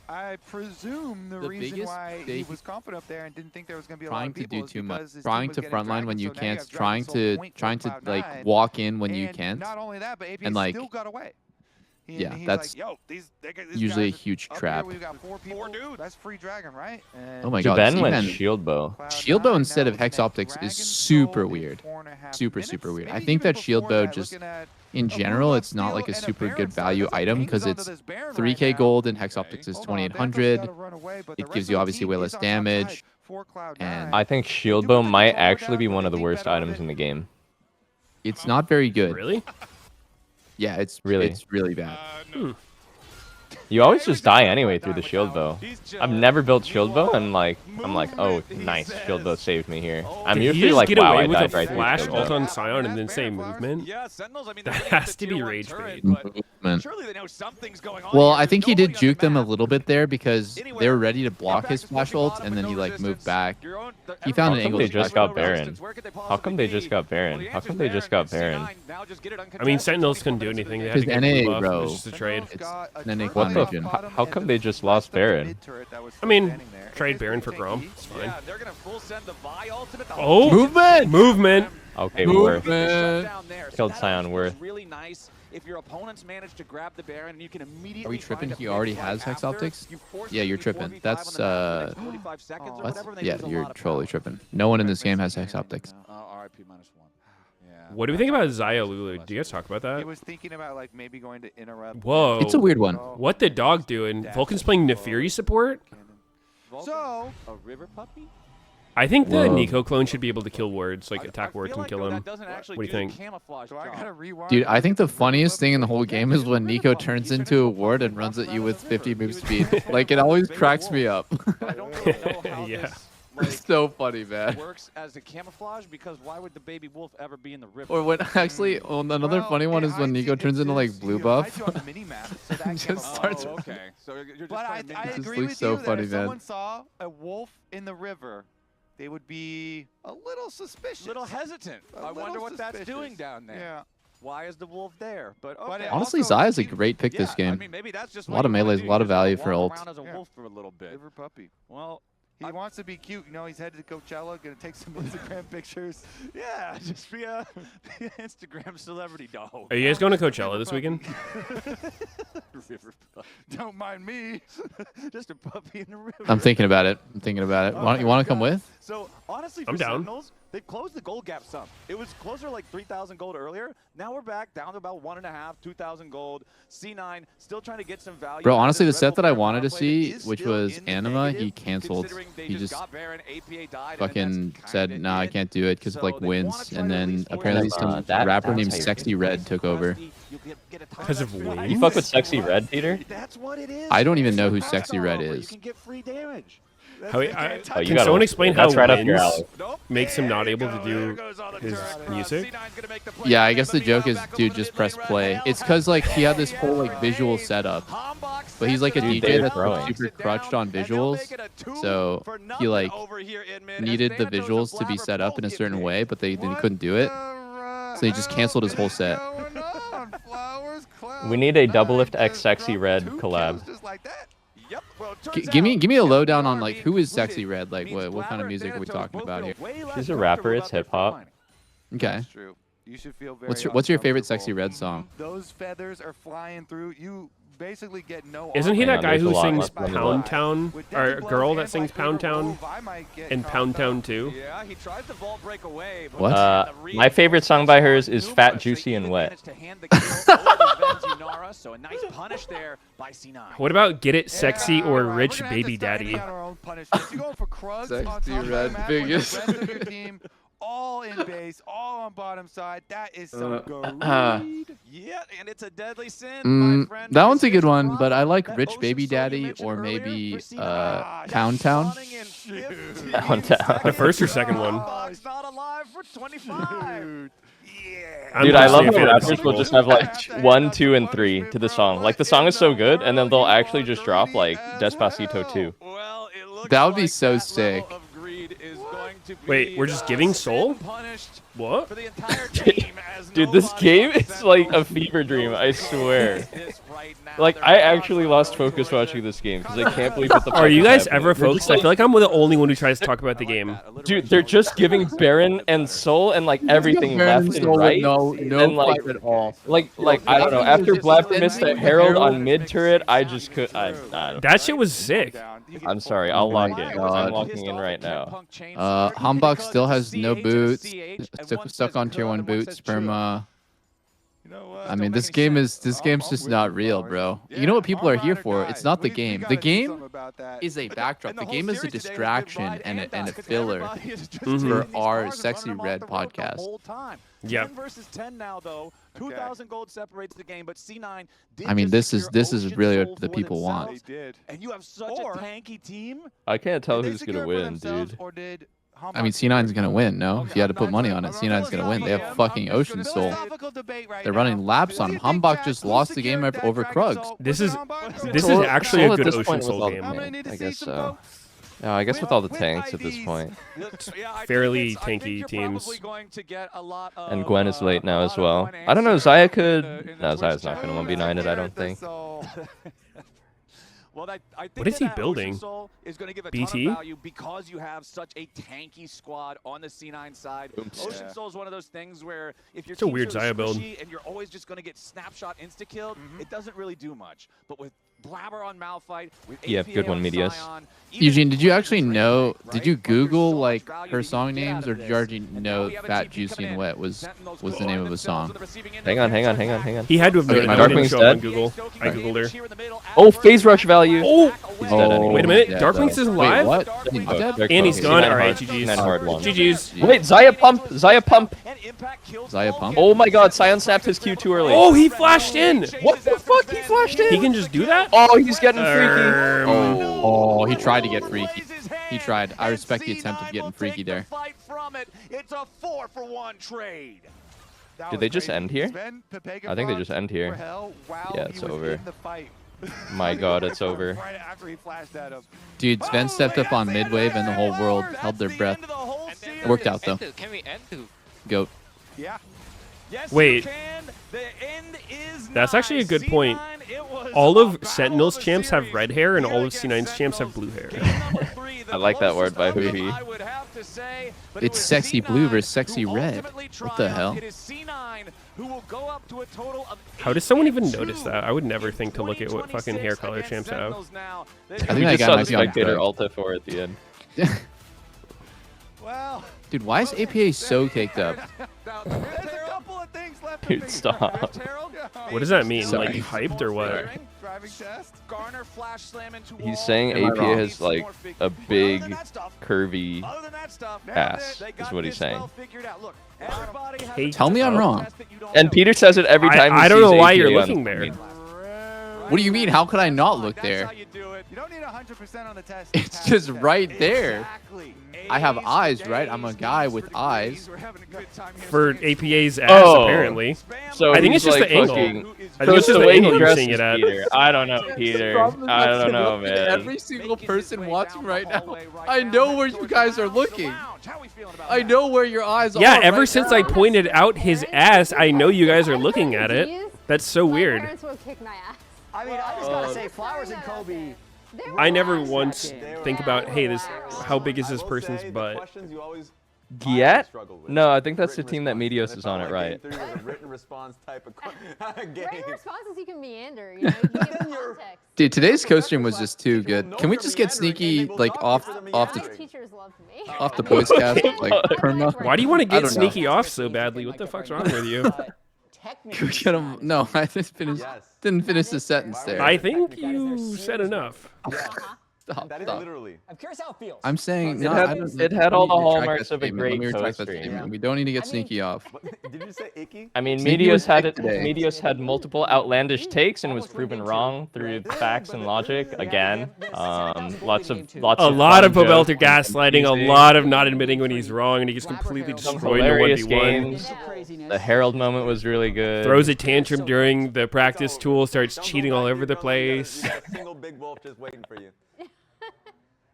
I presume the reason why he was confident up there and didn't think there was going to be a lot Trying of to people do is too much. because his Trying team to was getting frontline dragged, when you so now can't. he's dropping Trying some to point like Cloud9. walk in when you And can't. Not only that, but APA And like, still got away. yeah, he's that's like, yo, these usually a guys are huge up here, trap. We've got 4 people. That's free dragon, right? And Oh my god. Ben went Zivan- shield bow. Shield bow instead of hex optics is super weird. Super weird. I think that shield bow just, in general, it's not like a super good value item because it's 3k gold and hex optics is 2800. It gives you obviously way less damage. And I think shield bow might actually be one of the worst items in the game. it's not very good. Really? Yeah, it's Really? really bad. You always just die anyway through the shield bow. I've never built shield bow and like I'm like, oh nice, shield bow saved me here. I'm Did he usually just like, get wow, away I with a died right through flash shield ult bow. on Sion and then say movement? Yeah, Sentinels, I mean, That has to be rage bait. Movement. surely they know something's going on. Well, here. I think he There's did nobody on juke the them a map. little bit there because they were ready to block his flash ult and then he like moved back. He found an How come angle. they to just flash got Baron? How come they just got Baron? How come they just got Baron? I mean, Sentinels couldn't do anything. They had to Because get blue NA, buff. bro. It's just a trade. It's an NA What the? combination. How come they just lost Baron? I mean, trade Baron for Grom. It's fine. Yeah, they're gonna full send the Vi ultimate. Oh! Movement! Movement! Okay, Worth. Movement! Killed Sion Worth. Really nice. If your opponents manage to grab the Baron, and you can immediately. Are we tripping? find a He already pick has right hex after, optics? you force Yeah, them you're to be tripping. 45 That's on the map for like 45 seconds or what? whatever, and they Yeah, lose a you're lot of totally power. tripping. No one in this game has hex optics. RIP -1. Yeah. What do we think about Zaya Lulu? Do you guys talk about He that? was thinking about like maybe going to interrupt. Whoa. It's a weird one. What the dog doing? Vulcan's playing Neferi support? So a river puppy. I think the Whoa. Nico clone should be able to kill wards, like attack wards and kill him. That doesn't actually What do you think? Camouflage I gotta rewind. Dude, I think the funniest thing in the whole game is when Nico turns into a ward and runs at you with 50 move speed. Like, it always cracks me up. I don't really know how Yeah. this, It's so funny, man. works as a camouflage because why would the baby wolf ever be in the river? Or when actually, another funny one is when Nico turns into like blue buff. Just starts. Oh, okay. So you're just But I playing mini-map. Just agree looks with so you funny, that if man. someone saw a wolf in the river, they would be a little suspicious. little hesitant. I wonder what that's doing down there. Yeah. Why is the wolf there? But okay. it Honestly, also Zaya's a seems- great pick this Yeah, I game. mean, maybe that's just A what lot of you wanna melees, do. a lot of You just wanna value for walk ult. around as a Yeah. wolf for a little bit. River puppy. Well, He wants to be cute. You know, he's headed to Coachella, gonna take some Instagram pictures. Yeah, just be a Instagram celebrity dog. Are you guys going to Coachella this weekend? Don't mind me. Just a puppy in the river. I'm thinking about it. You want to come with? So honestly, for I'm down. Sentinels, they've closed the gold gap some. It was closer like 3,000 gold earlier. Now we're back down to about 1.5, 2,000 gold. C9 still trying to get some value. Bro, honestly, the This set Red that I Bull wanted to play see, is which still was in the Anima, he negative, canceled. considering they He just got Baron, APA died, and fucking that's said, kinda nah, I it. can't do it because of like wins. And then apparently some that- rapper that's named how you Sexy Red took over. Because of wins? You fuck with Sexy Red, Peter? That's what it is. I don't even know who That's Sexy all Red over. is. You can get free damage. How, you can gotta- someone explain that's how right up your wins alley. makes him not able to do his music? Yeah, I guess the joke is, dude, just press play. It's because like he had this whole like visual setup, but he's like a Dude, DJ they're that's throwing. like, super crutched on visuals, so he like needed the visuals to be set up in a certain way, but then he couldn't do it, so he just canceled his whole set. We need a Double Lift X Sexy Red collab. Give me a lowdown on like who is Sexy Red, like what kind of music are we talking about here? She's a rapper. It's hip hop. Okay. True. You should feel very What's your favorite uncomfortable. Sexy Red song? Those feathers are flying through. You basically get no. Isn't he armor. that guy who there's a lot sings left on the Pound left. Town? Or a girl that sings Pound Town and Pound Town 2? Yeah, he tries to vault break away. But What? My favorite song by hers is Fat, Juicy, and Wet. So a nice punish there by C9. What about Get It Sexy or Rich Baby Daddy? You going for Krugs on top Sexy of the Red map when the biggest. rest of your team all in base, all on bottom side. That is some greed. Yeah, and it's a deadly sin, my friend. That one's a good one, but I like Rich Baby Daddy or maybe Pound Town. Pound Town. The first or second one? Fox not alive for 25. Dude, I love personally a how fan of the rappers will sequel. just have like 1, 2, and 3 to the song. Like the song is so good, and then they'll actually just drop like Despacito 2. Well, it looks That would be like so that sick. level of greed is going to be, Wait, we're just giving soul? punished What? for the entire team as Dude, this nobody game on is like a Sentinels fever dream, I swear. this right now. Like, They're I not actually on lost the focus road. watching this game because I can't believe what the fuck Are you is guys happening. ever They're just, focused? I feel like I'm the only one who tries to talk about the game. Dude, they're just giving Baron and Soul and like everything Baron left and and Soul with right. no and like fight at all. Like I don't know. After Blapper missed that Herald on mid turret, I just could. I don't. That shit was sick. I'm sorry. I'll log in. God. I'm logging in right now. Hambach still has no boots. Stuck on tier 1 boots. Sperma. I mean, this game's just not real, bro. You know what people are here for? It's not the game. The game is a backdrop. The game is a distraction and a filler for our Sexy Red podcast. Yeah. 10 versus 10 now, though. 2,000 gold separates the game, but C9 did I mean, just this secure is Ocean really Soul what the for people want. themselves. They did. And you have such a tanky team. I can't tell Did they who's secure gonna it for win, themselves, dude. or did I mean, C9's gonna win, no? If you had to put money on it, C9's gonna win. They have fucking Ocean Soul. They're running laps on him. Hambach just lost the game over Krugs. This is Soul- actually a Soul at good this Ocean point with Soul all- game. I guess so. No, I guess with all the tanks at this point. Fairly tanky teams. And Gwen is late now as well. I don't know. Zaya could. No, Zaya's not going to 1v9 it, I don't think. Well, I think What is he that building? Ocean Soul is going to give a BT? ton of value because you have such a tanky squad on the C9 side. Oops. Ocean Soul is one of those things where if your It's a team's weird really Zaya build. squishy and you're always just going to get snapshot insta-killed, it doesn't really do much. But with Blabber on Malphite, with Yeah, APA good one, on Meteos. Zion, Eugene, did you actually know? Did you Google like her song names, or did you already know Fat, Juicy, and Wet was the name of a song? Hang on. He had to have known Okay, it. my It didn't Darkwing's show up on dead. Google. I googled her. Oh, phase rush value. Oh! He's dead anyway. Wait a minute. Yeah, Darkwing's though. is alive? Wait, what? He's dead? And he's Okay, gone. C9 All right, hard- GG's. C9 hard one. GG's. Wait, Zaya pump. Zaya pump. Oh my god, Sion snapped his Q too early. Oh, he flashed in. What the fuck? He flashed in. He can just do that? Oh, he's getting freaky. Oh, he tried to get freaky. He tried. I respect the attempt of getting freaky there. It's a 4-for-1 trade. Did they just end here? I think they just end here. Yeah, it's over. My god, it's over. Right after he flashed at him. Dude, Sven stepped up on mid wave and the whole world held their breath. It worked out though. Can we end to? Goat. Yeah. Yes, Wait. you can. The end is That's actually a nigh. good point. C9, it was All a of battle Sentinel's of the champs have series red hair, and here all of against C9's champs have Sentinels. blue hair. Game number 3, the I like that word by closest of them, Hoovy. I would have to say, but it It's was sexy C9 blue versus sexy who red. ultimately What the hell? triumphed. It is C9 who will go up to a total of How does someone even notice that? I would never think to look at what fucking hair color champs have. I think We that just guy saw the might be on spectator drugs. ulta for at the end. Well, Dude, why is APA so caked up? there's a couple of things left to Dude, figure stop. out. Harold? What does that mean? Sorry. Like hyped or what? Driving test. Garner flash slam into He's wall. saying Am I APA wrong? has like a big, curvy Other than that stuff, ass, they is got what he's this saying. well figured out. Look, everybody has Caked Tell me I'm up? wrong. test that you don't And know. Peter says it every time he I don't sees know why APA you're on looking the there. screen. What do you mean? How could I not look That's there? how you do it. You don't need 100% on the test. It's just right there. Exactly. I have A's eyes, for right? I'm a days, guy B's with for eyes. degrees. We're having a good time here. For Spam. APA's ass, Oh. apparently. So I think he's it's just like the angle. fucking- I So think it's it's just the the way angle he you're seeing dresses, it at. Peter. I don't know, Peter. I don't know, man. Every single person watching right now, I know where you guys are looking. I know where your eyes are. Yeah, ever right since now. I pointed out his ass, I know you guys are looking at it. That's so My weird. parents will kick my ass. I mean, I just gotta say, Flowers and Kobe. I never once think about, hey, this, how big is this person's butt? Yet? No, I think that's the team that Meteos is on it, right? Written response type of game. Written responses, you can meander. You know, you can give context. Dude, today's co-stream was just too good. Can we just get sneaky, like off My the teachers loved me. off the voice cast, like perma? Why do you want to I get don't know. sneaky off so badly? What the fuck's wrong with you? Can we get him? No, I didn't finish the sentence there. I think you said enough. Stop, That is stop. literally. I'm curious how it feels. I'm saying It no, had- I don't- it had all let me the retract hallmarks that of a statement. great Let me retract that co-stream. statement. We don't need to get sneaky off. Did you say icky? I mean, Sneaky was Meteos had sick it. today. Meteos had multiple outlandish takes and was proven wrong through facts and logic. Again, lots of A fun lot of jokes Pobelter and gaslighting, a confusing. lot of not admitting when he's wrong, and he gets completely Some destroyed in a hilarious 1v1. games. The Herald moment was really good. Throws a tantrum during the practice tool, starts cheating all over the place. You got a single big wolf just waiting for you.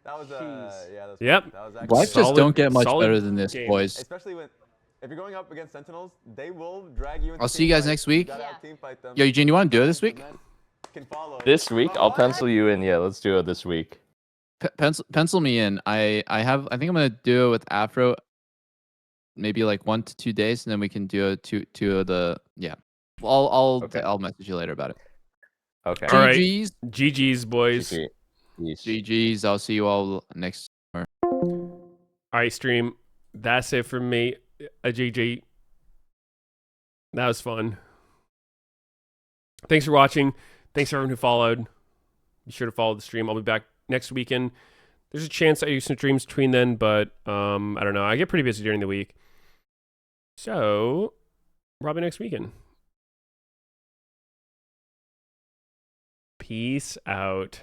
That was yeah. That was Yep. That was actually Life just don't get much better than this, game. boys. Especially when, if you're going up against Sentinels, they will drag you into I'll see you guys team next fights. week. You gotta team fight them. Yo, Eugene, you want to do it this week? Can follow. This week, I'll pencil you in. Yeah, let's do it this week. Pencil me in. I think I'm gonna do it with Afro. Maybe like 1 to 2 days, and then we can do two of the yeah. I'll message you later about it. Okay. All right. GG's. GG's, boys. GG. Peace. GG's. I'll see you all next. All right, stream. That's it from me. A GG. That was fun. Thanks for watching. Thanks for everyone who followed. Be sure to follow the stream. I'll be back next weekend. There's a chance I do some streams between then, but I don't know. I get pretty busy during the week. So, probably next weekend. Peace out.